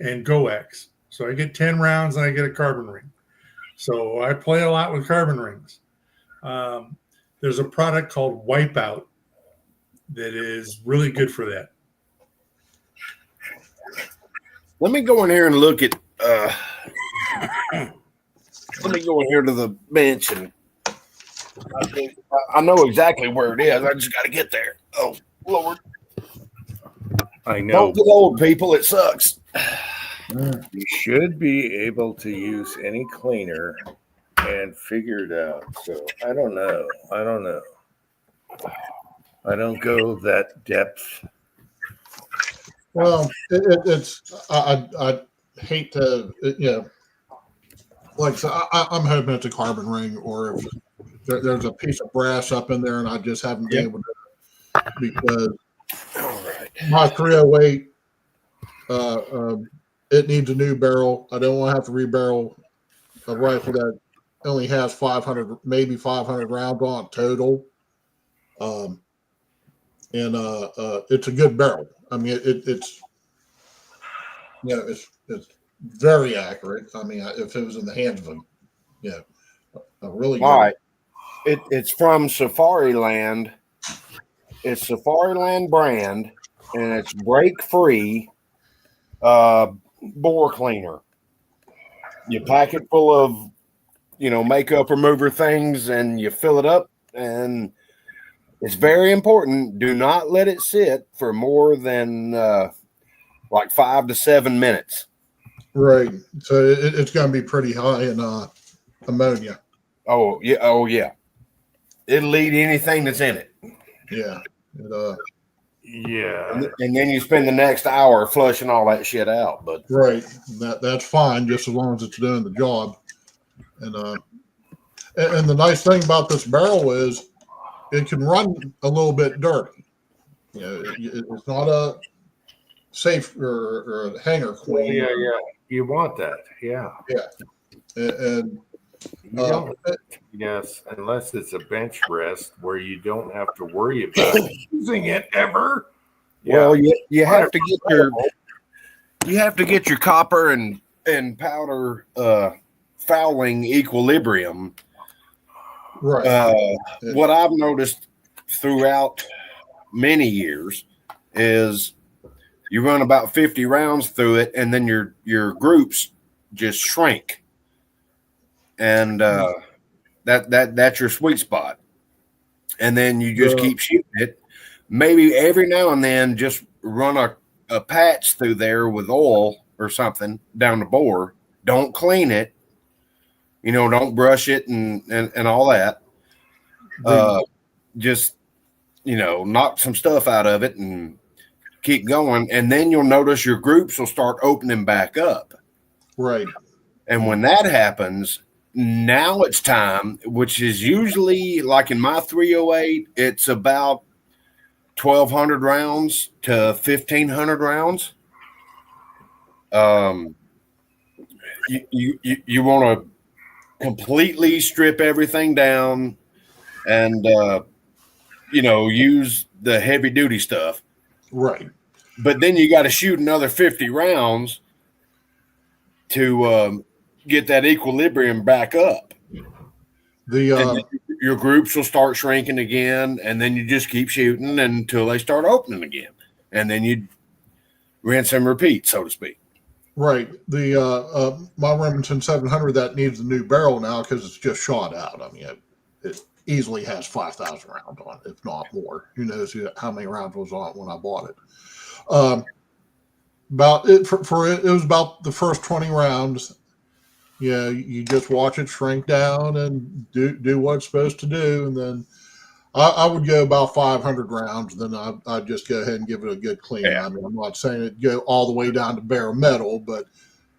And GoX. So I get 10 rounds and I get a carbon ring. So I play a lot with carbon rings. There's a product called Wipeout that is really good for that. Let me go in here and look at. Let me go in here to the bench, and I know exactly where it is. I just got to get there. Oh Lord! I know. Don't get old, people. It sucks. You should be able to use any cleaner and figure it out. So I don't know. I don't go that depth. Well, it's I hate to like so I'm hoping it's a carbon ring, or if there's a piece of brass up in there and I just haven't been able to, because my 308 it needs a new barrel. I don't want to have to rebarrel a rifle that only has 500, maybe 500 rounds on it total. And it's a good barrel. I mean, it's it's very accurate. I mean, if it was in the hands of a really good. All right. It's from Safari Land. It's Safari Land brand, and it's break free bore cleaner. You pack it full of makeup remover things, and you fill it up, and it's very important. Do not let it sit for more than like 5 to 7 minutes. Right. So it's going to be pretty high in ammonia. Oh yeah. It'll eat anything that's in it. Yeah. Yeah. And then you spend the next hour flushing all that shit out. But right. That's fine, just as long as it's doing the job. And the nice thing about this barrel is it can run a little bit dirty. It's not a safe or a hanger queen. Yeah. You want that. Yeah. And You don't, yes, unless it's a bench rest where you don't have to worry about using it ever. Well, you have to get your copper and powder fouling equilibrium. Right. What I've noticed throughout many years is you run about 50 rounds through it, and then your groups just shrink, and that's your sweet spot. And then you just keep shooting it. Maybe every now and then just run a patch through there with oil or something down the bore. Don't clean it. Don't brush it and all that. Just, knock some stuff out of it and keep going. And then you'll notice your groups will start opening back up. Right. And when that happens, now it's time, which is usually like in my 308, it's about 1,200 rounds to 1,500 rounds. You want to completely strip everything down and use the heavy duty stuff. Right. But then you got to shoot another 50 rounds to get that equilibrium back up. Your groups will start shrinking again, and then you just keep shooting until they start opening again, and then you rinse and repeat, so to speak. Right. My Remington 700 that needs a new barrel now because it's just shot out. I mean, it easily has 5,000 rounds on it, if not more. Who knows how many rounds was on it when I bought it? It was about the first 20 rounds. Yeah, you just watch it shrink down and do what it's supposed to do, and then I would go about 500 rounds. Then I'd just go ahead and give it a good clean. Yeah. I mean, I'm not saying it'd go all the way down to bare metal, but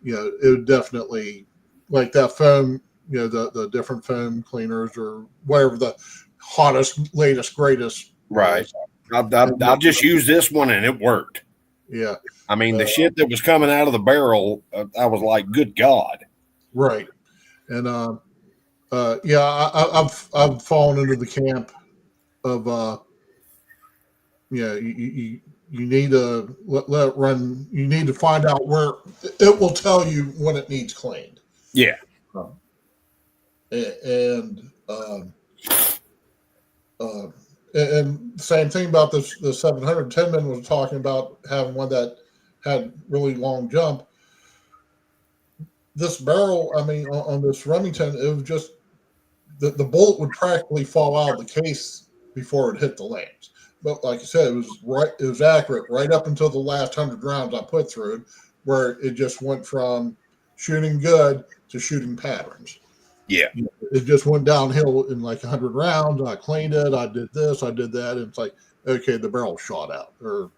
it would definitely, like that foam, the different foam cleaners or whatever the hottest, latest, greatest. Right. I've just used this one and it worked. Yeah. I mean, the shit that was coming out of the barrel, I was like, good God. Right. And I've fallen into the camp of you need to let it run. You need to find out where it will tell you when it needs cleaned. Yeah. And same thing about the 700. Tinman was talking about having one that had really long jump. This barrel, I mean, on this Remington, it was just the bullet would practically fall out of the case before it hit the lance. But like I said, it was accurate right up until the last 100 rounds I put through it, where it just went from shooting good to shooting patterns. Yeah. It just went downhill in like 100 rounds. I cleaned it. I did this. I did that. And it's like, okay, the barrel shot out, or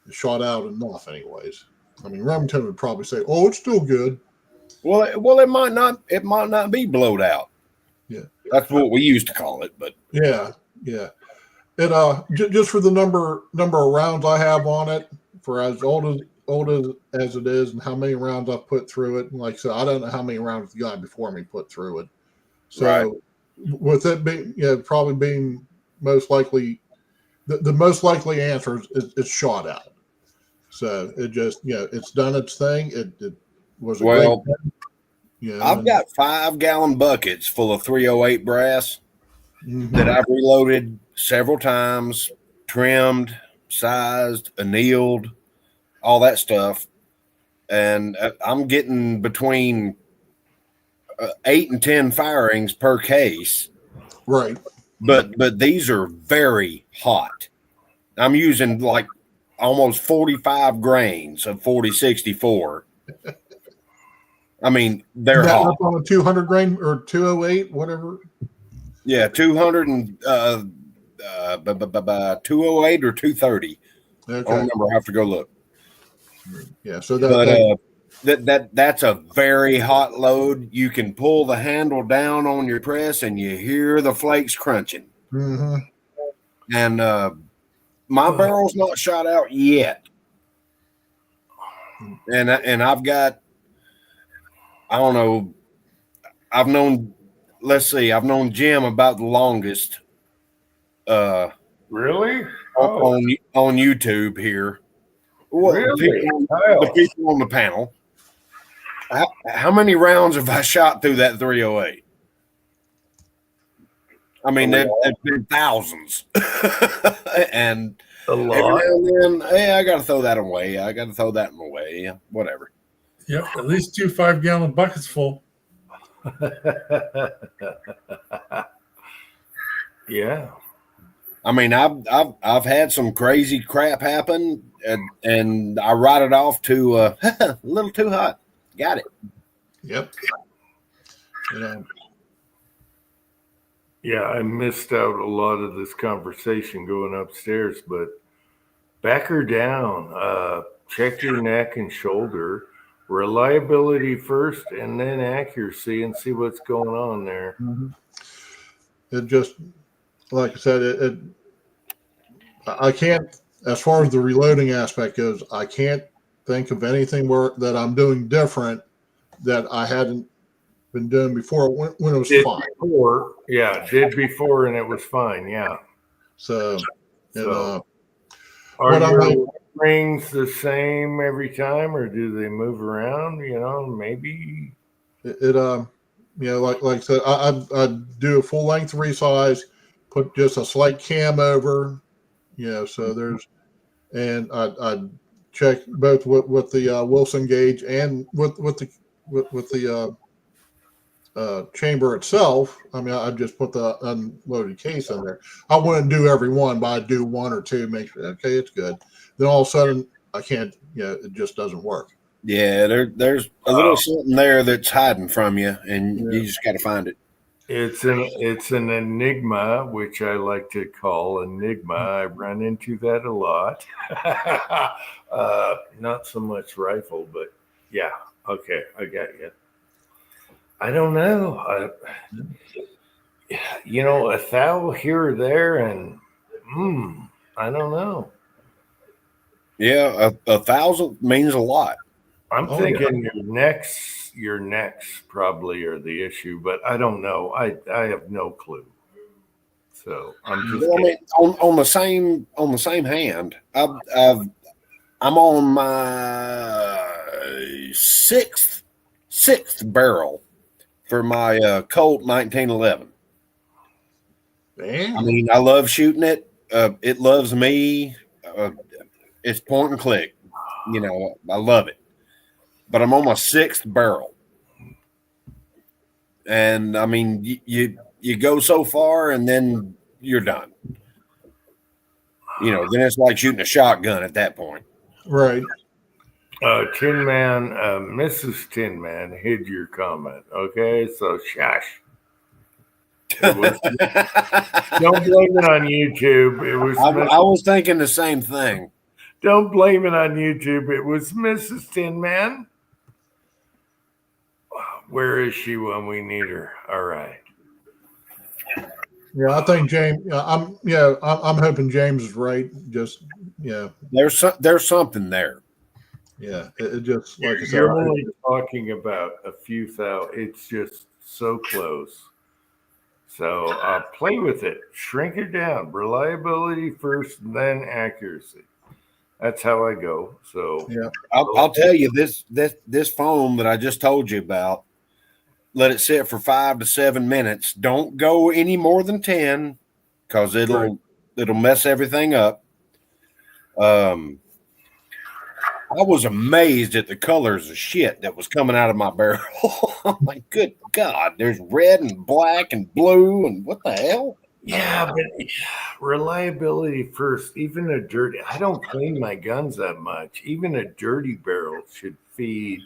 it shot out enough anyways. I mean, Remington would probably say, oh, it's still good. Well, it might not be blowed out. Yeah. That's what we used to call it, but Yeah. It just for the number of rounds I have on it, for as old as it is, and how many rounds I've put through it. And like I said, I don't know how many rounds the guy before me put through it. So right. With it being, probably being most likely, the most likely answer is it's shot out. So it just, it's done its thing. It was a great thing. I've got 5-gallon buckets full of 308 brass that I've reloaded several times, trimmed, sized, annealed, all that stuff. And I'm getting between 8 and 10 firings per case. Right. But these are very hot. I'm using like almost 45 grains of 4064. I mean, they're hot. Up on a 200 grain or 208, whatever. Yeah, 200 and 208 or 230. Okay. I don't remember. I have to go look. Yeah, so that's a very hot load. You can pull the handle down on your press and you hear the flakes crunching. Mm-hmm. And my barrel's not shot out yet. And I've got, I don't know, I've known. Let's see. I've known Jim about the longest. Really? Oh, On YouTube here. Well, really? the people on the panel. How many rounds have I shot through that 308? I mean, there's been thousands. And A every lot. now and then, hey, I got to throw that away. I got to throw that away. Whatever. Yep, at least 2 5-gallon buckets full. Yeah. I mean, I've had some crazy crap happen, and I write it off to a little too hot. Got it. Yep. You know, Yeah, I missed out a lot of this conversation going upstairs, but back her down. Check your neck and shoulder. Reliability first and then accuracy, and see what's going on there. it just, like I said, I can't, as far as the reloading aspect goes, I can't think of anything that I'm doing different that I hadn't been doing before when it was fine. Did before and it was fine. Yeah. So, Are what I'm your rings the same every time, or do they move around? You know, maybe. like I said, I do a full length resize, put just a slight cam over, so there's, and I check both with the Wilson gauge and with the chamber itself. I mean, I just put the unloaded case in there. I wouldn't do every one, but I do one or two, make sure, okay, it's good. Then all of a sudden I can't, it just doesn't work. Yeah, there's a little something there that's hiding from you, and you just got to find it. It's an enigma, which I like to call enigma. I run into that a lot. Not so much rifle, but yeah. Okay, I got you. I don't know. A thou here or there, and I don't know. Yeah, a 1,000 means a lot. I'm thinking your necks probably are the issue, but I don't know. I have no clue. So I'm just. Well, I mean, on the same hand, I'm on my sixth barrel for my Colt 1911. Damn. I mean, I love shooting it. It loves me. It's point and click. I love it. But I'm on my 6th barrel. And I mean, you go so far and then you're done. Then it's like shooting a shotgun at that point. Right. Tin Man, Mrs. Tin Man hid your comment. Okay, so shush. Don't blame it on YouTube. It was. I was thinking the same thing. Don't blame it on YouTube. It was Mrs. Tin Man. Where is she when we need her? All right. Yeah, I think James. I'm hoping James is right. Just there's something there. Yeah, it just like I said. You're only talking about a few thousand. It's just so close. So play with it. Shrink it down. Reliability first, then accuracy. That's how I go. So yeah, I'll tell you this foam that I just told you about. Let it sit for 5 to 7 minutes. Don't go any more than 10, because it'll mess everything up. I was amazed at the colors of shit that was coming out of my barrel. I'm like, good God, there's red and black and blue, and what the hell? Yeah, but reliability first. Even a dirty, I don't clean my guns that much. Even a dirty barrel should feed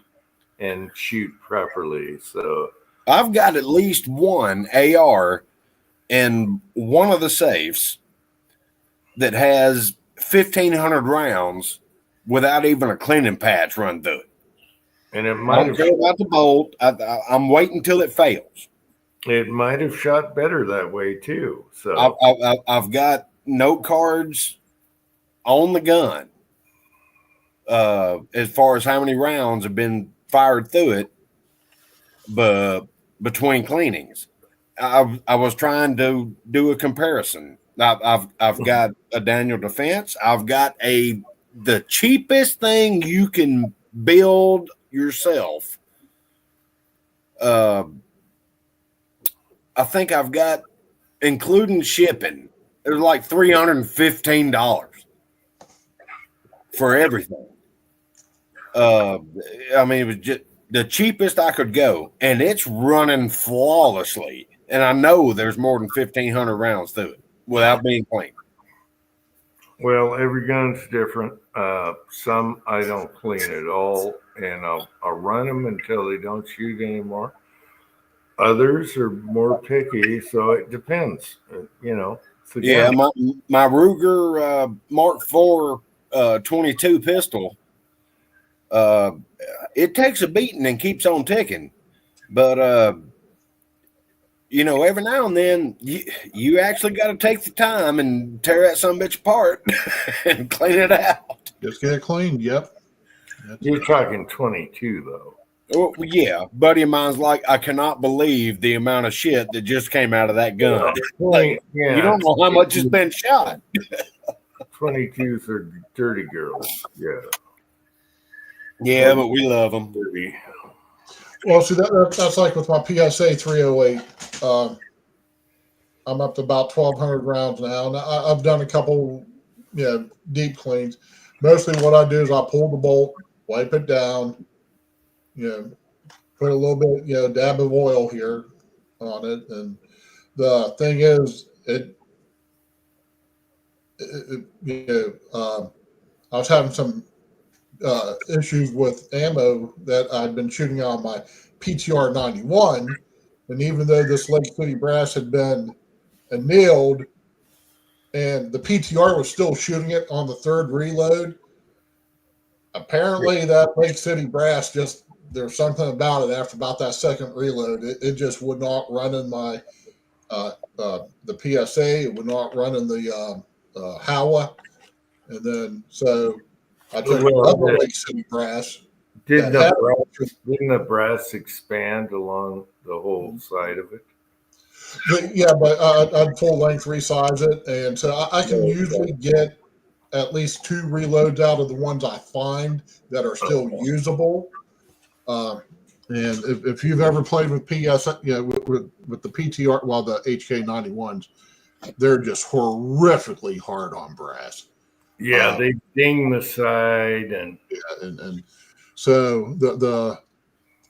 and shoot properly. So I've got at least one AR in one of the safes that has 1,500 rounds without even a cleaning patch run through it. And it I might don't care about the bolt. I'm waiting until it fails. It might have shot better that way too. So I've got note cards on the gun as far as how many rounds have been fired through it. But between cleanings. I was trying to do a comparison. I've got a Daniel Defense. I've got the cheapest thing you can build yourself. I think I've got, including shipping, there's like $315 for everything. I mean, it was just the cheapest I could go, and it's running flawlessly. And I know there's more than 1,500 rounds to it without being clean. Well, every gun's different. Some I don't clean at all, and I'll run them until they don't shoot anymore. Others are more picky, so it depends. You know. Yeah, my Ruger Mark IV 22 pistol. It takes a beating and keeps on ticking, but you know, every now and then you actually got to take the time and tear that some bitch apart and clean it out. Just get it cleaned. Yep. You're talking 22 though. Well, yeah, buddy of mine's like, I cannot believe the amount of shit that just came out of that gun. Like, yeah, you don't know how much has been shot. 22s are dirty girls. Yeah. Yeah, but we love them. Dirty. Well, see, that's like with my PSA 308. I'm up to about 1,200 rounds now, and I've done a couple, deep cleans. Mostly, what I do is I pull the bolt, wipe it down, put a little bit, dab of oil here on it, and the thing is, I was having some issues with ammo that I'd been shooting on my PTR 91, and even though this Lake City brass had been annealed and the PTR was still shooting it on the third reload, apparently that Lake City brass there's something about it after about that second reload. It just would not run in my the PSA. It would not run in the Howa, and then so I took another Lake City brass. Didn't the brass expand along the whole side of it? But I'd full length resize it, and so I can usually get at least 2 reloads out of the ones I find that are still usable. And if you've ever played with PS, with the PTR, the HK91s, they're just horrifically hard on brass. Yeah, they ding the side and so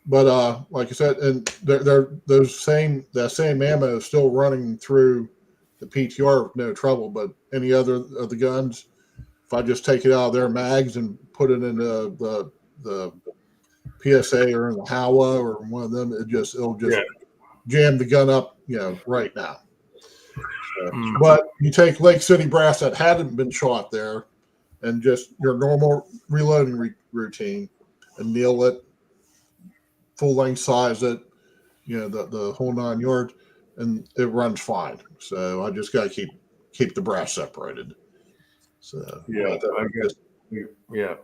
but like I said, and that same ammo is still running through the PTR with no trouble. But any other of the guns, if I just take it out of their mags and put it into the PSA or in the Howa or one of them, it'll just jam the gun up, right now. But you take Lake City brass that hadn't been shot there, and just your normal reloading routine, anneal it, full length size it, the whole 9 yards, and it runs fine. So I just got to keep the brass separated. So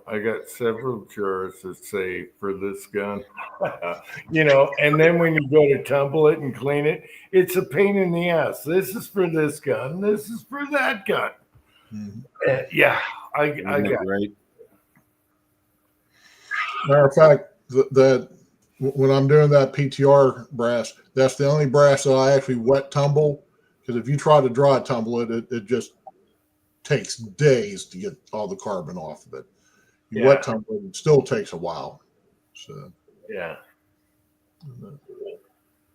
I got several jars that say for this gun, and then when you go to tumble it and clean it, it's a pain in the ass. This is for this gun. This is for that gun. Mm-hmm. I got great. Matter of fact, that when I'm doing that PTR brass, that's the only brass that I actually wet tumble, because if you try to dry tumble it just takes days to get all the carbon off of it. Wet tumble, it still takes a while. So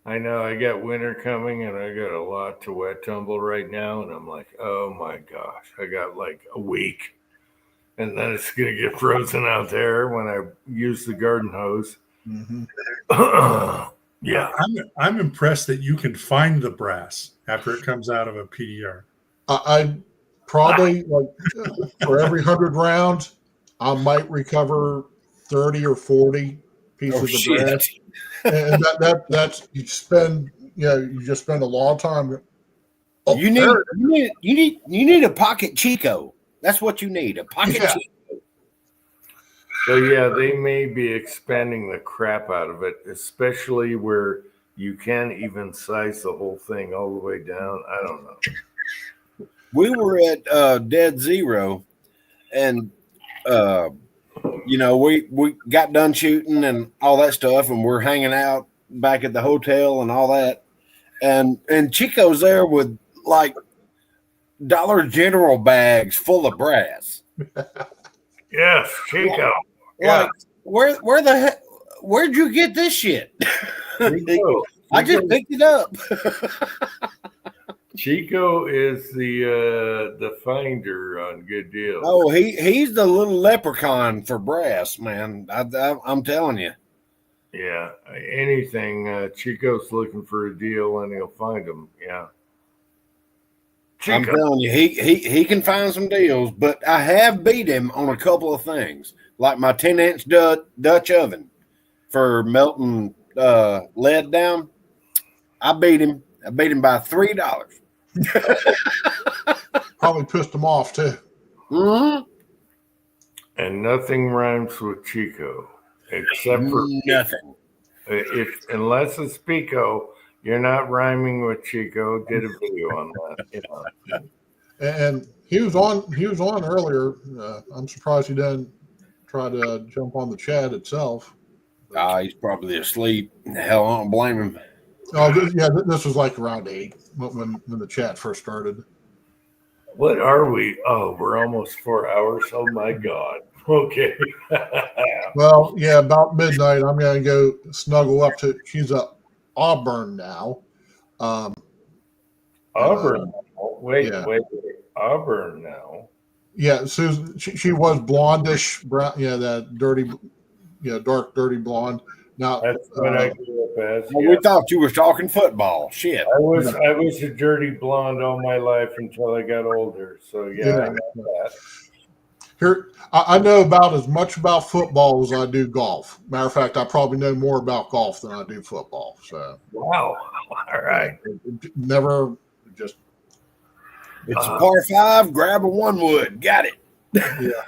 I know I got winter coming and I got a lot to wet tumble right now, and I'm like, oh my gosh, I got like a week, and then it's gonna get frozen out there when I use the garden hose. Mm-hmm. I'm impressed that you can find the brass after it comes out of a PDR. I probably for every 100 rounds, I might recover 30 or 40 pieces of brass, and that's you just spend a long time. You need a pocket Chico. That's what you need, a pocket Chico. So they may be expanding the crap out of it, especially where you can't even size the whole thing all the way down. I don't know. We were at Dead Zero, and we got done shooting and all that stuff, and we're hanging out back at the hotel and all that, and Chico's there with like Dollar General bags full of brass. Yes, Chico. Like, where the heck? Where'd you get this shit? I just picked it up. Chico is the finder on good deals. Oh, he's the little leprechaun for brass, man. I'm telling you. Yeah, anything. Chico's looking for a deal and he'll find them. Yeah. I'm Chico. telling you, he can find some deals, but I have beat him on a couple of things, like my 10-inch Dutch oven for melting lead down. I beat him by $3. Probably pissed him off too. Mm-hmm. And nothing rhymes with Chico except for nothing. Unless it's Pico, you're not rhyming with Chico. Did a video on that. You know. And he was on earlier. I'm surprised he didn't try to jump on the chat itself. He's probably asleep. Hell, I don't blame him. Oh, this was like around 8 when the chat first started. What are we? Oh, we're almost 4 hours. Oh my God. Okay. Well, yeah, about midnight. I'm gonna go snuggle up to. She's up Auburn now. Auburn. Wait. Auburn now. Yeah, Susan. She was blondish brown. Yeah, that dirty. Yeah, dark, dirty blonde. Now That's what I grew up as. Well, Yeah. we thought you was talking football. Shit. I was a dirty blonde all my life until I got older. So yeah. I know that. Here, I know about as much about football as I do golf. Matter of fact, I probably know more about golf than I do football. So Wow. All right. Never just. It's a par 5. Grab a 1-wood. Got it. Yeah.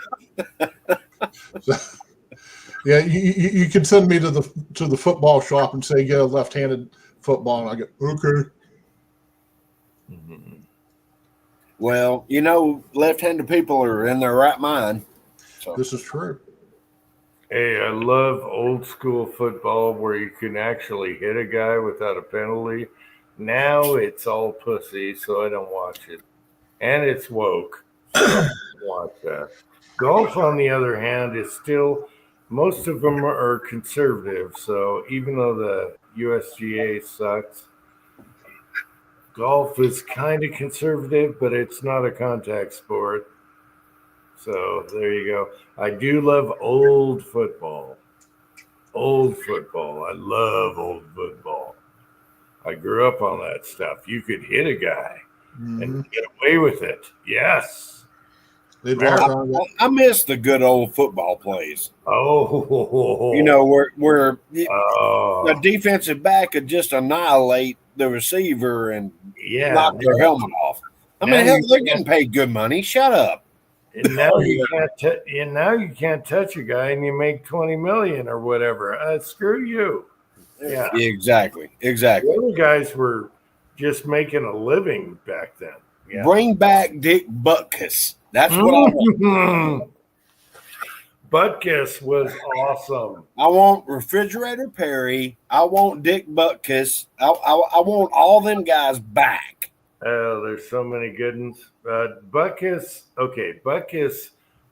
Yeah, you can send me to the football shop and say get a left-handed football, and I go okay. Mm-hmm. Well, left-handed people are in their right mind. So. This is true. Hey, I love old school football where you can actually hit a guy without a penalty. Now it's all pussy, so I don't watch it. And it's woke. So I don't watch that. Golf, on the other hand, is still, most of them are conservative. So even though the USGA sucks, golf is kind of conservative, but it's not a contact sport. So there you go. I do love old football. Old football. I love old football. I grew up on that stuff. You could hit a guy and get away with it. Yes. I miss the good old football plays. Oh. Where the defensive back could just annihilate the receiver and knock their helmet off. I mean, hell, they're getting paid good money. Shut up. And now you can't touch a guy and you make $20 million or whatever. Screw you. Yeah. Exactly. The other guys were just making a living back then. Yeah. Bring back Dick Butkus. That's what I want. Butkus was awesome. I want Refrigerator Perry. I want Dick Butkus. I want all them guys back. Oh, there's so many good ones. Butkus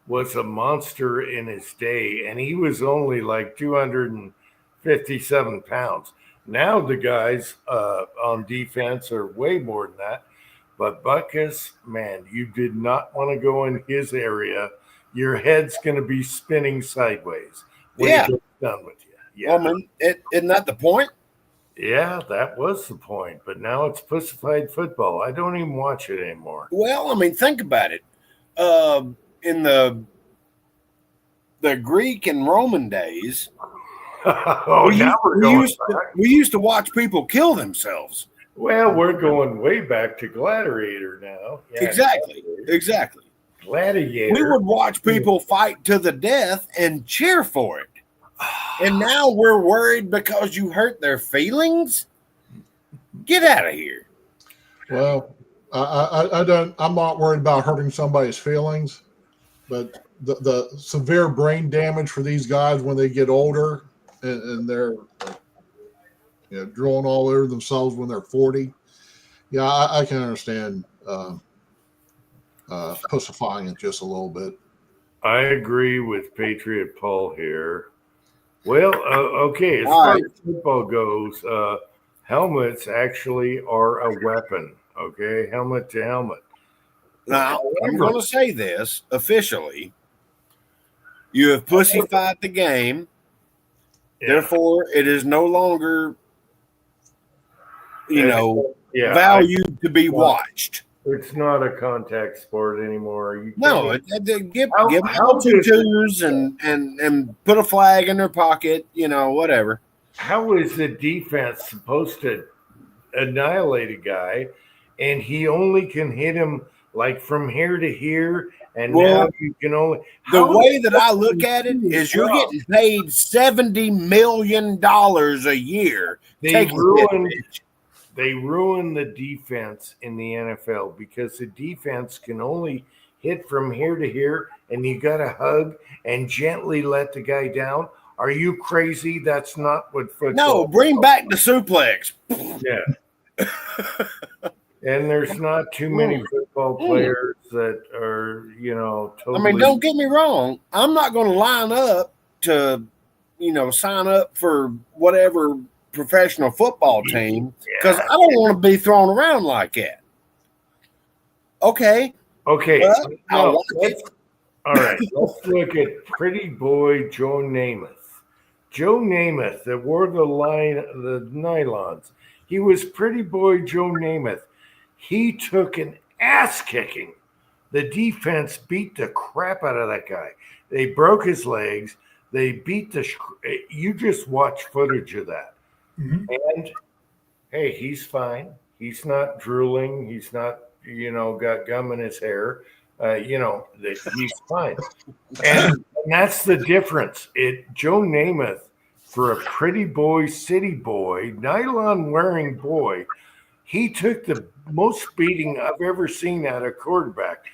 was a monster in his day, and he was only like 257 pounds. Now the guys on defense are way more than that. But Butkus, man, you did not want to go in his area. Your head's going to be spinning sideways when he gets done with you. Yeah. Well, man, isn't that the point? Yeah, that was the point. But now it's pussified football. I don't even watch it anymore. Well, I mean, think about it. In the Greek and Roman days, we used to watch people kill themselves. Well, we're going way back to Gladiator now. Yeah, Exactly. Gladiator. We would watch people fight to the death and cheer for it. And now we're worried because you hurt their feelings? Get out of here. Well, I don't. I'm not worried about hurting somebody's feelings, but the severe brain damage for these guys when they get older and they're drooling all over themselves when they're 40. Yeah, I can understand pussifying it just a little bit. I agree with Patriot Paul here. Well, okay, as All far right. as football goes, helmets actually are a weapon. Okay, helmet to helmet. Now, I'm going to say this officially. You have pussified the game. Yeah. Therefore, it is no longer, Yeah, valued to be watched. it's not a contact sport anymore. You No, can't- give How- them how does- twos and put a flag in their pocket, whatever. how is the defense supposed to annihilate a guy, and he only can hit him like from here to here, and Well, now you can only The how- way that I look at it is you're getting paid $70 million a year. They Take a hit, ruined bitch. they ruined the defense in the NFL because the defense can only hit from here to here, and you got to hug and gently let the guy down. Are you crazy? That's not what football. No, bring back the suplex. Yeah. And there's not too many football players that are, totally. I mean, don't get me wrong. I'm not going to line up to, sign up for whatever professional football team because I don't want to be thrown around like that. Okay. Okay. Well, I'll no, watch it. all right. Let's look at pretty boy Joe Namath. Joe Namath that wore the nylons. He was pretty boy Joe Namath. He took an ass kicking. The defense beat the crap out of that guy. They broke his legs. They beat you just watch footage of that. Mhm. And hey, he's fine. He's not drooling. He's not, got gum in his hair. He's fine. And that's the difference. Joe Namath, for a pretty boy, city boy, nylon wearing boy, he took the most beating I've ever seen out of quarterback.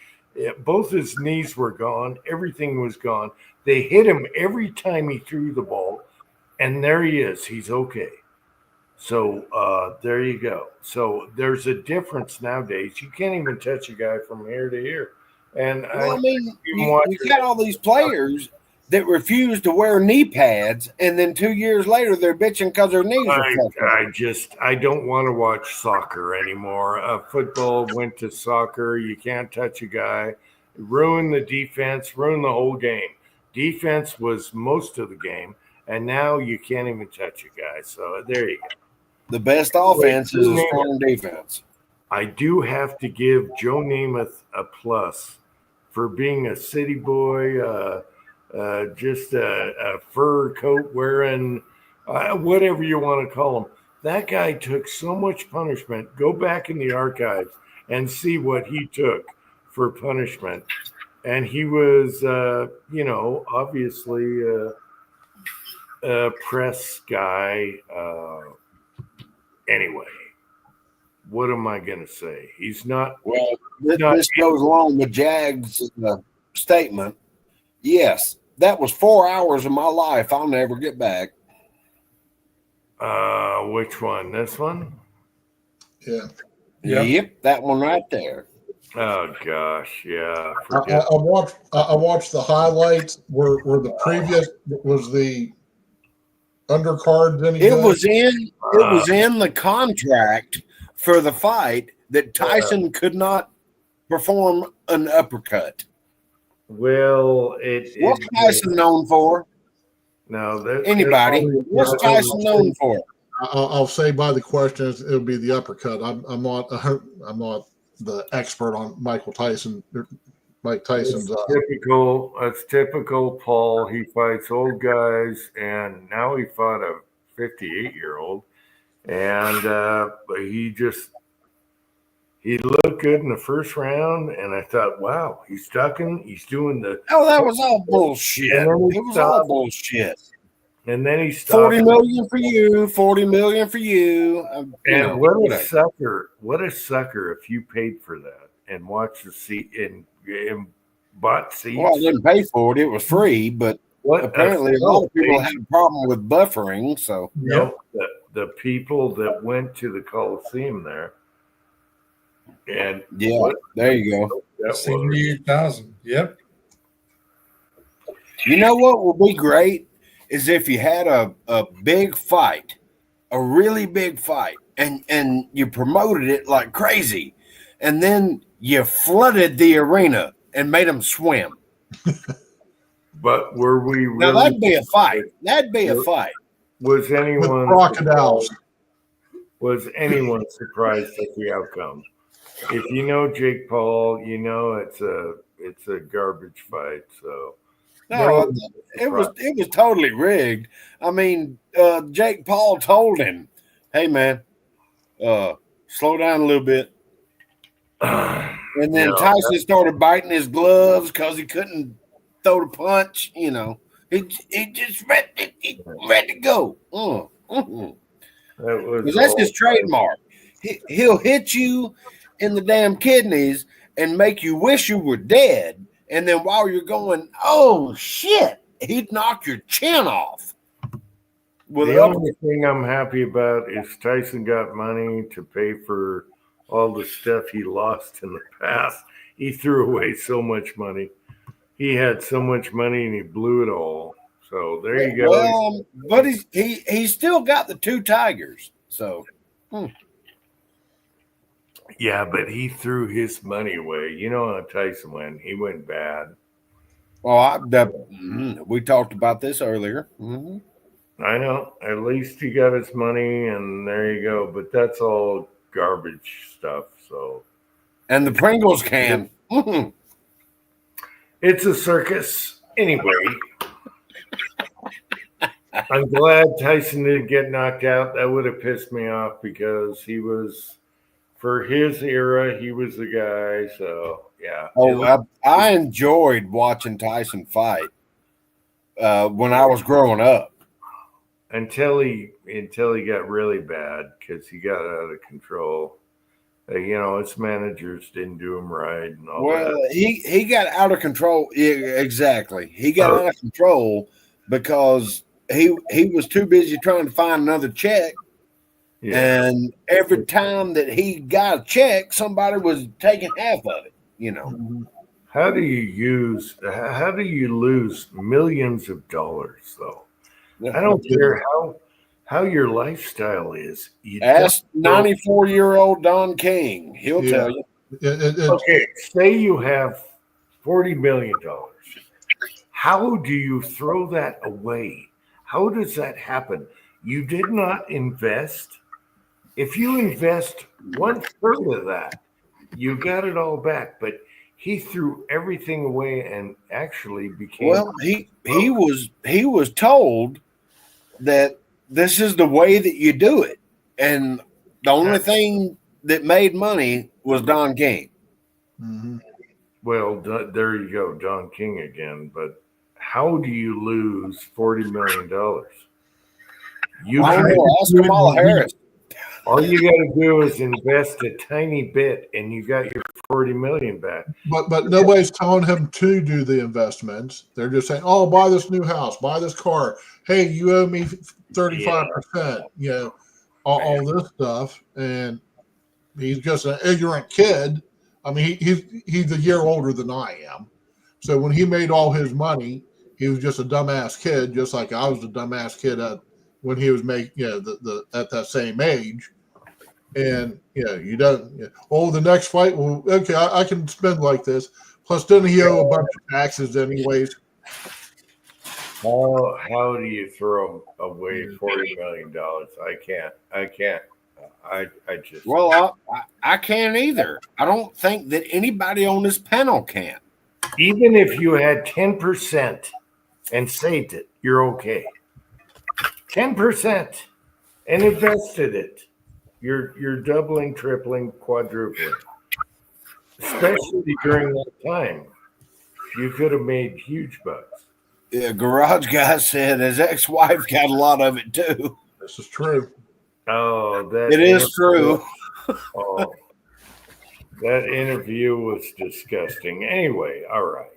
Both his knees were gone. Everything was gone. They hit him every time he threw the ball. And there he is. He's okay. So there you go. So there's a difference nowadays. You can't even touch a guy from here to here. And Well, I mean, you got all these players that refuse to wear knee pads, and then 2 years later they're bitching because their knees are fucked up. I don't want to watch soccer anymore. Football went to soccer. You can't touch a guy. Ruin the defense, ruin the whole game. Defense was most of the game, and now you can't even touch a guy. So there you go. The best offense is a strong defense. I do have to give Joe Namath a plus for being a city boy, just a fur coat wearing, whatever you want to call him. That guy took so much punishment. Go back in the archives and see what he took for punishment. And he was, obviously a press guy. Anyway, what am I going to say? He's not. Well, this goes along with Jag's statement. Yes, that was 4 hours of my life I'll never get back. Which one? This one? Yeah. Yep. That one right there. Oh gosh, yeah. I watched the highlights where the previous was the undercard. It was in the contract for the fight that Tyson could not perform an uppercut. Well, What's Tyson known for? No, Anybody? What's Tyson known for? I'll say by the questions it'll be the uppercut. I'm not the expert on Mike Tyson's. Typical. That's typical. Paul. He fights old guys, and now he fought a 58-year-old, and he looked good in the first round, and I thought, wow, he's ducking. He's doing the. Oh, that was all bullshit. It was all bullshit. And then he stopped. 40 million for you, 40 million for you. And what a sucker! What a sucker! If you paid for that and watched the seat and bought seats. Well, I didn't pay for it; it was free. But apparently, a lot of people had a problem with buffering. So, the people that went to the Coliseum there, and there you go. 78,000. Yep. You know what will be great is if you had a big fight, a really big fight, and you promoted it like crazy, and then you flooded the arena and made them swim. But were we really? Now that'd be a fight. That'd be a fight. Was anyone With crocodiles? Was anyone surprised at the outcome? If you know Jake Paul, you know it's a garbage fight. So no, it was totally rigged. I mean, Jake Paul told him, "Hey man, slow down a little bit." And then Tyson started biting his gloves because he couldn't throw the punch. You know, he just ready to go. Because that's his trademark. He'll hit you in the damn kidneys and make you wish you were dead. And then while you're going, oh shit, he'd knock your chin off. The only thing I'm happy about is Tyson got money to pay for all the stuff he lost in the past. He threw away so much money. He had so much money and he blew it all. So there you go. Well, but he's still got the 2 tigers. So yeah, but he threw his money away. You know how Tyson went. He went bad. Well, we talked about this earlier. Mm-hmm. I know. At least he got his money, and there you go. But that's all garbage stuff. So, and the Pringles can. Mm-hmm. It's a circus. Anyway, I'm glad Tyson didn't get knocked out. That would have pissed me off because he was, for his era, he was the guy. So, yeah. Oh, I enjoyed watching Tyson fight when I was growing up. Until he got really bad because he got out of control. His managers didn't do him right and all that. Well, he got out of control. Yeah, exactly. He got out of control because he was too busy trying to find another check. Yeah. And every time that he got a check, somebody was taking half of it, How do you lose millions of dollars though? I don't care how your lifestyle is. Ask 94-year-old Don King. He'll tell you. Okay, say you have $40 million. How do you throw that away? How does that happen? You did not invest. If you invest 1/3 of that, you got it all back. But he threw everything away and actually became. Well, he was told that this is the way that you do it, and the only thing that made money was Don King. Mm-hmm. Well, there you go, Don King again. But how do you lose $40 million? Ask Kamala Harris. All you got to do is invest a tiny bit, and you got your $40 million back. But nobody's telling him to do the investments. They're just saying, "Oh, buy this new house, buy this car. Hey, you owe me 35%." All this stuff, and he's just an ignorant kid. I mean, he's a year older than I am. So when he made all his money, he was just a dumbass kid, just like I was a dumbass kid when he was making at that same age. And you don't. The next fight. Well, okay, I can spend like this. Plus, didn't he owe a bunch of taxes anyways? How do you throw away $40 million? I can't. I just. Well, I can't either. I don't think that anybody on this panel can. Even if you had 10% and saved it, you're okay. 10% and invested it. You're doubling, tripling, quadrupling. Especially during that time. You could have made huge bucks. Yeah, garage guy said his ex-wife got a lot of it too. This is true. Oh, that It is true. Oh, that interview was disgusting. Anyway, all right.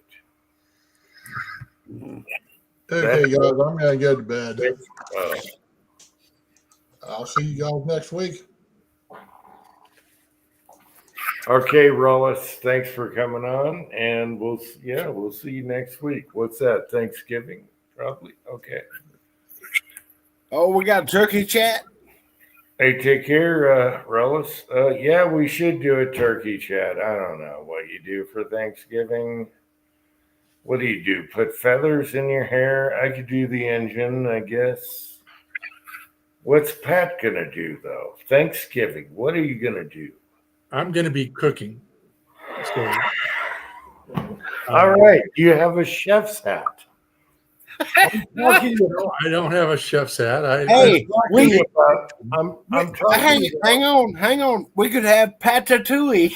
Okay, guys, I'm gonna go to bed. Uh, I'll see you guys next week. okay, Rollis, thanks for coming on, and we'll see you next week. What's that? Thanksgiving, probably. Okay. Oh, we got a turkey chat. Hey, take care, Rollis. Yeah, we should do a turkey chat. I don't know what you do for Thanksgiving. What do you do? Put feathers in your hair? I could do the engine, I guess. What's Pat gonna do though? Thanksgiving. What are you gonna do? I'm going to be cooking. So, All right. You have a chef's hat. I'm talking about, I don't have a chef's hat. Hey, I'm talking hang on. We could have patatouille.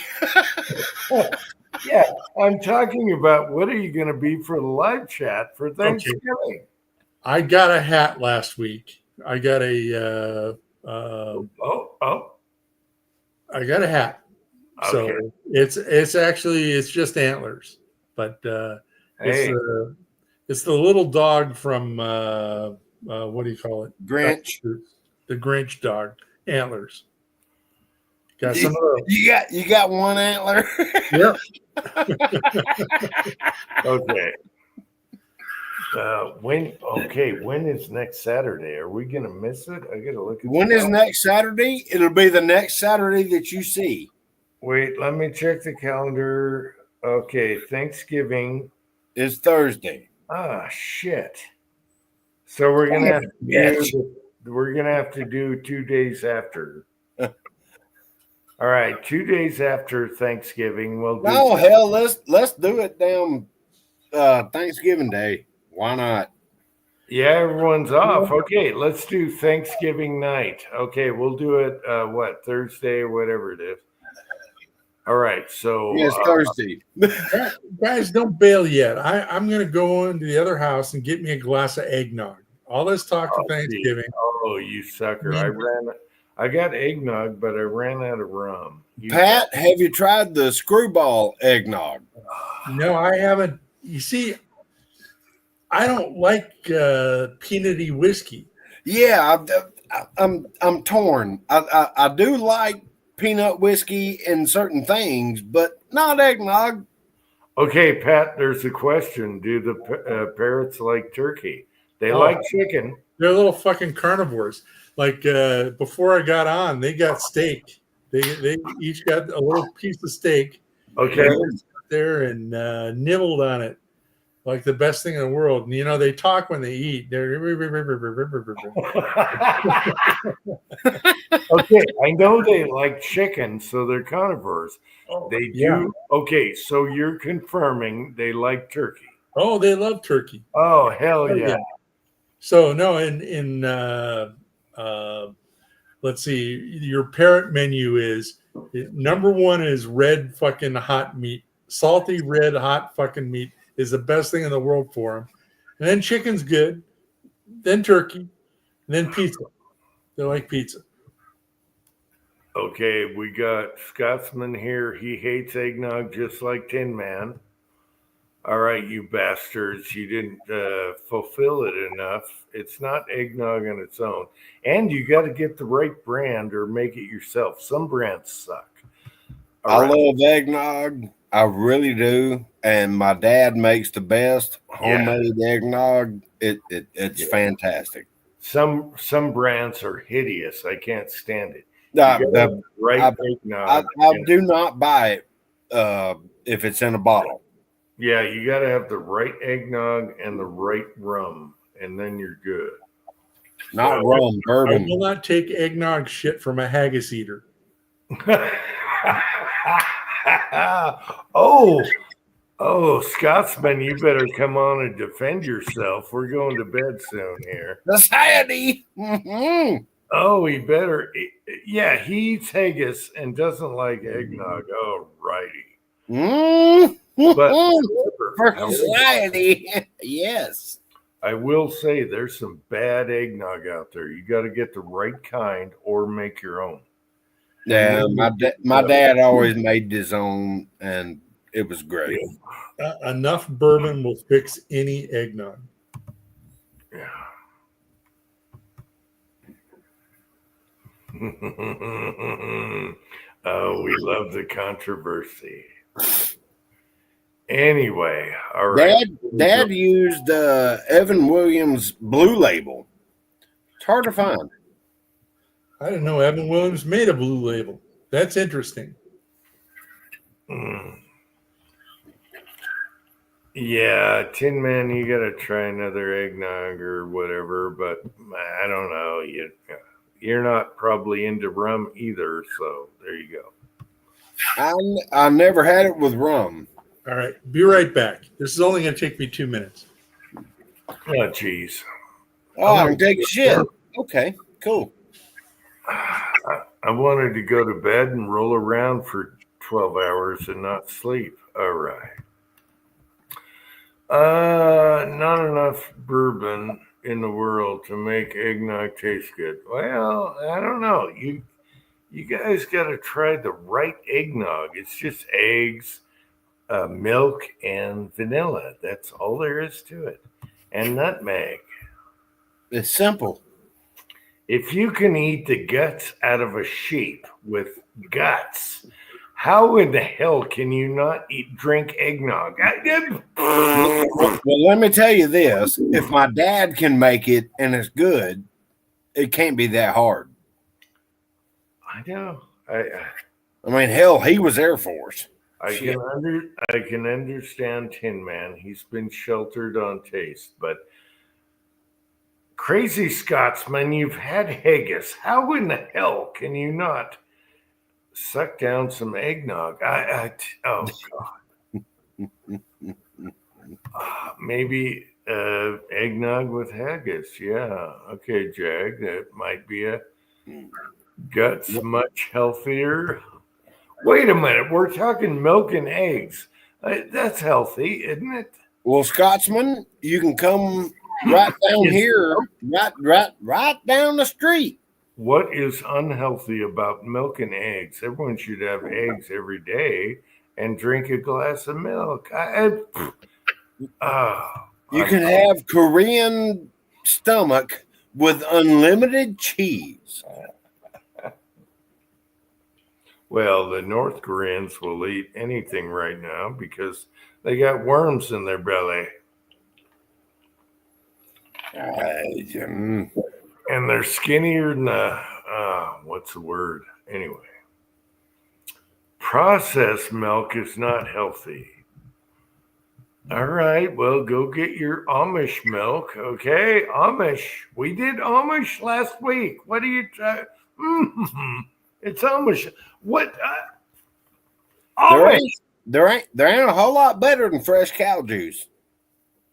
yeah, I'm talking about what are you going to be for the live chat for Thanksgiving? I got a hat last week. I got a I got a hat. So Okay. it's just antlers, but Hey. it's the little dog from what do you call it? Grinch. The Grinch dog antlers. Got some of those. You got one antler. Yep. Okay. When is next Saturday? Are we gonna miss it? I gotta look at When the is calendar. next Saturday? It'll be the next Saturday that you see. Wait, let me check the calendar. Okay, Thanksgiving. It's Thursday. Ah, shit. So we're gonna have to do 2 days after. All right, 2 days after Thanksgiving, we'll do. No, hell, let's do it down Thanksgiving Day. Why not? Yeah, everyone's off. Okay, let's do Thanksgiving night. Okay, we'll do it Thursday or whatever it is. All right, so Yes, Thursday. Guys, don't bail yet. I'm going to go into the other house and get me a glass of eggnog. All this talk of Thanksgiving. Oh, you sucker! I got eggnog, but I ran out of rum. Pat, have you tried the screwball eggnog? No, I haven't. You see, I don't like peanutty whiskey. Yeah, I'm torn. I do like peanut whiskey and certain things, but not eggnog. Okay, Pat, there's a question. Do the parrots like turkey? They like chicken. They're little fucking carnivores. Like before I got on, they got steak. They each got a little piece of steak. Okay. There and nibbled on it like the best thing in the world. And you know, they talk when they eat. They're okay, I know they like chicken, so they're carnivores. They do. Yeah. Okay, so you're confirming they like turkey. Oh, they love turkey. Oh, hell yeah. So no, in let's see, your parrot menu is number one is red fucking hot meat. Salty red hot fucking meat is the best thing in the world for them. And then chicken's good, then turkey, and then pizza. They like pizza. Okay, we got Scotsman here. He hates eggnog just like Tin Man. All right, you bastards. You didn't fulfill it enough. It's not eggnog on its own. And you got to get the right brand or make it yourself. Some brands suck. I love eggnog. I really do. And my dad makes the best homemade eggnog. It's fantastic. Some brands are hideous. I can't stand it. I Eggnog. I do not buy it if it's in a bottle. Yeah, you got to have the right eggnog and the right rum, and then you're good. Not rum, bourbon. I will not take eggnog shit from a haggis eater. Oh, Scotsman, you better come on and defend yourself. We're going to bed soon here. Society. Mm-hmm. Oh, he better. Yeah, he eats haggis and doesn't like eggnog. Oh, righty. Mm-hmm. But for society, yes. I will say there's some bad eggnog out there. You got to get the right kind or make your own. Yeah, my dad always made his own, and it was great. Enough bourbon will fix any eggnog. Yeah. Oh, we love the controversy. Anyway, all right. Dad used Evan Williams Blue Label. It's hard to find. I didn't know Evan Williams made a Blue Label. That's interesting. Yeah, Tin Man, you got to try another eggnog or whatever, but I don't know. You're not probably into rum either, so there you go. I never had it with rum. All right. Be right back. This is only going to take me 2 minutes. Oh, geez. Oh, I can take a shit. Okay, cool. I wanted to go to bed and roll around for 12 hours and not sleep. All right. Not enough bourbon in the world to make eggnog taste good. Well, I don't know. You guys got to try the right eggnog. It's just eggs, milk, and vanilla. That's all there is to it. And nutmeg. It's simple. If you can eat the guts out of a sheep with guts, how in the hell can you not drink eggnog? Well, let me tell you this. If my dad can make it and it's good, it can't be that hard. I know. I mean, hell, he was Air Force. I can understand Tin Man. He's been sheltered on taste, but crazy Scotsman, you've had haggis. How in the hell can you not suck down some eggnog? Oh God. Maybe eggnog with haggis. Yeah. Okay, Jag. That might be a guts much healthier. Wait a minute. We're talking milk and eggs. That's healthy, isn't it? Well, Scotsman, you can come right down here, right down the street. What is unhealthy about milk and eggs? Everyone should have eggs every day and drink a glass of milk. You can have Korean stomach with unlimited cheese. Well, the North Koreans will eat anything right now because they got worms in their belly. And they're skinnier than what's the word? Anyway, processed milk is not healthy. All right, well, go get your Amish milk, okay? Amish. We did Amish last week. What are you trying? It's Amish. What? Amish. There ain't a whole lot better than fresh cow juice.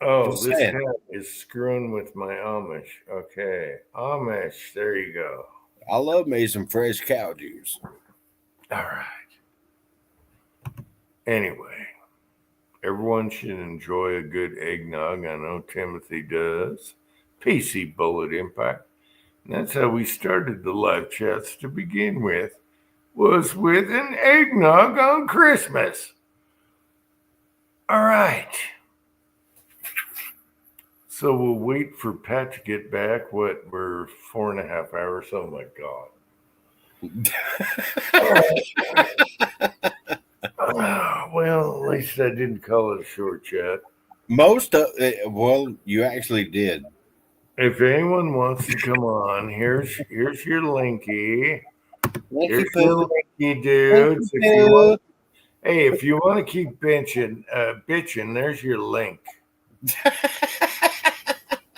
Oh, this cat is screwing with my Amish. Okay, Amish. There you go. I love me some fresh cow juice. All right. Anyway, everyone should enjoy a good eggnog. I know Timothy does. PC Bullet Impact. And that's how we started the live chats to begin with, was with an eggnog on Christmas. All right. So we'll wait for Pat to get back. What, we're 4.5 hours? Oh my God. Well, at least I didn't call it a short chat. Most of it, well, you actually did. If anyone wants to come on, here's your linky. Here's your linky, dudes. If you want to keep bitching, there's your link.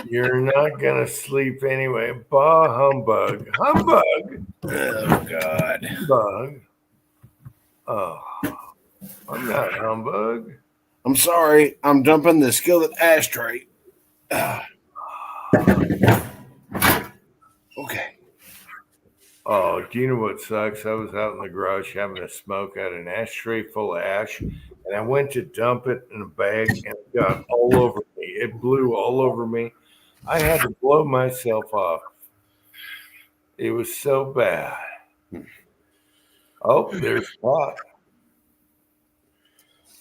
You're not gonna sleep anyway. Bah humbug. Humbug. Oh God. Humbug. Oh, I'm not humbug. I'm sorry. I'm dumping the skillet ashtray. Okay. Oh, do you know what sucks? I was out in the garage having a smoke. I had an ashtray full of ash, and I went to dump it in a bag, and it got all over me. It blew all over me. I had to blow myself off. It was so bad. Oh, there's pot.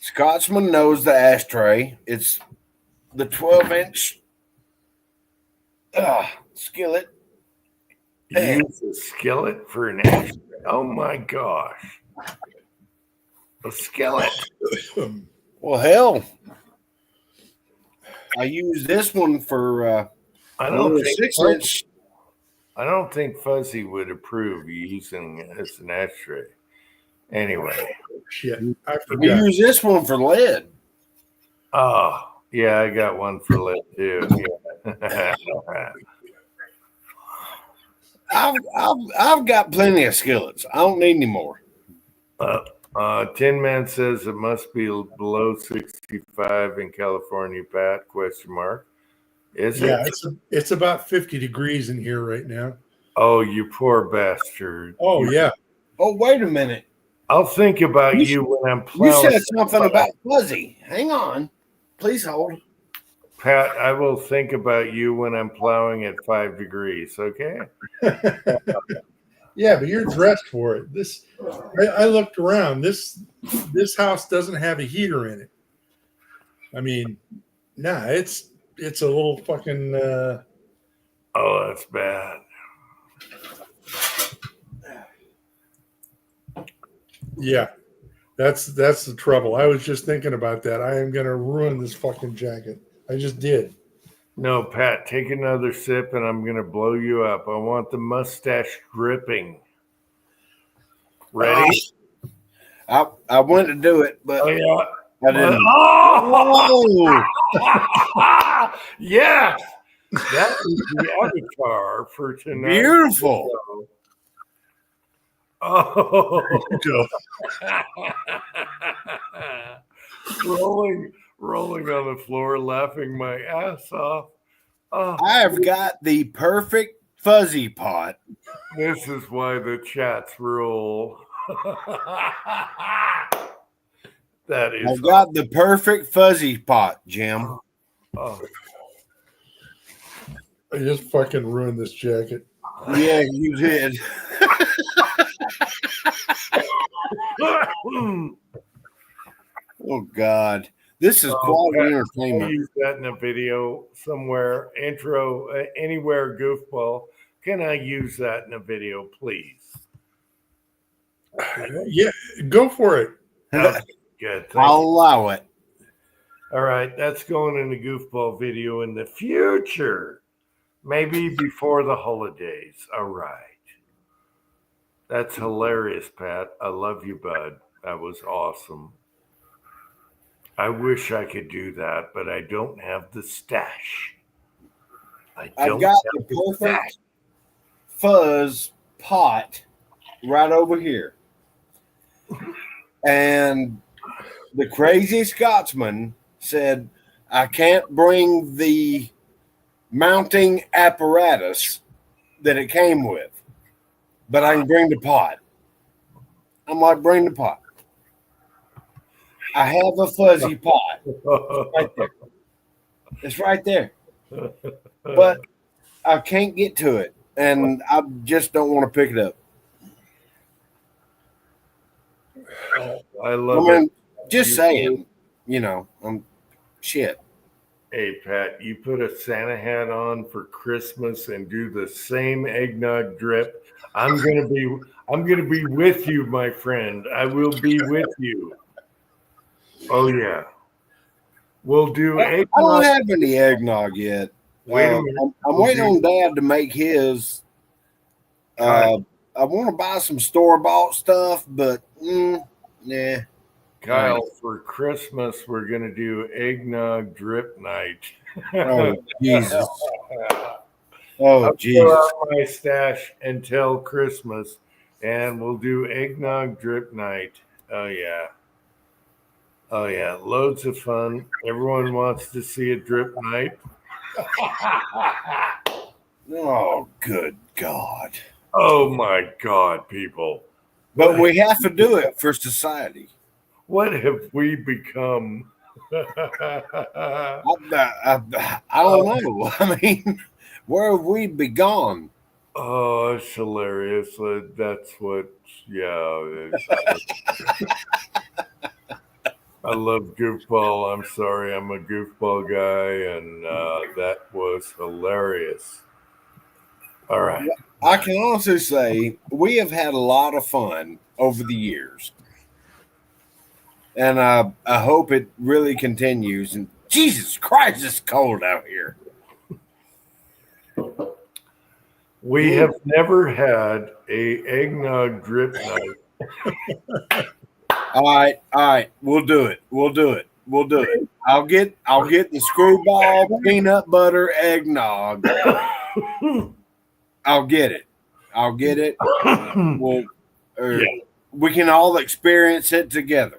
Scotsman knows the ashtray. It's the 12-inch skillet. Use a skillet for an ashtray. Oh my gosh. A skillet. Well, hell, I use this one for I don't think 6-inch. I don't think Fuzzy would approve using it as an ashtray. Anyway. Shit, I We forgot. use this one for lead. Oh, yeah, I got one for lead too. Yeah. I've got plenty of skillets. I don't need any more. Tin Man says it must be below 65 in California, Pat, question mark. Is Yeah, it? it's about 50 degrees in here right now. Oh, you poor bastard. Oh, yeah. Oh, wait a minute. I'll think about you when I'm You plowing. said something about Fuzzy. Hang on. Please hold. Pat, I will think about you when I'm plowing at 5 degrees, okay? Yeah, but you're dressed for it. I looked around. This house doesn't have a heater in it. I mean, nah, it's a little fucking Oh, that's bad. yeah. That's the trouble. I was just thinking about that. I am gonna ruin this fucking jacket. I just did. No, Pat, take another sip and I'm going to blow you up. I want the dripping. Ready? I went to do it, but Oh, yeah. I didn't. Oh! Oh, Yeah. That is the avatar for tonight. beautiful. Oh. Go. rolling on the floor, laughing my ass off. Oh, I have got the perfect fuzzy pot. this is why the chats rule. That is. I've got the perfect fuzzy pot, Jim. Oh. I just fucking ruined this jacket. Yeah, you did. Oh God, this is quality I'll entertainment. use that in a video somewhere. Intro, anywhere, goofball. Can I use that in a video, please? Yeah, go for it. Okay, good. Thank I'll you. allow it. All right, that's going in the goofball video in the future. Maybe before the holidays. All right. That's hilarious, Pat. I love you, bud. That was awesome. I wish I could do that, but I don't have the stash. I've don't got have the perfect fuzz pot right over here. And the crazy Scotsman said, I can't bring the mounting apparatus that it came with, but I can bring the pot. I'm like, bring the pot. I have a fuzzy pot right there. It's right there. But I can't get to it, and I just don't want to pick it up. I I love mean, it. just saying, I'm shit. Hey, Pat, you put a Santa hat on for Christmas and do the same eggnog drip. I'm gonna be with you, my friend. I will be with you. Oh yeah. We'll do I don't eggnog. have any eggnog yet. Wait a minute. I'm waiting on Dad to make his. I want to buy some store-bought stuff, but nah. Kyle, for Christmas, we're going to do eggnog drip night. Oh, Jesus. I'll Oh, throw Jesus. out my stash until Christmas, and we'll do eggnog drip night. Oh, yeah. Oh, yeah. Loads of fun. Everyone wants to see a drip night. Oh, good God. Oh, my God, people. But we have to do it for society. What have we become? I don't know. I mean, where have we be gone? Oh, it's hilarious. That's what, yeah. I love goofball. I'm sorry, I'm a goofball guy, and that was hilarious. All right. I can also say we have had a lot of fun over the years. And I hope it really continues. And Jesus Christ, it's cold out here. We have never had a eggnog drip night. All right. We'll do it. I'll get the screwball peanut butter eggnog. I'll get it. We can all experience it together.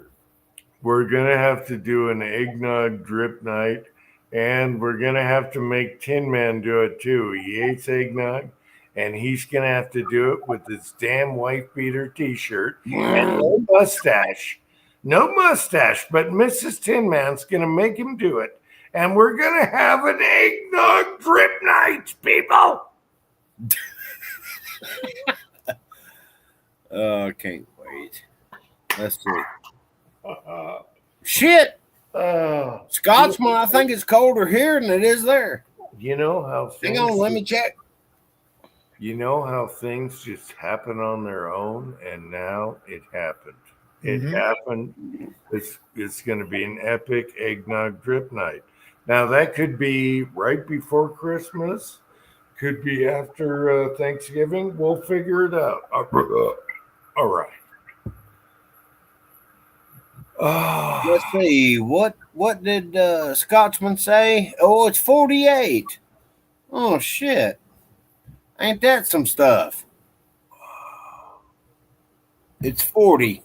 We're gonna have to do an eggnog drip night, and we're gonna have to make Tin Man do it too. He hates eggnog, and he's gonna have to do it with his damn wife beater T-shirt and no mustache. No mustache, but Mrs. Tin Man's gonna make him do it, and we're gonna have an eggnog drip night, people. Oh, I can't wait. Let's see. Shit. Scotsman, I think it's colder here than it is there. You know how Hang on, let me check. You know how things just happen on their own, and now it happened. It happened. It's going to be an epic eggnog drip night. Now that could be right before Christmas, could be after Thanksgiving. We'll figure it out. All right. Let's see. What did Scotsman say? Oh, it's 48. Oh shit. Ain't that some stuff? It's 40.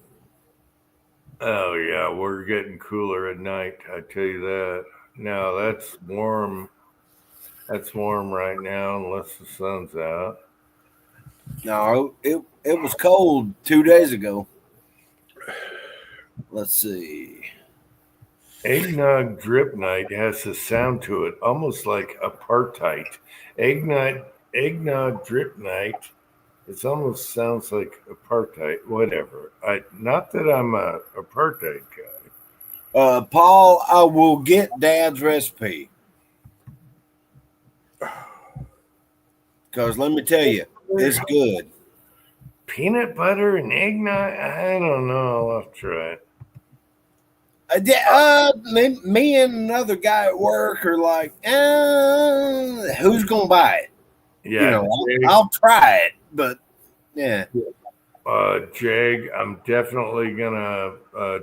Oh yeah, we're getting cooler at night. I tell you that. Now that's warm. That's warm right now, unless the sun's out. No, it was cold 2 days ago. Let's see. Eggnog drip night has a sound to it, almost like apartheid. Eggnog drip night. It almost sounds like apartheid. Whatever. Not that I'm a apartheid guy. Paul, I will get Dad's recipe. Because let me tell you, it's good. Peanut butter and eggnog? I don't know. I'll have to try it. Me and another guy at work are like, who's gonna buy it? Yeah, I'll try it, but yeah. Jag, I'm definitely gonna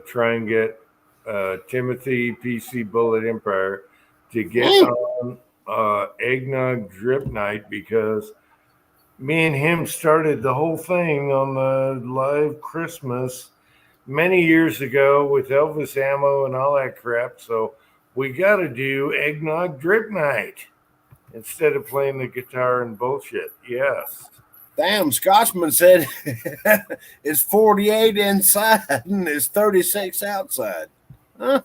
try and get Timothy PC Bullet Empire to get on eggnog drip night, because me and him started the whole thing on the live Christmas many years ago with Elvis ammo and all that crap. So we got to do eggnog drip night instead of playing the guitar and bullshit. Yes. Damn, Scotsman said it's 48 inside and it's 36 outside. Huh?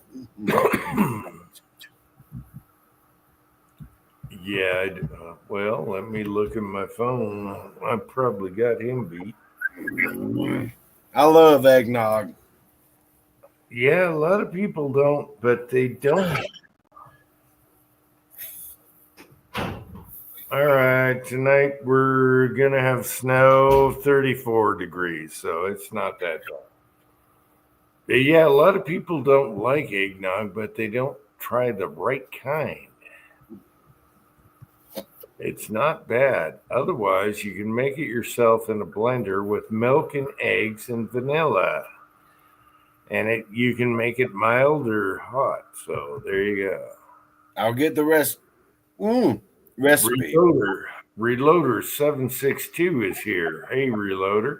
Yeah. Well, let me look at my phone. I probably got him beat. I love eggnog. Yeah, a lot of people don't, but they don't. All right, tonight we're going to have snow, 34 degrees, so it's not that bad. But yeah, a lot of people don't like eggnog, but they don't try the right kind. It's not bad. Otherwise, you can make it yourself in a blender with milk and eggs and vanilla. And you can make it mild or hot. So there you go. I'll get the rest. Recipe. Reloader 762 is here. Hey, Reloader.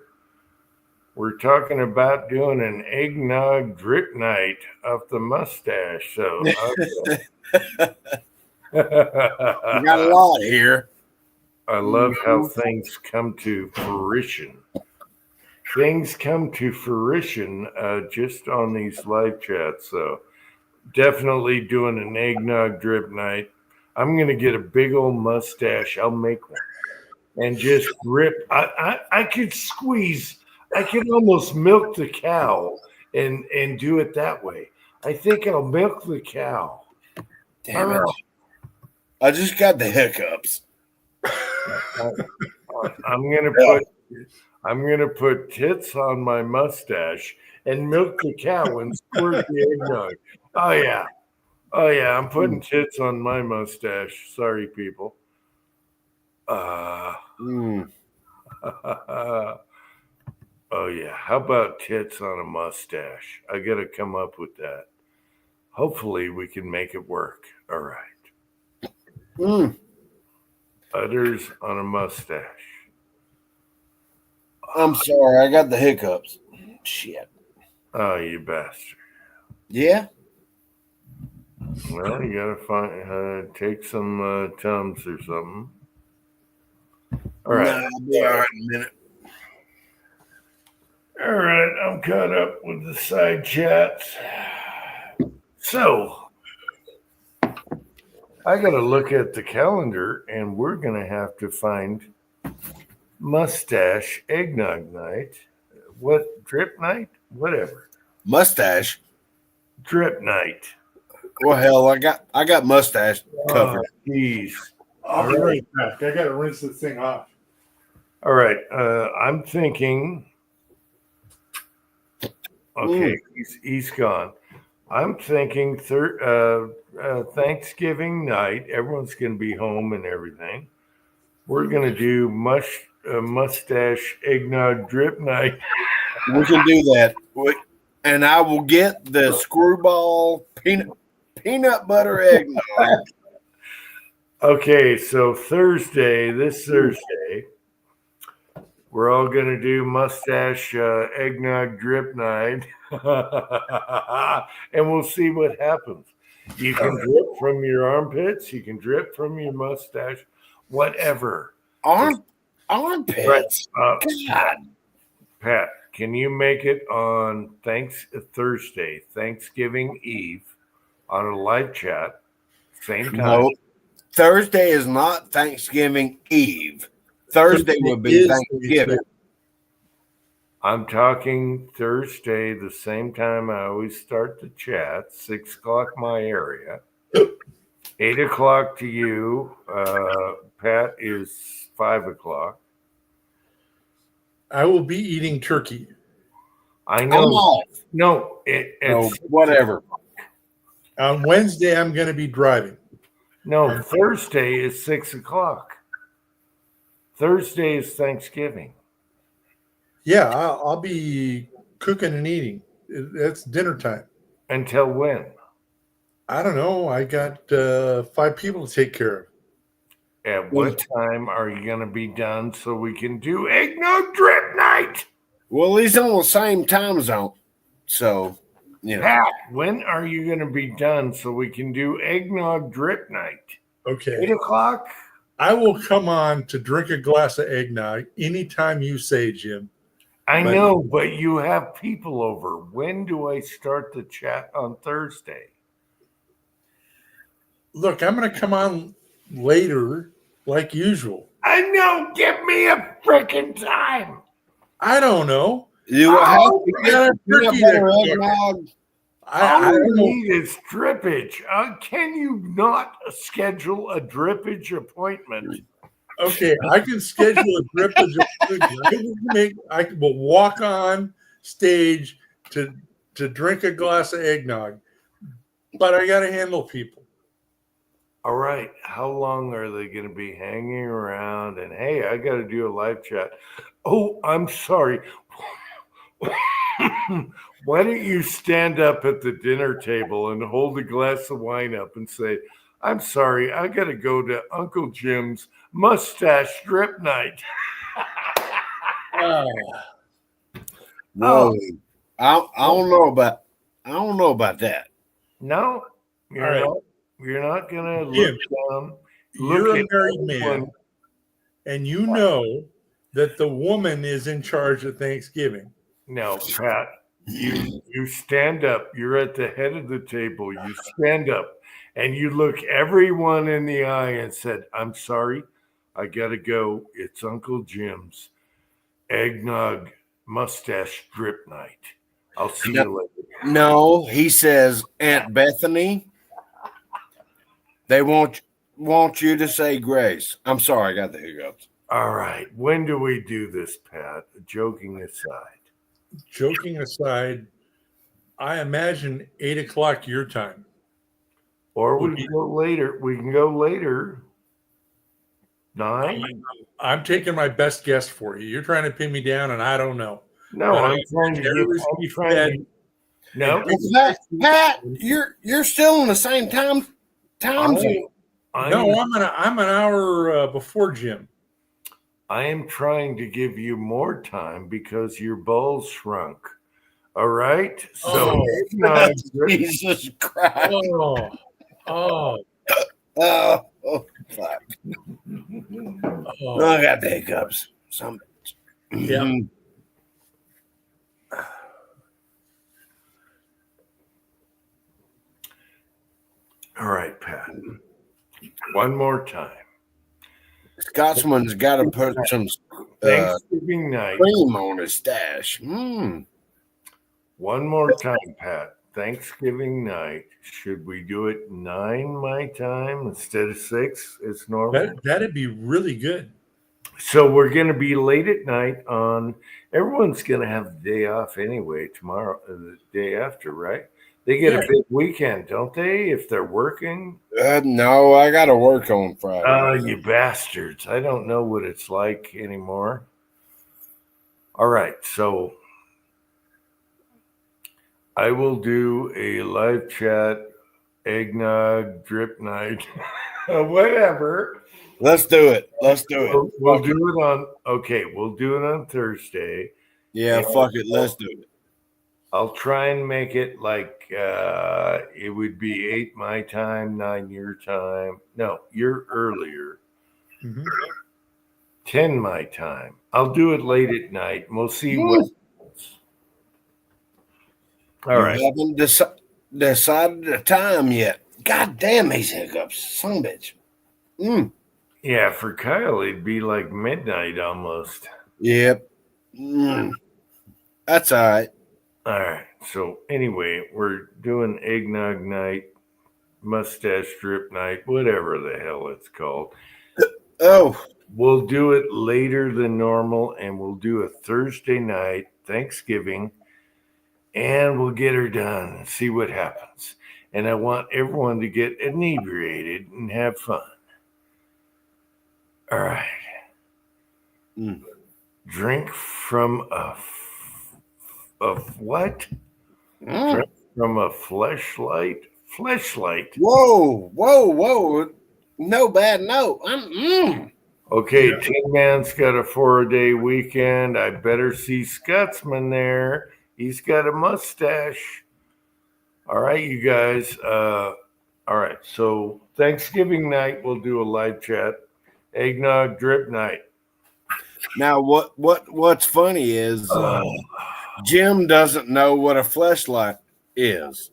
We're talking about doing an eggnog drip night off the mustache. So We got a lot here. I love how things come to fruition. Things come to fruition just on these live chats. So Definitely doing an eggnog drip night. I'm gonna get a big old mustache. I'll make one and just drip. I could squeeze. I could almost milk the cow and do it that way. I think I'll milk the cow. Damn it. I just got the hiccups. I'm gonna put tits on my mustache and milk the cow and squirt the eggnog. Oh yeah. I'm putting tits on my mustache. Sorry, people. Mm. Oh yeah. How about tits on a mustache? I gotta come up with that. Hopefully we can make it work. All right. Mm. Udders on a mustache. I'm sorry, I got the hiccups. Shit. Oh, you bastard. Yeah? Well, you gotta find take some Tums or something. All right. Nah, I'll be all right in a minute. All right, I'm caught up with the side chats. So, I got to look at the calendar, and we're going to have to find mustache eggnog night. What, drip night? Whatever. Mustache? Drip night. Well, hell, I got mustache covered. Jeez. I'll be right back. I got to rinse this thing off. All right, I'm thinking. Okay, he's gone. I'm thinking Thanksgiving night. Everyone's going to be home and everything. We're going to do mustache eggnog drip night. We can do that. And I will get the screwball peanut butter eggnog. Okay, so this Thursday, we're all going to do mustache eggnog drip night. And we'll see what happens. You can drip from your armpits. You can drip from your mustache. Whatever. Armpits? God. Pat, can you make it on Thursday, Thanksgiving Eve, on a live chat, same time? No, Thursday is not Thanksgiving Eve. Thursday would be Thanksgiving. I'm talking Thursday, the same time I always start the chat, 6 o'clock my area, 8 o'clock to you. Pat is 5 o'clock. I will be eating turkey. I know. I'm off. No, it's whatever. On Wednesday, I'm going to be driving. No, Thursday is 6 o'clock. Thursday is Thanksgiving. Yeah, I'll be cooking and eating. It's dinner time. Until when? I don't know. I got 5 people to take care of. At what time are you going to be done so we can do eggnog drip night? Well, he's on the same time zone. So, you know. Pat, when are you going to be done so we can do eggnog drip night? Okay. 8 o'clock? I will come on to drink a glass of eggnog anytime you say, Jim. I know, but you have people over. When do I start the chat on Thursday? Look, I'm going to come on later, like usual. I know. Give me a freaking time. I don't know. You will have to get a turkey eggnog. All you need is drippage. Can you not schedule a drippage appointment? Okay, I can schedule a drippage appointment. I will walk on stage to drink a glass of eggnog, but I got to handle people. All right. How long are they going to be hanging around? And hey, I got to do a live chat. Oh, I'm sorry. Why don't you stand up at the dinner table and hold a glass of wine up and say, I'm sorry, I got to go to Uncle Jim's mustache strip night. Whoa. I don't know about that. No, you're not gonna look down. You're a married man, and you know that the woman is in charge of Thanksgiving. No, Pat, You stand up. You're at the head of the table. You stand up and you look everyone in the eye and said, "I'm sorry, I gotta go. It's Uncle Jim's eggnog mustache drip night. I'll see you later." No, he says, Aunt Bethany, they want you to say grace. I'm sorry, I got the hiccups. All right. When do we do this, Pat? Joking aside. Joking aside, I imagine 8 o'clock your time. Or we can go later. We can go later. 9? I'm taking my best guess for you. You're trying to pin me down, and I don't know. No, But I'm trying to everybody's get. I'm trying to, no, Pat, you're still in the same time zone. No, I'm an hour before Jim. I am trying to give you more time because your balls shrunk. All right. So Jesus Christ. Oh, Fuck. I got the hiccups. Yeah. All right, Pat. One more time. Scotsman's got to put some Thanksgiving night. cream on his stash. Mm. One more time, Pat. Thanksgiving night. Should we do it 9 my time instead of 6 as normal? That'd be really good. So we're going to be late at night on. Everyone's going to have the day off anyway tomorrow, the day after, right? They get a big weekend, don't they? If they're working. No, I got to work on Friday. You bastards! I don't know what it's like anymore. All right, so I will do a live chat, eggnog drip night, whatever. Let's do it. Let's do it. We'll do it on. Okay, we'll do it on Thursday. Yeah, fuck it. Let's do it. I'll try and make it like it would be 8 my time, 9 your time. No, you're earlier. Mm-hmm. 10 my time. I'll do it late at night. And we'll see what happens. All right. Haven't decided the time yet. God damn these hiccups. Son of a bitch. Mm. Yeah, for Kyle, it'd be like midnight almost. Yep. Mm. That's all right. All right. So anyway, we're doing eggnog night, mustache drip night, whatever the hell it's called. Oh. We'll do it later than normal, and we'll do a Thursday night, Thanksgiving, and we'll get her done and see what happens. And I want everyone to get inebriated and have fun. All right. Mm. Drink from a what? Mm. Drink from a fleshlight. Fleshlight. Whoa. No bad note. Okay, Tin Man's got a 4-day weekend. I better see Scotsman there. He's got a mustache. All right, you guys. All right, so Thanksgiving night, we'll do a live chat. Eggnog drip night. Now, what's funny is Jim doesn't know what a fleshlight is.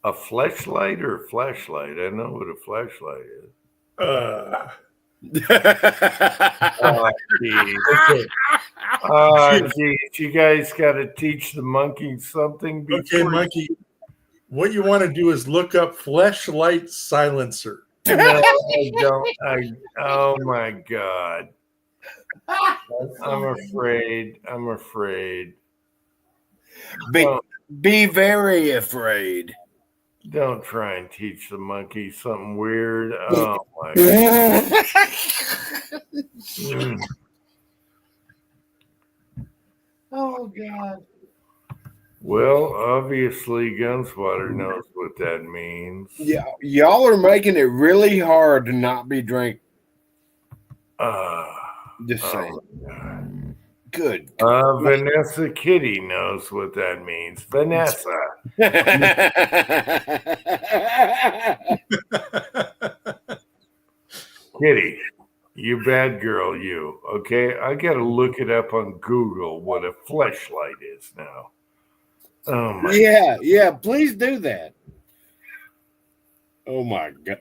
A fleshlight or a flashlight? I know what a flashlight is. Geez. You guys got to teach the monkey something. Okay, monkey. What you want to do is look up fleshlight silencer. No, I don't. Oh my God. I'm afraid. Be very afraid. Don't try and teach the monkey something weird. Oh my God. Oh God. Well, obviously Gunswatter knows what that means. Yeah, y'all are making it really hard to not be drinking. Just saying. Good. Vanessa Kitty knows what that means. Vanessa. Kitty, you bad girl, you. Okay, I got to look it up on Google what a fleshlight is now. Oh my. Yeah, please do that. Oh my God.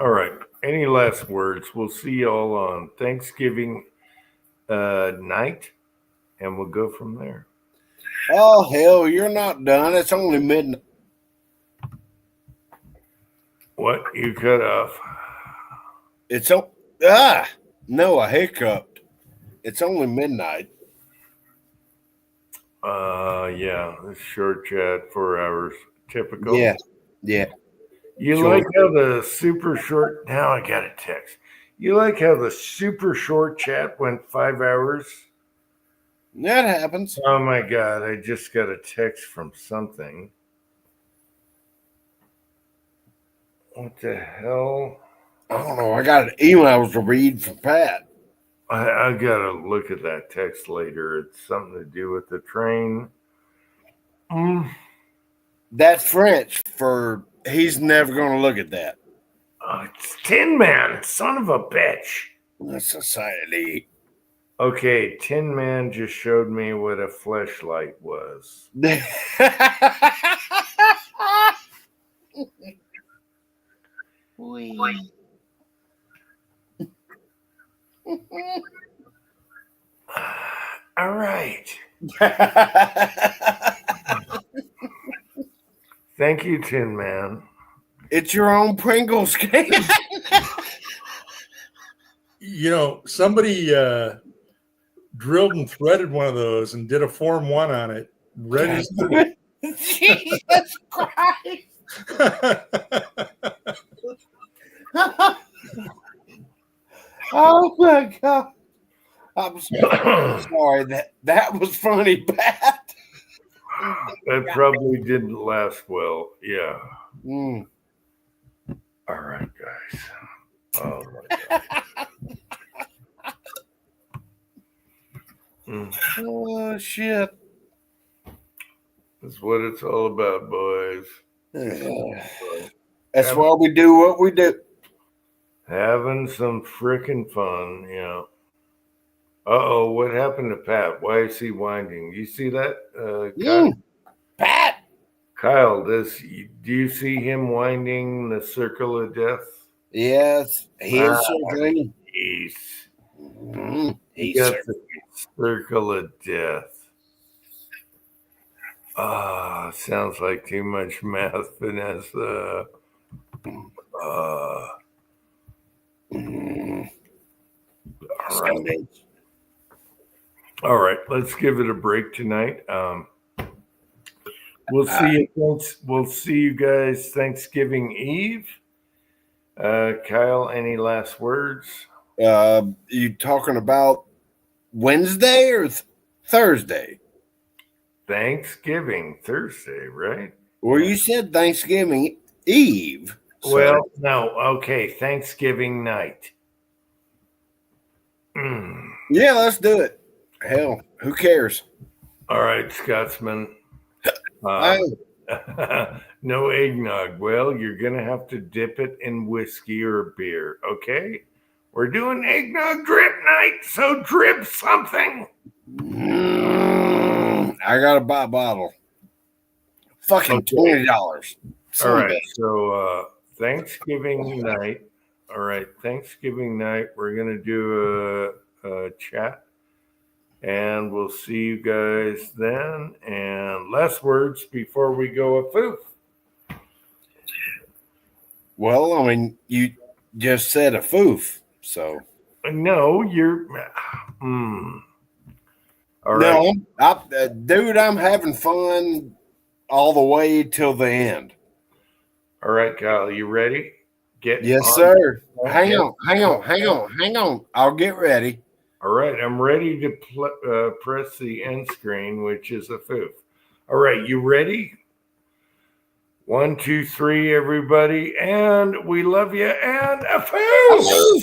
All right. Any last words? We'll see y'all on Thanksgiving night, and we'll go from there. Oh hell, you're not done. It's only midnight. What? You cut off? It's no, I hiccuped. It's only midnight. Yeah. This short chat, 4 hours, typical. Yeah. You Sure. like how the super short? Now I got a text. You like how the super short chat went 5 hours? That happens. Oh my God! I just got a text from something. What the hell? I don't know. I got an email to read from Pat. I gotta look at that text later. It's something to do with the train. That's French for he's never going to look at that. It's Tin Man, son of a bitch. Society. Okay, Tin Man just showed me what a fleshlight was. All right. Thank you, Tin Man. It's your own Pringles can. You know, somebody drilled and threaded one of those and did a Form 1 on it. Registered. Jesus Christ. Oh my God. I'm sorry. That was funny, Pat. That probably didn't last well. Yeah. Mm. All right, guys. Oh my God. Oh shit. That's what it's all about, boys. That's why we do what we do. Having some freaking fun, yeah. Uh-oh, what happened to Pat? Why is he winding? You see that? Kyle? Pat. Kyle, do you see him winding the circle of death? Yes, he is circling. He's got the circle of death. Sounds like too much math, Vanessa. All right, let's give it a break tonight. We'll see you. We'll see you guys Thanksgiving Eve. Kyle, any last words? You talking about Wednesday or Thursday? Thanksgiving Thursday, right? Well, you said Thanksgiving Eve. So. Well, no. Okay, Thanksgiving night. Yeah, let's do it. Hell, who cares? All right, Scotsman. No eggnog. Well, you're going to have to dip it in whiskey or beer, okay? We're doing eggnog drip night, so drip something. I got to buy a bottle. Fucking $20. All right, so Thanksgiving night. All right, Thanksgiving night, we're going to do a chat. And we'll see you guys then. And last words before we go a foof. Well, I mean, you just said a foof, so. No, you're. All right. No, dude, I'm having fun all the way till the end. All right, Kyle, you ready? Yes, sir. Hang on. I'll get ready. All right, I'm ready to press the end screen, which is a foof. All right, you ready? 1, 2, 3, everybody, and we love you, and a foof!